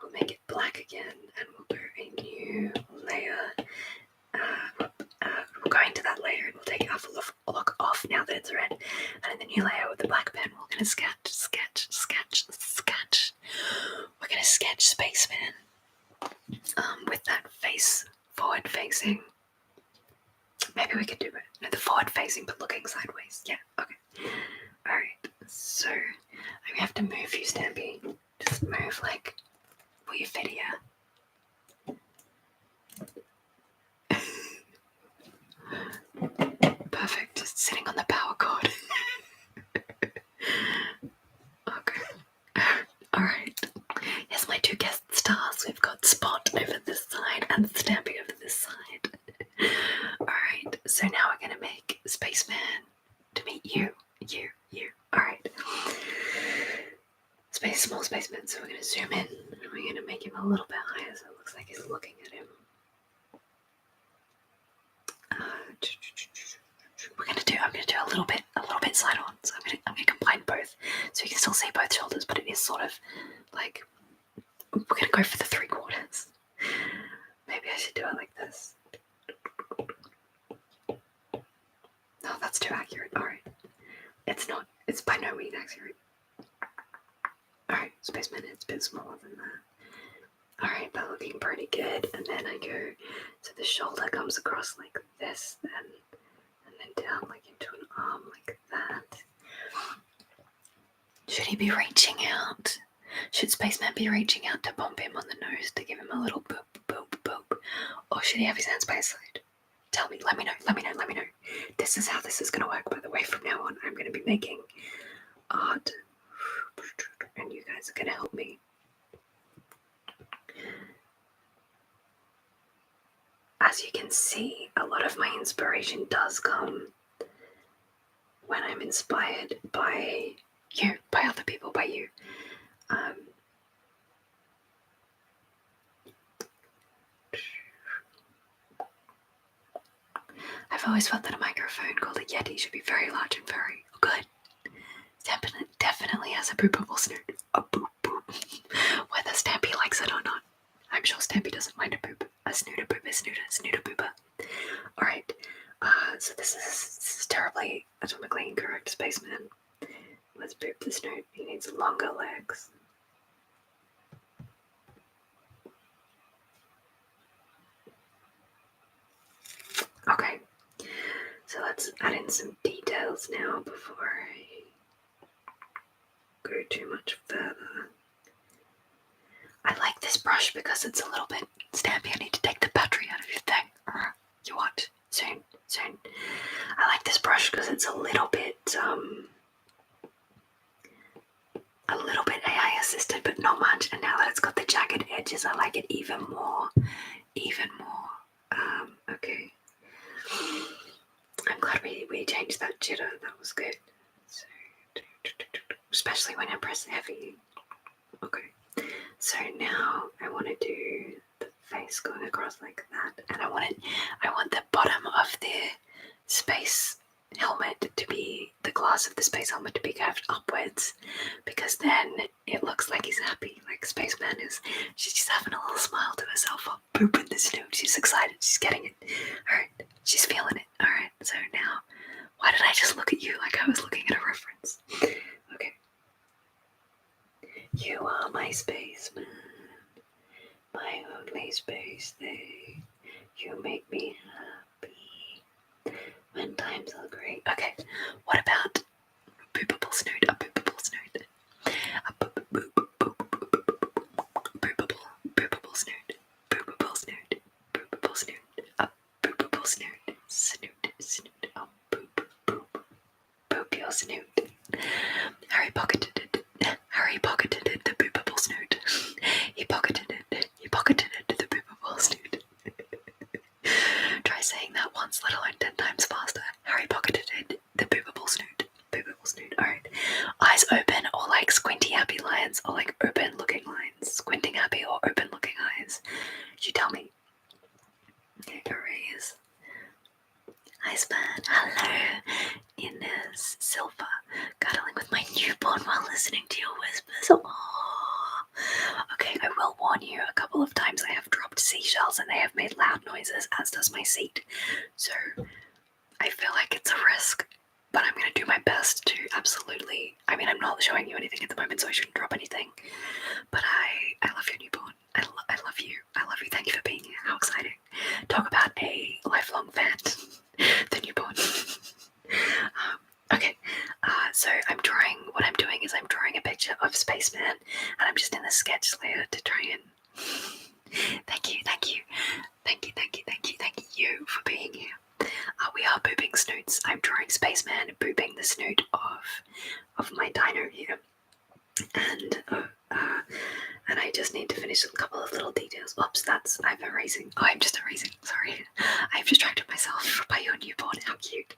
we'll make it black again, and we'll do a new layer. We'll go into that layer and we'll take alpha lock off now that it's red. And in the new layer with the black pen, we're going to sketch. We're going to sketch Spaceman with that face forward facing. Maybe we could do it. No, the forward facing but looking sideways. Yeah, okay. Alright, so we have to move you, Stampy. Just move like will you fit here? Perfect, just sitting on the power cord. Okay. Alright. Here's my two guest stars. We've got Spot over this side and Stampy over this side. Alright, so now we're going to make Spaceman Spaceman, to meet you. Alright. Small spaceman, so we're going to zoom in and we're going to make him a little bit higher so it looks like he's looking at him. I'm going to do a little bit side on, so I'm going to combine both so you can still see both shoulders, but it is sort of like, we're going to go for the 3/4. Maybe I should do it like this. No, that's too accurate. Alright. It's not. It's by no means accurate. Alright, Spaceman, it's a bit smaller than that. Alright, they're looking pretty good. And then I go, so the shoulder comes across like this, and then down like into an arm like that. Should he be reaching out? Should Spaceman be reaching out to bump him on the nose to give him a little boop, boop, boop? Or should he have his hands by his side? Tell me, let me know. This is how this is going to work, by the way. From now on, I'm going to be making art, and you guys are going to help me. As you can see, a lot of my inspiration does come when I'm inspired by you, by other people, by you. I've always felt that a microphone called a Yeti should be very large and very good. Definitely has a boopable snoot. A boop boop. Whether Stampy likes it or not. I'm sure Stampy doesn't mind a boop. A snoot, a boop, a snoot, a snoot, a booper. Alright, so this is terribly atomically incorrect, Spaceman. Let's boop the snoot. He needs longer legs. Okay, so let's add in some details now before I go too much further. I like this brush because it's a little bit Stampy. I need to take the battery out of your thing. You watch. Soon. I like this brush because it's a little bit AI assisted, but not much. And now that it's got the jagged edges, I like it even more. Okay. I'm glad we changed that jitter. That was good. So, especially when I press heavy. Okay. So now I want to do the face going across like that, and I want the bottom of the space helmet to be, the glass of the space helmet to be curved upwards, because then it looks like he's happy, like Spaceman is. She's just having a little smile to herself while pooping the snoot. She's excited, she's getting it. Alright, she's feeling it. Alright, so now, why did I just look at you like I was looking at a reference? Okay. You are my spaceman, my only space thing. You make me happy when times are great. Okay, what about boopable snoot? A boopable snoot. A boopable snoot. Boopable snoot. Boopable snoot. A boopable snoot. Snoot. A boop. Boop your snoot. Harry pocketed the boopable snoot. He pocketed it, the boopable snoot. Try saying that once, let alone 10 times faster. Harry pocketed it, the boopable snoot. Alright. Eyes open, or like squinty happy lines, or like open looking lines. Squinting happy or open looking eyes. You tell me. Okay, erase. Iceman, hello. Inez Silva, cuddling with my newborn while listening to your whispers. Oh. Okay, I will warn you, a couple of times I have dropped seashells and they have made loud noises, as does my seat. So I feel like it's a risk, but I'm going to do my best to absolutely... I mean, I'm not showing you anything at the moment, so I shouldn't drop anything. But I love your newborn. I love you. Thank you for being here. How exciting. Talk about a lifelong fan. The newborn. Okay, so what I'm doing is I'm drawing a picture of Spaceman, and I'm just in the sketch layer to try and... Thank you for being here. We are booping snoots. I'm drawing Spaceman booping the snoot of my dino here. And I just need to finish a couple of little details. Oops, I'm erasing. Oh, I'm just erasing, sorry. I've distracted myself by your newborn, how cute.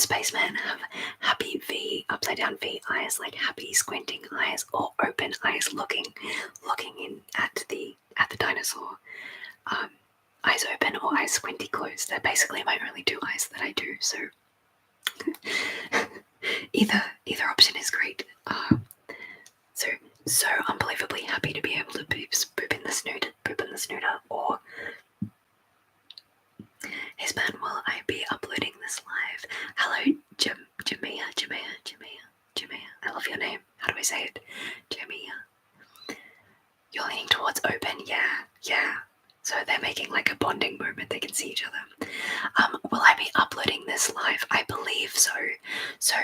Spaceman have happy V, upside down V eyes, like happy squinting eyes, or open eyes looking in at the dinosaur. Eyes open or eyes squinty closed. They're basically my only two eyes that I do, so either option is great. So unbelievably happy to be able to poop in the snooter, or his man, will I be uploading this live? Hello, Jamia. I love your name. How do I say it? Jamia. You're leaning towards open, yeah. So they're making like a bonding moment. They can see each other. Will I be uploading this live? I believe so. So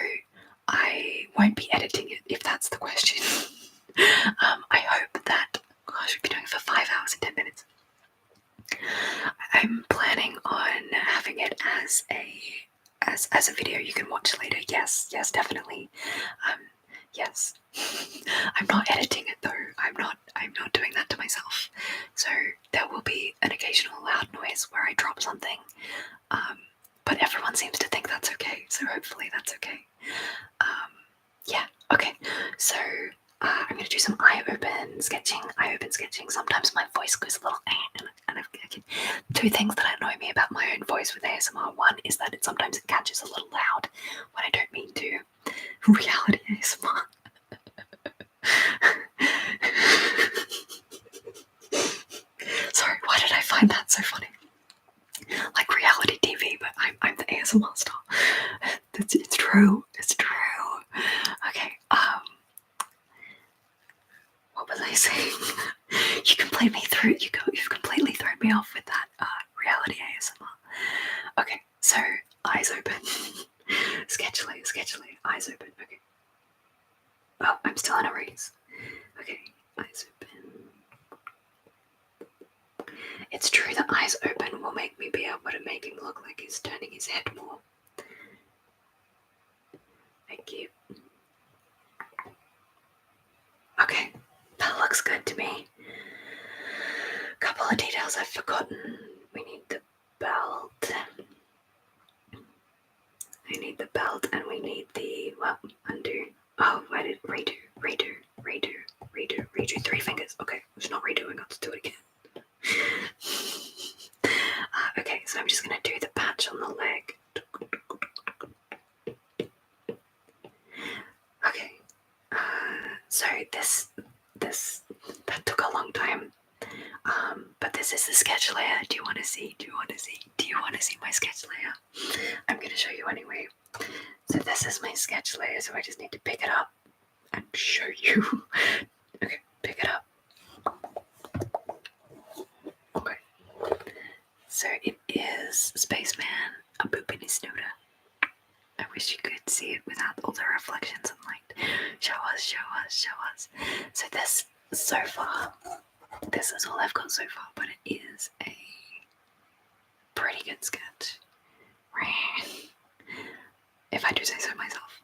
I won't be editing it, if that's the question. I hope that, gosh, we've been doing it for 5 hours and 10 minutes. I'm planning on having it as a video you can watch later. Yes, definitely. Yes. I'm not editing it though. I'm not doing that to myself. So there will be an occasional loud noise where I drop something. But everyone seems to think that's okay, so hopefully that's okay. Yeah, okay. So I'm gonna do some eye open sketching. Sometimes my voice goes a little and two things that annoy me about my own voice with ASMR. One is that sometimes it catches a little loud when I don't mean to. Reality ASMR. Sorry, why did I find that so funny? Like reality TV, but I'm the ASMR star. It's true. Okay. What was I saying? You've completely thrown me off with that reality ASMR. Okay, so eyes open. Sketchily, eyes open. Okay. Oh, I'm still in a raise. Okay, eyes open. It's true that eyes open will make me be able to make him look like he's turning his head more. Thank you. Okay, that looks good to me. Couple of details I've forgotten. We need the belt. And we need the, well, undo. Oh, I did redo. 3 fingers. Okay, it's not redoing, I'll just do it again. Okay, so I'm just gonna do the patch on the leg. Okay, so this that took a long time. But this is the sketch layer. Do you want to see my sketch layer? I'm gonna show you anyway. So this is my sketch layer. So I just need to pick it up and show you. Okay, pick it up. Okay. So it is Spaceman, a poop in his snooter. I wish you could see it without all the reflections and light. Show us. So this is all I've got so far, but it is a pretty good sketch. If I do say so myself.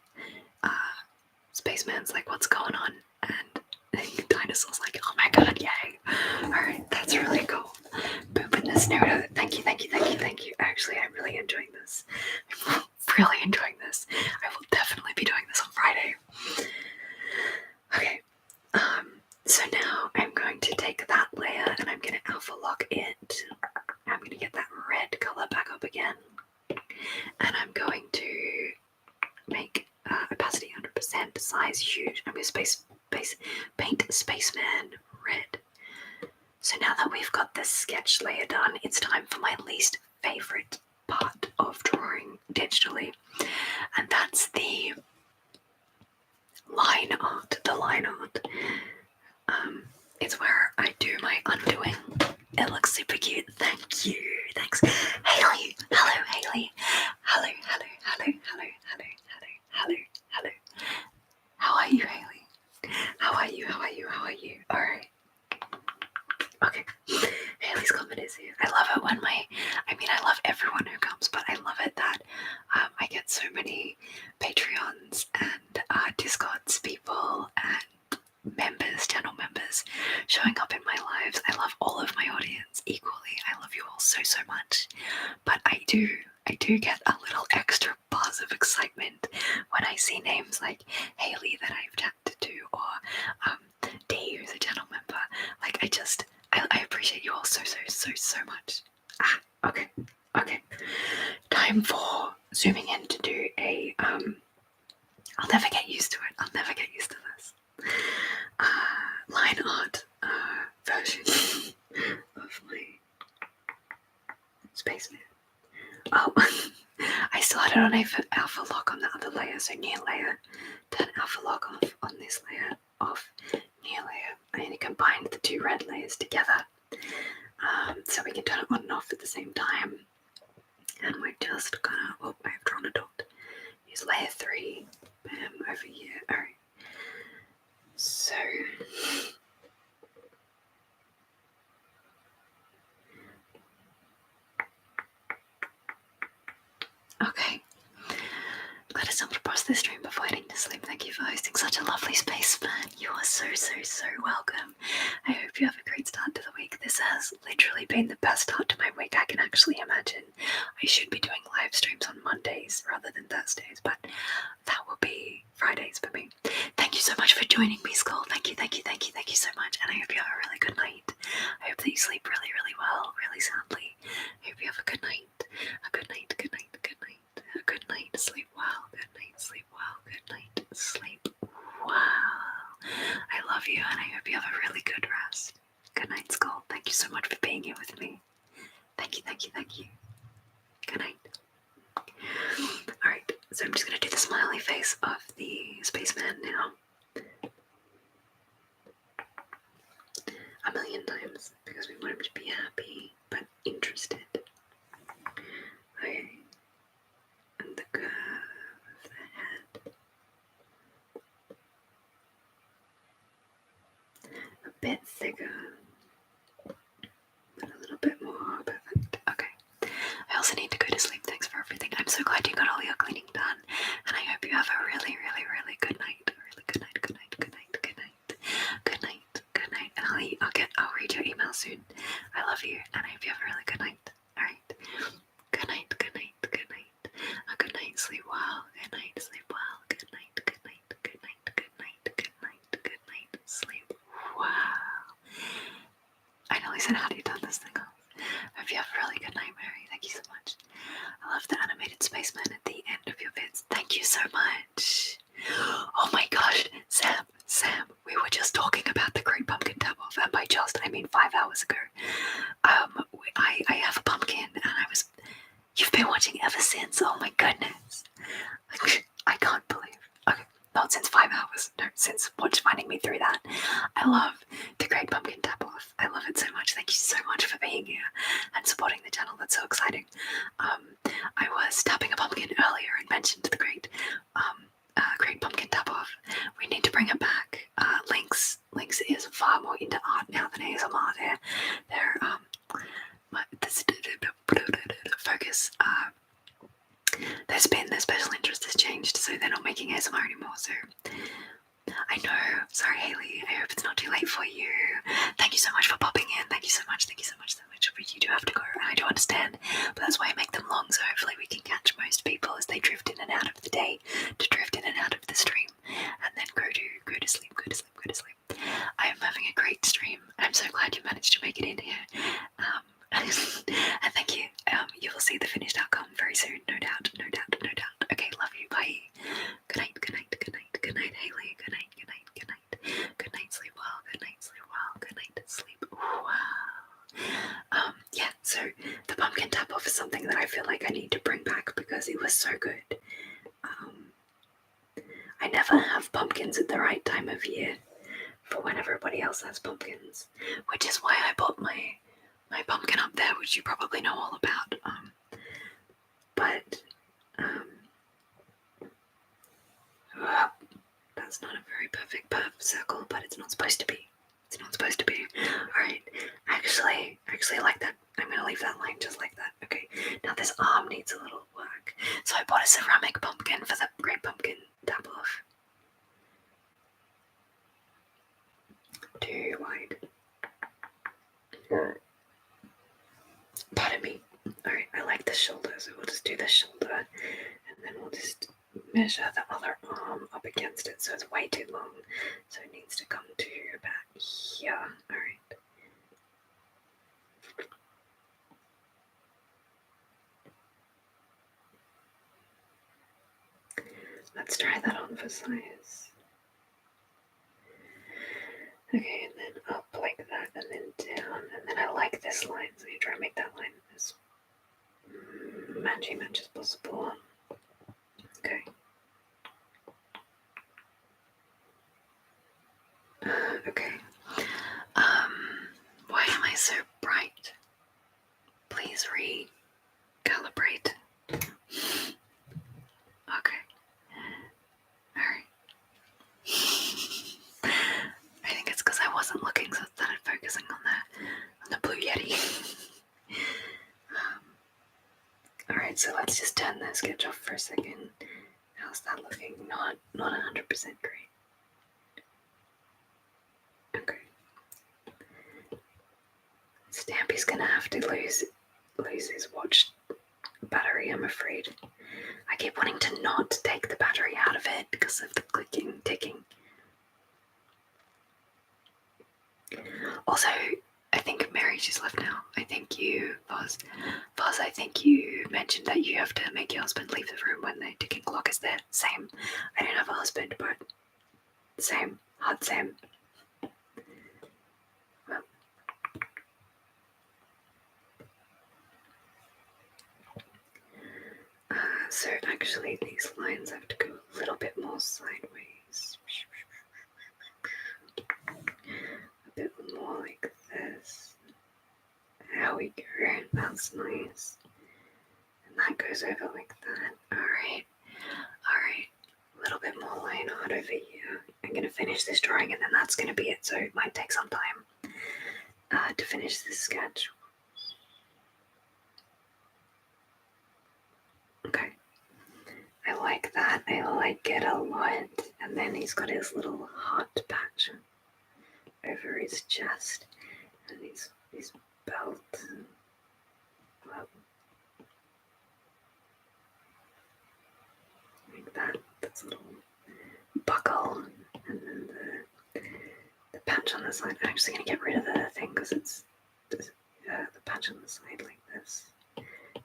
Spaceman's like, what's going on? And Dinosaur's like, oh my god, yay. Alright, that's really cool. Poop in the snooter. Thank you. Actually, I'm really enjoying this. I will definitely be doing this on Friday. Okay. So now I'm going to take that layer and I'm going to alpha lock it. I'm going to get that red color back up again. And I'm going to make opacity 100%, size huge. I'm going to paint Spaceman red. So now that we've got this sketch layer done, it's time for my least favorite part of drawing digitally. And that's the line art. It's where I do my undoing. It looks super cute. Thank you. Thanks. Haley. Hello, Haley. Hello. How are you, Haley? How are you? Alright. Okay. Haley's comment is here. I love it when I love everyone who comes, but I love it that I get so many Patreons and Discords people and channel members showing up in my lives. I love all of my audience equally. I love you all so much. But I do get a little extra buzz of excitement like Haley that I've chatted to, or Dee, who's a channel member. Like, I appreciate you all so much. Okay. Time for zooming in to do a I'll never get used to it. I'll never get used to this. Line art version of my Spaceman. Oh, I still had it on alpha lock on the other layer, so new layer, turn alpha lock off on this layer, off, new layer. I only combined the two red layers together, so we can turn it on and off at the same time. And we're just gonna, oh, I've drawn a dot. Use layer 3, bam, over here. Alright. So, okay. Glad I stumbled across this stream before heading to sleep. Thank you for hosting such a lovely Spaceman. You are so welcome. I hope you have a great start to the week. This has literally been the best start to my week I can actually imagine. I should be doing live streams on Mondays rather than Thursdays, but that will be Fridays for me. Thank you so much for joining me, Skull. Thank you so much, and I hope you have a really good night. I hope that you sleep really well, really soundly. I hope you have a good night. A good night. A good night. Sleep well. Good night. Sleep well. Good night. Sleep well. I love you, and I hope you have a really good rest. Good night, Skull. Thank you so much for being here with me. Thank you. Good night. Alright, so I'm just going to do the smiley face of the Spaceman now. A million times, because we want him to be happy, but interested. Okay. And the curve of the head. A bit thicker. And a little bit more. Perfect. Okay. I also need to go to sleep. Thanks for everything. I'm so glad you got all your cleaning done. And I hope you have a really good night. Really good night. Good night. And I'll read your email soon. I love you, and I hope you have a really good night. Alright. Good night. A good night. Sleep well. Good night. Sleep well. Good night. Sleep well. I nearly said, how do you turn this thing off? I hope you have a really good night, Mary. Thank you so much. I love the animated Spaceman at the end of your vids. Thank you so much. Oh my gosh, Sam, we were just talking about the Great Pumpkin Tap-Off, and by just, I mean 5 hours ago. I have a pumpkin, and you've been watching ever since. Oh my goodness. I can't believe. Okay, not since 5 hours. No, since finding me through that. I love the Great Pumpkin Tap-Off. I love it so much. Thank you so much for being here and supporting the channel. That's so exciting. I was tapping a pumpkin earlier and mentioned the Great Pumpkin Tap-Off. We need to bring it back. Lynx is far more into art now than ASMR. They're focus. Their special interest has changed, so they're not making ASMR anymore. So I know. Sorry, Haley. I hope it's not too late for you. Thank you so much for popping in. Thank you so much. But you do have to go, and I do understand. But that's why I make them long, so hopefully we can catch most people as they drift in and out of the day, to drift in and out of the stream, and then go to sleep. I am having a great stream. I'm so glad you managed to make it in here. And thank you. You will see the finished outcome very soon, no doubt. Okay, love you. Bye. Good night, Haley. Good night. Good night. Sleep well. Good night. Sleep well. Yeah, so the pumpkin tap-off is something that I feel like I need to bring back because it was so good. I never have pumpkins at the right time of year for when everybody else has pumpkins, which is why I bought my pumpkin up there, which you probably know all about. That's not a very perfect circle, but it's not supposed to be. Alright, actually like that. I'm gonna leave that line just like that. Okay, now this arm needs a little work. So I bought a ceramic pumpkin for the Great Pumpkin Tap-Off. Too wide. Pardon me. Alright, I like the shoulder, so we'll just do the shoulder, and then we'll just measure the other arm up against it, so it's way too long. So it needs to come to about here. Alright. Let's try that on for size. Okay, and then up like that, and then down, and then I like this line, so you try and make that line as matchy-match as possible. Okay. Okay. Why am I so bright? Please recalibrate. Okay. Alright. I think it's because I wasn't looking, so I started focusing on the Blue Yeti. Alright, so let's just turn the sketch off for a second. How's that looking? Not 100% great. Okay. Stampy's gonna have to lose his watch battery, I'm afraid. I keep wanting to not take the battery out of it because of the ticking. Also, I think Mary just left now. I think you, Buzz, I think you mentioned that you have to make your husband leave the room when the ticking clock is there. Same. I don't have a husband, but same. Hard same. Well. So actually these lines have to go a little bit more sideways. A bit more like this. There we go. That's nice. And that goes over like that. Alright. A little bit more line art over here. I'm going to finish this drawing and then that's going to be it. So it might take some time to finish this sketch. Okay. I like that. I like it a lot. And then he's got his little heart patch over his chest. And his belt. Well, like that. That's a little buckle. And then the patch on the side. I'm actually going to get rid of the thing because it's the patch on the side like this.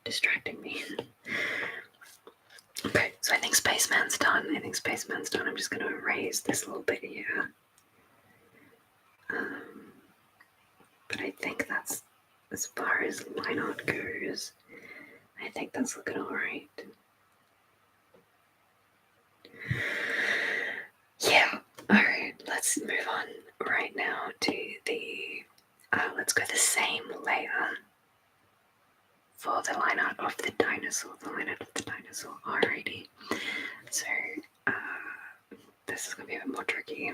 Distracting me. Okay, so I think Spaceman's done. I'm just going to erase this little bit here. But I think that's, as far as line art goes, I think that's looking alright. Yeah, alright, let's move on right now to the, let's go the same layer for the line art of the dinosaur, alrighty. So, this is going to be a bit more tricky.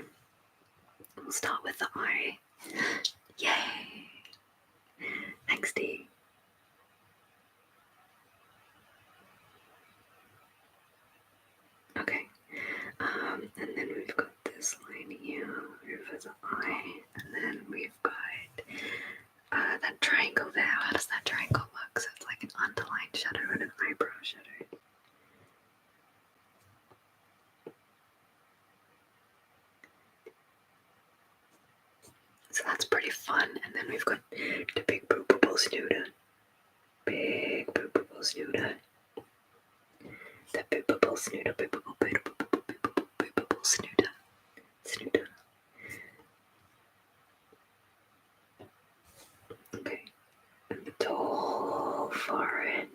We'll start with the eye. Yay! Thanks, D. Okay, and then we've got this line here over the eye, and then we've got that triangle there. How does that triangle look? So it's like an underlined shadow and an eyebrow shadow. So that's pretty fun. And then we've got the big boopable snooter. The boopable snooter, snooter. Okay, and the tall forehead,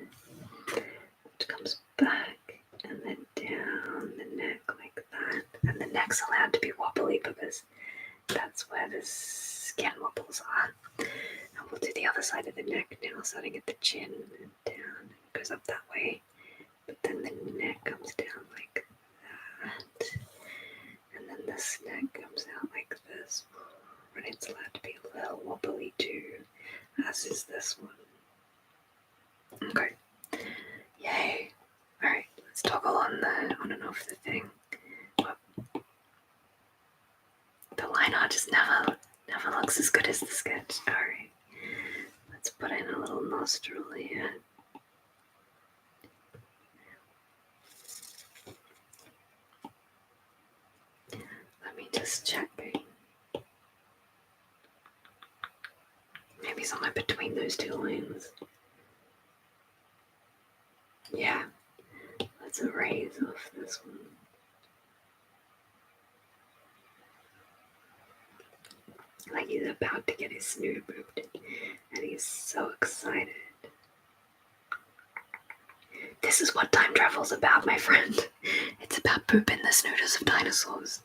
which comes back, and then down the neck like that. And the neck's allowed to be wobbly because that's where the skin wobbles are. And we'll do the other side of the neck now, starting at the chin and down. It goes up that way, but then the neck comes down like that. And then this neck comes out like this. But it's allowed to be a little wobbly too, as is this one. Okay. Yay. Alright, let's toggle on and off the thing. The line art just never looks as good as the sketch. Alright. Let's put in a little nostril here. Let's check. Maybe somewhere between those two lines. Yeah. Let's erase off this one. Like he's about to get his snoot moved, and he's so excited. This is what time travel's about, my friend. It's about pooping the snooters of dinosaurs.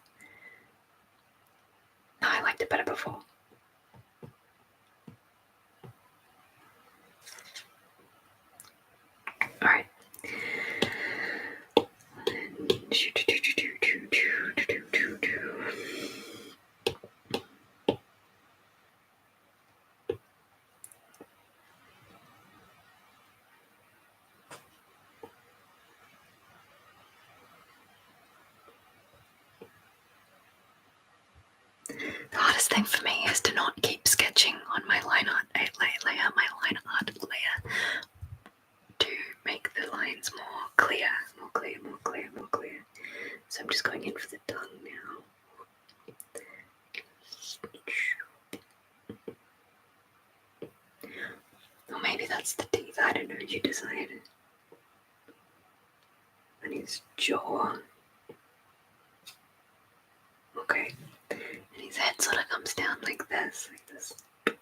No, I liked it better before. Alright. The hardest thing for me is to not keep sketching on my line art layer, my line art layer, to make the lines more clear. So I'm just going in for the tongue now. Or maybe that's the teeth, I don't know, you decide. And his jaw. Okay. And his head sort of comes down like this. Like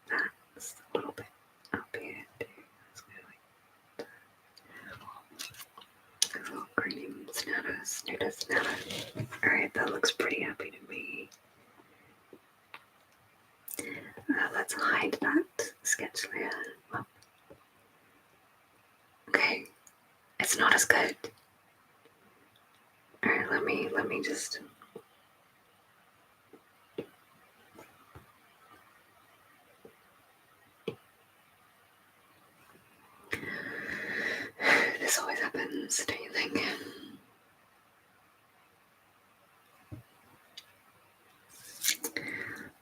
that. Just a little bit up here too. Let's go like that. A little cream snooter. Alright, that looks pretty happy to me. Let's hide that sketch layer. Oh. Okay, it's not as good. Alright, let me just. This always happens, don't you think?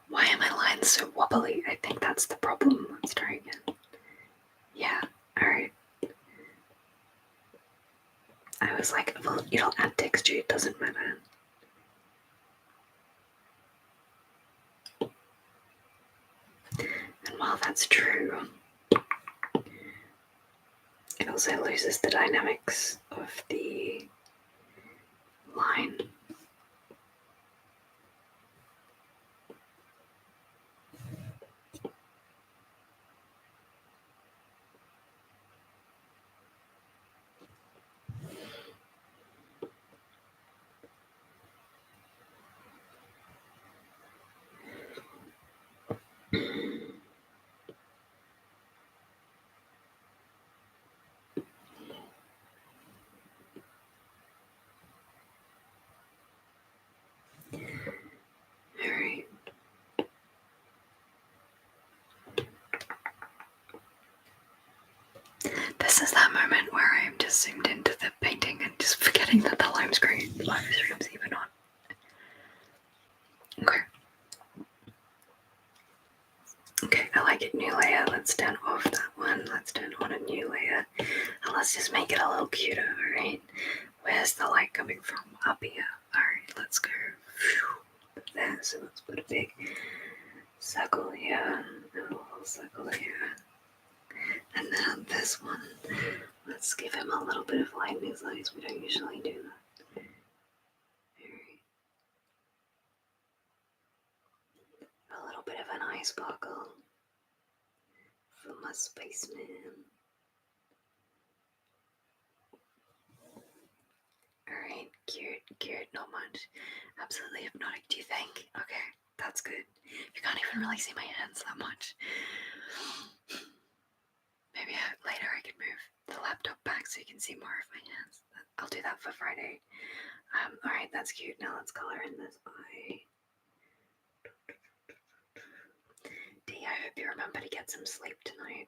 Why are my lines so wobbly? I think that's the problem. Let's try again. Yeah, alright. I was like, well, it'll add texture, it doesn't matter. And while that's true, it also loses the dynamics of the line. Alright. This is that moment where I'm just zoomed into the painting and just forgetting that the live stream's even on. Okay, I like it. New layer. Let's turn off that one. Let's turn on a new layer. And let's just make it a little cuter, alright? Where's the light coming from? Up here. Alright, let's go. There, so let's put a big circle here, and a little circle here. And then on this one, let's give him a little bit of light in his eyes. We don't usually do that. Alright. A little bit of an eye sparkle from my Spaceman. Alright, cute, not much. Absolutely hypnotic, do you think? Okay, that's good. You can't even really see my hands that much. Maybe later I can move the laptop back so you can see more of my hands. I'll do that for Friday. Alright, that's cute. Now let's color in this eye. D, I hope you remember to get some sleep tonight.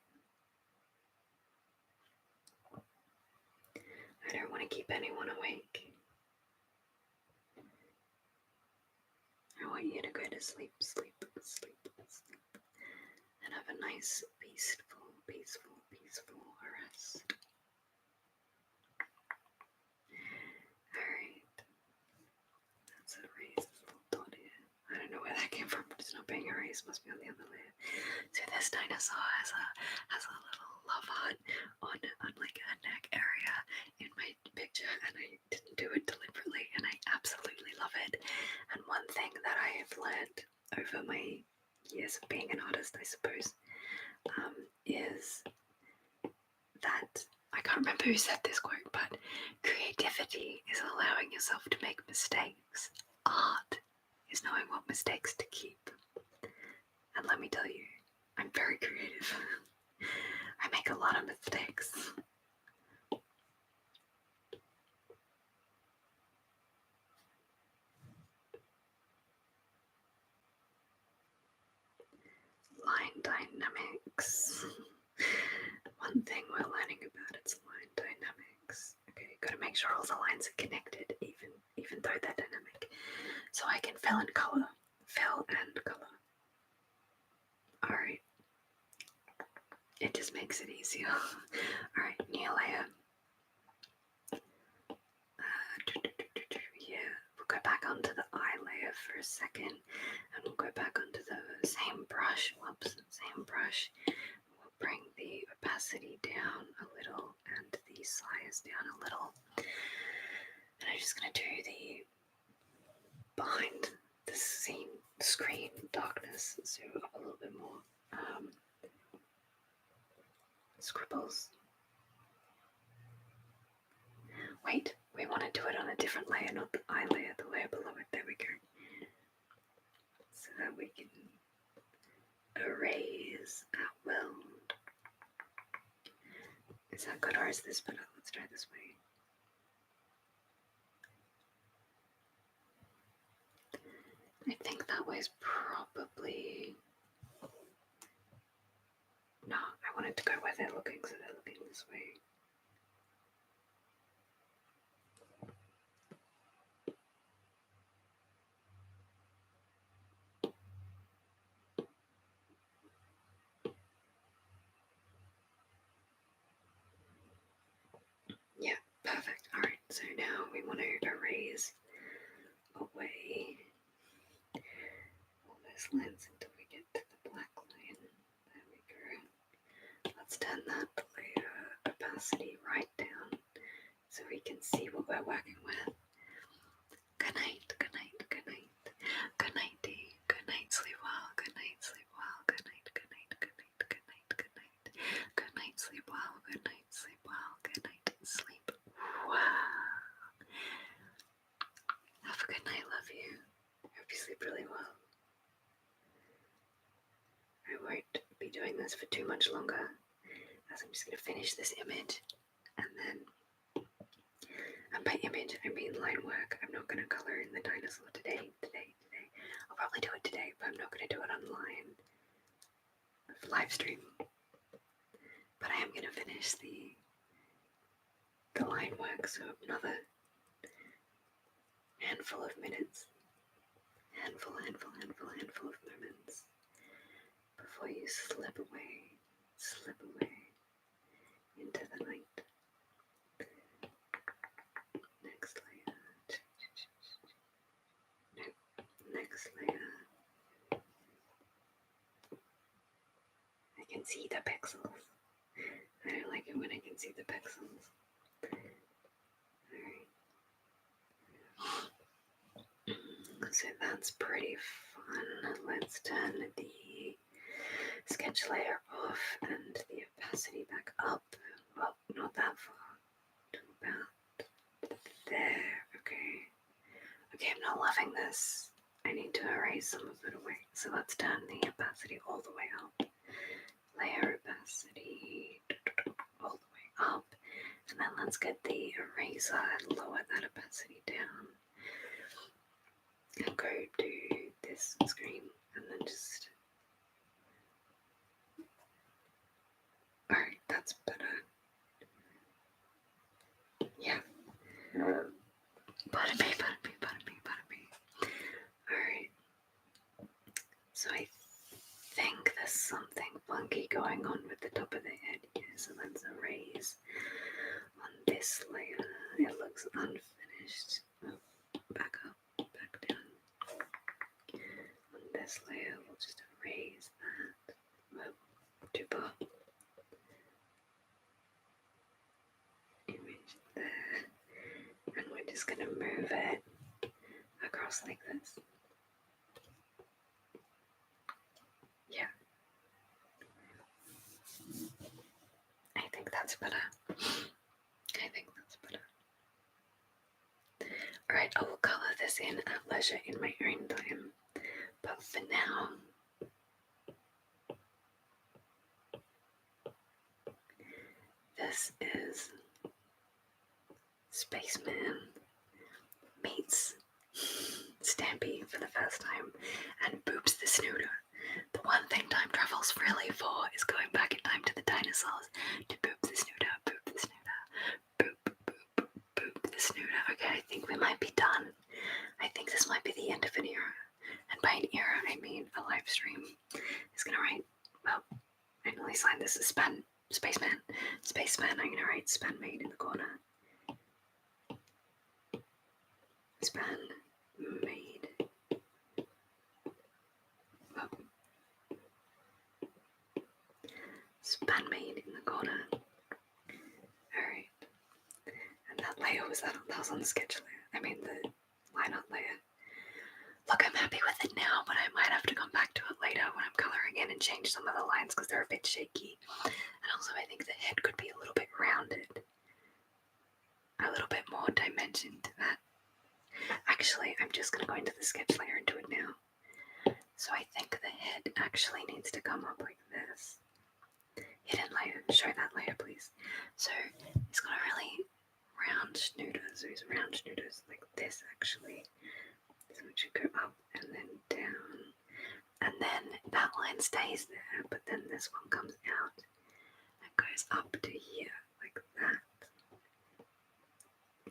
I don't want to keep anyone awake. I want you to go to sleep, and have a nice, peaceful rest. Alright. came from, but it's not being erased. Must be on the other layer. So this dinosaur has a little love heart on like her neck area in my picture, and I didn't do it deliberately, and I absolutely love it. And one thing that I have learned over my years of being an artist, I suppose, is that I can't remember who said this quote, but creativity is allowing yourself to make mistakes. Art is knowing what mistakes to keep. And let me tell you, I'm very creative. I make a lot of mistakes. Line dynamics. One thing we're learning about is line dynamics. Okay, gotta make sure all the lines are connected, even though they're dynamic. So I can fill and color. Fill and color. Alright. It just makes it easier. Alright, new layer. Yeah, we'll go back onto the eye layer for a second, and we'll go back onto the same brush. Whoops, same brush. We'll bring the opacity down a little and the size down a little. And I'm just going to do the behind the screen darkness, so up a little bit more. Scribbles. Wait, we want to do it on a different layer, not the eye layer, the layer below it. There we go. So that we can erase at will. Is that good or is this better? Let's try this way. I think that way's probably... No, I wanted to go where they're looking, so they're looking this way. Yeah, perfect. Alright, so now we want to erase away all those lines until we get to the black line. There we go. Let's turn that layer opacity right down so we can see what we're working with. Good night, good night, good night. Good night, Dee. Good night, sleep well. Good night, sleep well. Good night, good night, good night, good night, good night. Good night, sleep well. Good night, sleep well. Good night, sleep well. Have a good night, love you. Hope you sleep really well. I won't be doing this for too much longer, as I'm just going to finish this image, and then, and by image I mean line work. I'm not going to color in the dinosaur today. I'll probably do it today, but I'm not going to do it online, live stream. But I am going to finish the line work, so another handful of minutes, handful of moments before you slip away into the night. Next layer. Nope. Next layer. I can see the pixels. I don't like it when I can see the pixels. Alright. So that's pretty fun. Let's turn the sketch layer off and the opacity back up. Well, not that far. To about there. Okay, I'm not loving this. I need to erase some of it away. So let's turn the opacity all the way up. Layer opacity all the way up. And then let's get the eraser and lower that opacity down. And go to this screen and then just... Alright, that's better. Yeah. Pardon me. Alright. So I think there's something funky going on with the top of the head here, so let's erase on this layer. It looks unfinished. Oh, back up, back down. On this layer, we'll just erase that. Well, too far. Image there. And we're just going to move it across like this. Yeah. I think that's better. Alright, I will colour this in at leisure in my own time. But for now, this is Spaceman meets Stampy for the first time and boops the snooter. The one thing time travel's really for is going back in time to the dinosaurs to boop the snooter, boop the snooter, boop, boop, boop the snooter. Okay, I think we might be done. I think this might be the end of an era. And by an era, I mean a live stream. It's gonna write, well, I can only sign this as Spaceman. Spaceman, I'm gonna write Span Made in the corner. Span Made. Oh. Span Made in the corner. Alright. And that layer was that was on the sketch layer. I mean the line art layer. Look, I'm happy with it now, but I might have to come back to it later when I'm colouring in and change some of the lines because they're a bit shaky. And also I think the head could be a little bit rounded. A little bit more dimension to that. Actually, I'm just going to go into the sketch layer and do it now. So I think the head actually needs to come up like this. Hidden layer, show that layer please. So he's got a really round snooter, so he's round snooters like this actually. So it should go up and then down. And then that line stays there, but then this one comes out and goes up to here like that.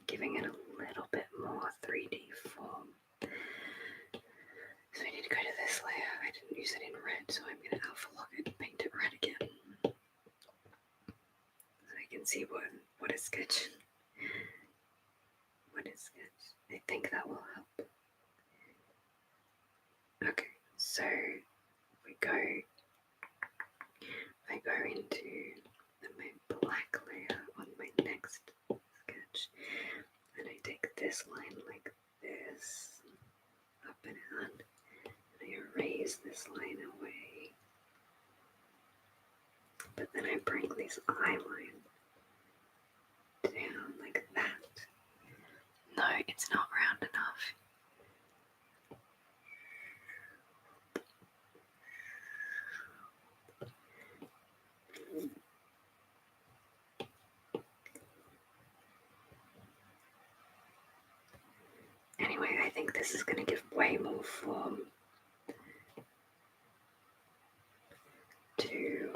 Giving it a little bit more 3D form. So I need to go to this layer. I didn't use it in red, so I'm going to alpha lock it and paint it red again. So I can see what is sketch. What is sketch? I think that will help. Okay, so I go into my black layer on my next sketch, and I take this line like this, up and out, and I erase this line away. But then I bring this eye line down like that. No, it's not round enough. Anyway, I think this is going to give way more form to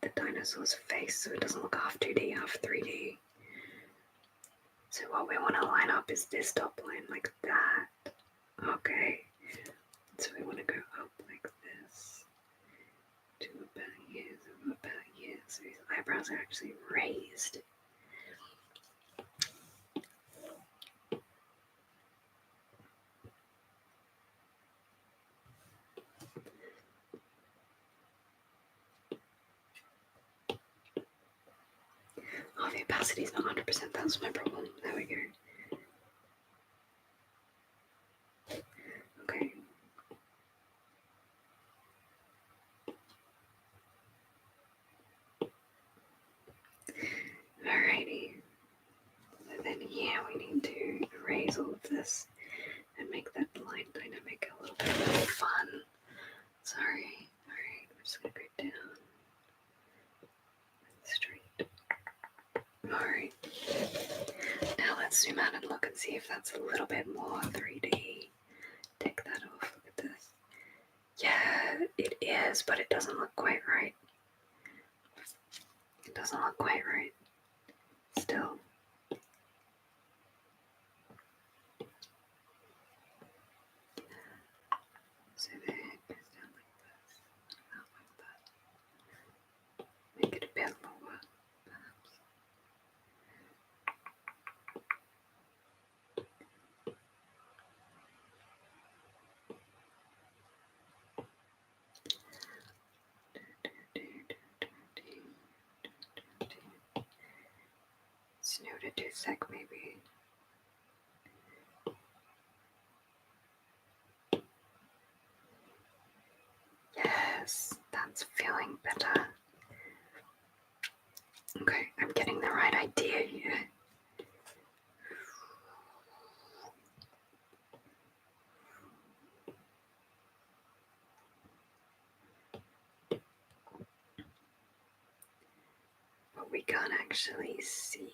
the dinosaur's face so it doesn't look half 2D, half 3D. So what we want to line up is this top line like that. Okay. So we want to go up like this to about here, so about here. So his eyebrows are actually raised. Oh, the opacity is not 100%. That's my problem. There we go. Okay. Alrighty. So then, yeah, we need to erase all of this and make that line dynamic a little bit more fun. Sorry. Alright, we're just gonna go down. Straight. Alright. Now let's zoom out and look and see if that's a little bit more 3D. Take that off. Look at this. Yeah, it is, but it doesn't look quite right. It doesn't look quite right. Still. So there it goes down like this. Out like that. Make it a bit lower, perhaps. it too thick, maybe. Yes, that's feeling better. Okay, I'm getting the right idea here. But we can't actually see.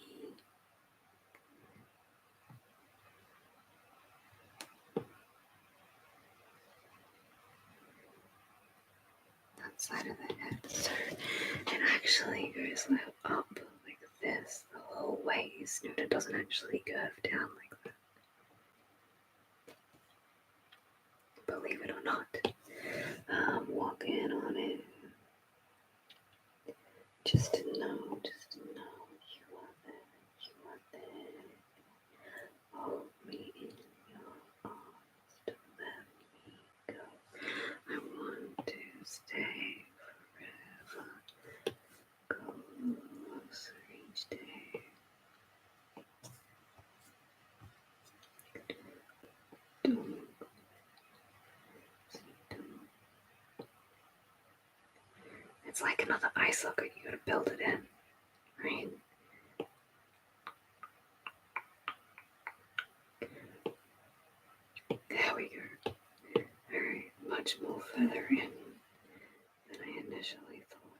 That side of the head. So it actually goes up like this the whole way. It doesn't actually curve down like that. Believe it or not. Walk in on it. Just to know you are there. Hold me in your arms, don't let me go. I want to stay forever. Closer each day. It's like another eye socket, you gotta build it in, right? There we go. Alright, much more further in than I initially thought.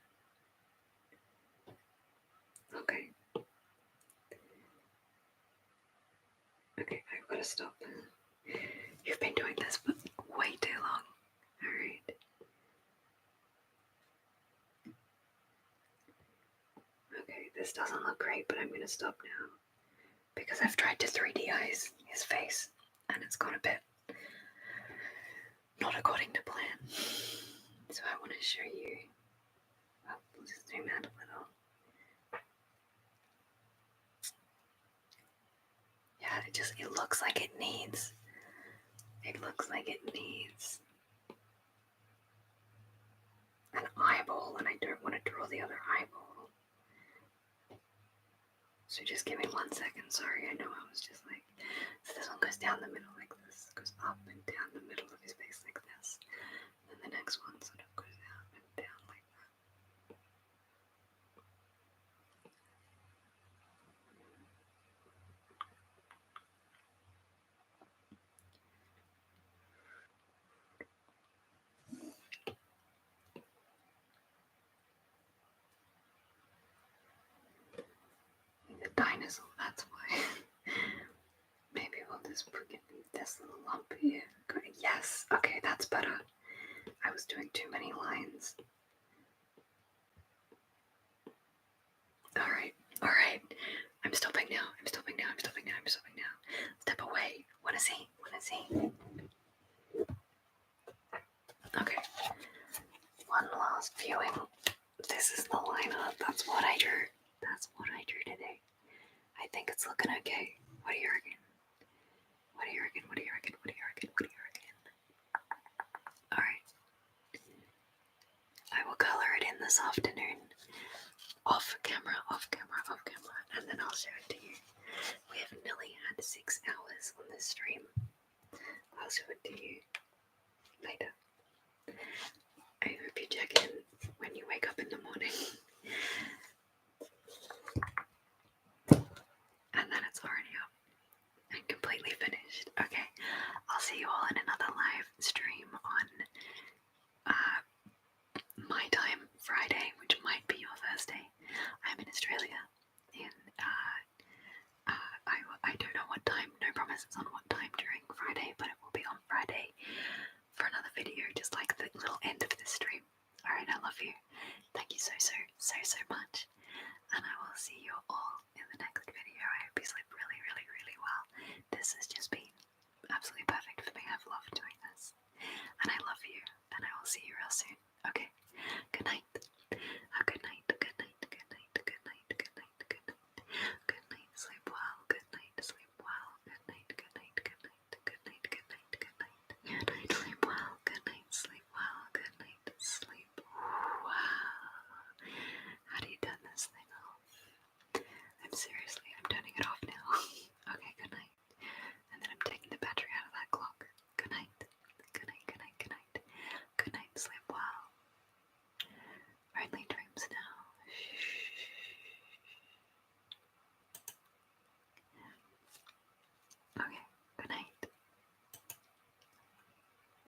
Okay. Okay, I've gotta stop. You've been doing this for way too long. Alright. Okay, this doesn't look great, but I'm gonna stop now. Because I've tried to 3D-ize his face, and it's gone a bit not according to plan. So I want to show you. Well, we'll just zoom out a little. Yeah, it looks like it needs. It looks like it needs an eyeball, and I don't want to draw the other eyeball. So just give me 1 second. Sorry, I know I was just like. So this one goes down the middle like this, goes up and down the middle of his face like this. And then the next one sort of goes out and down like that. The dinosaur, that's why. Maybe we'll just put this little lump here. Yes, okay, that's better. I was doing too many lines. Alright. I'm stopping now. Step away. Wanna see? Okay. One last viewing. This is the lineup. That's what I drew today. I think it's looking okay. What do you reckon? Alright. I will color it in this afternoon. Off camera, and then I'll show it to you. We have nearly had 6 hours on this stream. I'll show it to you later. I hope you check in when you wake up in the morning. And then it's already up and completely finished. Okay, I'll see you all in another live stream on my time, Friday, which might be your Thursday. I'm in Australia, and I don't know what time, no promises on what time during Friday, but it will be on Friday for another video, just like the little end of this stream. Alright, I love you. Thank you so much. And I will see you all in the next video. I hope you sleep really well. This has just been absolutely perfect for me. I've loved doing this. And I love you. And I will see you real soon.